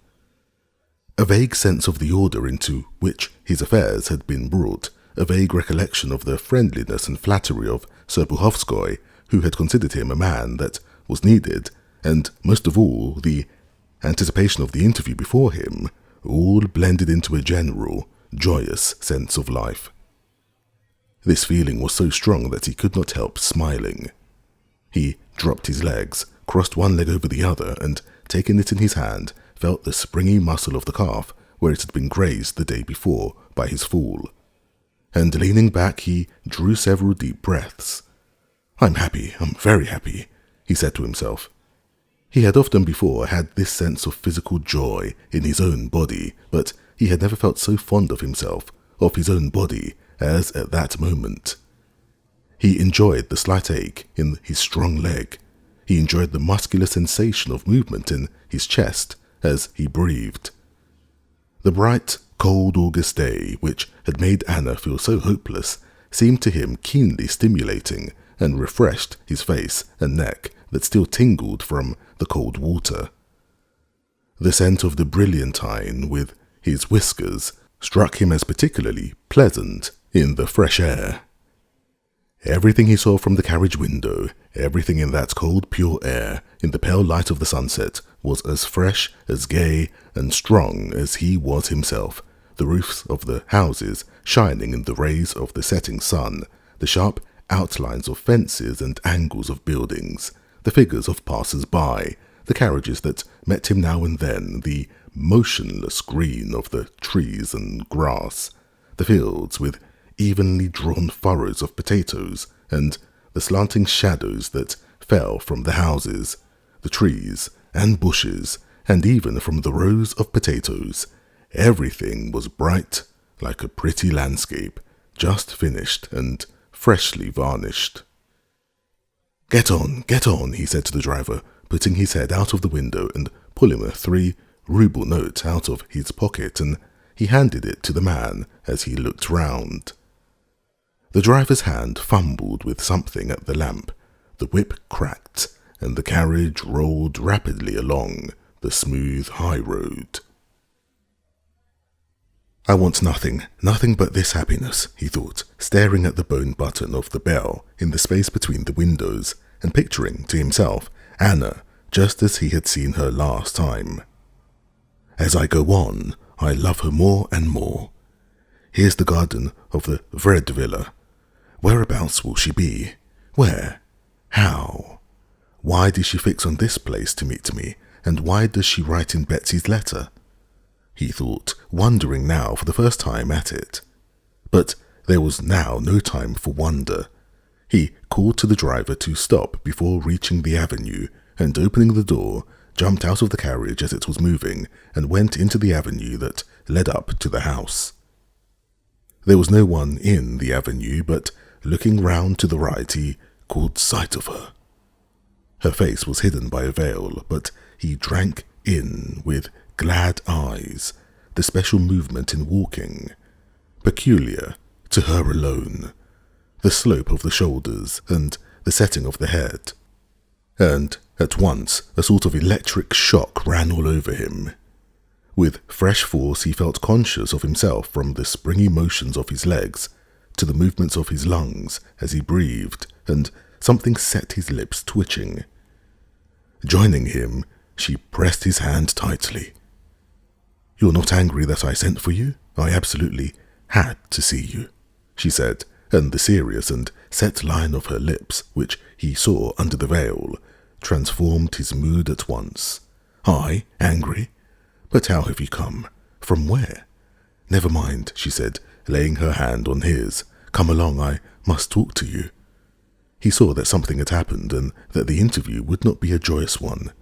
Speaker 1: A vague sense of the order into which his affairs had been brought, a vague recollection of the friendliness and flattery of Serpuhovskoy, who had considered him a man that was needed, and, most of all, the anticipation of the interview before him, all blended into a general, joyous sense of life. This feeling was so strong that he could not help smiling. He dropped his legs, crossed one leg over the other, and, taking it in his hand, felt the springy muscle of the calf where it had been grazed the day before by his fall. And leaning back, he drew several deep breaths. I'm very happy, he said to himself. He had often before had this sense of physical joy in his own body, but he had never felt so fond of himself, of his own body, as at that moment. He enjoyed the slight ache in his strong leg. He enjoyed the muscular sensation of movement in his chest as he breathed. The bright, cold August day, which had made Anna feel so hopeless, seemed to him keenly stimulating and refreshed his face and neck that still tingled from the cold water. The scent of the brilliantine with his whiskers struck him as particularly pleasant in the fresh air. Everything he saw from the carriage window, everything in that cold, pure air, in the pale light of the sunset, was as fresh, as gay, and strong as he was himself, the roofs of the houses shining in the rays of the setting sun, the sharp outlines of fences and angles of buildings, the figures of passers-by, the carriages that met him now and then, the motionless green of the trees and grass, the fields with evenly drawn furrows of potatoes, and the slanting shadows that fell from the houses, the trees and bushes, and even from the rows of potatoes. Everything was bright, like a pretty landscape, just finished and freshly varnished. Get on, he said to the driver, putting his head out of the window and pulling a 3-ruble note out of his pocket, and he handed it to the man as he looked round. The driver's hand fumbled with something at the lamp, the whip cracked, and the carriage rolled rapidly along the smooth high road. I want nothing but this happiness, he thought, staring at the bone button of the bell in the space between the windows, and picturing to himself Anna just as he had seen her last time. As I go on, I love her more and more. Here's the garden of the Vred Villa. Whereabouts will she be? Where? How? Why did she fix on this place to meet me, and why does she write in Betsy's letter? He thought, wondering now for the first time at it. But there was now no time for wonder. He called to the driver to stop before reaching the avenue, and opening the door, jumped out of the carriage as it was moving, and went into the avenue that led up to the house. There was no one in the avenue, but looking round to the right, he caught sight of her. Her face was hidden by a veil, but he drank in with glad eyes the special movement in walking, peculiar to her alone, the slope of the shoulders and the setting of the head. and at once a sort of electric shock ran all over him. With fresh force he felt conscious of himself, from the springy motions of his legs to the movements of his lungs as he breathed, and something set his lips twitching. Joining him, she pressed his hand tightly. "You're not angry that I sent for you? I absolutely had to see you," she said, and the serious and set line of her lips, which he saw under the veil, transformed his mood at once. "I? Angry? But how have you come? From where?" "Never mind," she said, laying her hand on his. "Come along, I must talk to you." He saw that something had happened and that the interview would not be a joyous one.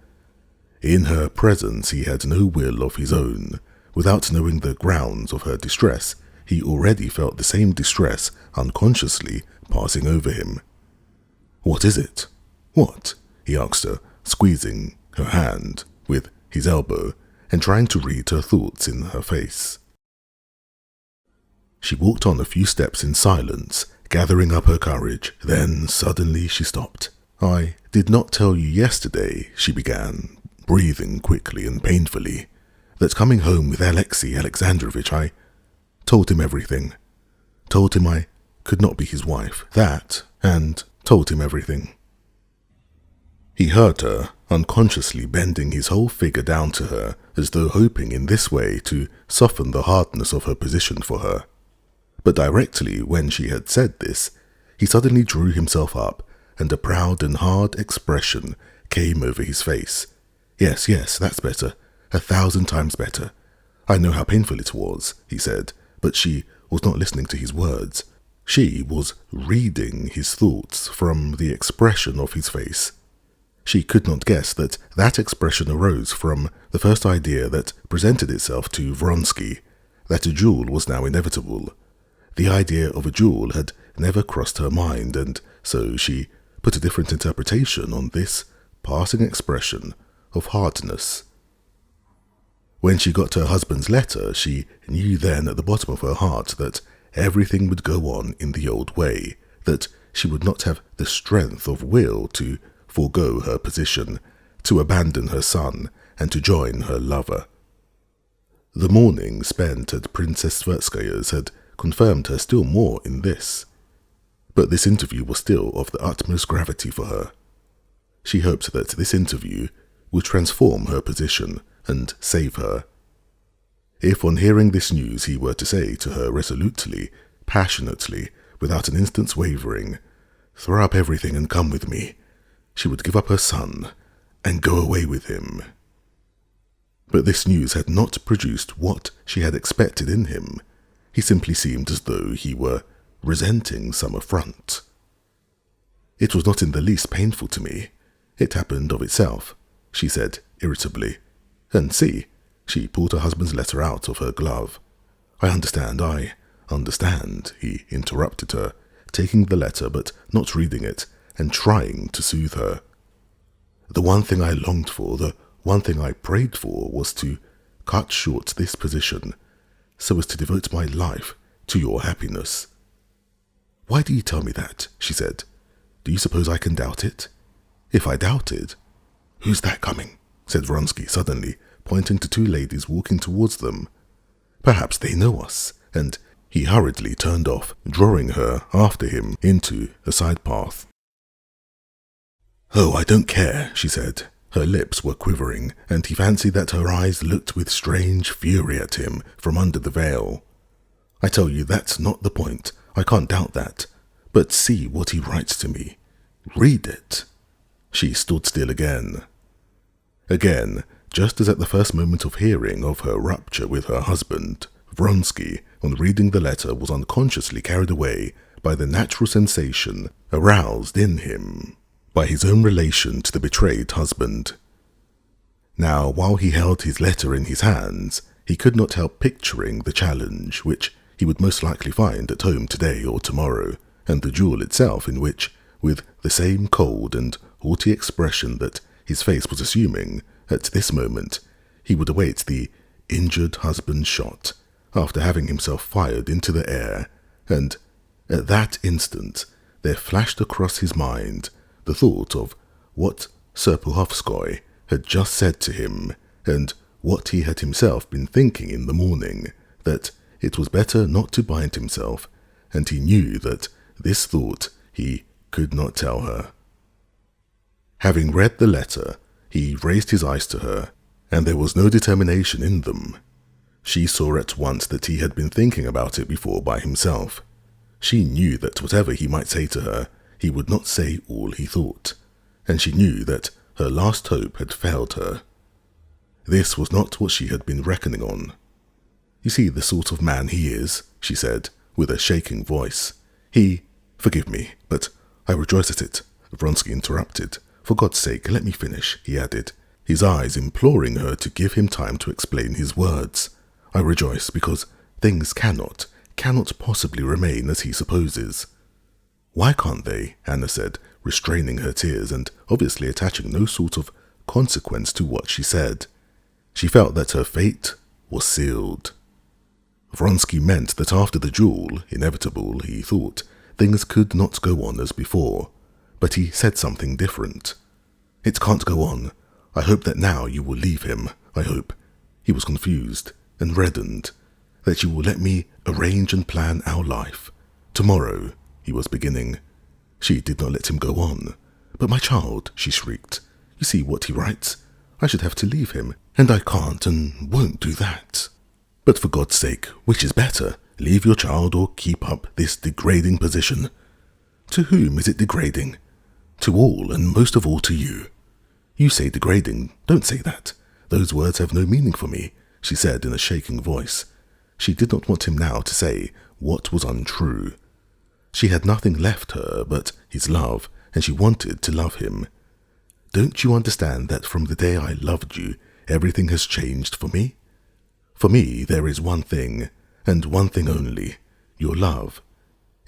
Speaker 1: In her presence he had no will of his own. Without knowing the grounds of her distress, he already felt the same distress unconsciously passing over him. "What is it? What?" he asked her, squeezing her hand with his elbow and trying to read her thoughts in her face. She walked on a few steps in silence, gathering up her courage. Then suddenly she stopped. "I did not tell you yesterday," she began, breathing quickly and painfully, "that coming home with Alexei Alexandrovich, I told him everything. Told him I could not be his wife. That, and told him everything." He heard her, unconsciously bending his whole figure down to her, as though hoping in this way to soften the hardness of her position for her. But directly when she had said this, he suddenly drew himself up, and a proud and hard expression came over his face. Yes, that's better. 1,000 times better. I know how painful it was," he said, but she was not listening to his words. She was reading his thoughts from the expression of his face. She could not guess that that expression arose from the first idea that presented itself to Vronsky, that a duel was now inevitable. The idea of a duel had never crossed her mind, and so she put a different interpretation on this passing expression of hardness. When she got her husband's letter, she knew then at the bottom of her heart that everything would go on in the old way, that she would not have the strength of will to forego her position, to abandon her son, and to join her lover. The morning spent at Princess Tverskaya's had confirmed her still more in this. But this interview was still of the utmost gravity for her. She hoped that this interview would transform her position and save her. If on hearing this news he were to say to her resolutely, passionately, without an instant's wavering, "Throw up everything and come with me," she would give up her son and go away with him. But this news had not produced what she had expected in him. He simply seemed as though he were resenting some affront. "It was not in the least painful to me. It happened of itself," she said irritably. "And see," she pulled her husband's letter out of her glove. I understand," he interrupted her, taking the letter but not reading it, and trying to soothe her. "The one thing I longed for, the one thing I prayed for, was to cut short this position, so as to devote my life to your happiness." "Why do you tell me that?" she said. "Do you suppose I can doubt it? If I doubted—" "Who's that coming?" said Vronsky suddenly, pointing to two ladies walking towards them. "Perhaps they know us," and he hurriedly turned off, drawing her after him into a side path. "Oh, I don't care," she said. Her lips were quivering, and he fancied that her eyes looked with strange fury at him from under the veil. "I tell you, that's not the point. I can't doubt that. But see what he writes to me. Read it." She stood still again. Again, just as at the first moment of hearing of her rupture with her husband, Vronsky, on reading the letter, was unconsciously carried away by the natural sensation aroused in him by his own relation to the betrayed husband. Now, while he held his letter in his hands, he could not help picturing the challenge which he would most likely find at home today or tomorrow, and the duel itself, in which, with the same cold and haughty expression that his face was assuming at this moment, he would await the injured husband's shot, after having himself fired into the air, and at that instant there flashed across his mind the thought of what Serpuhovskoy had just said to him, and what he had himself been thinking in the morning, that it was better not to bind himself, and he knew that this thought he could not tell her. Having read the letter, he raised his eyes to her, and there was no determination in them. She saw at once that he had been thinking about it before by himself. She knew that whatever he might say to her, he would not say all he thought, and she knew that her last hope had failed her. This was not what she had been reckoning on. "You see the sort of man he is," she said, with a shaking voice. Forgive me, but I rejoice at it," Vronsky interrupted. "For God's sake, let me finish," he added, his eyes imploring her to give him time to explain his words. "I rejoice because things cannot possibly remain as he supposes." "Why can't they?" Anna said, restraining her tears and obviously attaching no sort of consequence to what she said. She felt that her fate was sealed. Vronsky meant that after the duel, inevitable, he thought, things could not go on as before, but he said something different. "It can't go on. I hope that now you will leave him. I hope," he was confused and reddened, "that you will let me arrange and plan our life. Tomorrow," he was beginning. She did not let him go on. "But my child," she shrieked, "you see what he writes. I should have to leave him, and I can't and won't do that. But for God's sake, which is better, leave your child or keep up this degrading position? To whom is it degrading? To all, and most of all to you. You say degrading. Don't say that. Those words have no meaning for me," she said in a shaking voice. She did not want him now to say what was untrue. She had nothing left her but his love, and she wanted to love him. "Don't you understand that from the day I loved you, everything has changed for me? For me, there is one thing, and one thing only, your love.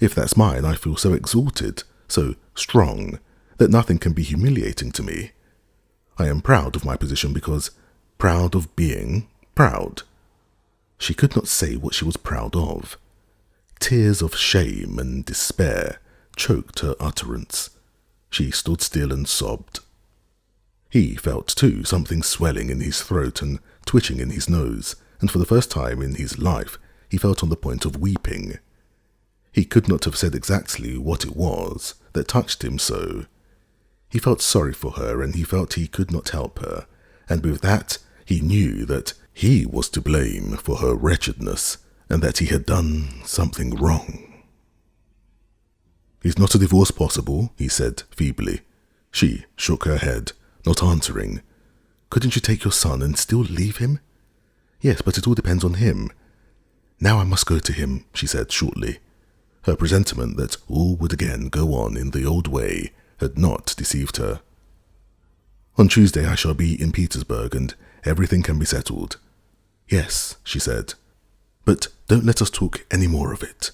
Speaker 1: If that's mine, I feel so exalted, so strong, that nothing can be humiliating to me. I am proud of my position because proud of being proud." She could not say what she was proud of. Tears of shame and despair choked her utterance. She stood still and sobbed. He felt, too, something swelling in his throat and twitching in his nose, and for the first time in his life he felt on the point of weeping. He could not have said exactly what it was that touched him so. He felt sorry for her, and he felt he could not help her, and with that he knew that he was to blame for her wretchedness, and that he had done something wrong. "Is not a divorce possible?" he said feebly. She shook her head, not answering. "Couldn't you take your son and still leave him?" "Yes, but it all depends on him." "Now I must go to him," she said shortly. Her presentiment that all would again go on in the old way had not deceived her. "On Tuesday I shall be in Petersburg, and everything can be settled." "Yes," she said, "but don't let us talk any more of it."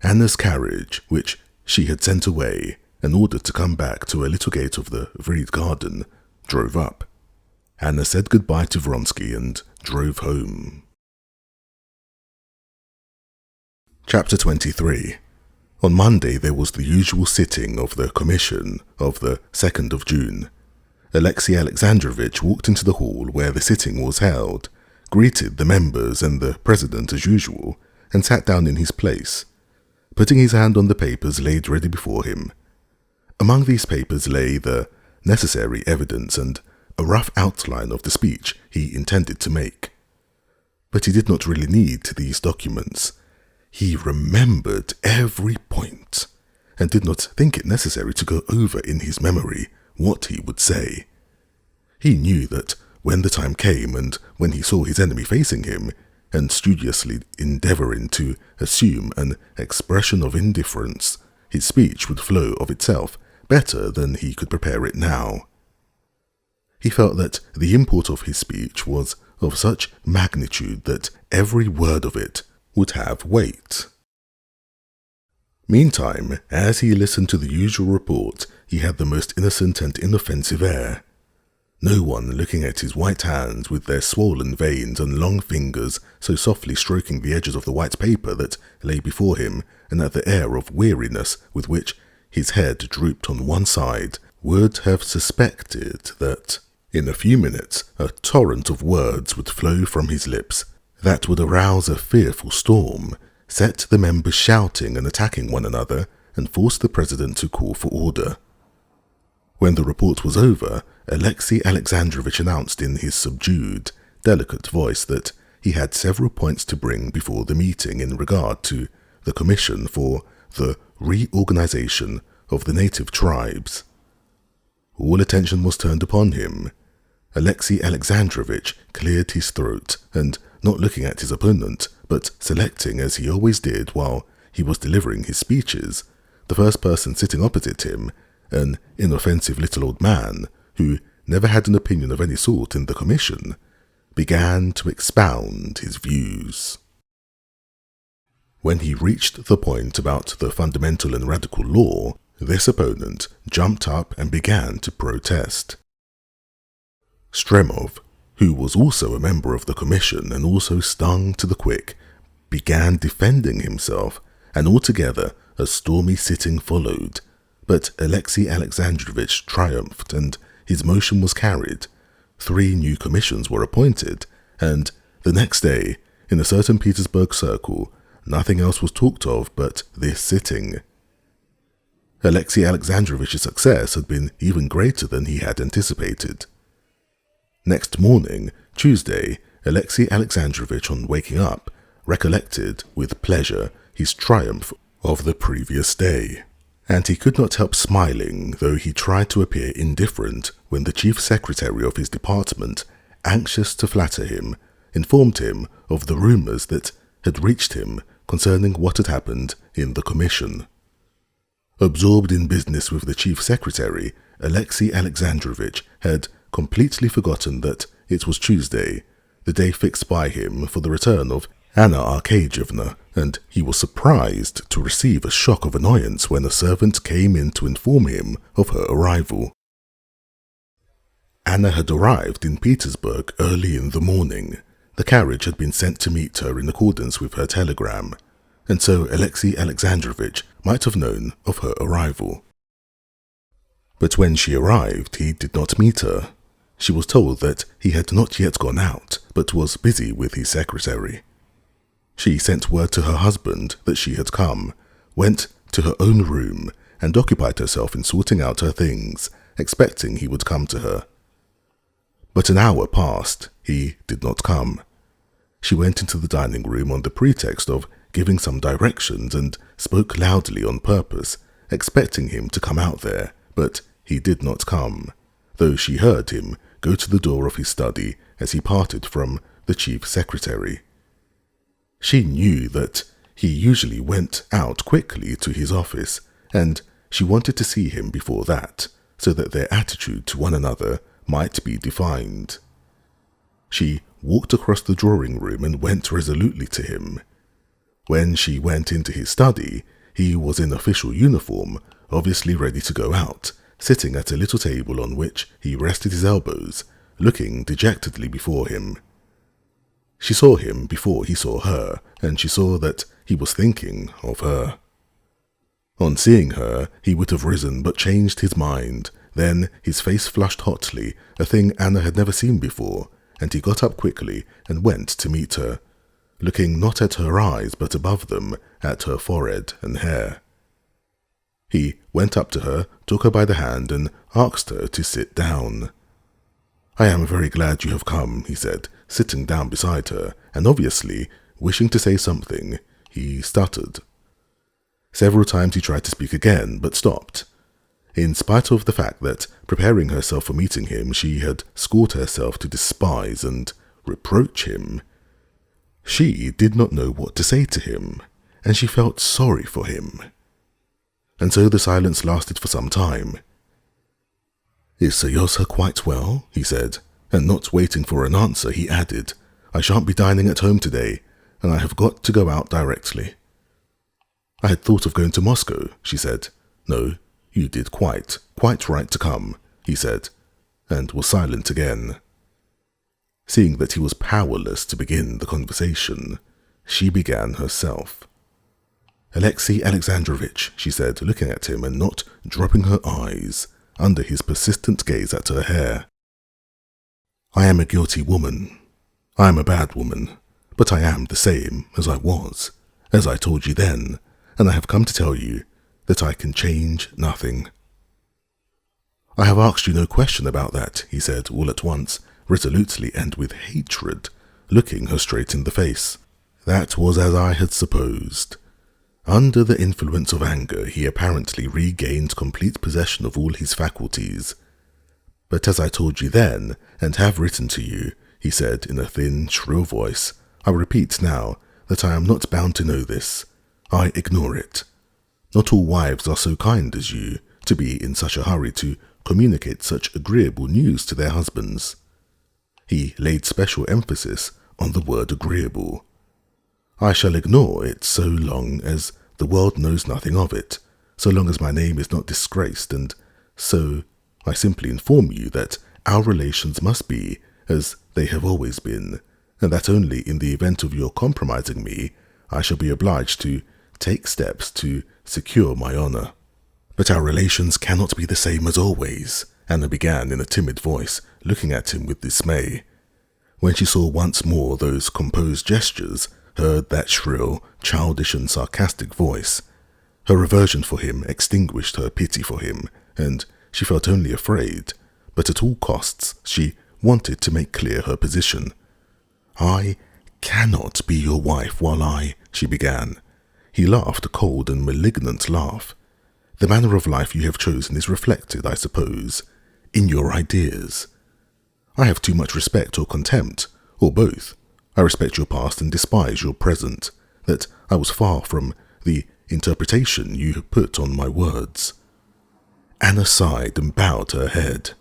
Speaker 1: Anna's carriage, which she had sent away and ordered to come back to a little gate of the Vried garden, drove up. Anna said goodbye to Vronsky and drove home. Chapter 23. On Monday there was the usual sitting of the commission of the 2nd of June. Alexei Alexandrovich walked into the hall where the sitting was held, greeted the members and the president as usual, and sat down in his place, putting his hand on the papers laid ready before him. Among these papers lay the necessary evidence and a rough outline of the speech he intended to make. But he did not really need these documents. He remembered every point, and did not think it necessary to go over in his memory what he would say. He knew that when the time came, and when he saw his enemy facing him, and studiously endeavouring to assume an expression of indifference, his speech would flow of itself better than he could prepare it now. He felt that the import of his speech was of such magnitude that every word of it would have weight. Meantime, as he listened to the usual report, he had the most innocent and inoffensive air. No one looking at his white hands with their swollen veins and long fingers so softly stroking the edges of the white paper that lay before him, and at the air of weariness with which his head drooped on one side, would have suspected that in a few minutes a torrent of words would flow from his lips that would arouse a fearful storm, set the members shouting and attacking one another, and force the president to call for order. When the report was over, Alexei Alexandrovich announced in his subdued, delicate voice that he had several points to bring before the meeting in regard to the Commission for the Reorganization of the Native Tribes. All attention was turned upon him. Alexei Alexandrovich cleared his throat and, not looking at his opponent, but selecting as he always did while he was delivering his speeches, the first person sitting opposite him, an inoffensive little old man who never had an opinion of any sort in the commission, began to expound his views. When he reached the point about the fundamental and radical law, this opponent jumped up and began to protest. Stremov, who was also a member of the commission and also stung to the quick, began defending himself, and altogether a stormy sitting followed. But Alexei Alexandrovich triumphed, and his motion was carried. 3 new commissions were appointed, and the next day, in a certain Petersburg circle, nothing else was talked of but this sitting. Alexei Alexandrovich's success had been even greater than he had anticipated. Next morning, Tuesday, Alexei Alexandrovich, on waking up, recollected with pleasure his triumph of the previous day, and he could not help smiling, though he tried to appear indifferent when the chief secretary of his department, anxious to flatter him, informed him of the rumours that had reached him concerning what had happened in the commission. Absorbed in business with the chief secretary, Alexei Alexandrovich had completely forgotten that it was Tuesday, the day fixed by him for the return of Anna Arkadyevna, and he was surprised to receive a shock of annoyance when a servant came in to inform him of her arrival. Anna had arrived in Petersburg early in the morning. The carriage had been sent to meet her in accordance with her telegram, and so Alexei Alexandrovich might have known of her arrival. But when she arrived, he did not meet her. She was told that he had not yet gone out, but was busy with his secretary. She sent word to her husband that she had come, went to her own room, and occupied herself in sorting out her things, expecting he would come to her. But an hour passed, he did not come. She went into the dining room on the pretext of giving some directions and spoke loudly on purpose, expecting him to come out there, but he did not come, though she heard him go to the door of his study as he parted from the chief secretary. She knew that he usually went out quickly to his office, and she wanted to see him before that, so that their attitude to one another might be defined. She walked across the drawing room and went resolutely to him. When she went into his study, he was in official uniform, obviously ready to go out, sitting at a little table on which he rested his elbows, looking dejectedly before him. She saw him before he saw her, and she saw that he was thinking of her. On seeing her, he would have risen but changed his mind. Then his face flushed hotly, a thing Anna had never seen before, and he got up quickly and went to meet her, looking not at her eyes but above them, at her forehead and hair. He went up to her, took her by the hand, and asked her to sit down. "I am very glad you have come," he said, sitting down beside her, and obviously wishing to say something, he stuttered. Several times he tried to speak again, but stopped. In spite of the fact that, preparing herself for meeting him, she had schooled herself to despise and reproach him, she did not know what to say to him, and she felt sorry for him. And so the silence lasted for some time. "Is Seyosa quite well?" he said, and not waiting for an answer, he added, "I shan't be dining at home today, and I have got to go out directly." "I had thought of going to Moscow," she said. "No, you did quite right to come," he said, and was silent again. Seeing that he was powerless to begin the conversation, she began herself. "Alexei Alexandrovich," she said, looking at him and not dropping her eyes, under his persistent gaze at her hair. I am a guilty woman. I am a bad woman, but I am the same as I was, as I told you then, and I have come to tell you that I can change nothing. I have asked you no question about that, he said all at once, resolutely and with hatred, looking her straight in the face. That was as I had supposed. Under the influence of anger, he apparently regained complete possession of all his faculties. But as I told you then, and have written to you, he said in a thin, shrill voice, I repeat now that I am not bound to know this. I ignore it. Not all wives are so kind as you, to be in such a hurry to communicate such agreeable news to their husbands. He laid special emphasis on the word agreeable. I shall ignore it so long as the world knows nothing of it, so long as my name is not disgraced, and so I simply inform you that our relations must be as they have always been, and that only in the event of your compromising me, I shall be obliged to take steps to secure my honor. But our relations cannot be the same as always, Anna began in a timid voice, looking at him with dismay. When she saw once more those composed gestures, heard that shrill, childish and sarcastic voice, her aversion for him extinguished her pity for him, and she felt only afraid, but at all costs she wanted to make clear her position. I cannot be your wife while she began. He laughed a cold and malignant laugh. The manner of life you have chosen is reflected, I suppose, in your ideas. I have too much respect or contempt, or both. I respect your past and despise your present, that I was far from the interpretation you put on my words. Anna sighed and bowed her head.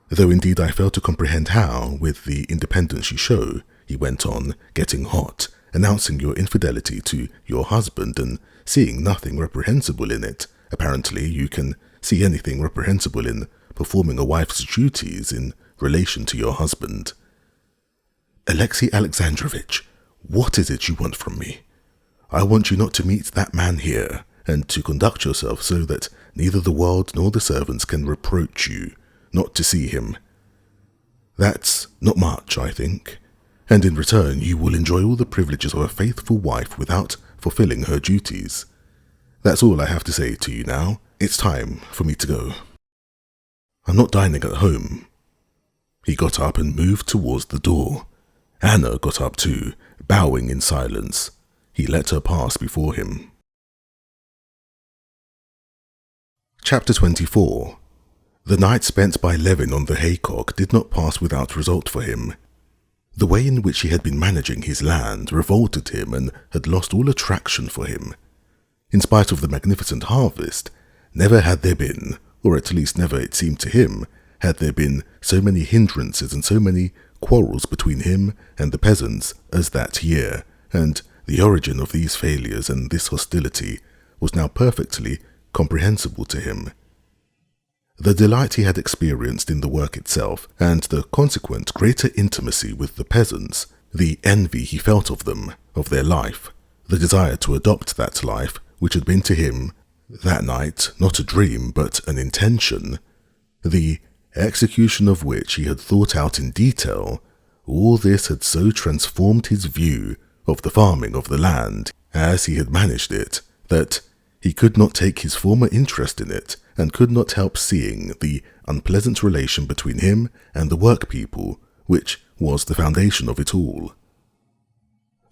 Speaker 1: Though indeed I fail to comprehend how, with the independence you show, he went on, getting hot, announcing your infidelity to your husband and seeing nothing reprehensible in it. Apparently you can see anything reprehensible in performing a wife's duties in relation to your husband. Alexei Alexandrovich, what is it you want from me? I want you not to meet that man here, and to conduct yourself so that neither the world nor the servants can reproach you not to see him. That's not much, I think, and in return you will enjoy all the privileges of a faithful wife without fulfilling her duties. That's all I have to say to you now. It's time for me to go. I'm not dining at home. He got up and moved towards the door. Anna got up too, bowing in silence. He let her pass before him. Chapter 24. The night spent by Levin on the haycock did not pass without result for him. The way in which he had been managing his land revolted him and had lost all attraction for him. In spite of the magnificent harvest, never had there been, or at least never it seemed to him, had there been so many hindrances and so many quarrels between him and the peasants as that year, and the origin of these failures and this hostility was now perfectly comprehensible to him. The delight he had experienced in the work itself, and the consequent greater intimacy with the peasants, the envy he felt of them, of their life, the desire to adopt that life, which had been to him, that night, not a dream but an intention, the execution of which he had thought out in detail, all this had so transformed his view of the farming of the land as he had managed it, that he could not take his former interest in it, and could not help seeing the unpleasant relation between him and the workpeople, which was the foundation of it all.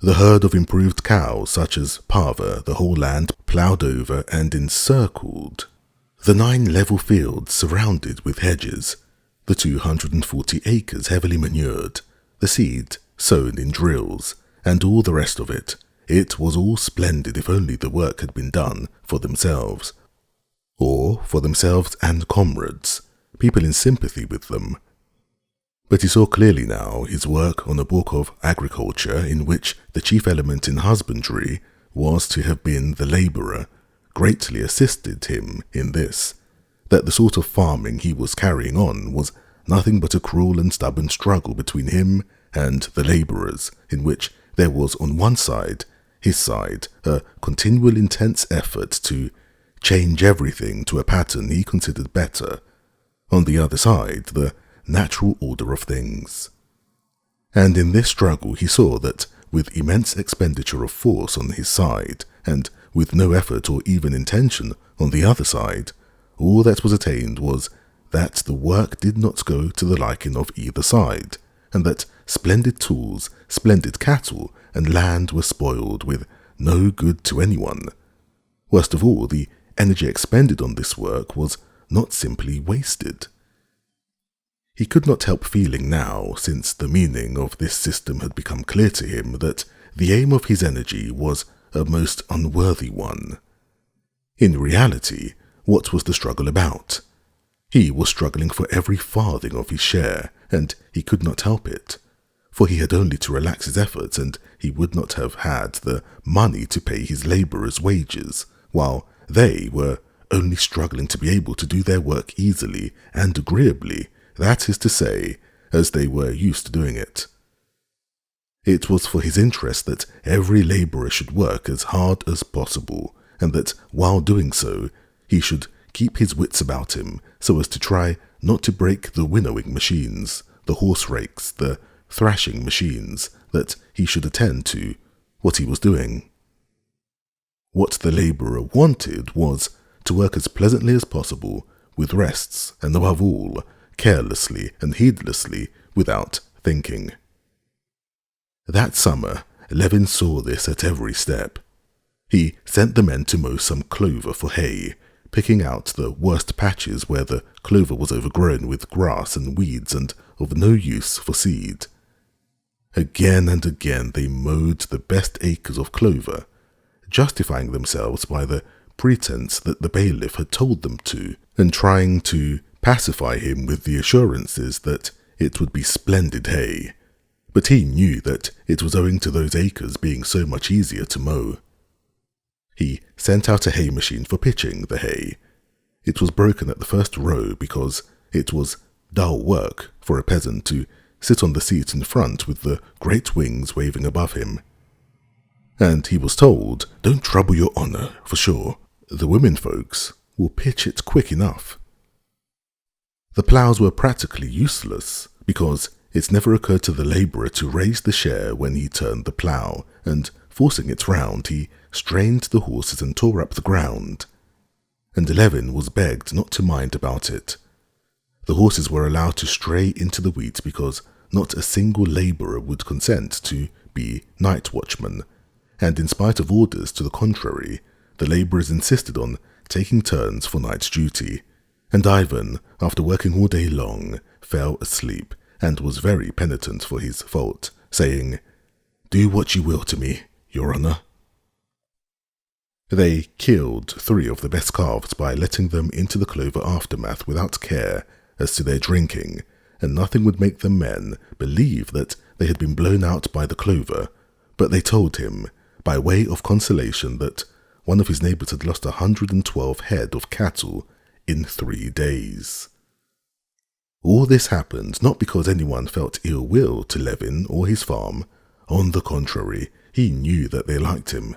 Speaker 1: The herd of improved cows, such as Parva, the whole land ploughed over and encircled, the 9 level fields surrounded with hedges, the 240 acres heavily manured, the seed sown in drills, and all the rest of it. It was all splendid if only the work had been done for themselves, or for themselves and comrades, people in sympathy with them. But he saw clearly now his work on a book of agriculture in which the chief element in husbandry was to have been the labourer, greatly assisted him in this, that the sort of farming he was carrying on was nothing but a cruel and stubborn struggle between him and the labourers, in which there was on one side, his side, a continual intense effort to change everything to a pattern he considered better, on the other side the natural order of things. And in this struggle he saw that with immense expenditure of force on his side, and with no effort or even intention on the other side, all that was attained was that the work did not go to the liking of either side, and that splendid tools, splendid cattle, and land were spoiled with no good to anyone. Worst of all, the energy expended on this work was not simply wasted. He could not help feeling now, since the meaning of this system had become clear to him, that the aim of his energy was a most unworthy one. In reality, what was the struggle about? He was struggling for every farthing of his share, and he could not help it, for he had only to relax his efforts and he would not have had the money to pay his labourers' wages, while they were only struggling to be able to do their work easily and agreeably, that is to say, as they were used to doing it. It was for his interest that every labourer should work as hard as possible, and that while doing so, he should keep his wits about him so as to try not to break the winnowing machines, the horse rakes, the thrashing machines, that he should attend to what he was doing. What the labourer wanted was to work as pleasantly as possible, with rests, and above all, carelessly and heedlessly, without thinking. That summer, Levin saw this at every step. He sent the men to mow some clover for hay, picking out the worst patches where the clover was overgrown with grass and weeds and of no use for seed. Again and again they mowed the best acres of clover, justifying themselves by the pretense that the bailiff had told them to, and trying to pacify him with the assurances that it would be splendid hay. But he knew that it was owing to those acres being so much easier to mow. He sent out a hay machine for pitching the hay. It was broken at the first row because it was dull work for a peasant to sit on the seat in front with the great wings waving above him. And he was told, "Don't trouble your honour, for sure. The women folks will pitch it quick enough." The ploughs were practically useless because it never occurred to the labourer to raise the share when he turned the plough, and forcing it round, he strained the horses and tore up the ground. And Levin was begged not to mind about it. The horses were allowed to stray into the wheat because not a single labourer would consent to be night watchman, and in spite of orders to the contrary, the labourers insisted on taking turns for night duty, and Ivan, after working all day long, fell asleep and was very penitent for his fault, saying, "Do what you will to me, your honour." They killed 3 of the best calves by letting them into the clover aftermath without care as to their drinking, and nothing would make the men believe that they had been blown out by the clover, but they told him, by way of consolation, that one of his neighbours had lost 112 head of cattle in 3 days. All this happened not because anyone felt ill will to Levin or his farm. On the contrary, he knew that they liked him,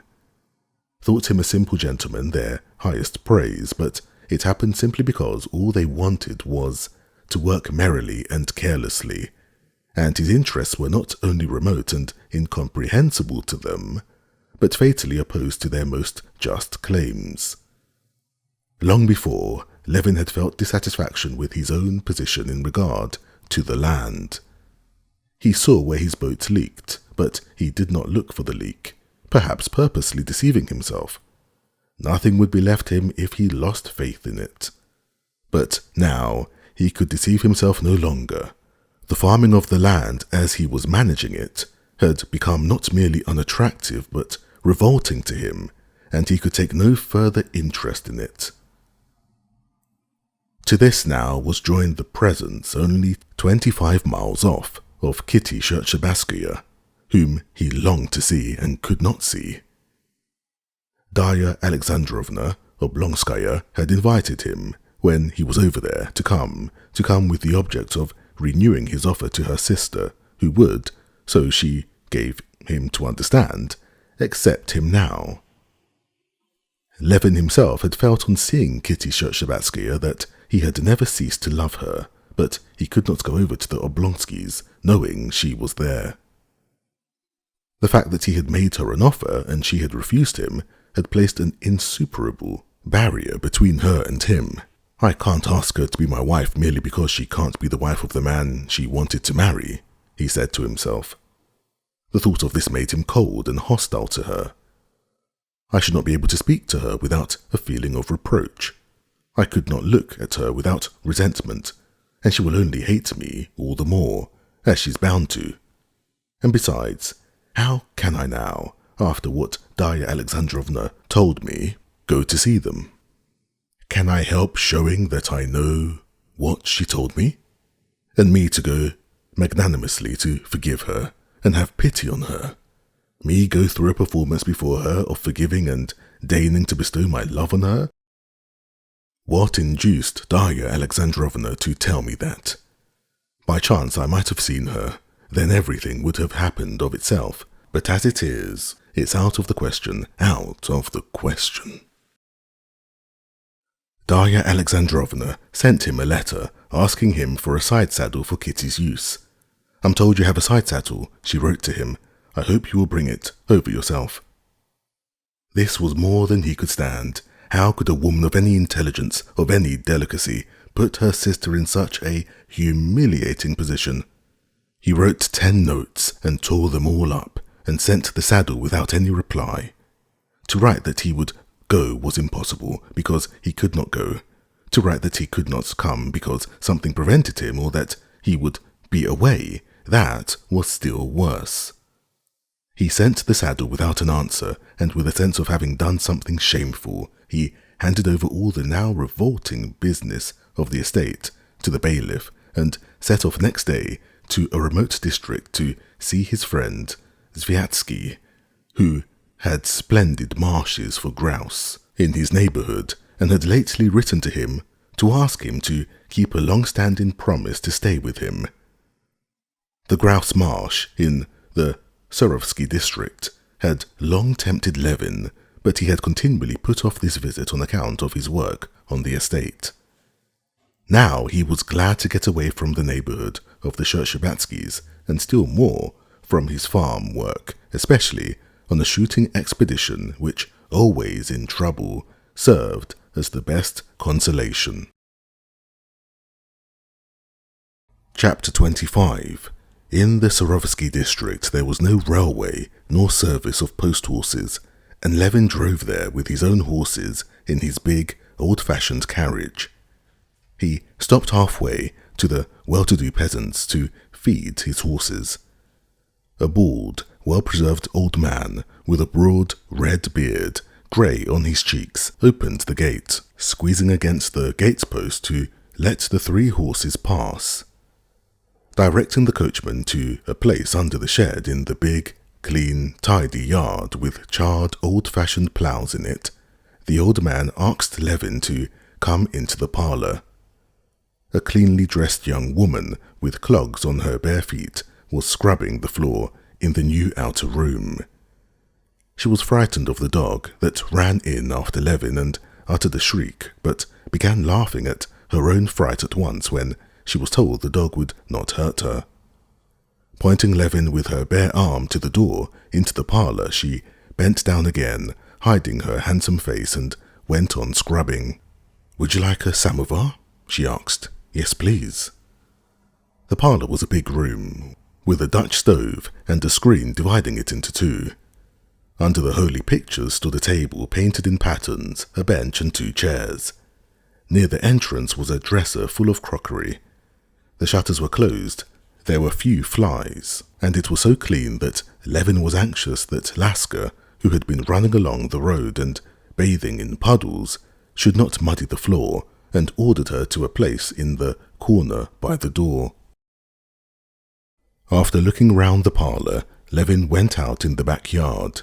Speaker 1: thought him a simple gentleman, their highest praise, but it happened simply because all they wanted was to work merrily and carelessly, and his interests were not only remote and incomprehensible to them, but fatally opposed to their most just claims. Long before, Levin had felt dissatisfaction with his own position in regard to the land. He saw where his boat leaked, but he did not look for the leak, perhaps purposely deceiving himself. Nothing would be left him if he lost faith in it. But now he could deceive himself no longer. The farming of the land, as he was managing it, had become not merely unattractive but revolting to him, and he could take no further interest in it. To this now was joined the presence, only 25 miles off, of Kitty Sherchabaskaya, whom he longed to see and could not see. Darya Alexandrovna Oblonskaya had invited him, when he was over there, to come with the object of renewing his offer to her sister, who would, so she gave him to understand, accept him now. Levin himself had felt on seeing Kitty Shcherbatskaya that he had never ceased to love her, but he could not go over to the Oblonskys, knowing she was there. The fact that he had made her an offer and she had refused him had placed an insuperable barrier between her and him. I can't ask her to be my wife merely because she can't be the wife of the man she wanted to marry, he said to himself. The thought of this made him cold and hostile to her. I should not be able to speak to her without a feeling of reproach. I could not look at her without resentment, and she will only hate me all the more, as she's bound to. And besides, how can I now, after what Darya Alexandrovna told me, go to see them? Can I help showing that I know what she told me? And me to go magnanimously to forgive her and have pity on her? Me go through a performance before her of forgiving and deigning to bestow my love on her? What induced Darya Alexandrovna to tell me that? By chance I might have seen her, then everything would have happened of itself, but as it is, it's out of the question, out of the question. Darya Alexandrovna sent him a letter asking him for a side saddle for Kitty's use. I'm told you have a side saddle, she wrote to him. I hope you will bring it over yourself. This was more than he could stand. How could a woman of any intelligence, of any delicacy, put her sister in such a humiliating position? He wrote 10 notes and tore them all up, and sent the saddle without any reply. To write that he would go was impossible, because he could not go. To write that he could not come because something prevented him, or that he would be away, that was still worse. He sent the saddle without an answer, and with a sense of having done something shameful, he handed over all the now revolting business of the estate to the bailiff, and set off next day to a remote district to see his friend Sviatsky, who had splendid marshes for grouse in his neighbourhood, and had lately written to him to ask him to keep a long-standing promise to stay with him. The grouse marsh in the Surovsky district had long tempted Levin, but he had continually put off this visit on account of his work on the estate. Now he was glad to get away from the neighbourhood of the Shcherbatskys, and still more from his farm work, especially on a shooting expedition which, always in trouble, served as the best consolation. Chapter 25. In the Surovsky district there was no railway nor service of post horses, and Levin drove there with his own horses in his big, old-fashioned carriage. He stopped halfway to the well-to-do peasants to feed his horses. A bald, well-preserved old man with a broad red beard, grey on his cheeks, opened the gate, squeezing against the gate-post to let the 3 horses pass. Directing the coachman to a place under the shed in the big, clean, tidy yard with charred old-fashioned ploughs in it, the old man asked Levin to come into the parlour. A cleanly dressed young woman with clogs on her bare feet was scrubbing the floor in the new outer room. She was frightened of the dog that ran in after Levin and uttered a shriek, but began laughing at her own fright at once when she was told the dog would not hurt her. Pointing Levin with her bare arm to the door into the parlour, she bent down again, hiding her handsome face, and went on scrubbing. "Would you like a samovar?" she asked. "Yes, please." The parlour was a big room, with a Dutch stove and a screen dividing it into 2. Under the holy pictures stood a table painted in patterns, a bench and 2 chairs. Near the entrance was a dresser full of crockery. The shutters were closed, there were few flies, and it was so clean that Levin was anxious that Laska, who had been running along the road and bathing in puddles, should not muddy the floor, and ordered her to a place in the corner by the door. After looking round the parlour, Levin went out in the backyard.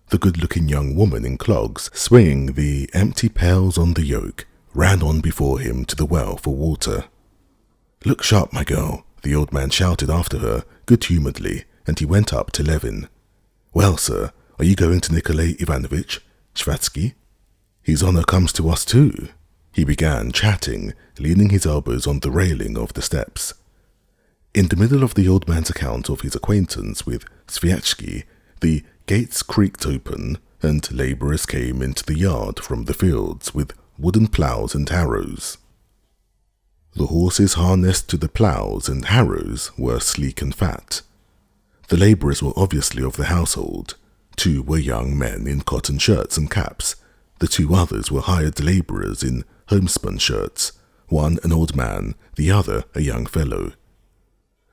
Speaker 1: The good-looking young woman in clogs, swinging the empty pails on the yoke, ran on before him to the well for water. "Look sharp, my girl," the old man shouted after her, good-humouredly, and he went up to Levin. "Well, sir, are you going to Nikolay Ivanovitch Shvatsky?" His Honour comes to us too, he began chatting, leaning his elbows on the railing of the steps. In the middle of the old man's account of his acquaintance with Sviatchky, the gates creaked open, and labourers came into the yard from the fields with wooden ploughs and harrows. The horses harnessed to the ploughs and harrows were sleek and fat. The labourers were obviously of the household. 2 were young men in cotton shirts and caps. The 2 others were hired labourers in homespun shirts, one an old man, the other a young fellow.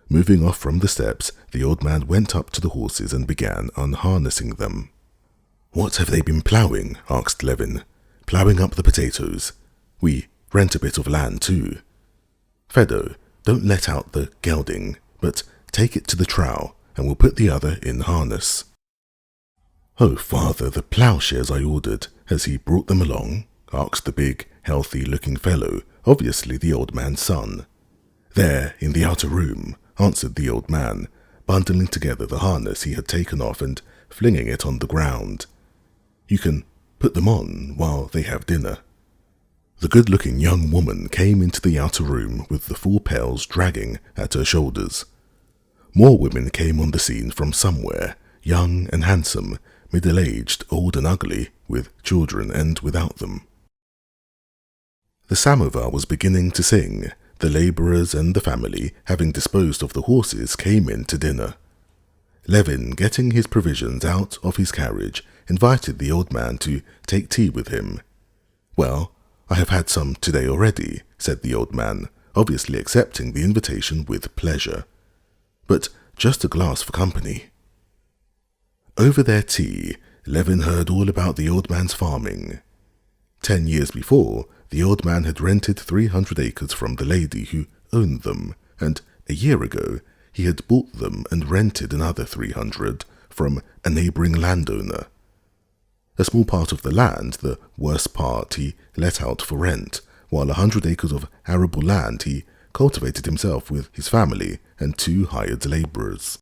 Speaker 1: Moving off from the steps, the old man went up to the horses and began unharnessing them. "What have they been ploughing?" asked Levin. "Ploughing up the potatoes. We rent a bit of land too. Fedo, don't let out the gelding, but take it to the trough, and we'll put the other in harness." "Oh, father, the ploughshares I ordered, has he brought them along?" asked the big, healthy-looking fellow, obviously the old man's son. "There, in the outer room," answered the old man, bundling together the harness he had taken off and flinging it on the ground. "You can put them on while they have dinner." The good-looking young woman came into the outer room with the 4 pails dragging at her shoulders. More women came on the scene from somewhere, young and handsome, middle-aged, old and ugly, with children and without them. The samovar was beginning to sing. The labourers and the family, having disposed of the horses, came in to dinner. Levin, getting his provisions out of his carriage, invited the old man to take tea with him. "Well, I have had some today already," said the old man, obviously accepting the invitation with pleasure. "But just a glass for company." Over their tea, Levin heard all about the old man's farming. 10 years before, the old man had rented 300 acres from the lady who owned them, and a year ago he had bought them and rented another 300 from a neighbouring landowner. A small part of the land, the worst part, he let out for rent, while 100 acres of arable land he cultivated himself with his family and 2 hired labourers.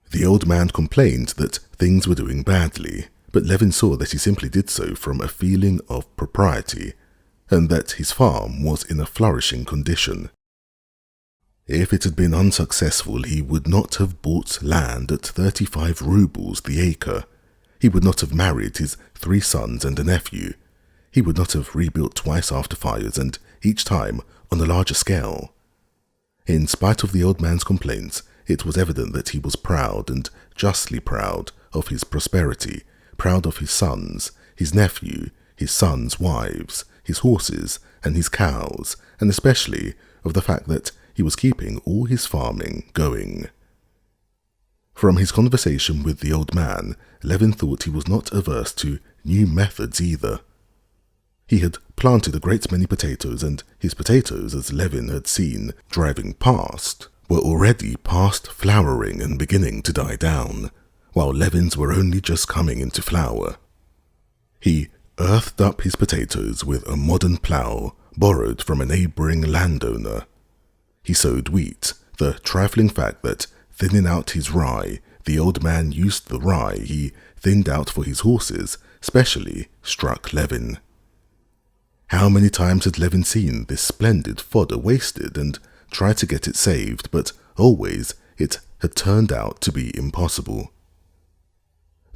Speaker 1: The old man complained that things were doing badly, but Levin saw that he simply did so from a feeling of propriety, and that his farm was in a flourishing condition. If it had been unsuccessful, he would not have bought land at 35 rubles the acre. He would not have married his 3 sons and a nephew. He would not have rebuilt twice after fires, and each time on a larger scale. In spite of the old man's complaints, it was evident that he was proud, and justly proud, of his prosperity, proud of his sons, his nephew, his sons' wives, his horses, and his cows, and especially of the fact that he was keeping all his farming going. From his conversation with the old man, Levin thought he was not averse to new methods either. He had planted a great many potatoes, and his potatoes, as Levin had seen driving past, were already past flowering and beginning to die down, while Levin's were only just coming into flower. He earthed up his potatoes with a modern plough borrowed from a neighbouring landowner. He sowed wheat, the trifling fact that, thinning out his rye, the old man used the rye he thinned out for his horses, specially struck Levin. How many times had Levin seen this splendid fodder wasted and tried to get it saved, but always it had turned out to be impossible.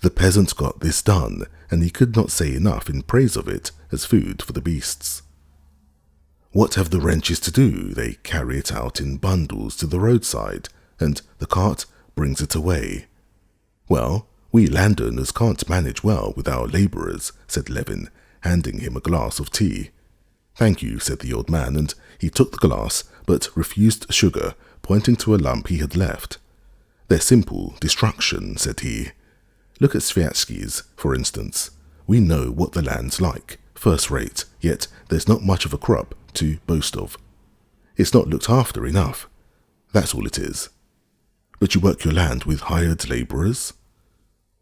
Speaker 1: The peasant got this done, and he could not say enough in praise of it as food for the beasts. What have the wrenches to do? They carry it out in bundles to the roadside, and the cart brings it away. Well, we landowners can't manage well with our labourers, said Levin, handing him a glass of tea. Thank you, said the old man, and he took the glass, but refused sugar, pointing to a lump he had left. They're simple destruction, said he. Look at Sviatsky's, for instance. We know what the land's like, first rate, yet there's not much of a crop to boast of. It's not looked after enough. That's all it is. But you work your land with hired labourers?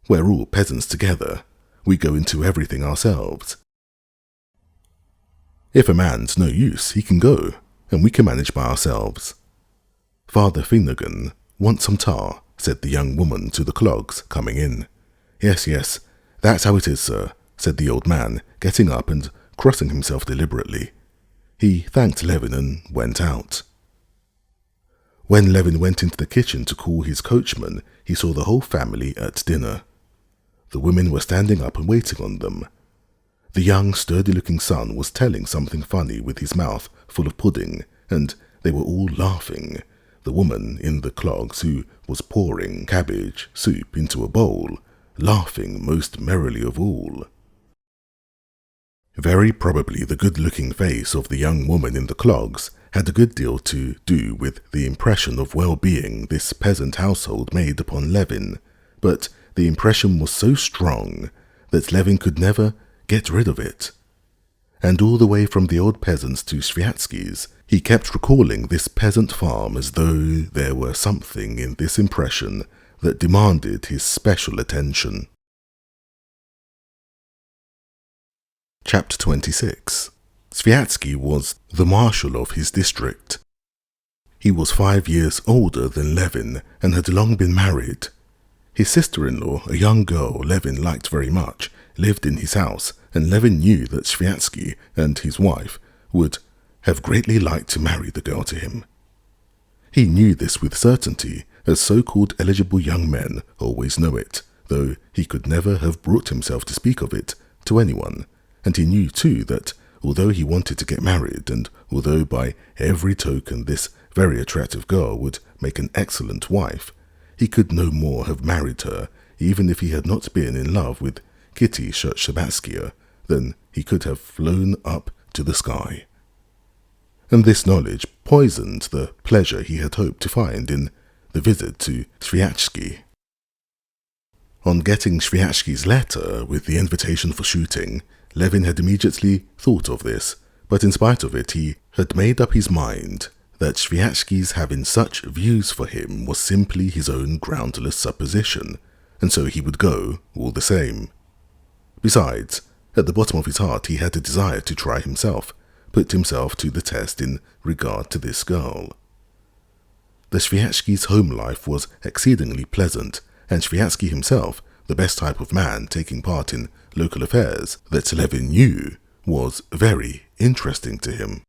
Speaker 1: We're all peasants together. We go into everything ourselves. If a man's no use, he can go, and we can manage by ourselves. Father Finnegan, want some tar, said the young woman to the clogs coming in. Yes, that's how it is, sir. said the old man, getting up and crossing himself deliberately. He thanked Levin and went out. When Levin went into the kitchen to call his coachman, he saw the whole family at dinner. The women were standing up and waiting on them. The young, sturdy-looking son was telling something funny with his mouth full of pudding, and they were all laughing. The woman in the clogs, who was pouring cabbage soup into a bowl, laughing most merrily of all. Very probably the good-looking face of the young woman in the clogs had a good deal to do with the impression of well-being this peasant household made upon Levin, but the impression was so strong that Levin could never get rid of it. And all the way from the old peasants to Sviatsky's, he kept recalling this peasant farm as though there were something in this impression that demanded his special attention. Chapter 26. Sviatsky was the marshal of his district. He was 5 years older than Levin and had long been married. His sister-in-law, a young girl Levin liked very much, lived in his house, and Levin knew that Sviatsky and his wife would have greatly liked to marry the girl to him. He knew this with certainty, as so-called eligible young men always know it, though he could never have brought himself to speak of it to anyone, and he knew too that although he wanted to get married, and although by every token this very attractive girl would make an excellent wife, he could no more have married her, even if he had not been in love with Kitty Shtcherbatskaya, than he could have flown up to the sky. And this knowledge poisoned the pleasure he had hoped to find in the visit to Sviatsky. On getting Sviatsky's letter with the invitation for shooting, Levin had immediately thought of this, but in spite of it he had made up his mind that Sviatsky's having such views for him was simply his own groundless supposition, and so he would go all the same. Besides, at the bottom of his heart he had a desire to try himself, put himself to the test in regard to this girl. The Sviatsky's home life was exceedingly pleasant, and Sviatsky himself, the best type of man taking part in local affairs that Levin knew, was very interesting to him.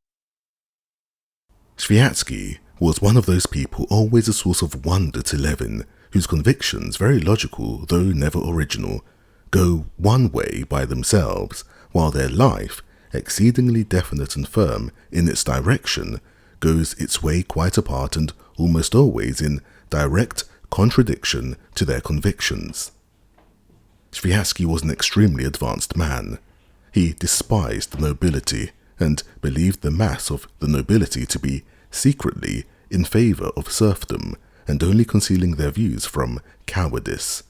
Speaker 1: Sviatsky was one of those people always a source of wonder to Levin, whose convictions, very logical though never original, go one way by themselves, while their life, exceedingly definite and firm in its direction, goes its way quite apart and almost always in direct contradiction to their convictions. Sviatsky was an extremely advanced man. He despised the nobility and believed the mass of the nobility to be secretly in favor of serfdom and only concealing their views from cowardice.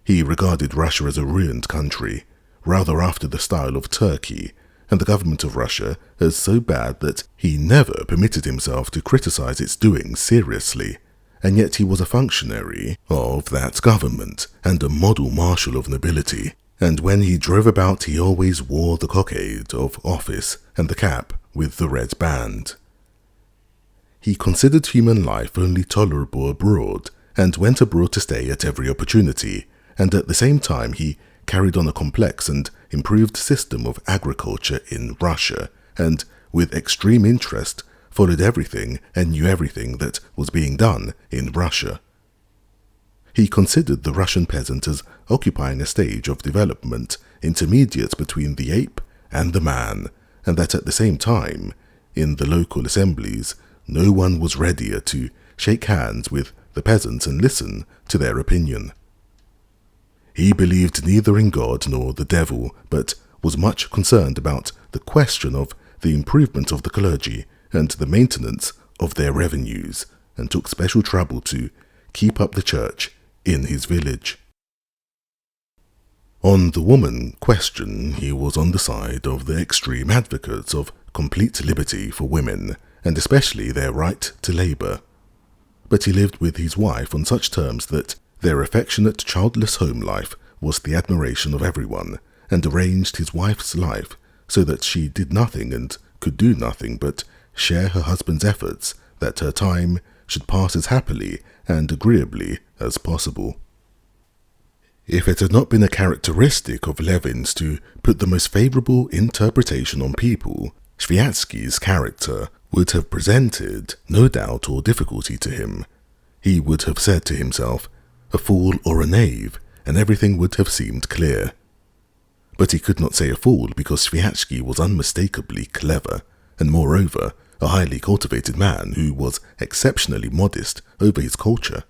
Speaker 1: He regarded Russia as a ruined country, rather after the style of Turkey, and the government of Russia as so bad that he never permitted himself to criticize its doings seriously, and yet he was a functionary of that government and a model marshal of nobility, and when he drove about he always wore the cockade of office and the cap with the red band. He considered human life only tolerable abroad, and went abroad to stay at every opportunity, and at the same time he carried on a complex and improved system of agriculture in Russia, and with extreme interest followed everything and knew everything that was being done in Russia. He considered the Russian peasant as occupying a stage of development intermediate between the ape and the man, and that at the same time, in the local assemblies, no one was readier to shake hands with the peasants and listen to their opinion. He believed neither in God nor the devil, but was much concerned about the question of the improvement of the clergy and the maintenance of their revenues, and took special trouble to keep up the church in his village. On the woman question, he was on the side of the extreme advocates of complete liberty for women, and especially their right to labor. But he lived with his wife on such terms that their affectionate childless home life was the admiration of everyone, and arranged his wife's life so that she did nothing and could do nothing but share her husband's efforts that her time should pass as happily and agreeably as possible. If it had not been a characteristic of Levin's to put the most favourable interpretation on people, Sviatsky's character would have presented no doubt or difficulty to him. He would have said to himself, a fool or a knave, and everything would have seemed clear. But he could not say a fool because Sviatsky was unmistakably clever, and moreover, a highly cultivated man who was exceptionally modest over his culture.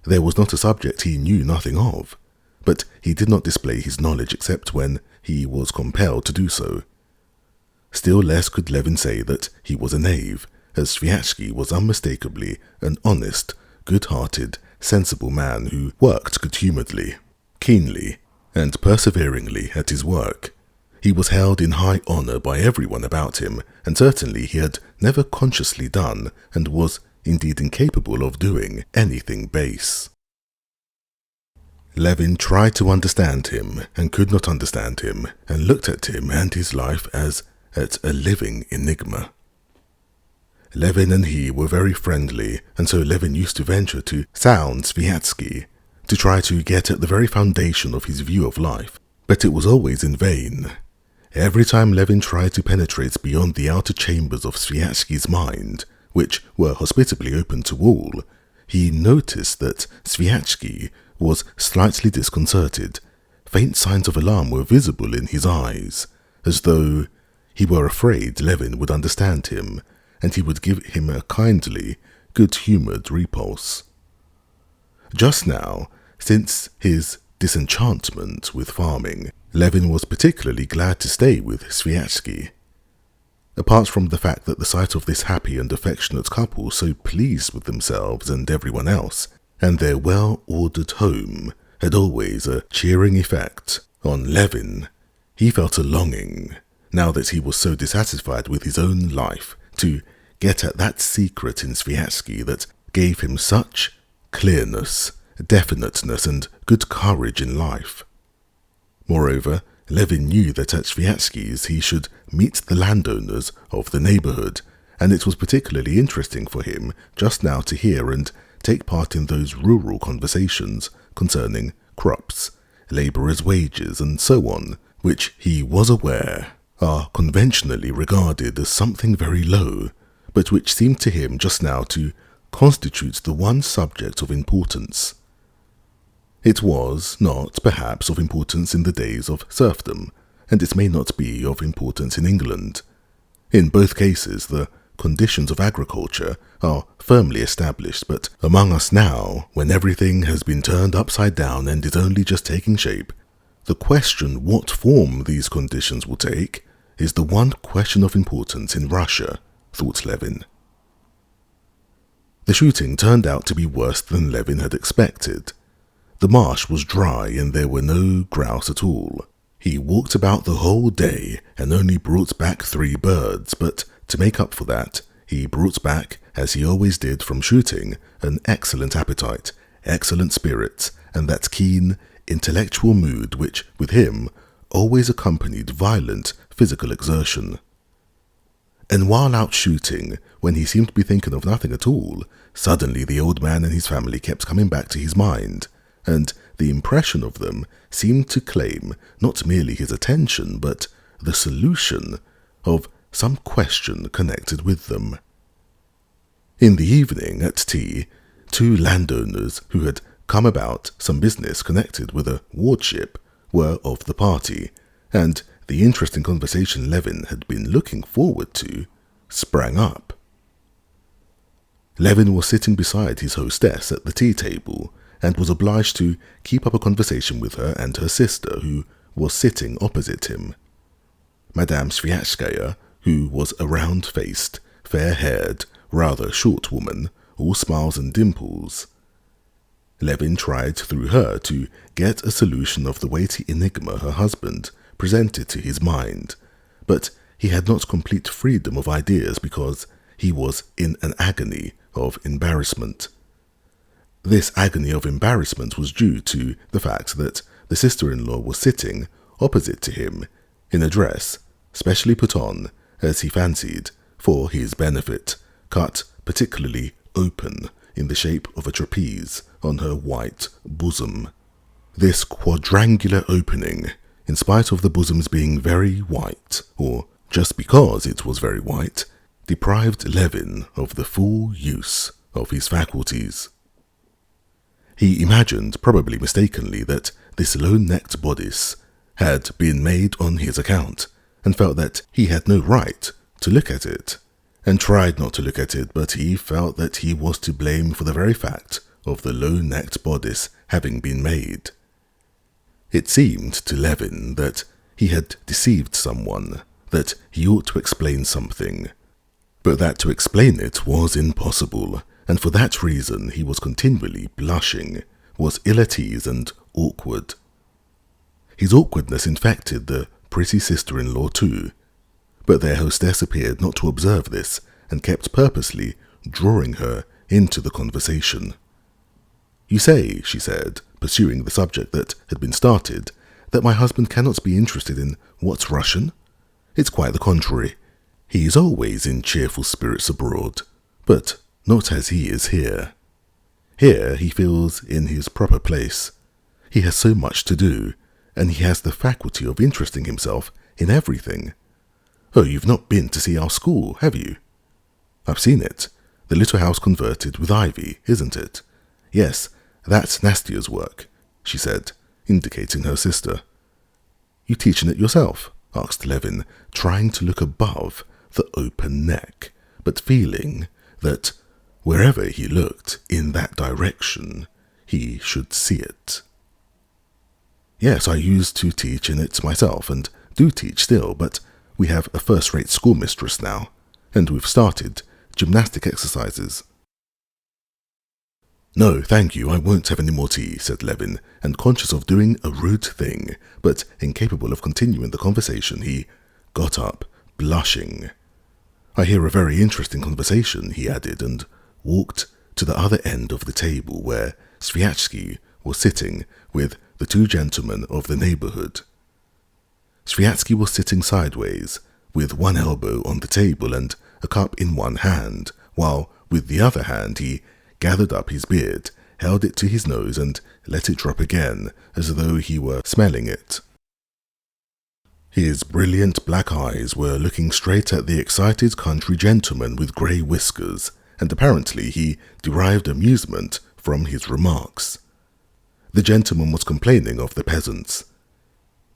Speaker 1: There was not a subject he knew nothing of, but he did not display his knowledge except when he was compelled to do so. Still less could Levin say that he was a knave, as Sviatsky was unmistakably an honest, good-hearted, sensible man who worked good-humouredly, keenly, and perseveringly at his work. He was held in high honour by everyone about him, and certainly he had never consciously done, and was indeed incapable of doing, anything base. Levin tried to understand him, and could not understand him, and looked at him and his life as at a living enigma. Levin and he were very friendly, and so Levin used to venture to sound Sviatsky, to try to get at the very foundation of his view of life, but it was always in vain. Every time Levin tried to penetrate beyond the outer chambers of Sviatsky's mind, which were hospitably open to all, he noticed that Sviatsky was slightly disconcerted. Faint signs of alarm were visible in his eyes, as though he were afraid Levin would understand him, and he would give him a kindly, good-humoured repulse. Just now, since his disenchantment with farming, Levin was particularly glad to stay with Sviatsky. Apart from the fact that the sight of this happy and affectionate couple, so pleased with themselves and everyone else, and their well-ordered home, had always a cheering effect on Levin, he felt a longing, now that he was so dissatisfied with his own life, to get at that secret in Sviatsky that gave him such clearness, definiteness, and good courage in life. Moreover, Levin knew that at Sviatsky's he should meet the landowners of the neighbourhood, and it was particularly interesting for him just now to hear and take part in those rural conversations concerning crops, labourers' wages, and so on, which he was aware are conventionally regarded as something very low, but which seemed to him just now to constitute the one subject of importance. It was not, perhaps, of importance in the days of serfdom, and it may not be of importance in England. In both cases, the conditions of agriculture are firmly established, but among us now, when everything has been turned upside down and is only just taking shape, the question what form these conditions will take is the one question of importance in Russia, thought Levin. The shooting turned out to be worse than Levin had expected. The marsh was dry and there were no grouse at all. He walked about the whole day and only brought back 3 birds, but to make up for that, he brought back, as he always did from shooting, an excellent appetite, excellent spirits, and that keen, intellectual mood which, with him, always accompanied violent physical exertion. And while out shooting, when he seemed to be thinking of nothing at all, suddenly the old man and his family kept coming back to his mind, and the impression of them seemed to claim not merely his attention, but the solution of some question connected with them. In the evening, at tea, 2 landowners who had come about some business connected with a wardship were of the party, and the interesting conversation Levin had been looking forward to sprang up. Levin was sitting beside his hostess at the tea table, and was obliged to keep up a conversation with her and her sister, who was sitting opposite him. Madame Sviatskaya, who was a round-faced, fair-haired, rather short woman, all smiles and dimples. Levin tried through her to get a solution of the weighty enigma her husband presented to his mind, but he had not complete freedom of ideas because he was in an agony of embarrassment. This agony of embarrassment was due to the fact that the sister-in-law was sitting opposite to him in a dress specially put on, as he fancied, for his benefit, cut particularly open in the shape of a trapeze on her white bosom. This quadrangular opening, in spite of the bosoms being very white, or just because it was very white, deprived Levin of the full use of his faculties. He imagined, probably mistakenly, that this low-necked bodice had been made on his account, and felt that he had no right to look at it, and tried not to look at it, but he felt that he was to blame for the very fact of the low-necked bodice having been made. It seemed to Levin that he had deceived someone, that he ought to explain something, but that to explain it was impossible, and for that reason he was continually blushing, was ill at ease and awkward. His awkwardness infected the pretty sister-in-law too, but their hostess appeared not to observe this, and kept purposely drawing her into the conversation. "You say," she said, pursuing the subject that had been started, "that my husband cannot be interested in what's Russian? It's quite the contrary. He is always in cheerful spirits abroad, but not as he is here. Here he feels in his proper place. He has so much to do, and he has the faculty of interesting himself in everything. Oh, you've not been to see our school, have you?" "I've seen it. The little house converted with ivy, isn't it?" "Yes, that's Nastia's work," she said, indicating her sister. "You teaching it yourself?" asked Levin, trying to look above the open neck, but feeling that wherever he looked in that direction, he should see it. "Yes, I used to teach in it myself, and do teach still, but we have a first-rate schoolmistress now, and we've started gymnastic exercises." "No, thank you, I won't have any more tea," said Levin, and conscious of doing a rude thing, but incapable of continuing the conversation, he got up, blushing. "I hear a very interesting conversation," he added, and walked to the other end of the table where Sviatsky was sitting with the two gentlemen of the neighbourhood. Sviatsky was sitting sideways, with one elbow on the table and a cup in one hand, while with the other hand he gathered up his beard, held it to his nose and let it drop again, as though he were smelling it. His brilliant black eyes were looking straight at the excited country gentleman with grey whiskers, and apparently he derived amusement from his remarks. The gentleman was complaining of the peasants.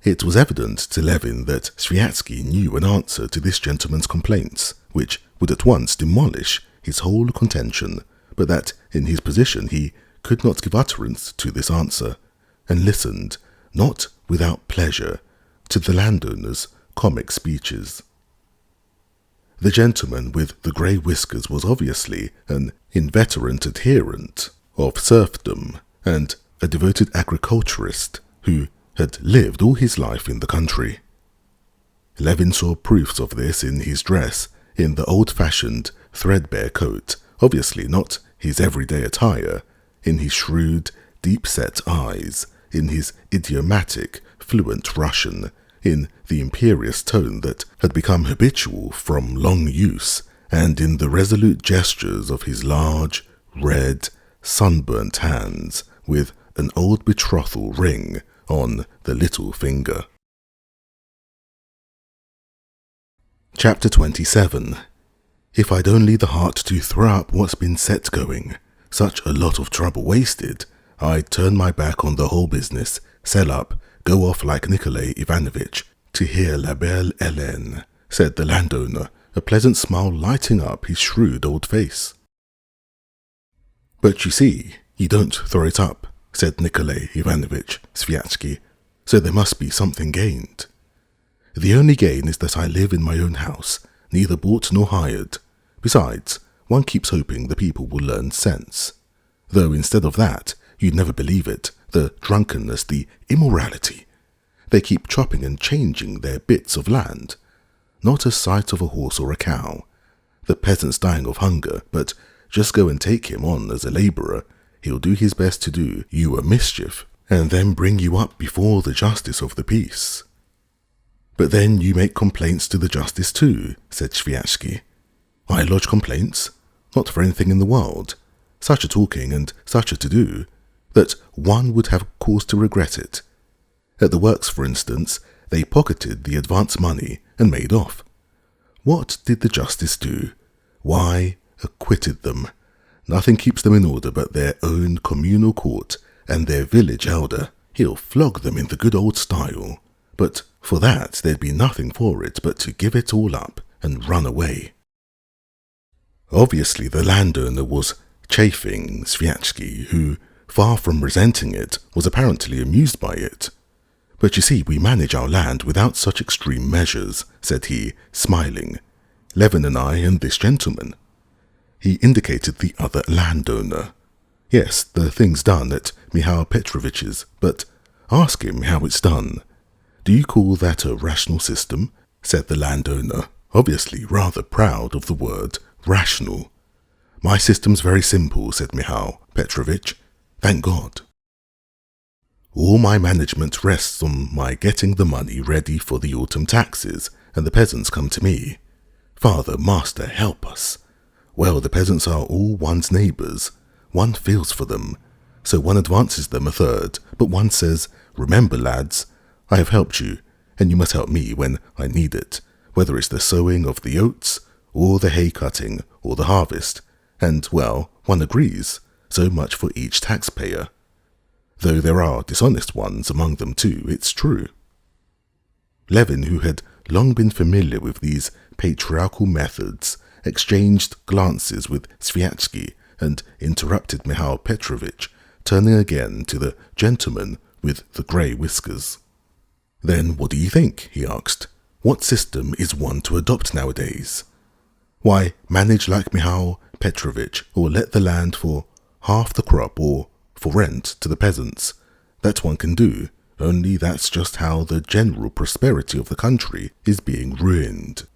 Speaker 1: It was evident to Levin that Sviatsky knew an answer to this gentleman's complaints, which would at once demolish his whole contention, but that in his position he could not give utterance to this answer, and listened, not without pleasure, to the landowner's comic speeches. The gentleman with the grey whiskers was obviously an inveterate adherent of serfdom, and a devoted agriculturist who had lived all his life in the country. Levin saw proofs of this in his dress, in the old-fashioned, threadbare coat, obviously not his everyday attire, in his shrewd, deep-set eyes, in his idiomatic, fluent Russian, in the imperious tone that had become habitual from long use, and in the resolute gestures of his large, red, sunburnt hands, with an old betrothal ring on the little finger. Chapter 27. If I'd only the heart to throw up what's been set going, such a lot of trouble wasted, I'd turn my back on the whole business, sell up, go off like Nikolay Ivanovitch, to hear La Belle Hélène, said the landowner, a pleasant smile lighting up his shrewd old face. But you see, you don't throw it up, said Nikolay Ivanovitch Sviatsky, so there must be something gained. The only gain is that I live in my own house, neither bought nor hired. Besides, one keeps hoping the people will learn sense. Though instead of that, you'd never believe it, the drunkenness, the immorality. They keep chopping and changing their bits of land. Not a sight of a horse or a cow. The peasant's dying of hunger, but just go and take him on as a labourer. He'll do his best to do you a mischief, and then bring you up before the justice of the peace. But then you make complaints to the justice too, said Sviatsky. I lodge complaints? Not for anything in the world. Such a talking and such a to-do. that one would have cause to regret it. At the works, for instance, they pocketed the advance money and made off. What did the justice do? Why, acquitted them. Nothing keeps them in order but their own communal court and their village elder. He'll flog them in the good old style. But for that there'd be nothing for it but to give it all up and run away. Obviously the landowner was chaffing Sviatsky, who, far from resenting it, was apparently amused by it. "But you see, we manage our land without such extreme measures," said he, smiling. "Levin and I and this gentleman." He indicated the other landowner. "Yes, the thing's done at Mihail Petrovich's, but ask him how it's done." "Do you call that a rational system?" said the landowner, obviously rather proud of the word rational. "My system's very simple," said Mihail Petrovich. "Thank God. All my management rests on my getting the money ready for the autumn taxes, and the peasants come to me. 'Father, master, help us.' Well, the peasants are all one's neighbours. One feels for them, so one advances them a third, but one says, 'Remember, lads, I have helped you, and you must help me when I need it, whether it's the sowing of the oats, or the hay cutting, or the harvest,' and, well, one agrees, so much for each taxpayer. Though there are dishonest ones among them too, it's true." Levin, who had long been familiar with these patriarchal methods, exchanged glances with Sviatsky and interrupted Mihail Petrovich, turning again to the gentleman with the grey whiskers. "Then what do you think?" he asked. "What system is one to adopt nowadays?" "Why, manage like Mihail Petrovich, or let the land for half the crop or for rent to the peasants. That one can do, only that's just how the general prosperity of the country is being ruined.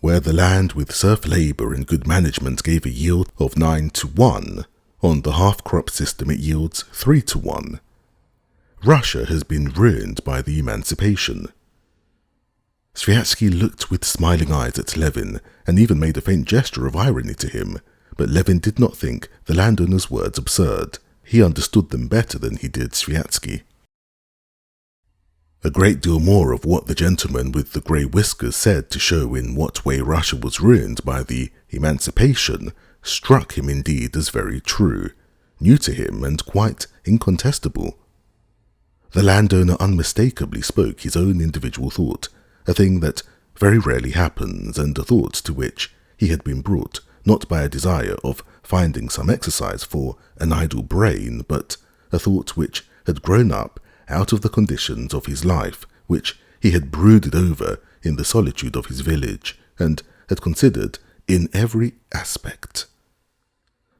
Speaker 1: Where the land with serf labour and good management gave a yield of 9-1, on the half-crop system it yields 3-1. Russia has been ruined by the emancipation." Sviatsky looked with smiling eyes at Levin and even made a faint gesture of irony to him, but Levin did not think the landowner's words absurd. He understood them better than he did Sviatsky. A great deal more of what the gentleman with the grey whiskers said to show in what way Russia was ruined by the emancipation struck him indeed as very true, new to him and quite incontestable. The landowner unmistakably spoke his own individual thought, a thing that very rarely happens, and a thought to which he had been brought not by a desire of finding some exercise for an idle brain, but a thought which had grown up out of the conditions of his life, which he had brooded over in the solitude of his village, and had considered in every aspect.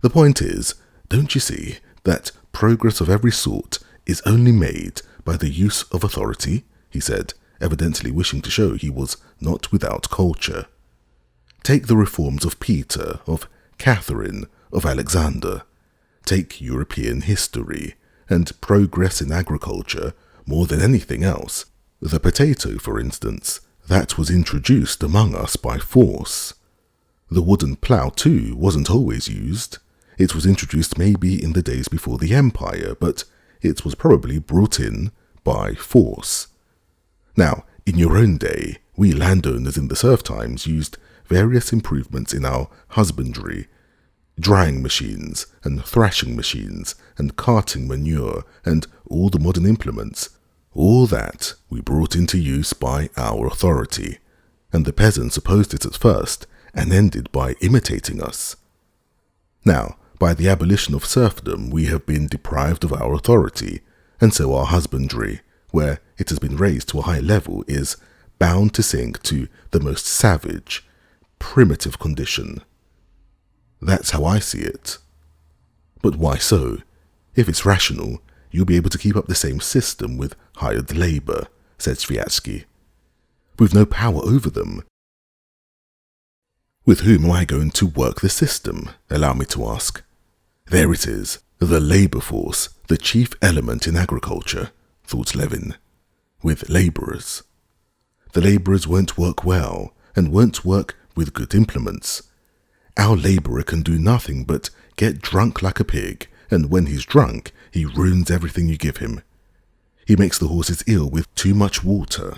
Speaker 1: "The point is, don't you see, that progress of every sort is only made by the use of authority?" he said, evidently wishing to show he was not without culture. "Take the reforms of Peter, of Catherine, of Alexander. Take European history, and progress in agriculture more than anything else. The potato, for instance, that was introduced among us by force. The wooden plough, too, wasn't always used. It was introduced maybe in the days before the Empire, but it was probably brought in by force. Now, in your own day, we landowners in the serf times used various improvements in our husbandry, drying machines and thrashing machines and carting manure and all the modern implements. All that we brought into use by our authority, and the peasants opposed it at first and ended by imitating us. Now, by the abolition of serfdom, we have been deprived of our authority, and so our husbandry, where it has been raised to a high level, is bound to sink to the most savage, primitive condition. That's how I see it." "But why so? If it's rational, you'll be able to keep up the same system with hired labour," said Sviatsky. "We've no power over them. With whom am I going to work the system, allow me to ask? There it is, the labour force, the chief element in agriculture," thought Levin. "With labourers. The labourers won't work well, and won't work with good implements. Our labourer can do nothing but get drunk like a pig, and when he's drunk, he ruins everything you give him. He makes the horses ill with too much water,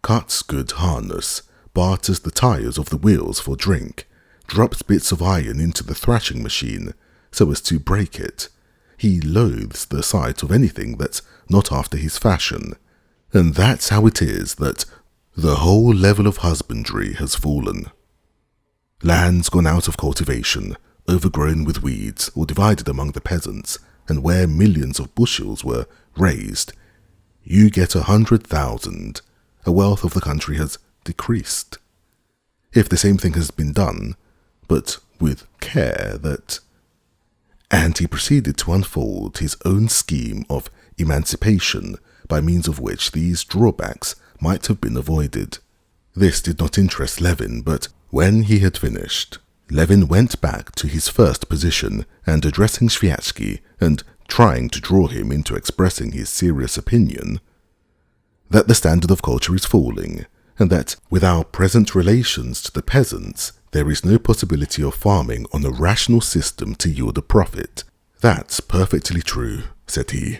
Speaker 1: cuts good harness, barters the tires of the wheels for drink, drops bits of iron into the thrashing machine so as to break it. He loathes the sight of anything that's not after his fashion. And that's how it is that the whole level of husbandry has fallen. Land's gone out of cultivation, overgrown with weeds or divided among the peasants, and where millions of bushels were raised, you get 100,000. A wealth of the country has decreased. If the same thing has been done, but with care, that... And he proceeded to unfold his own scheme of emancipation by means of which these drawbacks might have been avoided. This did not interest Levin, but when he had finished, Levin went back to his first position and addressing Sviatsky and trying to draw him into expressing his serious opinion that the standard of culture is falling, and that with our present relations to the peasants, there is no possibility of farming on a rational system to yield a profit. That's perfectly true, said he.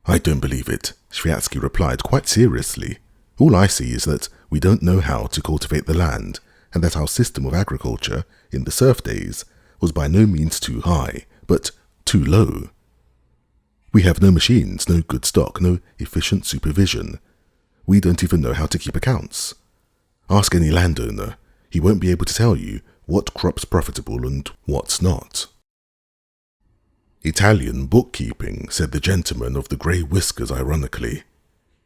Speaker 1: I don't believe it, Sviatsky replied quite seriously. All I see is that we don't know how to cultivate the land, and that our system of agriculture in the serf days was by no means too high, but too low. We have no machines, no good stock, no efficient supervision. We don't even know how to keep accounts. Ask any landowner, he won't be able to tell you what crop's profitable and what's not. Italian bookkeeping, said the gentleman of the grey whiskers ironically.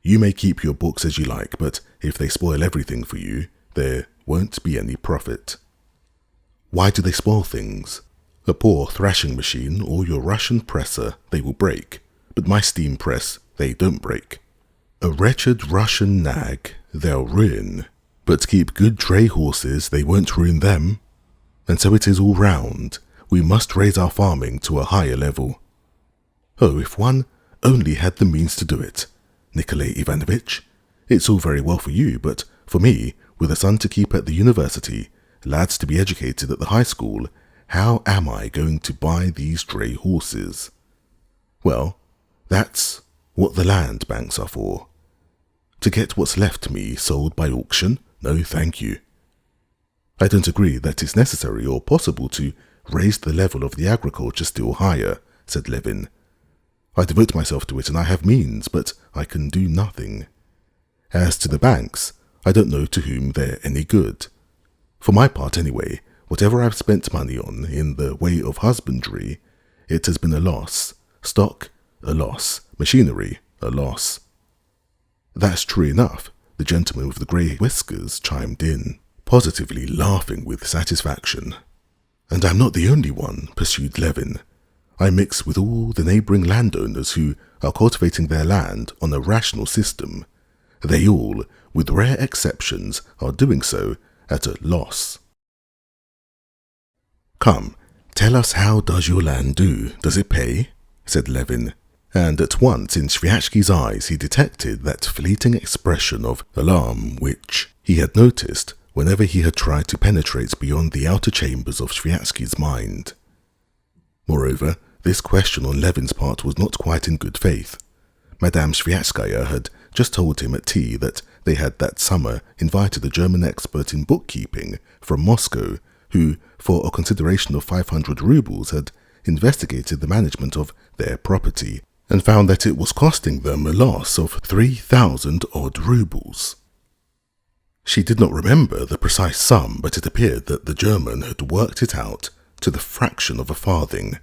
Speaker 1: You may keep your books as you like, but if they spoil everything for you, there won't be any profit. Why do they spoil things? A poor thrashing machine or your Russian presser they will break, but my steam press they don't break. A wretched Russian nag they'll ruin, but keep good dray horses they won't ruin them. And so it is all round. We must raise our farming to a higher level. Oh, if one only had the means to do it, Nikolay Ivanovitch. It's all very well for you, but for me, with a son to keep at the university, lads to be educated at the high school, how am I going to buy these dray horses? Well, that's what the land banks are for. To get what's left me sold by auction? No, thank you. I don't agree that it's necessary or possible to raise the level of the agriculture still higher, said Levin. I devote myself to it and I have means, but I can do nothing. As to the banks, I don't know to whom they're any good. For my part anyway, whatever I've spent money on in the way of husbandry, it has been a loss. Stock, a loss. Machinery, a loss. That's true enough, the gentleman with the grey whiskers chimed in, positively laughing with satisfaction. And I'm not the only one, pursued Levin. I mix with all the neighbouring landowners who are cultivating their land on a rational system. They all, with rare exceptions, are doing so at a loss. Come, tell us, how does your land do? Does it pay? Said Levin, and at once in Sviatsky's eyes he detected that fleeting expression of alarm which he had noticed whenever he had tried to penetrate beyond the outer chambers of Sviatsky's mind. Moreover, this question on Levin's part was not quite in good faith. Madame Sviatskaya had just told him at tea that they had that summer invited a German expert in bookkeeping from Moscow who, for a consideration of 500 rubles, had investigated the management of their property and found that it was costing them a loss of 3,000 odd rubles. She did not remember the precise sum, but it appeared that the German had worked it out to the fraction of a farthing.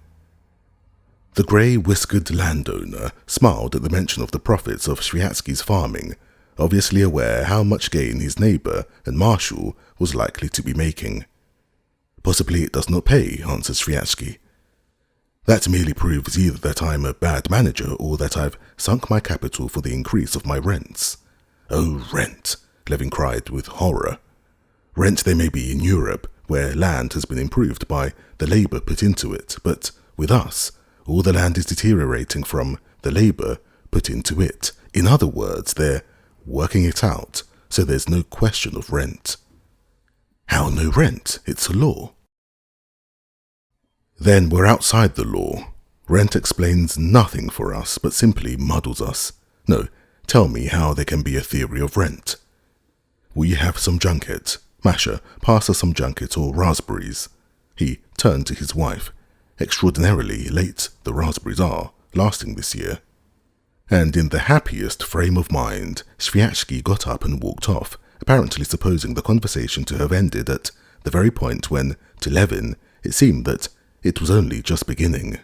Speaker 1: The grey-whiskered landowner smiled at the mention of the profits of Sviatsky's farming, obviously aware how much gain his neighbour and marshal was likely to be making. Possibly it does not pay, answered Sviatsky. That merely proves either that I'm a bad manager or that I've sunk my capital for the increase of my rents. Oh, rent, Levin cried with horror. Rent there may be in Europe, where land has been improved by the labour put into it, but with us, all the land is deteriorating from the labour put into it. In other words, they're working it out, so there's no question of rent. How no rent? It's a law. Then we're outside the law. Rent explains nothing for us, but simply muddles us. No, tell me how there can be a theory of rent. Will you have some junket? Masha, pass us some junket or raspberries. He turned to his wife. Extraordinarily late the raspberries are, lasting this year. And in the happiest frame of mind, Sviatsky got up and walked off, apparently supposing the conversation to have ended at the very point when, to Levin, it seemed that it was only just beginning.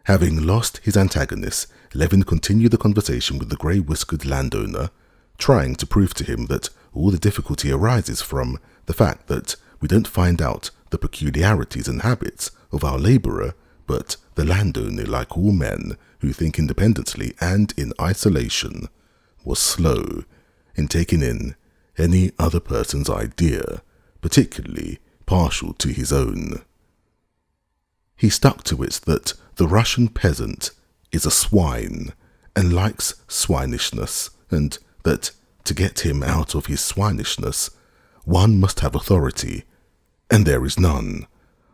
Speaker 1: Having lost his antagonist, Levin continued the conversation with the grey-whiskered landowner, trying to prove to him that all the difficulty arises from the fact that we don't find out the peculiarities and habits of our labourer, but the landowner, like all men who think independently and in isolation, was slow in taking in any other person's idea, particularly partial to his own. He stuck to it that the Russian peasant is a swine and likes swinishness, and that to get him out of his swinishness, one must have authority, and there is none.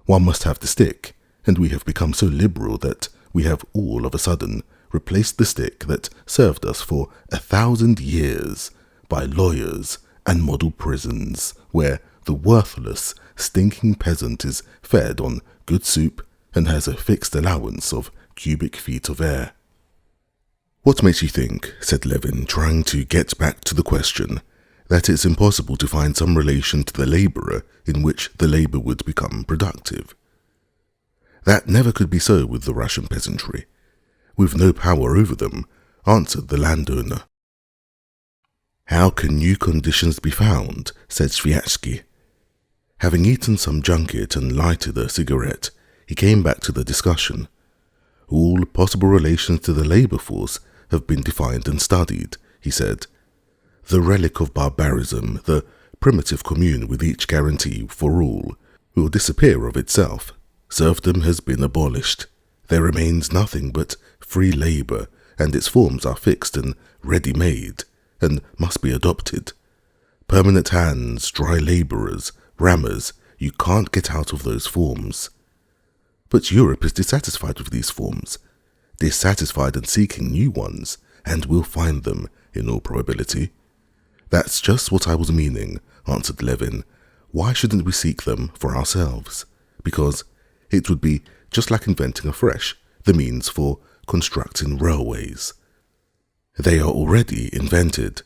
Speaker 1: One must have the stick, and we have become so liberal that we have all of a sudden replaced the stick that served us for 1,000 years by lawyers and model prisons, where the worthless, stinking peasant is fed on good soup and has a fixed allowance of cubic feet of air. What makes you think, said Levin, trying to get back to the question, that it's impossible to find some relation to the labourer in which the labour would become productive? That never could be so with the Russian peasantry. We've no power over them, answered the landowner. How can new conditions be found, said Sviatsky. Having eaten some junket and lighted a cigarette, he came back to the discussion. All possible relations to the labour force have been defined and studied, he said. The relic of barbarism, the primitive commune with each guarantee for all, will disappear of itself. Serfdom has been abolished. There remains nothing but free labour, and its forms are fixed and ready-made, and must be adopted. Permanent hands, dry labourers, rammers, you can't get out of those forms. But Europe is dissatisfied with these forms, dissatisfied and seeking new ones, and will find them, in all probability. That's just what I was meaning, answered Levin. Why shouldn't we seek them for ourselves? Because it would be just like inventing afresh the means for constructing railways. They are already invented.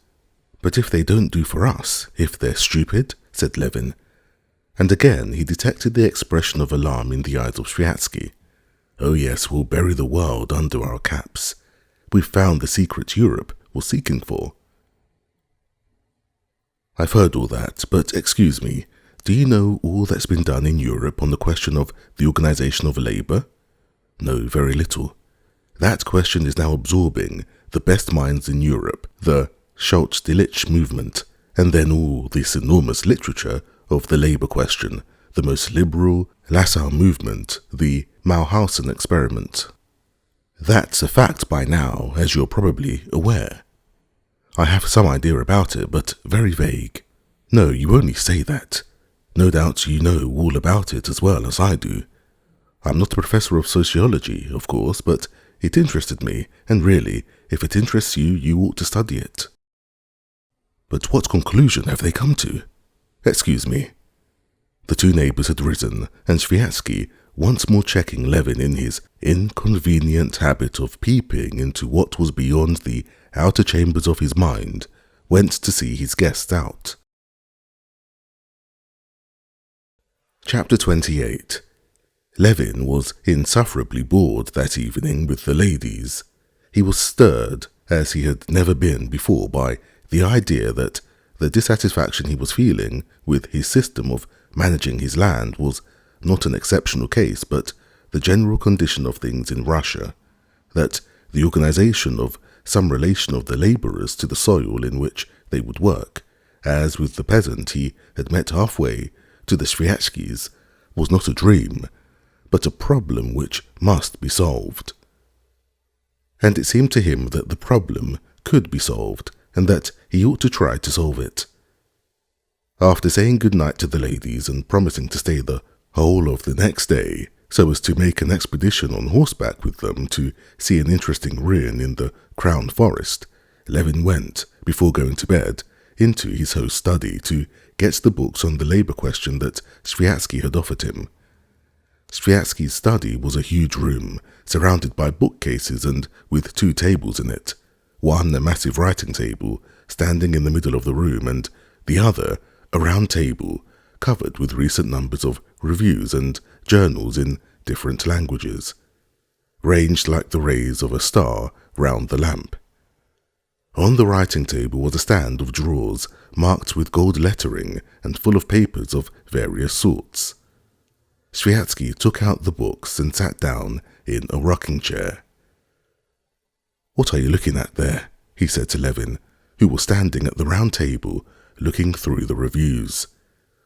Speaker 1: But if they don't do for us, if they're stupid, said Levin. And again he detected the expression of alarm in the eyes of Sviatsky. Oh yes, we'll bury the world under our caps. We've found the secret Europe was seeking for. I've heard all that, but excuse me, do you know all that's been done in Europe on the question of the organization of labour? No, very little. That question is now absorbing the best minds in Europe, the Schultz-Delitzsch movement, and then all this enormous literature of the labour question, the most liberal Lassalle movement, the Mauthausen experiment. That's a fact by now, as you're probably aware. I have some idea about it, but very vague. No, you only say that. No doubt you know all about it as well as I do. I'm not a professor of sociology, of course, but it interested me, and really, if it interests you, you ought to study it. But what conclusion have they come to? Excuse me. The two neighbours had risen, and Sviatsky, once more checking Levin in his inconvenient habit of peeping into what was beyond the outer chambers of his mind, went to see his guests out. Chapter 28. Levin was insufferably bored that evening with the ladies. He was stirred, as he had never been before, by the idea that the dissatisfaction he was feeling with his system of managing his land was not an exceptional case, but the general condition of things in Russia, that the organization of some relation of the labourers to the soil in which they would work, as with the peasant he had met halfway to the Sviatskys, was not a dream, but a problem which must be solved. And it seemed to him that the problem could be solved, and that he ought to try to solve it. After saying good night to the ladies and promising to stay the whole of the next day, so as to make an expedition on horseback with them to see an interesting ruin in the Crown Forest, Levin went, before going to bed, into his host's study to get the books on the labour question that Sviatsky had offered him. Sviatsky's study was a huge room, surrounded by bookcases and with 2 tables in it, one a massive writing table standing in the middle of the room, and the other a round table covered with recent numbers of reviews and journals in different languages, ranged like the rays of a star round the lamp. On the writing table was a stand of drawers marked with gold lettering and full of papers of various sorts. Sviatsky took out the books and sat down in a rocking chair. "What are you looking at there?" he said to Levin, who was standing at the round table looking through the reviews.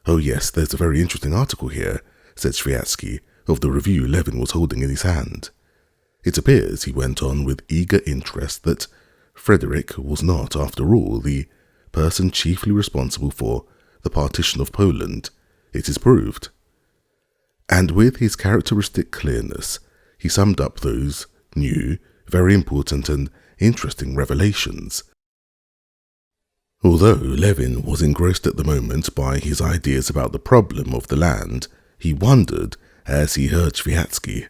Speaker 1: "Oh yes, there's a very interesting article here," said Sviatsky, of the review Levin was holding in his hand. "It appears," he went on with eager interest, "that Frederick was not, after all, the person chiefly responsible for the partition of Poland. It is proved." And with his characteristic clearness, he summed up those new, very important and interesting revelations. Although Levin was engrossed at the moment by his ideas about the problem of the land, he wondered, as he heard Sviatsky,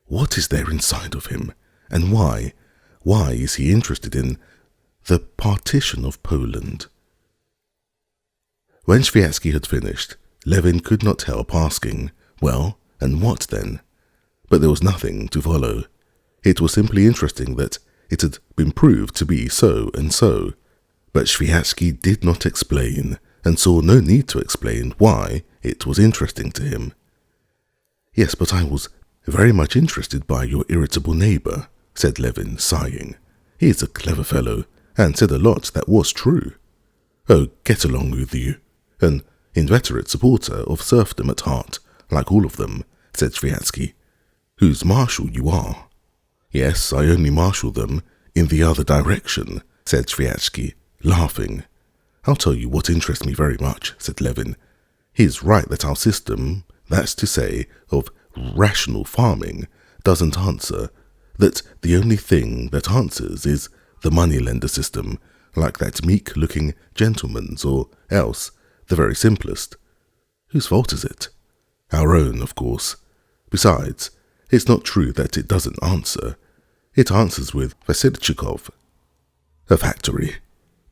Speaker 1: what is there inside of him, and why is he interested in the partition of Poland? When Sviatsky had finished, Levin could not help asking, "Well, and what then?" But there was nothing to follow. It was simply interesting that it had been proved to be so and so. But Sviatsky did not explain, and saw no need to explain why it was interesting to him. "Yes, but I was very much interested by your irritable neighbour," said Levin, sighing. "He is a clever fellow, and said a lot that was true." "Oh, get along with you. An inveterate supporter of serfdom at heart, like all of them," said Sviatsky. "Whose marshal you are." "Yes, I only marshal them in the other direction," said Sviatsky, laughing. "I'll tell you what interests me very much," said Levin. "He is right that our system, that's to say, of rational farming, doesn't answer, that the only thing that answers is the money-lender system, like that meek-looking gentleman's, or else the very simplest. Whose fault is it? Our own, of course. Besides, it's not true that it doesn't answer. It answers with Vasilichikov, a factory.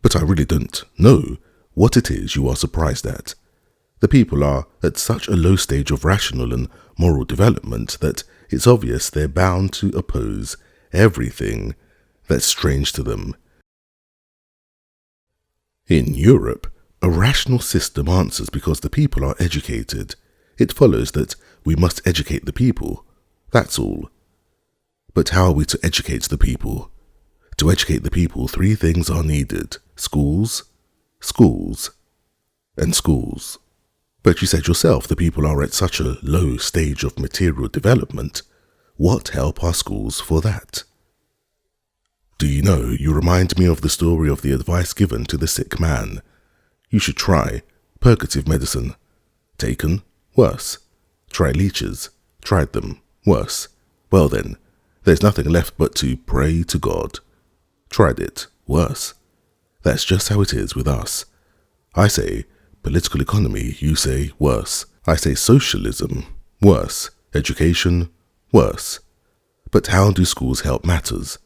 Speaker 1: But I really don't know what it is you are surprised at. The people are at such a low stage of rational and moral development that it's obvious they're bound to oppose everything that's strange to them. In Europe, a rational system answers because the people are educated. It follows that we must educate the people. That's all. But how are we to educate the people? To educate the people, 3 things are needed: schools, schools, and schools. But you said yourself the people are at such a low stage of material development. What help are schools for that? Do you know, you remind me of the story of the advice given to the sick man. You should try purgative medicine. Taken, worse. Try leeches. Tried them, worse. Well then, there's nothing left but to pray to God. Tried it, worse. That's just how it is with us. I say political economy, you say worse. I say socialism, worse. Education, worse. But how do schools help matters?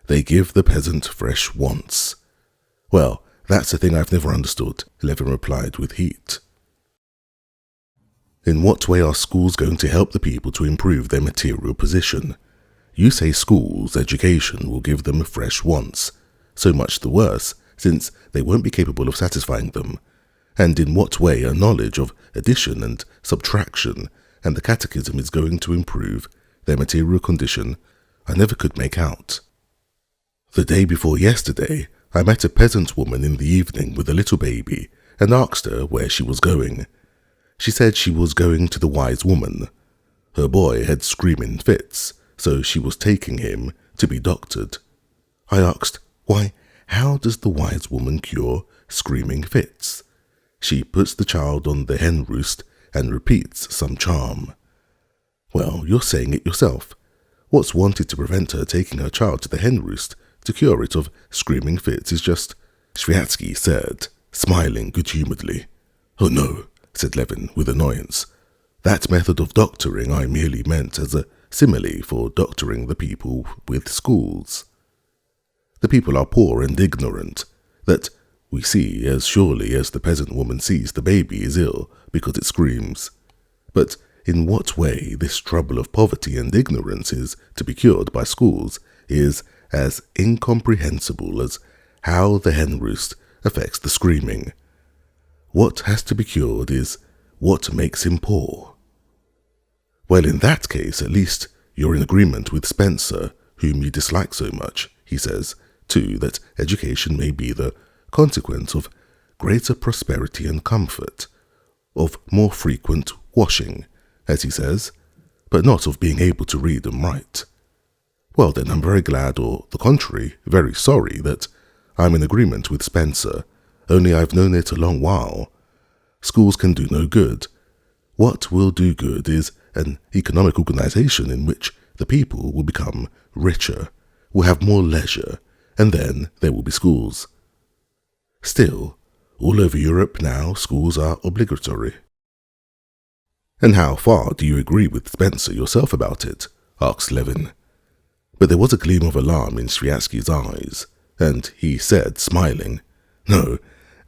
Speaker 1: They give the peasant fresh wants. Well, that's the thing I've never understood, Levin replied with heat. In what way are schools going to help the people to improve their material position? You say schools, education will give them fresh wants. So much the worse, since they won't be capable of satisfying them. And in what way a knowledge of addition and subtraction and the catechism is going to improve their material condition, I never could make out. The day before yesterday, I met a peasant woman in the evening with a little baby and asked her where she was going. She said she was going to the wise woman. Her boy had screaming fits, so she was taking him to be doctored. I asked, why, how does the wise woman cure screaming fits? She puts the child on the hen roost and repeats some charm. Well, you're saying it yourself. What's wanted to prevent her taking her child to the hen roost to cure it of screaming fits is just, Sviatsky said, smiling good-humouredly. Oh no, said Levin with annoyance. That method of doctoring I merely meant as a simile for doctoring the people with schools. The people are poor and ignorant, that we see as surely as the peasant woman sees the baby is ill because it screams. But in what way this trouble of poverty and ignorance is to be cured by schools is as incomprehensible as how the hen roost affects the screaming. What has to be cured is what makes him poor. Well, in that case, at least you're in agreement with Spencer, whom you dislike so much. He says, too, that education may be the consequence of greater prosperity and comfort, of more frequent washing, as he says, but not of being able to read and write. Well then, I'm very glad, or the contrary, very sorry, that I'm in agreement with Spencer, only I've known it a long while. Schools can do no good. What will do good is an economic organization in which the people will become richer, will have more leisure, and then there will be schools. Still, all over Europe now, schools are obligatory. And how far do you agree with Spencer yourself about it? Asked Levin. But there was a gleam of alarm in Sviatsky's eyes, and he said, smiling, No,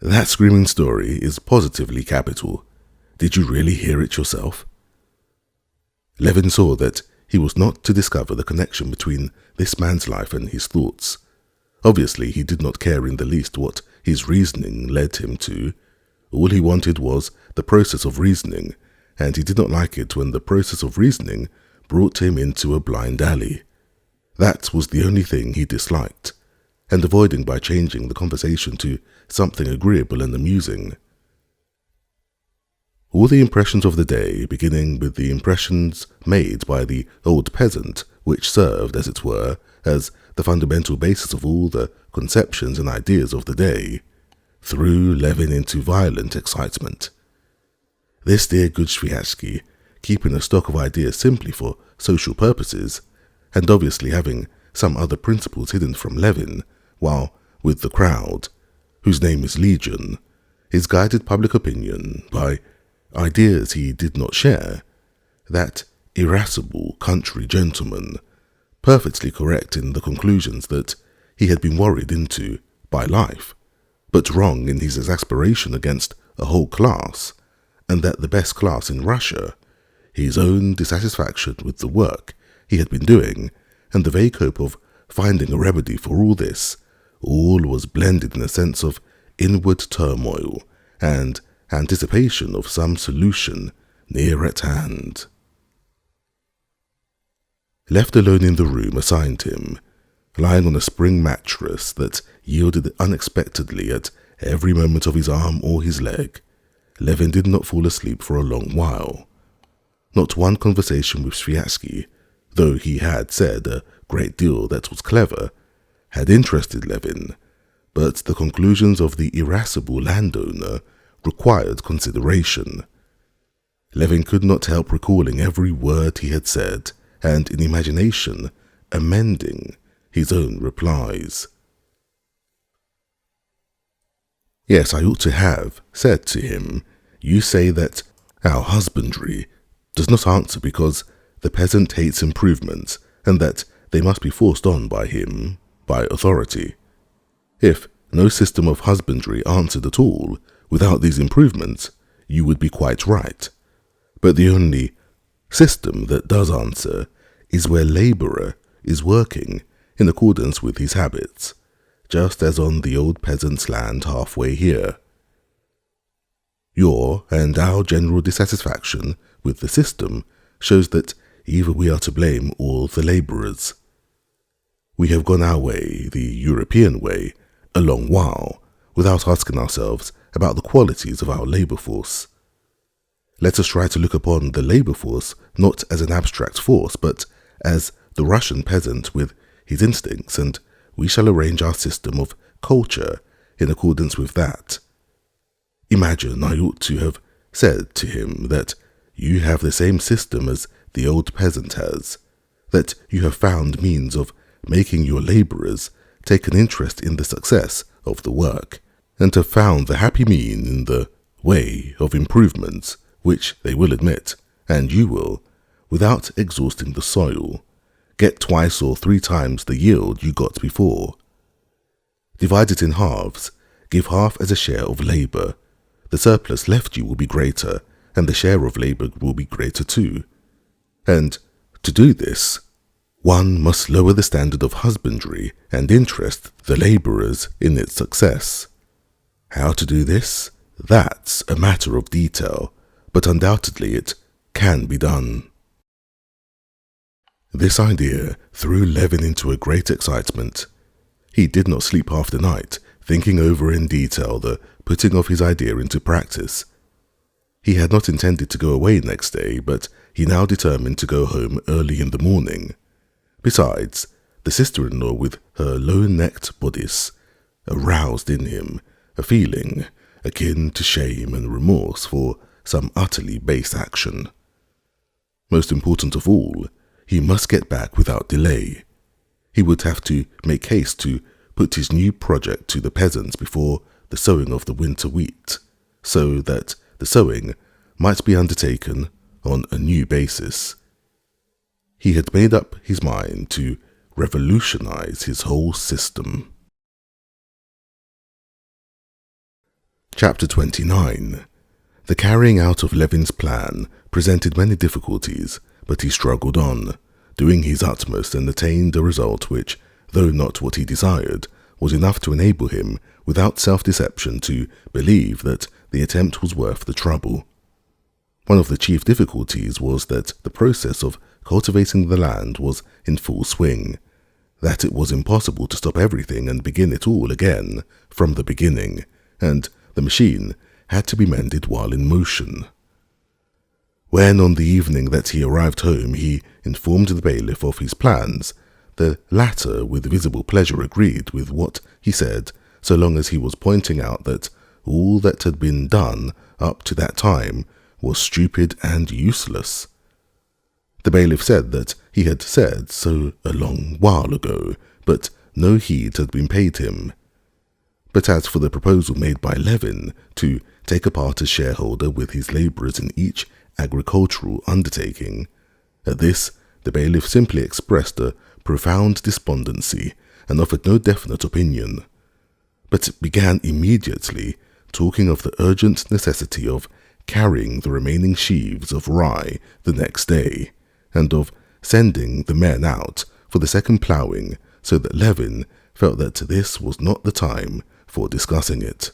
Speaker 1: that screaming story is positively capital. Did you really hear it yourself? Levin saw that he was not to discover the connection between this man's life and his thoughts. Obviously, he did not care in the least what his reasoning led him to. All he wanted was the process of reasoning, and he did not like it when the process of reasoning brought him into a blind alley. That was the only thing he disliked, and avoiding by changing the conversation to something agreeable and amusing. All the impressions of the day, beginning with the impressions made by the old peasant, which served, as it were, as the fundamental basis of all the conceptions and ideas of the day, threw Levin into violent excitement. This dear good Sviatsky, keeping a stock of ideas simply for social purposes, and obviously having some other principles hidden from Levin, while with the crowd, whose name is Legion, is guided public opinion by ideas he did not share, that irascible country gentleman, perfectly correct in the conclusions that he had been worried into by life, but wrong in his exasperation against a whole class, and that the best class in Russia, his own dissatisfaction with the work he had been doing, and the vague hope of finding a remedy for all this, all was blended in a sense of inward turmoil and anticipation of some solution near at hand. Left alone in the room assigned him, lying on a spring mattress that yielded unexpectedly at every moment of his arm or his leg, Levin did not fall asleep for a long while. Not one conversation with Sviatsky, though he had said a great deal that was clever, had interested Levin, but the conclusions of the irascible landowner required consideration. Levin could not help recalling every word he had said, and in imagination amending his own replies. Yes, I ought to have said to him, you say that our husbandry does not answer because the peasant hates improvements, and that they must be forced on by him, by authority. If no system of husbandry answered at all without these improvements, you would be quite right. But the only system that does answer is where labourer is working in accordance with his habits, just as on the old peasant's land halfway here. Your and our general dissatisfaction with the system shows that either we are to blame or the labourers. We have gone our way, the European way, a long while, without asking ourselves about the qualities of our labour force. Let us try to look upon the labour force not as an abstract force, but as the Russian peasant with his instincts, and we shall arrange our system of culture in accordance with that. Imagine I ought to have said to him that you have the same system as the old peasant has, that you have found means of making your labourers take an interest in the success of the work, and have found the happy mean in the way of improvements which they will admit, and you will, without exhausting the soil, get 2 or 3 times the yield you got before. Divide it in halves, give half as a share of labour. The surplus left you will be greater, and the share of labour will be greater too. And to do this, one must lower the standard of husbandry and interest the labourers in its success. How to do this? That's a matter of detail, but undoubtedly it can be done. This idea threw Levin into a great excitement. He did not sleep half the night, thinking over in detail the putting of his idea into practice. He had not intended to go away next day, but he now determined to go home early in the morning. Besides, the sister-in-law with her low-necked bodice aroused in him a feeling akin to shame and remorse for some utterly base action. Most important of all, he must get back without delay. He would have to make haste to put his new project to the peasants before the sowing of the winter wheat, so that the sowing might be undertaken on a new basis. He had made up his mind to revolutionize his whole system. Chapter 29. The carrying out of Levin's plan presented many difficulties, but he struggled on, doing his utmost, and attained a result which, though not what he desired, was enough to enable him, without self-deception, to believe that the attempt was worth the trouble. One of the chief difficulties was that the process of cultivating the land was in full swing, that it was impossible to stop everything and begin it all again from the beginning, and the machine had to be mended while in motion. When on the evening that he arrived home he informed the bailiff of his plans, the latter with visible pleasure agreed with what he said, so long as he was pointing out that all that had been done up to that time was stupid and useless. The bailiff said that he had said so a long while ago, but no heed had been paid him. But as for the proposal made by Levin to take a part as shareholder with his labourers in each agricultural undertaking, at this the bailiff simply expressed a profound despondency and offered no definite opinion, but began immediately talking of the urgent necessity of carrying the remaining sheaves of rye the next day, and of sending the men out for the second ploughing, so that Levin felt that this was not the time for discussing it.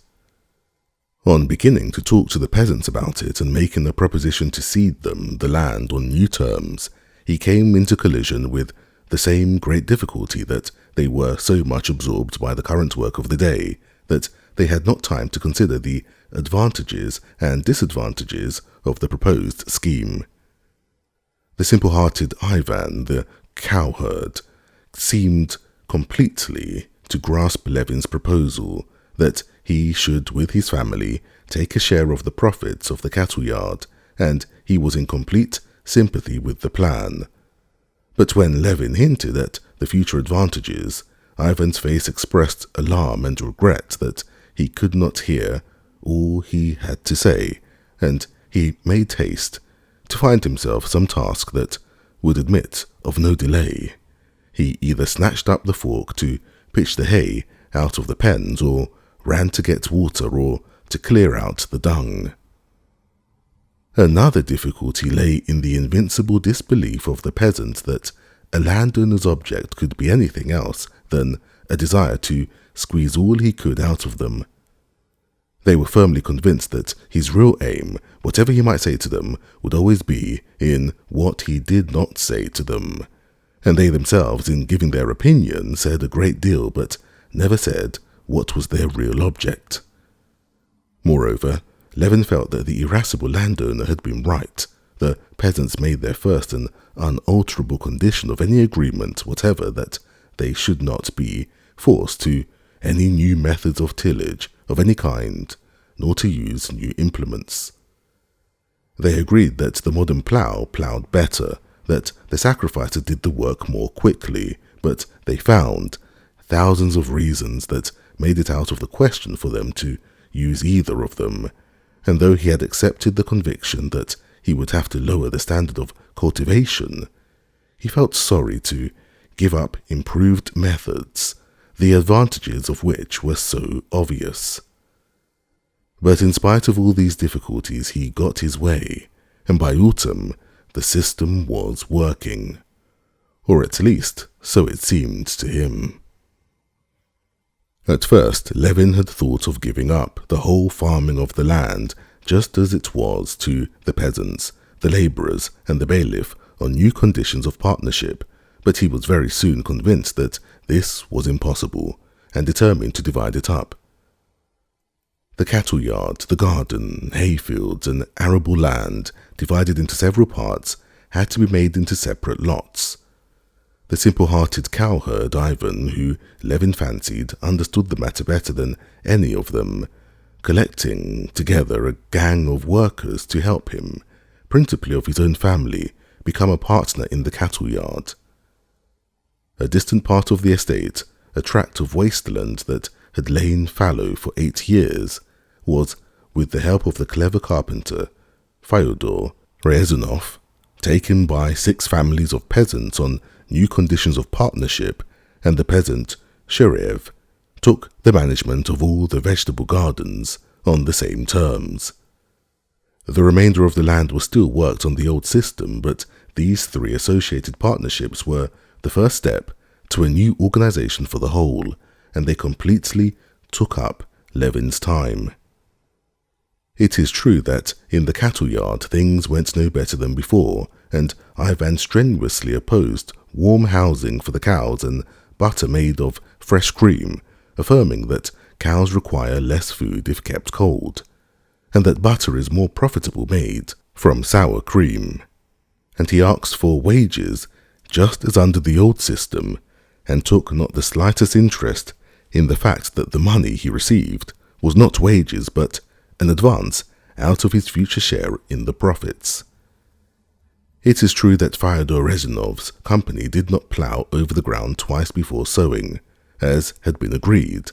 Speaker 1: On beginning to talk to the peasants about it and making a proposition to cede them the land on new terms, he came into collision with the same great difficulty, that they were so much absorbed by the current work of the day that they had not time to consider the advantages and disadvantages of the proposed scheme. The simple-hearted Ivan, the cowherd, seemed completely to grasp Levin's proposal that he should with his family take a share of the profits of the cattle yard, and he was in complete sympathy with the plan. But when Levin hinted at the future advantages, Ivan's face expressed alarm and regret that he could not hear all he had to say, and he made haste to find himself some task that would admit of no delay. He either snatched up the fork to pitch the hay out of the pens, or ran to get water, or to clear out the dung. Another difficulty lay in the invincible disbelief of the peasant that a landowner's object could be anything else than a desire to squeeze all he could out of them. They were firmly convinced that his real aim, whatever he might say to them, would always be in what he did not say to them, and they themselves, in giving their opinion, said a great deal, but never said what was their real object. Moreover, Levin felt that the irascible landowner had been right. The peasants made their first and unalterable condition of any agreement whatever that they should not be forced to any new methods of tillage of any kind, nor to use new implements. They agreed that the modern plough ploughed better, that the sacrificer did the work more quickly, but they found thousands of reasons that made it out of the question for them to use either of them, and though he had accepted the conviction that he would have to lower the standard of cultivation, he felt sorry to give up improved methods, the advantages of which were so obvious. But in spite of all these difficulties, he got his way, and by autumn, the system was working. Or at least, so it seemed to him. At first, Levin had thought of giving up the whole farming of the land just as it was to the peasants, the labourers, and the bailiff on new conditions of partnership, but he was very soon convinced that this was impossible, and determined to divide it up. The cattle yard, the garden, hayfields, and arable land, divided into several parts, had to be made into separate lots. The simple-hearted cowherd Ivan, who Levin fancied understood the matter better than any of them, collecting together a gang of workers to help him, principally of his own family, become a partner in the cattle yard. A distant part of the estate, a tract of wasteland that had lain fallow for 8 years, was, with the help of the clever carpenter, Fyodor Ryazanov, taken by 6 families of peasants on new conditions of partnership, and the peasant, Shurev, took the management of all the vegetable gardens on the same terms. The remainder of the land was still worked on the old system, but these 3 associated partnerships were the first step to a new organization for the whole, and they completely took up Levin's time. It is true that in the cattle yard things went no better than before, and Ivan strenuously opposed warm housing for the cows and butter made of fresh cream, affirming that cows require less food if kept cold, and that butter is more profitable made from sour cream. And he asked for wages just as under the old system, and took not the slightest interest in the fact that the money he received was not wages but an advance out of his future share in the profits. It is true that Fyodor Rezanov's company did not plough over the ground twice before sowing, as had been agreed,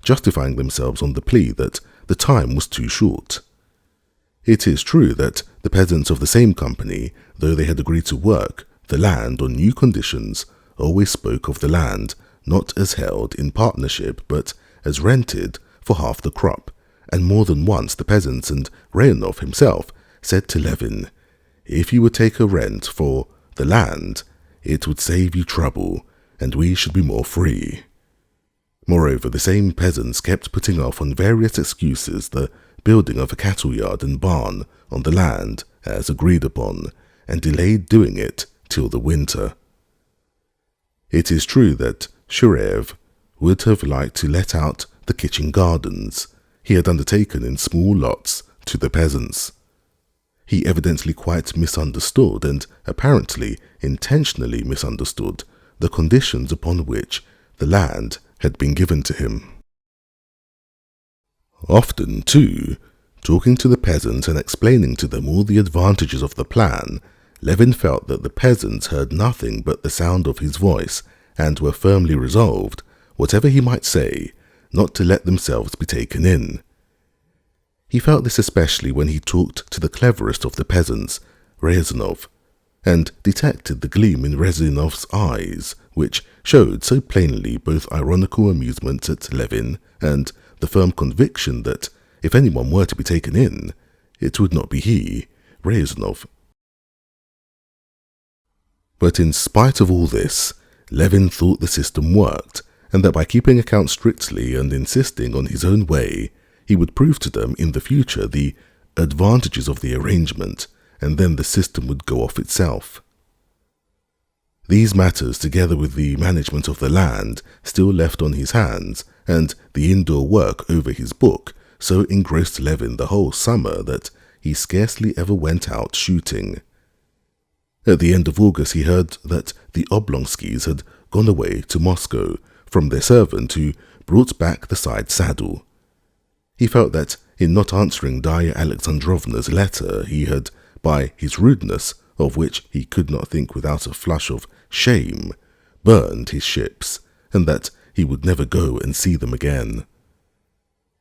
Speaker 1: justifying themselves on the plea that the time was too short. It is true that the peasants of the same company, though they had agreed to work the land on new conditions, always spoke of the land not as held in partnership but as rented for half the crop, and more than once the peasants and Reyanov himself said to Levin, "If you would take a rent for the land, it would save you trouble, and we should be more free." Moreover, the same peasants kept putting off on various excuses the building of a cattle yard and barn on the land as agreed upon, and delayed doing it till the winter. It is true that Shurev would have liked to let out the kitchen gardens he had undertaken in small lots to the peasants. He evidently quite misunderstood, and apparently intentionally misunderstood, the conditions upon which the land had been given to him. Often, too, talking to the peasants and explaining to them all the advantages of the plan, Levin felt that the peasants heard nothing but the sound of his voice, and were firmly resolved, whatever he might say, not to let themselves be taken in. He felt this especially when he talked to the cleverest of the peasants, Ryazanov, and detected the gleam in Ryazanov's eyes, which showed so plainly both ironical amusement at Levin and the firm conviction that if anyone were to be taken in, it would not be he, Ryazanov. But in spite of all this, Levin thought the system worked, and that by keeping account strictly and insisting on his own way, he would prove to them in the future the advantages of the arrangement, and then the system would go off itself. These matters, together with the management of the land still left on his hands, and the indoor work over his book, so engrossed Levin the whole summer that he scarcely ever went out shooting. At the end of August he heard that the Oblonskys had gone away to Moscow from their servant who brought back the side saddle. He felt that in not answering Darya Alexandrovna's letter he had, by his rudeness, of which he could not think without a flush of shame, burned his ships, and that he would never go and see them again.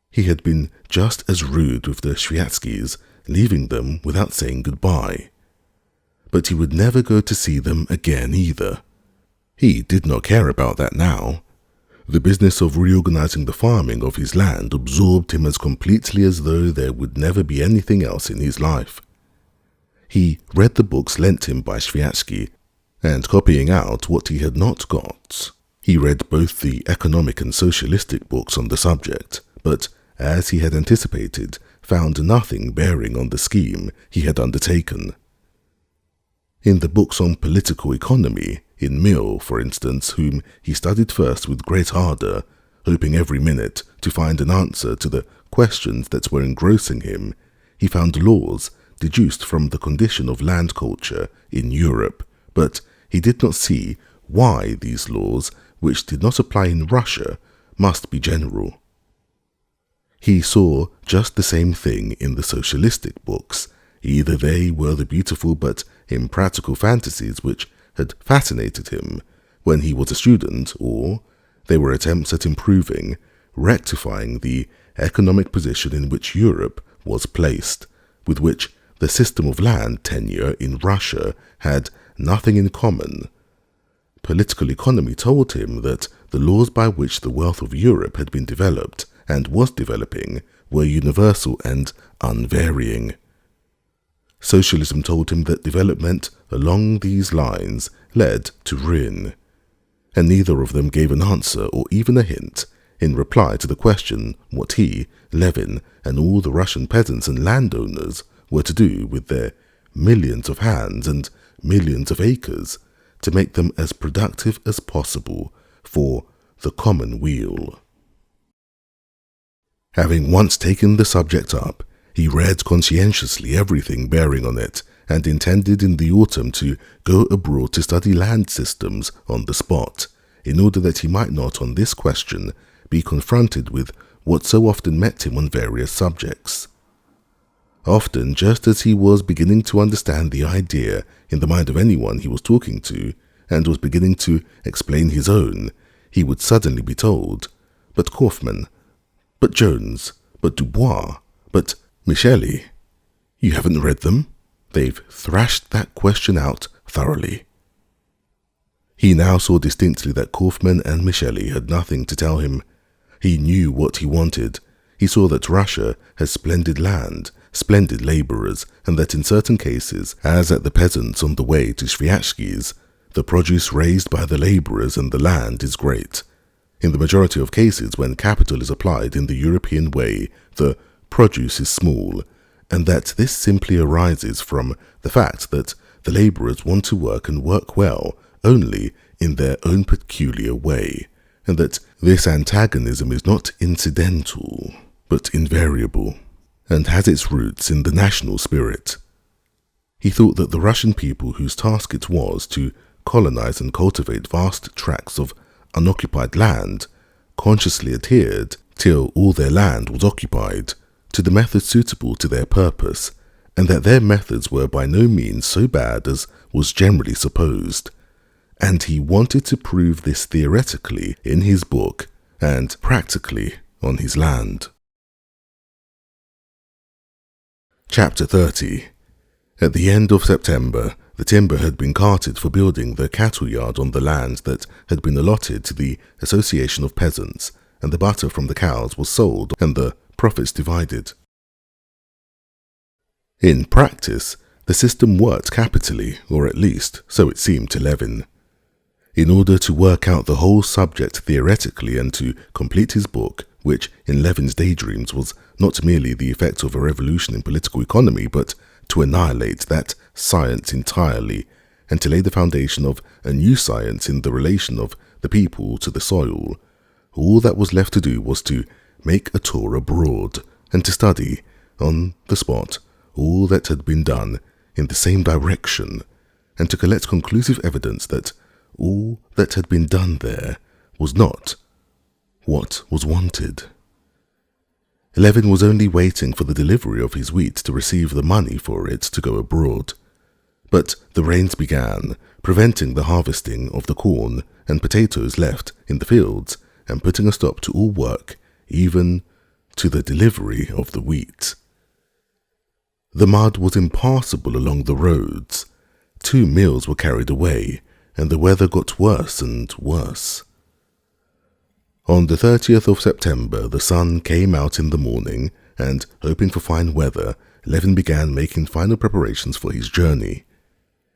Speaker 1: He had been just as rude with the Sviatskys, leaving them without saying goodbye. But he would never go to see them again either. He did not care about that now. The business of reorganizing the farming of his land absorbed him as completely as though there would never be anything else in his life. He read the books lent him by Sviatsky, and copying out what he had not got. He read both the economic and socialistic books on the subject, but, as he had anticipated, found nothing bearing on the scheme he had undertaken. In the books on political economy, in Mill, for instance, whom he studied first with great ardour, hoping every minute to find an answer to the questions that were engrossing him, he found laws deduced from the condition of land culture in Europe, but he did not see why these laws, which did not apply in Russia, must be general. He saw just the same thing in the socialistic books. Either they were the beautiful but impractical fantasies which had fascinated him when he was a student, or they were attempts at improving, rectifying the economic position in which Europe was placed, with which the system of land tenure in Russia had nothing in common. Political economy told him that the laws by which the wealth of Europe had been developed and was developing were universal and unvarying. Socialism told him that development along these lines led to ruin, and neither of them gave an answer or even a hint in reply to the question what he, Levin, and all the Russian peasants and landowners were to do with their millions of hands and millions of acres to make them as productive as possible for the common weal. Having once taken the subject up, he read conscientiously everything bearing on it, and intended in the autumn to go abroad to study land systems on the spot, in order that he might not on this question be confronted with what so often met him on various subjects. Often, just as he was beginning to understand the idea in the mind of anyone he was talking to, and was beginning to explain his own, he would suddenly be told, "But Kaufmann, but Jones, but Dubois, but Micheli, you haven't read them? They've thrashed that question out thoroughly." He now saw distinctly that Kaufmann and Micheli had nothing to tell him. He knew what he wanted. He saw that Russia has splendid land, splendid labourers, and that in certain cases, as at the peasants on the way to Sviatsky's, the produce raised by the labourers and the land is great. In the majority of cases, when capital is applied in the European way, the produce is small, and that this simply arises from the fact that the labourers want to work and work well only in their own peculiar way, and that this antagonism is not incidental, but invariable, and has its roots in the national spirit. He thought that the Russian people, whose task it was to colonize and cultivate vast tracts of unoccupied land, consciously adhered, till all their land was occupied, to the methods suitable to their purpose, and that their methods were by no means so bad as was generally supposed, and he wanted to prove this theoretically in his book and practically on his land. Chapter 30. At the end of September, the timber had been carted for building the cattle yard on the land that had been allotted to the Association of Peasants, and the butter from the cows was sold and the profits divided. In practice, the system worked capitally, or at least so it seemed to Levin. In order to work out the whole subject theoretically and to complete his book, which in Levin's daydreams was not merely the effect of a revolution in political economy, but to annihilate that science entirely, and to lay the foundation of a new science in the relation of the people to the soil, all that was left to do was to make a tour abroad, and to study, on the spot, all that had been done in the same direction, and to collect conclusive evidence that all that had been done there was not what was wanted. Levin was only waiting for the delivery of his wheat to receive the money for it to go abroad. But the rains began, preventing the harvesting of the corn and potatoes left in the fields and putting a stop to all work, even to the delivery of the wheat. The mud was impassable along the roads. 2 meals were carried away, and the weather got worse and worse. On the 30th of September, the sun came out in the morning, and, hoping for fine weather, Levin began making final preparations for his journey.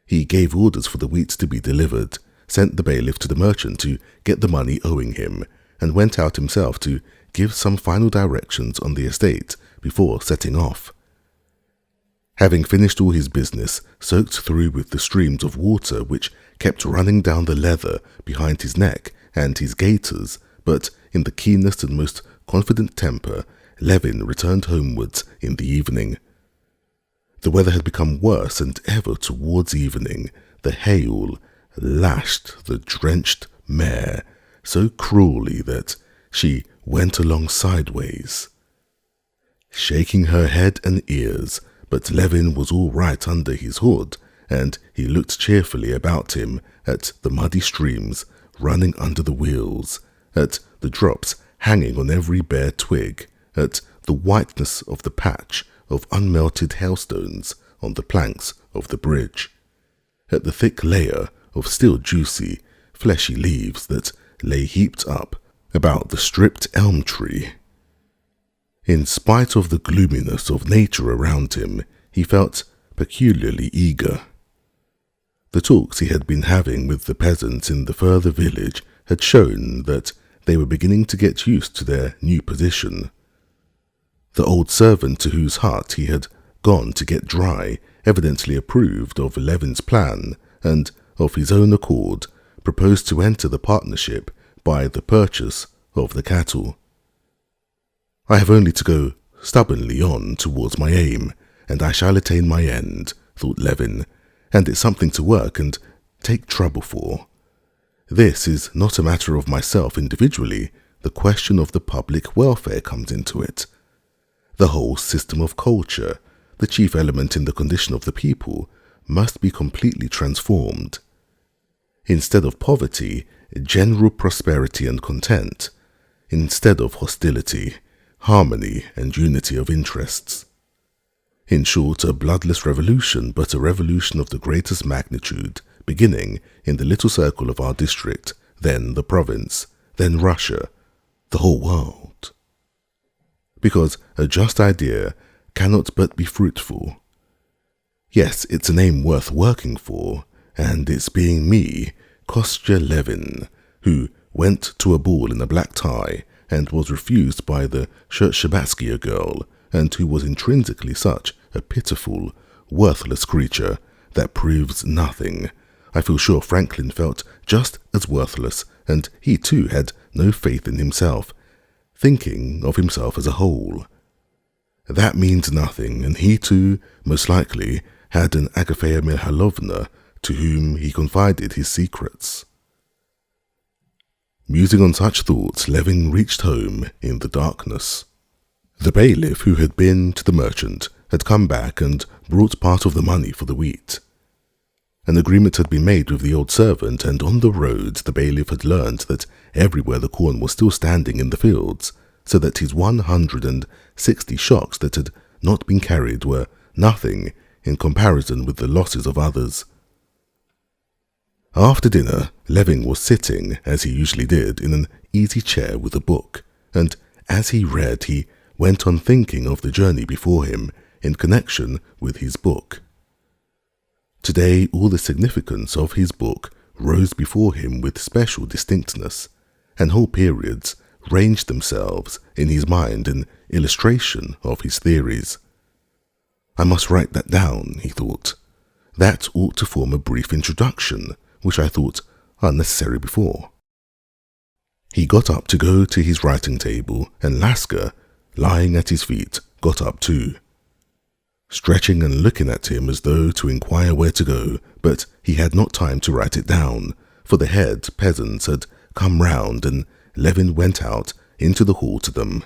Speaker 1: He gave orders for the wheat to be delivered, sent the bailiff to the merchant to get the money owing him, and went out himself to give some final directions on the estate before setting off. Having finished all his business, soaked through with the streams of water which kept running down the leather behind his neck and his gaiters, but in the keenest and most confident temper, Levin returned homewards in the evening. The weather had become worse, and ever towards evening the hail lashed the drenched mare so cruelly that she went along sideways, shaking her head and ears, but Levin was all right under his hood, and he looked cheerfully about him at the muddy streams running under the wheels, at the drops hanging on every bare twig, at the whiteness of the patch of unmelted hailstones on the planks of the bridge, at the thick layer of still juicy, fleshy leaves that lay heaped up about the stripped elm tree. In spite of the gloominess of nature around him, he felt peculiarly eager. The talks he had been having with the peasants in the further village had shown that they were beginning to get used to their new position. The old servant to whose hut he had gone to get dry evidently approved of Levin's plan, and of his own accord proposed to enter the partnership by the purchase of the cattle. I have only to go stubbornly on towards my aim, and I shall attain my end, thought Levin, and it's something to work and take trouble for. This is not a matter of myself individually, the question of the public welfare comes into it. The whole system of culture, the chief element in the condition of the people, must be completely transformed. Instead of poverty, general prosperity and content. Instead of hostility, harmony and unity of interests. In short, a bloodless revolution, but a revolution of the greatest magnitude, beginning in the little circle of our district, then the province, then Russia, the whole world. Because a just idea cannot but be fruitful. Yes, it's a name worth working for, and it's being me, Kostya Levin, who went to a ball in a black tie and was refused by the Shabbatskaya girl, and who was intrinsically such a pitiful, worthless creature that proves nothing. I feel sure Franklin felt just as worthless, and he too had no faith in himself, thinking of himself as a whole. That means nothing, and he too, most likely, had an Agafea Mihailovna to whom he confided his secrets. Musing on such thoughts, Levin reached home in the darkness. The bailiff, who had been to the merchant, had come back and brought part of the money for the wheat. An agreement had been made with the old servant, and on the road the bailiff had learnt that everywhere the corn was still standing in the fields, so that his 160 shocks that had not been carried were nothing in comparison with the losses of others. After dinner, Levin was sitting, as he usually did, in an easy chair with a book, and as he read he went on thinking of the journey before him in connection with his book. Today all the significance of his book rose before him with special distinctness, and whole periods ranged themselves in his mind in illustration of his theories. I must write that down, he thought. That ought to form a brief introduction, which I thought unnecessary before. He got up to go to his writing table, and Laska, lying at his feet, got up too, stretching and looking at him as though to inquire where to go, but he had not time to write it down, for the head peasants had come round, and Levin went out into the hall to them.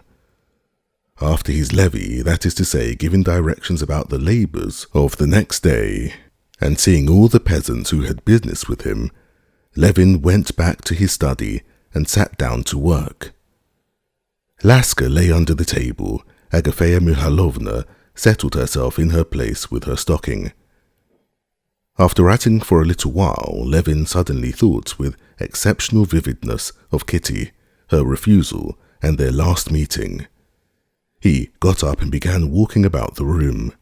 Speaker 1: After his levee, that is to say, giving directions about the labours of the next day, and seeing all the peasants who had business with him, Levin went back to his study and sat down to work. Laska lay under the table. Agafea Mikhailovna settled herself in her place with her stocking. After writing for a little while, Levin suddenly thought with exceptional vividness of Kitty, her refusal, and their last meeting. He got up and began walking about the room.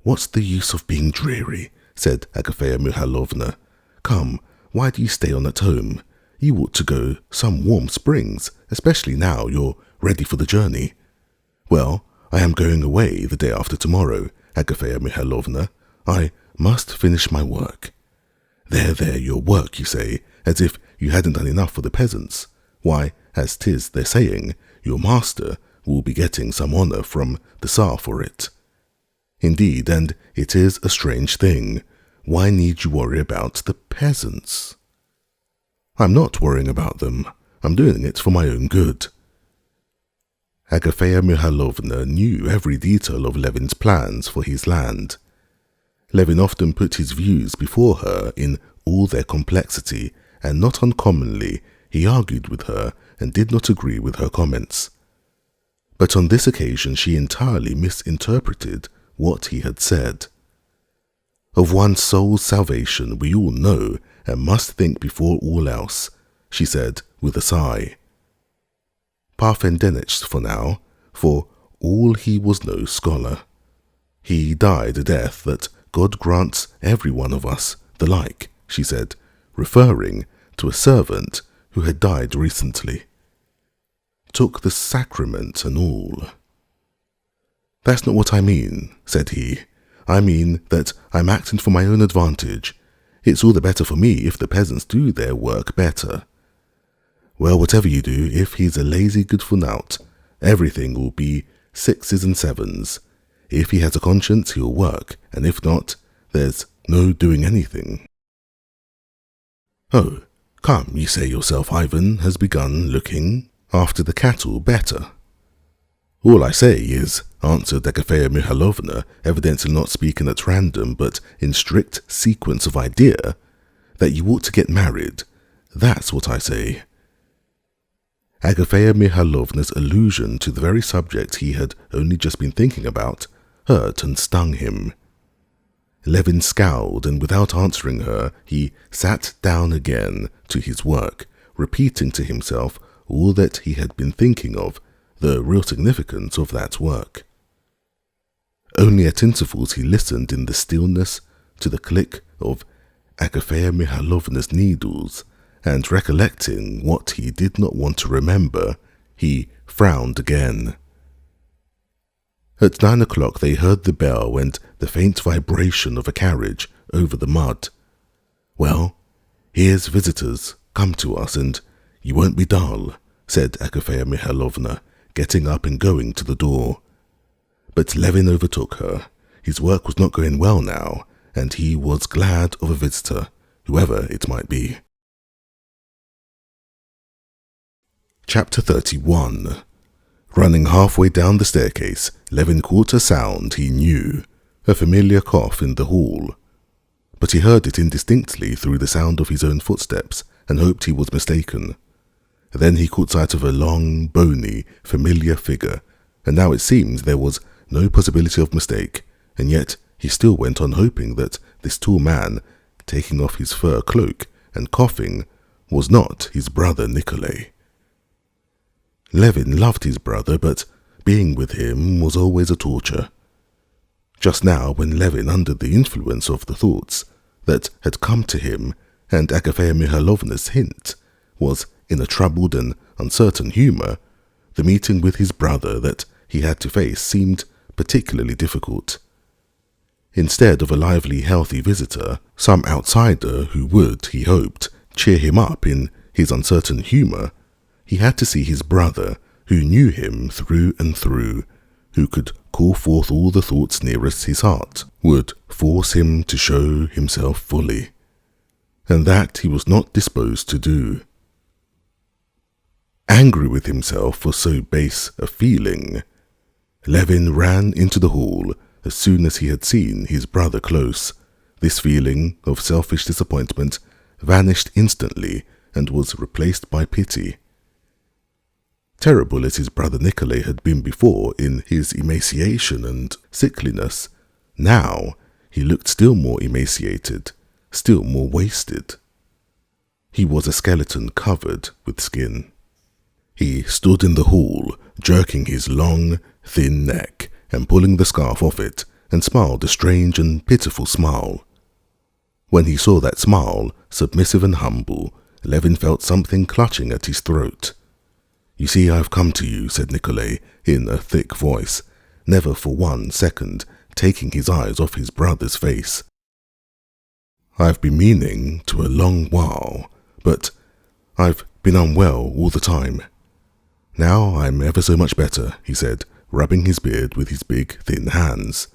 Speaker 1: "What's the use of being dreary?" said Agafea Mikhailovna. "Come, why do you stay on at home? You ought to go some warm springs, especially now you're ready for the journey." "Well, I am going away the day after tomorrow, Agafea Mikhailovna. I must finish my work." There, your work, you say, as if you hadn't done enough for the peasants. Why, as 'tis their saying, your master will be getting some honour from the Tsar for it." "Indeed, and it is a strange thing. Why need you worry about the peasants?" "I'm not worrying about them. I'm doing it for my own good." Agafea Mikhailovna knew every detail of Levin's plans for his land. Levin often put his views before her in all their complexity, and not uncommonly he argued with her and did not agree with her comments. But on this occasion she entirely misinterpreted what he had said. "Of one's soul's salvation we all know and must think before all else," she said with a sigh. Parfendenich for now, for all he was no scholar. He died a death that God grants every one of us the like, she said, referring to a servant who had died recently. Took the sacrament and all. "That's not what I mean," said he. "I mean that I'm acting for my own advantage. It's all the better for me if the peasants do their work better." "Well, whatever you do, if he's a lazy good-for-nout, everything will be 6s and 7s. If he has a conscience, he'll work, and if not, there's no doing anything." "Oh, come, you say yourself Ivan has begun looking after the cattle better." "All I say is," answered Agafea Mikhailovna, evidently not speaking at random but in strict sequence of idea, "that you ought to get married. That's what I say." Agafea Mikhailovna's allusion to the very subject he had only just been thinking about hurt and stung him. Levin scowled, and without answering her, he sat down again to his work, repeating to himself all that he had been thinking of, the real significance of that work. Only at intervals he listened in the stillness to the click of Agafea Mikhailovna's needles, and recollecting what he did not want to remember, he frowned again. At 9 o'clock they heard the bell and the faint vibration of a carriage over the mud. "Well, here's visitors come to us, and you won't be dull," said Agafea Mikhailovna, getting up and going to the door. But Levin overtook her. His work was not going well now, and he was glad of a visitor, whoever it might be. Chapter 31. Running halfway down the staircase, Levin caught a sound he knew, a familiar cough in the hall. But he heard it indistinctly through the sound of his own footsteps and hoped he was mistaken. Then he caught sight of a long, bony, familiar figure, and now it seemed there was no possibility of mistake, and yet he still went on hoping that this tall man, taking off his fur cloak and coughing, was not his brother Nikolay. Levin loved his brother, but being with him was always a torture. Just now, when Levin, under the influence of the thoughts that had come to him and Agafea Mikhailovna's hint, was in a troubled and uncertain humour, the meeting with his brother that he had to face seemed particularly difficult. Instead of a lively, healthy visitor, some outsider who would, he hoped, cheer him up in his uncertain humour, he had to see his brother, who knew him through and through, who could call forth all the thoughts nearest his heart, would force him to show himself fully, and that he was not disposed to do. Angry with himself for so base a feeling, Levin ran into the hall as soon as he had seen his brother close, This feeling of selfish disappointment vanished instantly and was replaced by pity. Terrible as his brother Nikolay had been before in his emaciation and sickliness, now he looked still more emaciated, still more wasted. He was a skeleton covered with skin. He stood in the hall, jerking his long, thin neck and pulling the scarf off it, and smiled a strange and pitiful smile. When he saw that smile, submissive and humble, Levin felt something clutching at his throat. "You see, I've come to you," said Nikolay in a thick voice, never for 1 second taking his eyes off his brother's face. "I've been meaning to a long while, but I've been unwell all the time. Now I'm ever so much better," he said, rubbing his beard with his big, thin hands.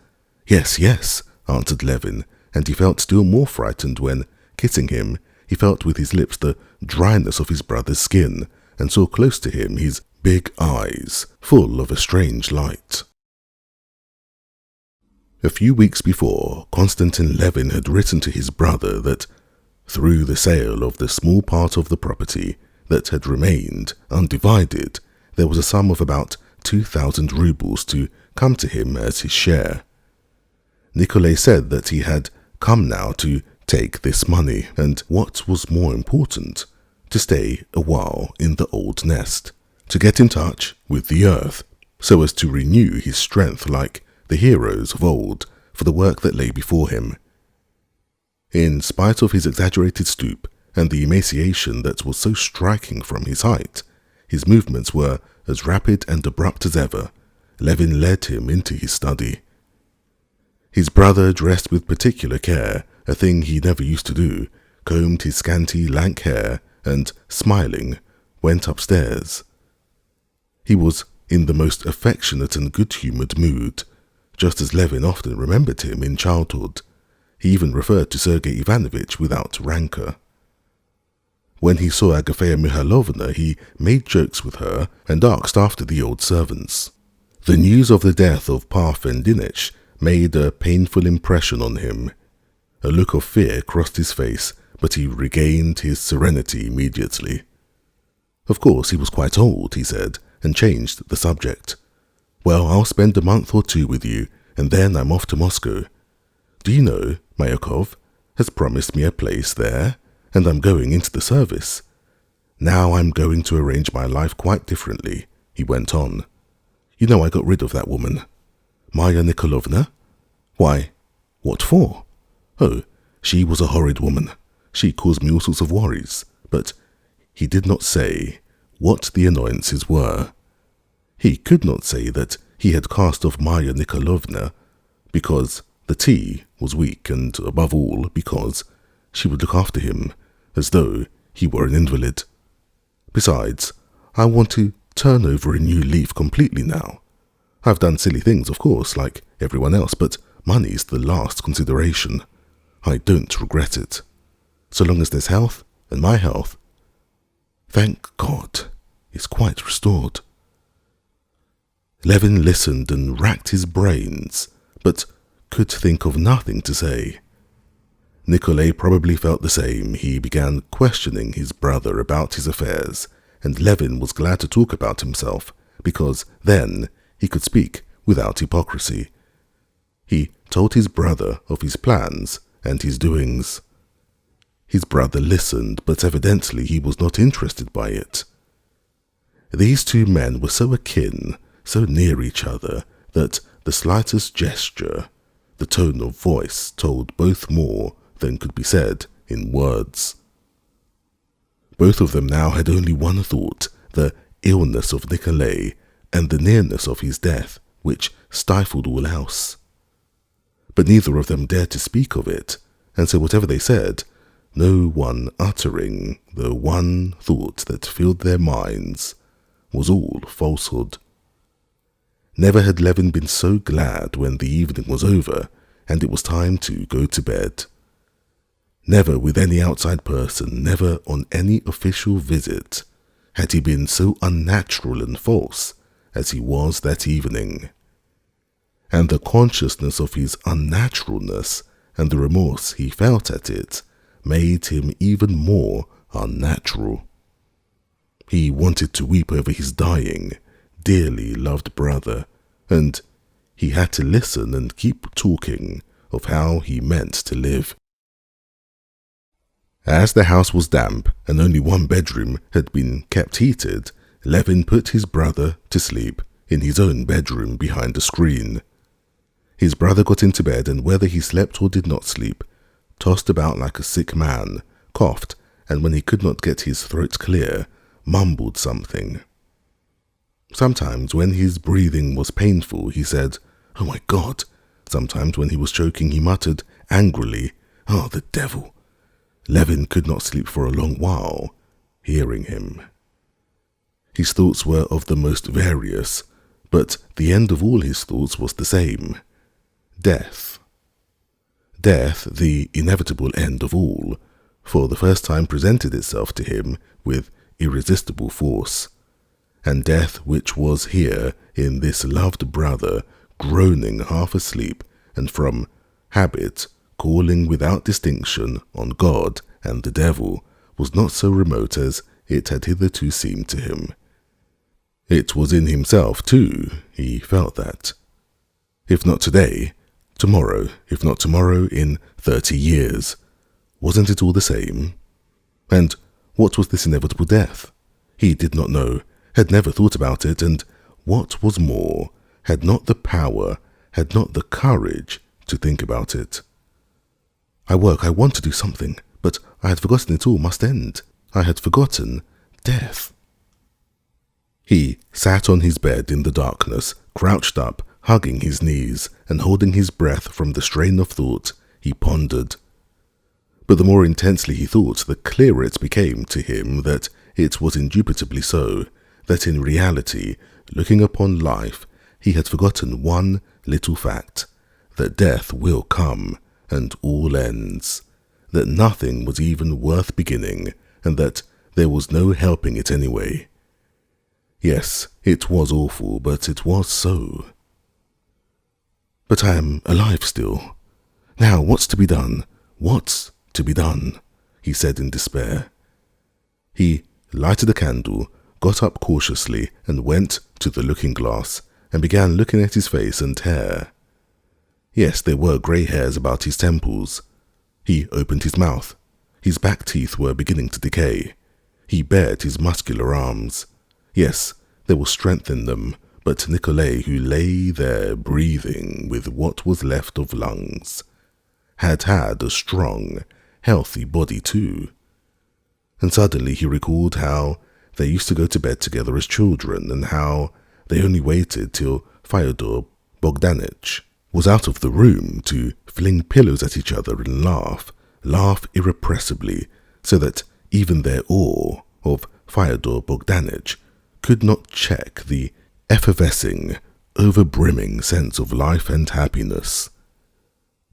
Speaker 1: "Yes, yes," answered Levin, and he felt still more frightened when, kissing him, he felt with his lips the dryness of his brother's skin, and saw close to him his big eyes, full of a strange light. A few weeks before, Konstantin Levin had written to his brother that, through the sale of the small part of the property that had remained undivided, there was a sum of about 2,000 rubles to come to him as his share. Nikolay said that he had come now to take this money, and what was more important, to stay a while in the old nest, to get in touch with the earth, so as to renew his strength like the heroes of old for the work that lay before him. In spite of his exaggerated stoop and the emaciation that was so striking from his height, his movements were as rapid and abrupt as ever. Levin led him into his study. His brother, dressed with particular care, a thing he never used to do, combed his scanty, lank hair, and, smiling, went upstairs. He was in the most affectionate and good-humoured mood, just as Levin often remembered him in childhood. He even referred to Sergei Ivanovich without rancour. When he saw Agafea Mikhailovna, he made jokes with her and asked after the old servants. The news of the death of Parfendinich made a painful impression on him. A look of fear crossed his face, but he regained his serenity immediately. Of course, he was quite old, he said, and changed the subject. "Well, I'll spend a month or 2 with you, and then I'm off to Moscow. Do you know, Mayakov has promised me a place there, and I'm going into the service. Now I'm going to arrange my life quite differently," he went on. "You know I got rid of that woman. Marya Nikolaevna? Why, what for? Oh, she was a horrid woman. She caused me all sorts of worries, but he did not say what the annoyances were. He could not say that he had cast off Marya Nikolaevna because the tea was weak, and above all because she would look after him as though he were an invalid. Besides, I want to turn over a new leaf completely now. I've done silly things, of course, like everyone else, but money's the last consideration. I don't regret it. So long as there's health, and my health, thank God, is quite restored." Levin listened and racked his brains, but could think of nothing to say. Nikolay probably felt the same. He began questioning his brother about his affairs, and Levin was glad to talk about himself, because then he could speak without hypocrisy. He told his brother of his plans and his doings. His brother listened, but evidently he was not interested by it. These 2 men were so akin, so near each other, that the slightest gesture, the tone of voice, told both more than could be said in words. Both of them now had only one thought, the illness of Nikolay and the nearness of his death, which stifled all else. But neither of them dared to speak of it, and so whatever they said, no one uttering the one thought that filled their minds, was all falsehood. Never had Levin been so glad when the evening was over and it was time to go to bed. Never with any outside person, never on any official visit, had he been so unnatural and false as he was that evening. And the consciousness of his unnaturalness and the remorse he felt at it made him even more unnatural. He wanted to weep over his dying, dearly loved brother, and he had to listen and keep talking of how he meant to live. As the house was damp and only one bedroom had been kept heated, Levin put his brother to sleep in his own bedroom behind a screen. His brother got into bed and, whether he slept or did not sleep, tossed about like a sick man, coughed, and when he could not get his throat clear, mumbled something. Sometimes when his breathing was painful, he said, "Oh my God." Sometimes when he was choking, he muttered angrily, "Oh, the devil." Levin could not sleep for a long while, hearing him. His thoughts were of the most various, but the end of all his thoughts was the same: death. Death, the inevitable end of all, for the first time presented itself to him with irresistible force, and death which was here in this loved brother, groaning half asleep, and from habit calling without distinction on God and the devil, was not so remote as it had hitherto seemed to him. It was in himself too, he felt that. If not today, tomorrow; if not tomorrow, in 30 years. Wasn't it all the same? And what was this inevitable death? He did not know, had never thought about it, and what was more, had not the power, had not the courage to think about it. I want to do something, but I had forgotten it all must end. I had forgotten death. He sat on his bed in the darkness, crouched up, hugging his knees, and holding his breath from the strain of thought. He pondered. But the more intensely he thought, the clearer it became to him that it was indubitably so, that in reality, looking upon life, he had forgotten one little fact: that death will come, and all ends, that nothing was even worth beginning, and that there was no helping it anyway. Yes, it was awful, but it was so. But I am alive still. Now what's to be done? What's to be done? He said in despair. He lighted a candle, got up cautiously, and went to the looking-glass, and began looking at his face and hair. Yes, there were grey hairs about his temples. He opened his mouth. His back teeth were beginning to decay. He bared his muscular arms. Yes, there was strength in them, but Nikolay, who lay there breathing with what was left of lungs, had a strong, healthy body too. And suddenly he recalled how they used to go to bed together as children, and how they only waited till Fyodor Bogdanich was out of the room to fling pillows at each other and laugh irrepressibly, so that even their awe of Fyodor Bogdanich could not check the effervescing, over-brimming sense of life and happiness.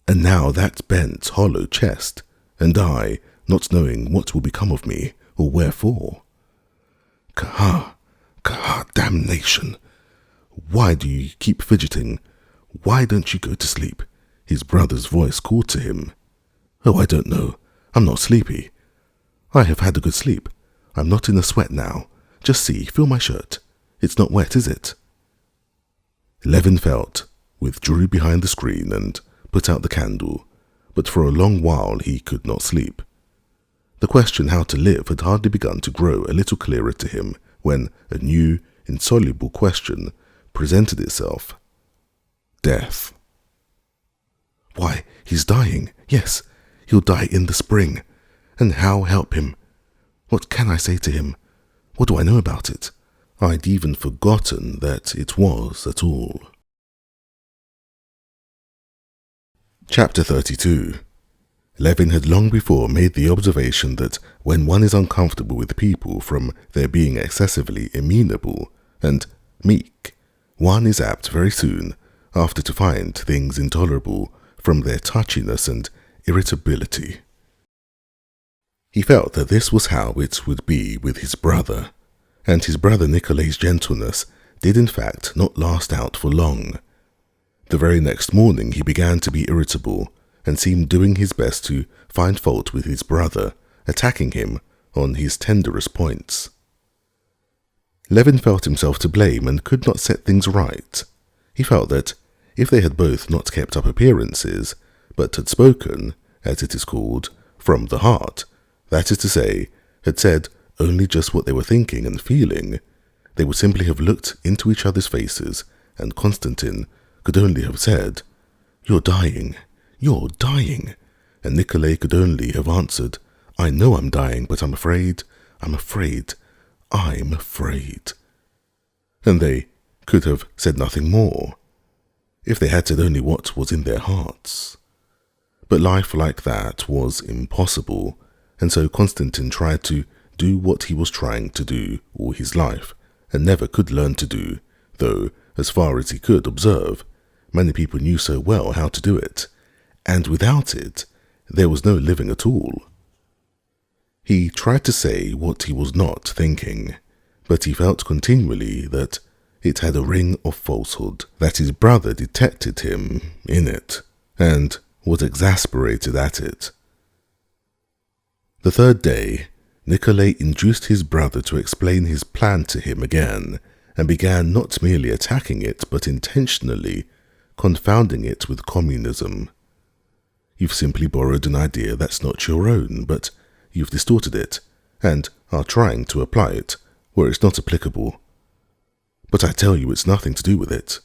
Speaker 1: And now that bent, hollow chest, and I, not knowing what will become of me, or wherefore. Kaha, damnation! Why do you keep fidgeting? Why don't you go to sleep? His brother's voice called to him. Oh, I don't know. I'm not sleepy. I have had a good sleep. I'm not in a sweat now. Just see, feel my shirt. It's not wet, is it? Levin felt, withdrew behind the screen, and put out the candle, but for a long while he could not sleep. The question how to live had hardly begun to grow a little clearer to him when a new, insoluble question presented itself. Death. Why, he's dying. Yes, he'll die in the spring. And how help him? What can I say to him? What do I know about it? I'd even forgotten that it was at all. Chapter 32. Levin had long before made the observation that when one is uncomfortable with people from their being excessively amenable and meek, one is apt very soon after to find things intolerable from their touchiness and irritability. He felt that this was how it would be with his brother, and his brother Nikolay's gentleness did in fact not last out for long. The very next morning he began to be irritable, and seemed doing his best to find fault with his brother, attacking him on his tenderest points. Levin felt himself to blame and could not set things right. He felt that if they had both not kept up appearances, but had spoken, as it is called, from the heart, that is to say, had said only just what they were thinking and feeling, they would simply have looked into each other's faces, and Konstantin could only have said, "You're dying, you're dying," and Nikolay could only have answered, "I know I'm dying, but I'm afraid, I'm afraid. And they could have said nothing more, if they had said only what was in their hearts. But life like that was impossible, and so Konstantin tried to do what he was trying to do all his life, and never could learn to do, though, as far as he could observe, many people knew so well how to do it, and without it, there was no living at all. He tried to say what he was not thinking, but he felt continually that it had a ring of falsehood, that his brother detected him in it, and was exasperated at it. The third day, Nikolay induced his brother to explain his plan to him again, and began not merely attacking it, but intentionally confounding it with communism. You've simply borrowed an idea that's not your own, but you've distorted it, and are trying to apply it where it's not applicable. But I tell you it's nothing to do with it.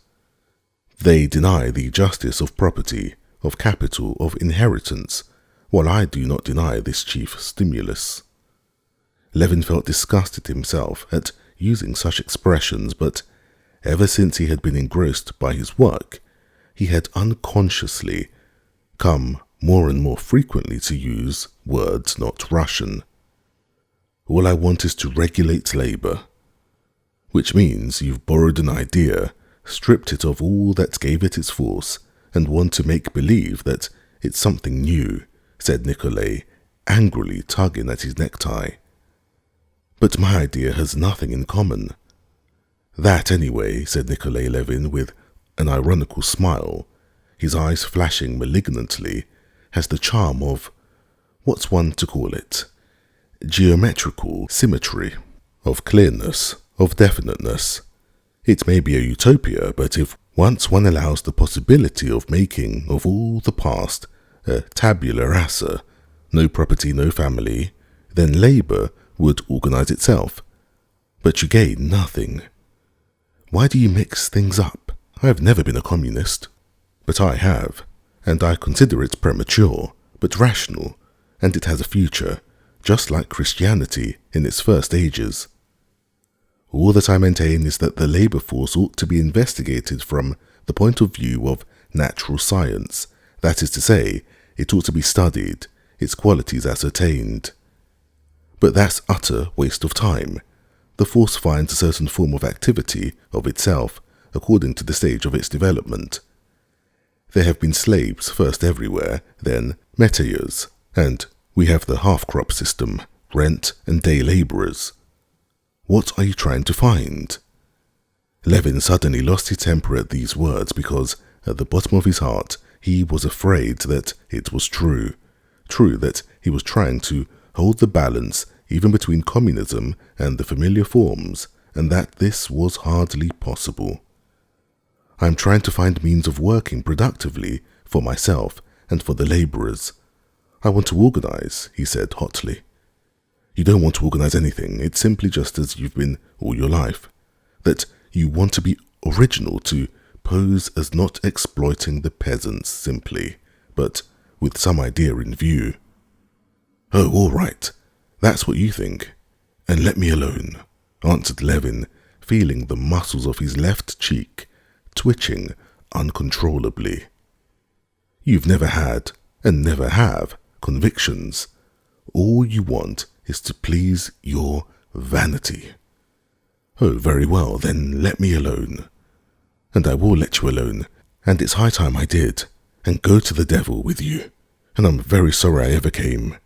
Speaker 1: They deny the justice of property, of capital, of inheritance, while I do not deny this chief stimulus. Levin felt disgusted himself at using such expressions, but ever since he had been engrossed by his work, he had unconsciously come more and more frequently to use words not Russian. All I want is to regulate labor, which means you've borrowed an idea, stripped it of all that gave it its force, and want to make believe that it's something new, said Nikolay, angrily tugging at his necktie. But my idea has nothing in common. That anyway, said Nikolay Levin with an ironical smile, his eyes flashing malignantly, has the charm of, what's one to call it, geometrical symmetry, of clearness, of definiteness. It may be a utopia, but if once one allows the possibility of making of all the past a tabula rasa, no property, no family, then labour would organise itself. But you gain nothing. Why do you mix things up? I have never been a communist, but I have, and I consider it premature, but rational, and it has a future, just like Christianity in its first ages. All that I maintain is that the labour force ought to be investigated from the point of view of natural science, that is to say, it ought to be studied, its qualities ascertained. But that's utter waste of time. The force finds a certain form of activity of itself, according to the stage of its development. There have been slaves first everywhere, then metayers, and we have the half-crop system, rent and day labourers. What are you trying to find? Levin suddenly lost his temper at these words because, at the bottom of his heart, he was afraid that it was true that he was trying to hold the balance even between communism and the familiar forms, and that this was hardly possible. I am trying to find means of working productively for myself and for the labourers. I want to organise, he said hotly. You don't want to organise anything, it's simply just as you've been all your life. That you want to be original, to pose as not exploiting the peasants simply, but with some idea in view. Oh, all right, that's what you think. And let me alone, answered Levin, feeling the muscles of his left cheek twitching uncontrollably. You've never had, and never have, convictions. All you want is to please your vanity. Oh, very well, then let me alone. And I will let you alone, and it's high time I did, and go to the devil with you, and I'm very sorry I ever came.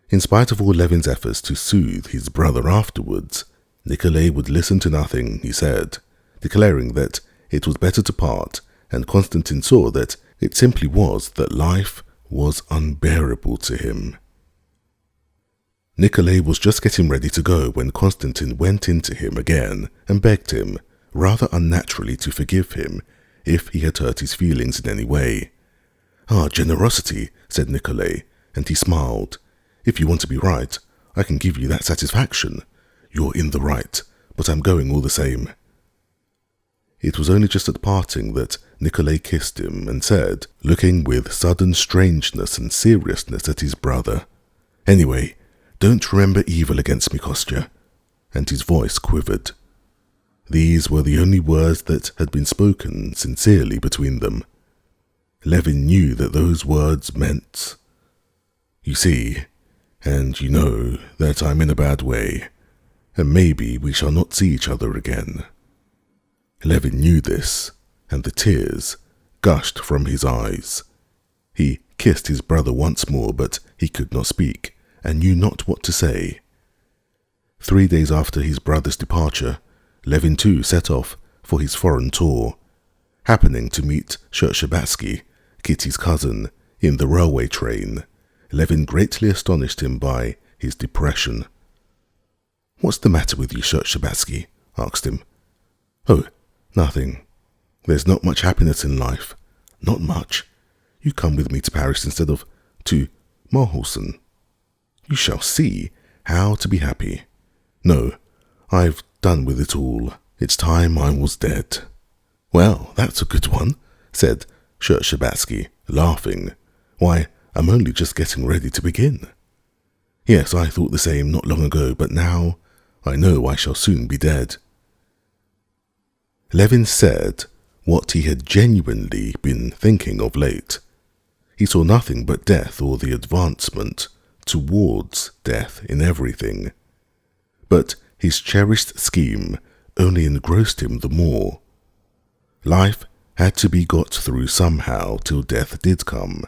Speaker 1: In spite of all Levin's efforts to soothe his brother afterwards, Nikolay would listen to nothing he said, declaring that it was better to part, and Konstantin saw that It simply was that life was unbearable to him. Nikolay was just getting ready to go when Konstantin went into him again and begged him, rather unnaturally, to forgive him if he had hurt his feelings in any way. "Ah, generosity," said Nikolay, and he smiled. "If you want to be right, I can give you that satisfaction. You're in the right, but I'm going all the same." It was only just at parting that Nikolay kissed him and said, looking with sudden strangeness and seriousness at his brother, "Anyway, don't remember evil against me, Kostya," and his voice quivered. These were the only words that had been spoken sincerely between them. Levin knew that those words meant, "You see, and you know that I'm in a bad way, and maybe we shall not see each other again." Levin knew this, and the tears gushed from his eyes. He kissed his brother once more, but he could not speak, and knew not what to say. 3 days after his brother's departure, Levin too set off for his foreign tour, happening to meet Shertshabatsky, Kitty's cousin, in the railway train. Levin greatly astonished him by his depression. "What's the matter with you, Shertshabatsky?" asked him. "Oh, nothing. There's not much happiness in life. Not much. You come with me to Paris instead of to Moholson. You shall see how to be happy. No, I've done with it all. It's time I was dead." "Well, that's a good one," said Shertshabatsky, laughing. "Why, I'm only just getting ready to begin." "Yes, I thought the same not long ago, but now I know I shall soon be dead." Levin said what he had genuinely been thinking of late. He saw nothing but death or the advancement towards death in everything. But his cherished scheme only engrossed him the more. Life had to be got through somehow till death did come.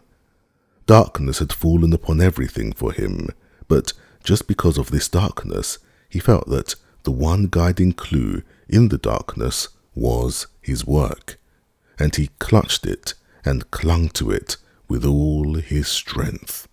Speaker 1: Darkness had fallen upon everything for him, but just because of this darkness, he felt that the one guiding clue in the darkness was his work, and he clutched it and clung to it with all his strength.